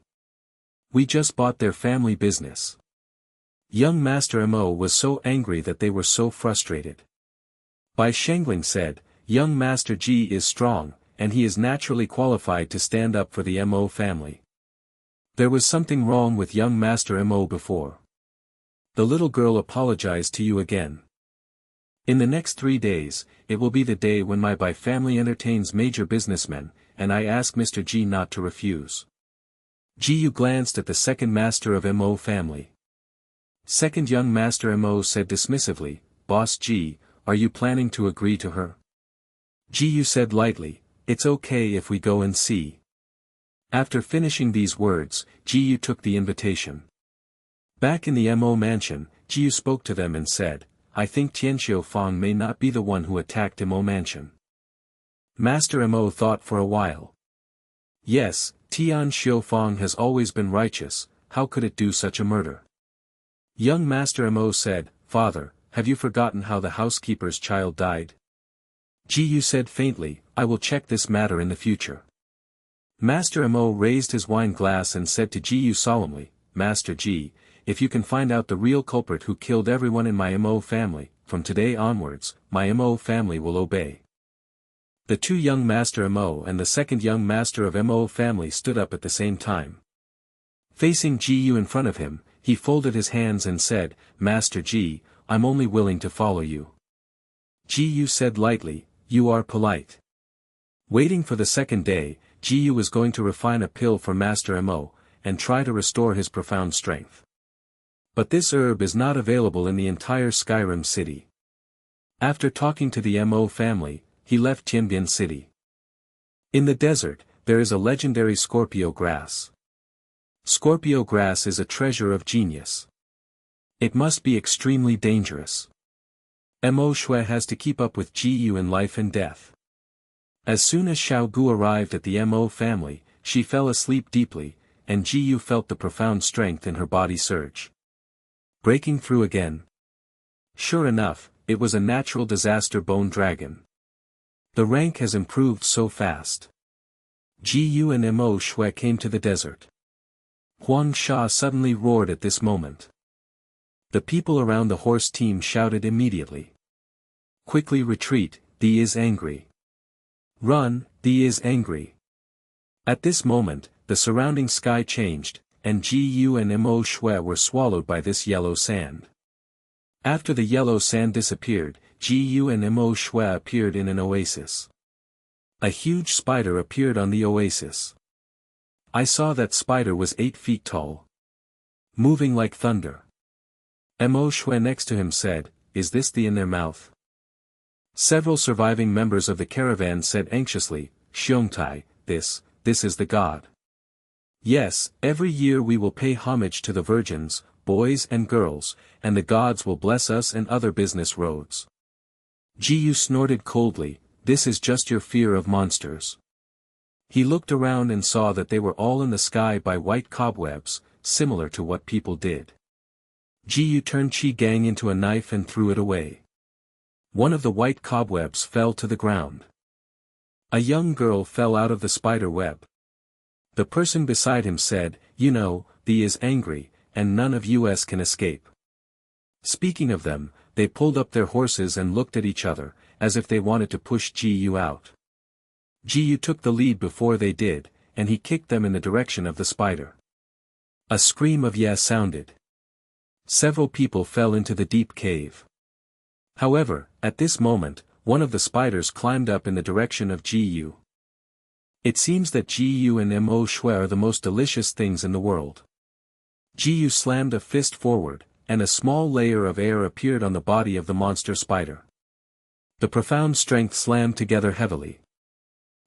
We just bought their family business. Young Master Mo was so angry that they were so frustrated. Bai Shangling said, "Young Master Ji is strong, and he is naturally qualified to stand up for the Mo family. There was something wrong with young Master Mo before. The little girl apologized to you again. In the next 3 days, it will be the day when my Bai family entertains major businessmen, and I ask Mr. Ji not to refuse." Ji-Yu glanced at the second master of Mo family. Second young Master Mo said dismissively, "Boss Ji, are you planning to agree to her?" Ji-Yu said lightly, "It's okay if we go and see." After finishing these words, Ji-Yu took the invitation. Back in the Mo mansion, Ji-Yu spoke to them and said, "I think Tian Xiufang may not be the one who attacked Mo mansion." Master Mo thought for a while. Yes, Tian Xiufang has always been righteous, how could it do such a murder? Young Master Mo said, "Father, have you forgotten how the housekeeper's child died?" Ji-Yu said faintly, "I will check this matter in the future." Master Mo raised his wine glass and said to Ji-Yu solemnly, "Master Ji, if you can find out the real culprit who killed everyone in my Mo family, from today onwards, my Mo family will obey." The two young Master Mo and the second young master of Mo family stood up at the same time. Facing Ji-Yu in front of him, he folded his hands and said, "Master Ji, I'm only willing to follow you." Ji-Yu said lightly, "You are polite." Waiting for the second day, Ji-Yu was going to refine a pill for Master Mo, and try to restore his profound strength. But this herb is not available in the entire Skyrim city. After talking to the Mo family, he left Tianbian city. In the desert, there is a legendary Scorpio grass. Scorpio grass is a treasure of genius. It must be extremely dangerous. Mo Shui has to keep up with Ji-Yu in life and death. As soon as Xiao Gu arrived at the Mo family, she fell asleep deeply, and Ji-Yu felt the profound strength in her body surge. Breaking through again. Sure enough, it was a natural disaster bone dragon. The rank has improved so fast. Ji-Yu and Mo Shui came to the desert. Huang Sha suddenly roared at this moment. The people around the horse team shouted immediately. "Quickly retreat, Di is angry. Run, Di is angry." At this moment, the surrounding sky changed, and Ji-Yu and Mo Shui were swallowed by this yellow sand. After the yellow sand disappeared, Ji-Yu and Mo Shui appeared in an oasis. A huge spider appeared on the oasis. I saw that spider was 8 feet tall. Moving like thunder. Mo Shui next to him said, "Is this the in their mouth?" Several surviving members of the caravan said anxiously, "Xiongtai, this is the god." Yes, every year we will pay homage to the virgins, boys and girls, and the gods will bless us and other business roads. Ji-Yu snorted coldly, "This is just your fear of monsters." He looked around and saw that they were all in the sky by white cobwebs, similar to what people did. Ji-Yu turned Qi Gang into a knife and threw it away. One of the white cobwebs fell to the ground. A young girl fell out of the spider web. The person beside him said, "You know, the is angry, and none of us can escape." Speaking of them, they pulled up their horses and looked at each other, as if they wanted to push Gu out. Gu took the lead before they did, and he kicked them in the direction of the spider. A scream of "yeah" sounded. Several people fell into the deep cave. However, at this moment, one of the spiders climbed up in the direction of Gu. It seems that Gu and Mo Shui are the most delicious things in the world. Gu slammed a fist forward, and a small layer of air appeared on the body of the monster spider. The profound strength slammed together heavily.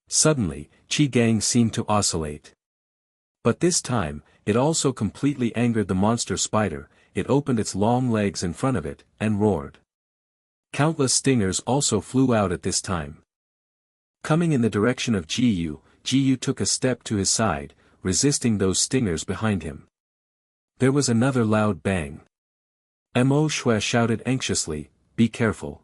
Suddenly, Qi Gang seemed to oscillate. But this time, it also completely angered the monster spider. It opened its long legs in front of it, and roared. Countless stingers also flew out at this time. Coming in the direction of Gu took a step to his side, resisting those stingers behind him. There was another loud bang. Mo Shui shouted anxiously, "Be careful."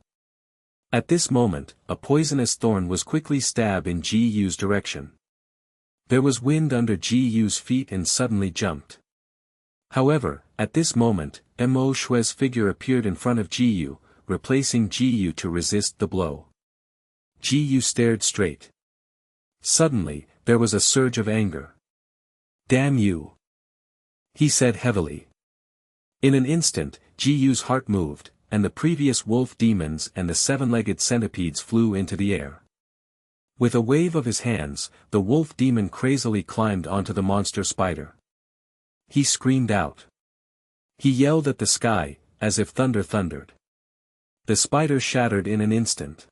At this moment, a poisonous thorn was quickly stabbed in Gu's direction. There was wind under Gu's feet and suddenly jumped. However, at this moment, Mo Shui's figure appeared in front of Gu, replacing Gu to resist the blow. Gu stared straight. Suddenly, there was a surge of anger. "Damn you!" he said heavily. In an instant, Gu's heart moved, and the previous wolf demons and the seven-legged centipedes flew into the air. With a wave of his hands, the wolf demon crazily climbed onto the monster spider. He screamed out. He yelled at the sky, as if thunder thundered. The spider shattered in an instant.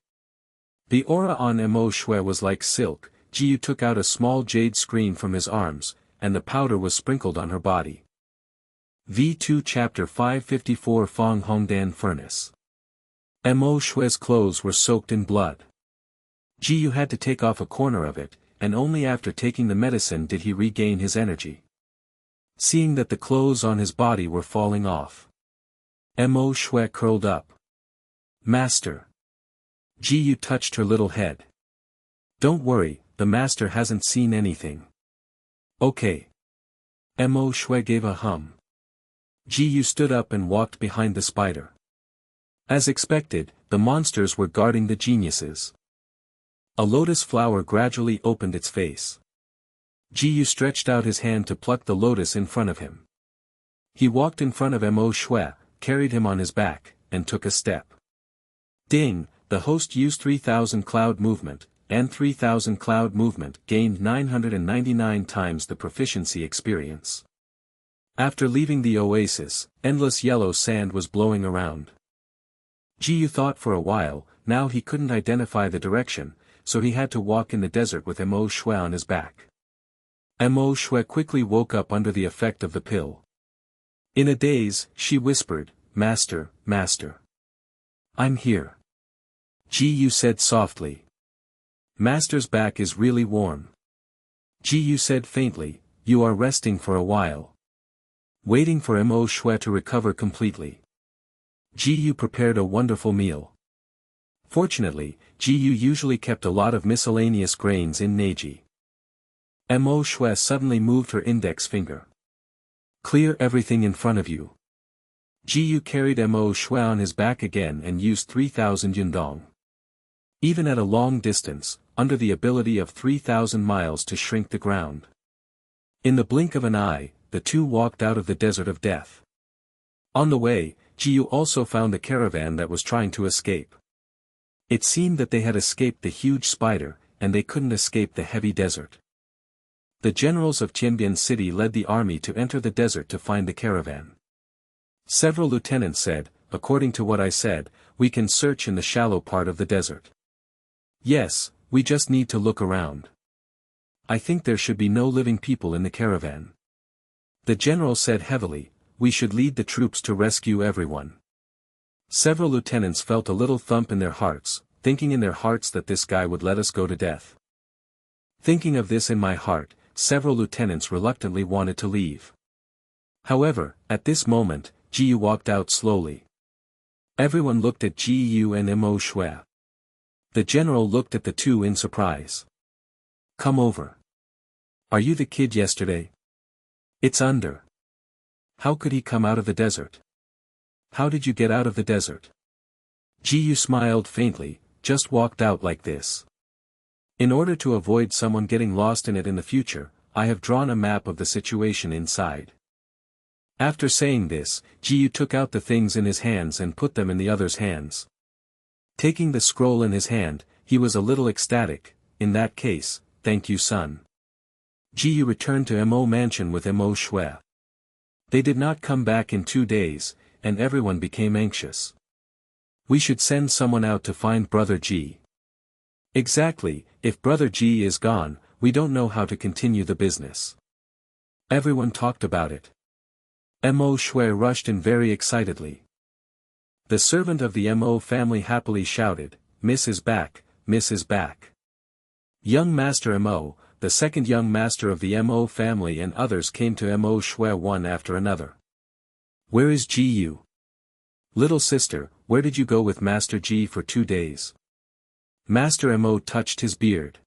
The aura on Mo Shui was like silk. Gu took out a small jade screen from his arms, and the powder was sprinkled on her body. V2 Chapter 554 Fong Hongdan Furnace. Mo Shui's clothes were soaked in blood. Gu had to take off a corner of it, and only after taking the medicine did he regain his energy. Seeing that the clothes on his body were falling off, Mo Shui curled up. "Master." Gu touched her little head. "Don't worry, the master hasn't seen anything." "Okay." Mo Shui gave a hum. Gu stood up and walked behind the spider. As expected, the monsters were guarding the geniuses. A lotus flower gradually opened its face. Gu stretched out his hand to pluck the lotus in front of him. He walked in front of Mo Shui, carried him on his back, and took a step. Ding! The host used 3000 cloud movement, and 3000 cloud movement gained 999 times the proficiency experience. After leaving the oasis, endless yellow sand was blowing around. Gu thought for a while. Now he couldn't identify the direction, so he had to walk in the desert with Mo Shui on his back. Mo Shui quickly woke up under the effect of the pill. In a daze, she whispered, "Master, master. I'm here." Gu said softly. "Master's back is really warm." Gu said faintly, "You are resting for a while." Waiting for Mo Shui to recover completely. Gu prepared a wonderful meal. Fortunately, Gu usually kept a lot of miscellaneous grains in Neji. Mo Shui suddenly moved her index finger. "Clear everything in front of you." Gu carried Mo Shui on his back again and used 3000 yundong. Even at a long distance, under the ability of 3000 miles to shrink the ground. In the blink of an eye, the two walked out of the desert of death. On the way, Gu also found the caravan that was trying to escape. It seemed that they had escaped the huge spider, and they couldn't escape the heavy desert. The generals of Tianbian City led the army to enter the desert to find the caravan. Several lieutenants said, "According to what I said, we can search in the shallow part of the desert." "Yes, we just need to look around. I think there should be no living people in the caravan." The general said heavily, "We should lead the troops to rescue everyone." Several lieutenants felt a little thump in their hearts, thinking in their hearts that this guy would let us go to death. Thinking of this in my heart, several lieutenants reluctantly wanted to leave. However, at this moment, Gu walked out slowly. Everyone looked at Gu and Mo Shui. The general looked at the two in surprise. "Come over." Are you the kid yesterday? It's under. How could he come out of the desert? How did you get out of the desert? Ji smiled faintly, just walked out like this. In order to avoid someone getting lost in it in the future, I have drawn a map of the situation inside. After saying this, Ji took out the things in his hands and put them in the other's hands. Taking the scroll in his hand, he was a little ecstatic. In that case, thank you son. Ji returned to Mo mansion with Mo Shui. They did not come back in 2 days, and everyone became anxious. We should send someone out to find Brother Ji. Exactly, if Brother Ji is gone, we don't know how to continue the business. Everyone talked about it. Mo Shui rushed in very excitedly. The servant of the Mo family happily shouted, Miss is back, Miss is back. Young Master Mo, the second young master of the Mo family and others came to Mo Shui one after another. Where is Ji? Little sister, where did you go with Master Ji for 2 days? Master Mo touched his beard.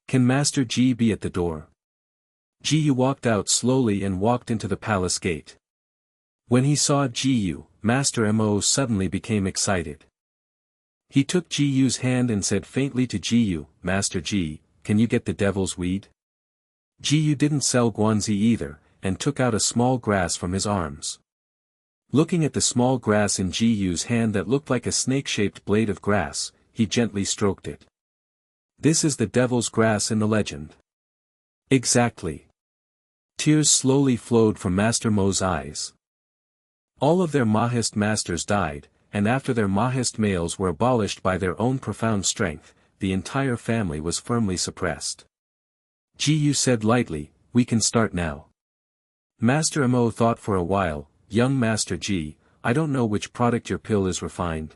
Can Master Ji be at the door? Ji walked out slowly and walked into the palace gate. When he saw Ji, Master Mo suddenly became excited. He took Ji's hand and said faintly to Ji, Master Ji, can you get the devil's weed? Ji didn't sell guanzi either, and took out a small grass from his arms. Looking at the small grass in Ji's hand that looked like a snake-shaped blade of grass, he gently stroked it. This is the devil's grass in the legend. Exactly. Tears slowly flowed from Master Mo's eyes. All of their Mahist masters died, and after their Mahist males were abolished by their own profound strength, the entire family was firmly suppressed. Ji said lightly, we can start now. Master Mo thought for a while, young Master Ji, I don't know which product your pill is refined.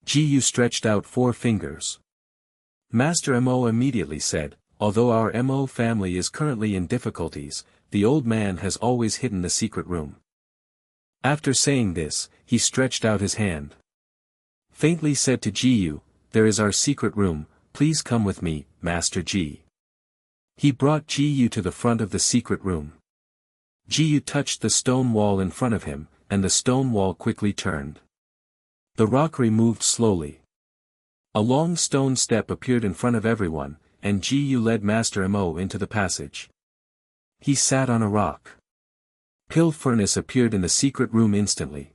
Ji stretched out 4 fingers. Master Mo immediately said, although our Mo family is currently in difficulties, the old man has always hidden the secret room. After saying this, he stretched out his hand. Faintly said to Ji, there is our secret room, please come with me, Master Ji. He brought Ji to the front of the secret room. Ji touched the stone wall in front of him, and the stone wall quickly turned. The rockery moved slowly. A long stone step appeared in front of everyone, and Ji led Master Mo into the passage. He sat on a rock. Pill furnace appeared in the secret room instantly.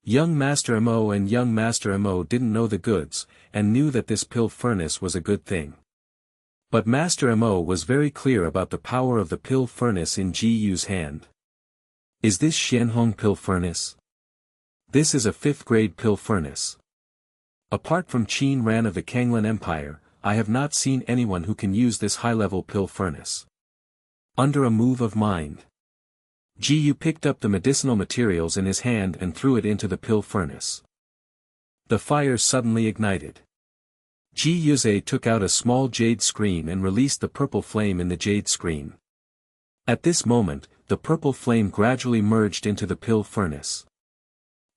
Young Master Mo and young Master Mo didn't know the goods, and knew that this pill furnace was a good thing. But Master Mo was very clear about the power of the pill furnace in Ji's hand. Is this Xianhong pill furnace? This is a 5th grade pill furnace. Apart from Qin Ran of the Kanglan Empire, I have not seen anyone who can use this high-level pill furnace. Under a move of mind, Ji picked up the medicinal materials in his hand and threw it into the pill furnace. The fire suddenly ignited. Ji Yuze took out a small jade screen and released the purple flame in the jade screen. At this moment, the purple flame gradually merged into the pill furnace.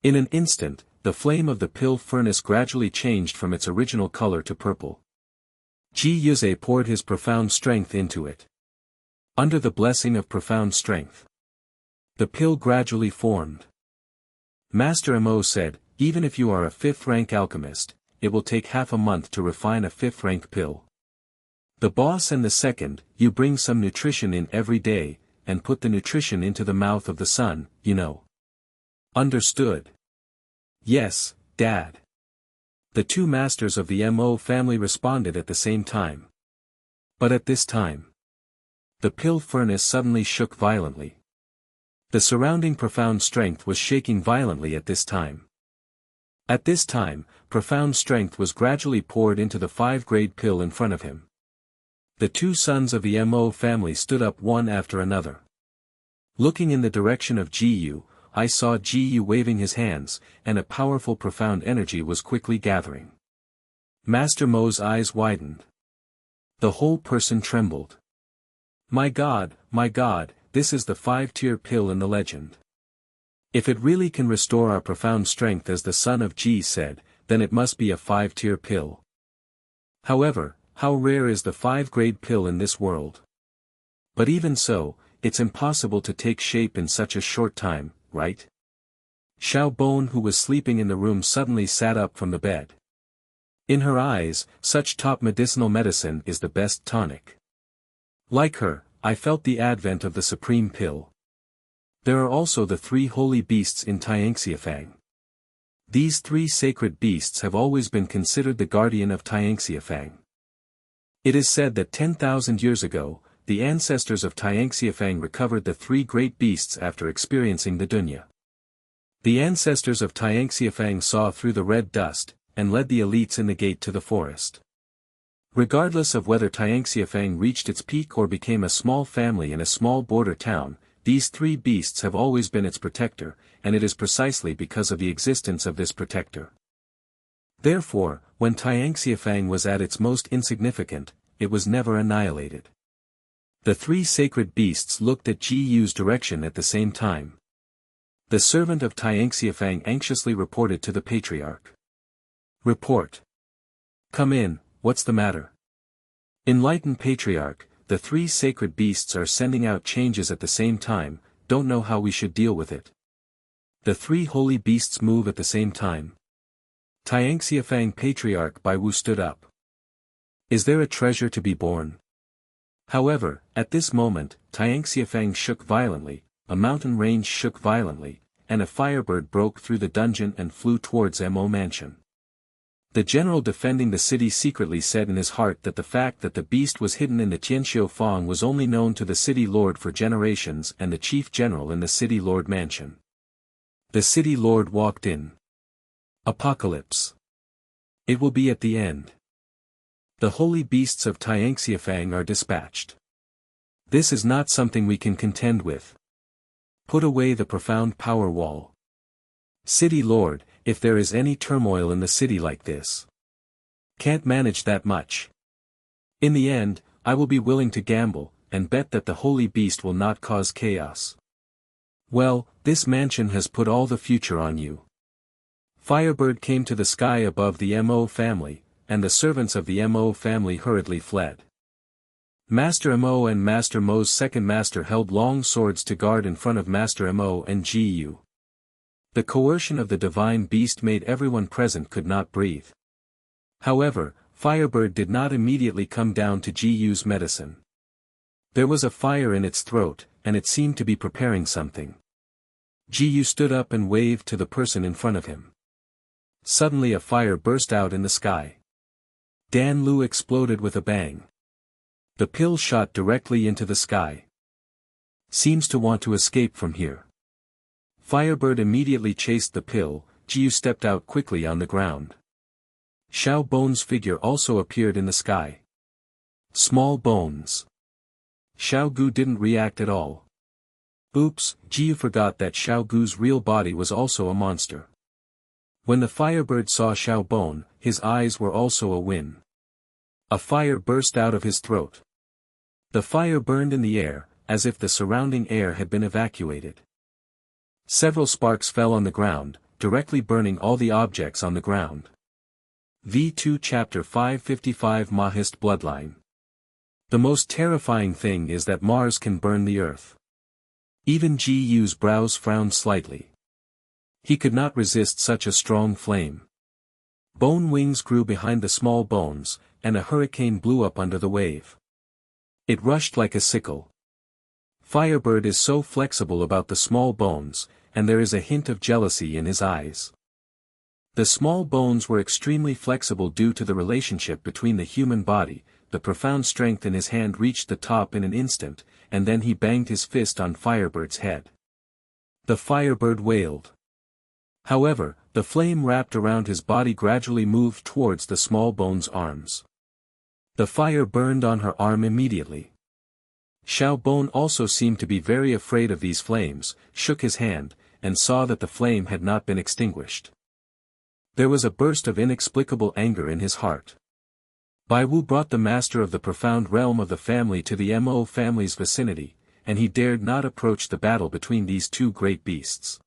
In an instant, the flame of the pill furnace gradually changed from its original color to purple. Ji Yuze poured his profound strength into it. Under the blessing of profound strength, the pill gradually formed. Master Mo said, even if you are a 5th rank alchemist, it will take half a month to refine a 5th rank pill. The boss and the second, you bring some nutrition in every day, and put the nutrition into the mouth of the son, you know. Understood? Yes, Dad. The 2 masters of the Mo family responded at the same time. But at this time, the pill furnace suddenly shook violently. The surrounding profound strength was shaking violently at this time. At this time, profound strength was gradually poured into the 5-grade pill in front of him. The 2 sons of the Mo family stood up one after another. Looking in the direction of Ji, I saw Ji waving his hands, and a powerful profound energy was quickly gathering. Master Mo's eyes widened. The whole person trembled. My God, this is the 5-tier pill in the legend. If it really can restore our profound strength as the son of Ji said, then it must be a 5-tier pill. However, how rare is the 5-grade pill in this world? But even so, it's impossible to take shape in such a short time, right? Xiao Bon, who was sleeping in the room, suddenly sat up from the bed. In her eyes, such top medicinal medicine is the best tonic. Like her, I felt the advent of the supreme pill. There are also the three holy beasts in Tianxiafang. These three sacred beasts have always been considered the guardian of Tianxiafang. It is said that 10,000 years ago, the ancestors of Tianxiafang recovered the three great beasts after experiencing the dunya. The ancestors of Tianxiafang saw through the red dust, and led the elites in the gate to the forest. Regardless of whether Tianxiafang reached its peak or became a small family in a small border town, these three beasts have always been its protector, and it is precisely because of the existence of this protector. Therefore, when Tianxiafang was at its most insignificant, it was never annihilated. The three sacred beasts looked at Ji Yu's direction at the same time. The servant of Tianxiafang anxiously reported to the patriarch. Report. Come in, what's the matter? Enlightened patriarch, the three sacred beasts are sending out changes at the same time, don't know how we should deal with it. The three holy beasts move at the same time. Tianxiafang patriarch Bai Wu stood up. Is there a treasure to be born? However, at this moment, Tianxiafang shook violently, a mountain range shook violently, and a firebird broke through the dungeon and flew towards Mo mansion. The general defending the city secretly said in his heart that the fact that the beast was hidden in the Tianxiu Fang was only known to the city lord for generations and the chief general in the city lord mansion. The city lord walked in. Apocalypse. It will be at the end. The holy beasts of Tianxiafang are dispatched. This is not something we can contend with. Put away the profound power wall. City lord, if there is any turmoil in the city like this. Can't manage that much. In the end, I will be willing to gamble, and bet that the holy beast will not cause chaos. Well, this mansion has put all the future on you. Firebird came to the sky above the Mo family, and the servants of the Mo family hurriedly fled. Master Mo and Master Mo's second master held long swords to guard in front of Master Mo and Ji Yu. The coercion of the divine beast made everyone present could not breathe. However, Firebird did not immediately come down to Ji Yu's medicine. There was a fire in its throat, and it seemed to be preparing something. Ji Yu stood up and waved to the person in front of him. Suddenly a fire burst out in the sky. Dan Lu exploded with a bang. The pill shot directly into the sky. Seems to want to escape from here. Firebird immediately chased the pill. Ji Yu stepped out quickly on the ground. Xiao Bon's figure also appeared in the sky. Small bones. Xiao Gu didn't react at all. Oops, Ji Yu forgot that Xiao Gu's real body was also a monster. When the Firebird saw Xiao Bon, his eyes were also a win. A fire burst out of his throat. The fire burned in the air, as if the surrounding air had been evacuated. Several sparks fell on the ground, directly burning all the objects on the ground. V2 Chapter 555 Mahist Bloodline. The most terrifying thing is that Mars can burn the earth. Even Ji Yu's brows frowned slightly. He could not resist such a strong flame. Bone wings grew behind the small bones, and a hurricane blew up under the wave. It rushed like a sickle. Firebird is so flexible about the small bones, and there is a hint of jealousy in his eyes. The small bones were extremely flexible due to the relationship between the human body. The profound strength in his hand reached the top in an instant, and then he banged his fist on Firebird's head. The Firebird wailed. However, the flame wrapped around his body gradually moved towards the small bone's arms. The fire burned on her arm immediately. Xiao Bon also seemed to be very afraid of these flames, shook his hand, and saw that the flame had not been extinguished. There was a burst of inexplicable anger in his heart. Bai Wu brought the master of the profound realm of the family to the Mo family's vicinity, and he dared not approach the battle between these two great beasts.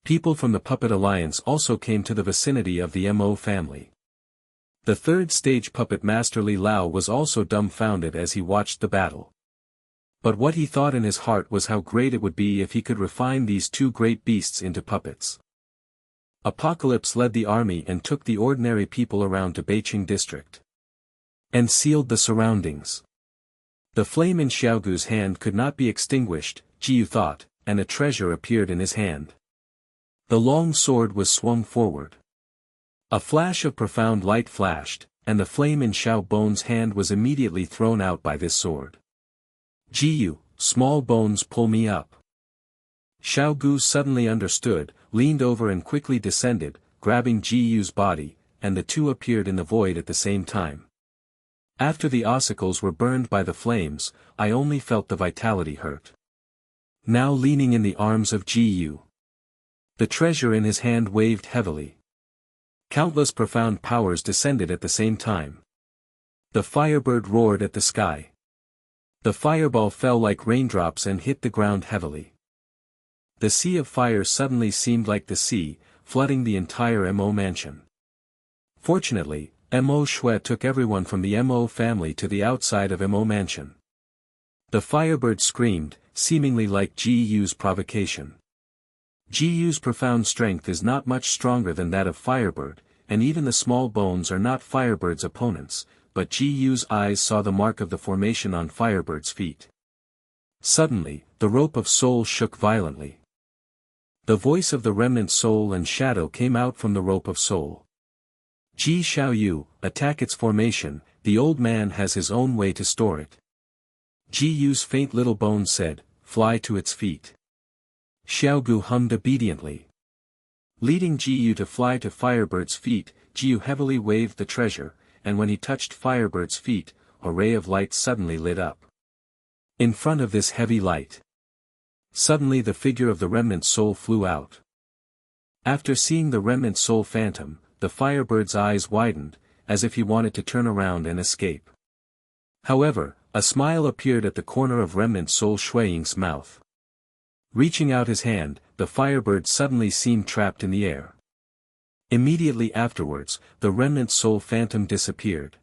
People from the Puppet Alliance also came to the vicinity of the Mo family. The third stage puppet master Li Lao was also dumbfounded as he watched the battle. But what he thought in his heart was how great it would be if he could refine these two great beasts into puppets. Apocalypse led the army and took the ordinary people around to Beiqing district. And sealed the surroundings. The flame in Xiaogu's hand could not be extinguished, Jiyu thought, and a treasure appeared in his hand. The long sword was swung forward. A flash of profound light flashed, and the flame in Xiao Bone's hand was immediately thrown out by this sword. Jiyu, small bones pull me up. Xiaogu suddenly understood, leaned over and quickly descended, grabbing Jiyu's body, and the two appeared in the void at the same time. After the ossicles were burned by the flames, I only felt the vitality hurt. Now leaning in the arms of Jiyu. The treasure in his hand waved heavily. Countless profound powers descended at the same time. The firebird roared at the sky. The fireball fell like raindrops and hit the ground heavily. The sea of fire suddenly seemed like the sea, flooding the entire Mo mansion. Fortunately, Mo Shui took everyone from the Mo family to the outside of Mo mansion. The firebird screamed, seemingly like Jiyu's provocation. Jiyu's profound strength is not much stronger than that of Firebird, and even the small bones are not Firebird's opponents, but Jiyu's eyes saw the mark of the formation on Firebird's feet. Suddenly, the rope of soul shook violently. The voice of the remnant soul and shadow came out from the rope of soul. Ji Xiaoyu, attack its formation, the old man has his own way to store it. Jiyu's faint little bones said, fly to its feet. Xiaogu hummed obediently. Leading Jiyu to fly to Firebird's feet, Jiyu heavily waved the treasure, and when he touched Firebird's feet, a ray of light suddenly lit up. In front of this heavy light, suddenly the figure of the remnant soul flew out. After seeing the remnant soul phantom, the Firebird's eyes widened, as if he wanted to turn around and escape. However, a smile appeared at the corner of remnant soul Shuiying's mouth. Reaching out his hand, the Firebird suddenly seemed trapped in the air. Immediately afterwards, the remnant soul phantom disappeared.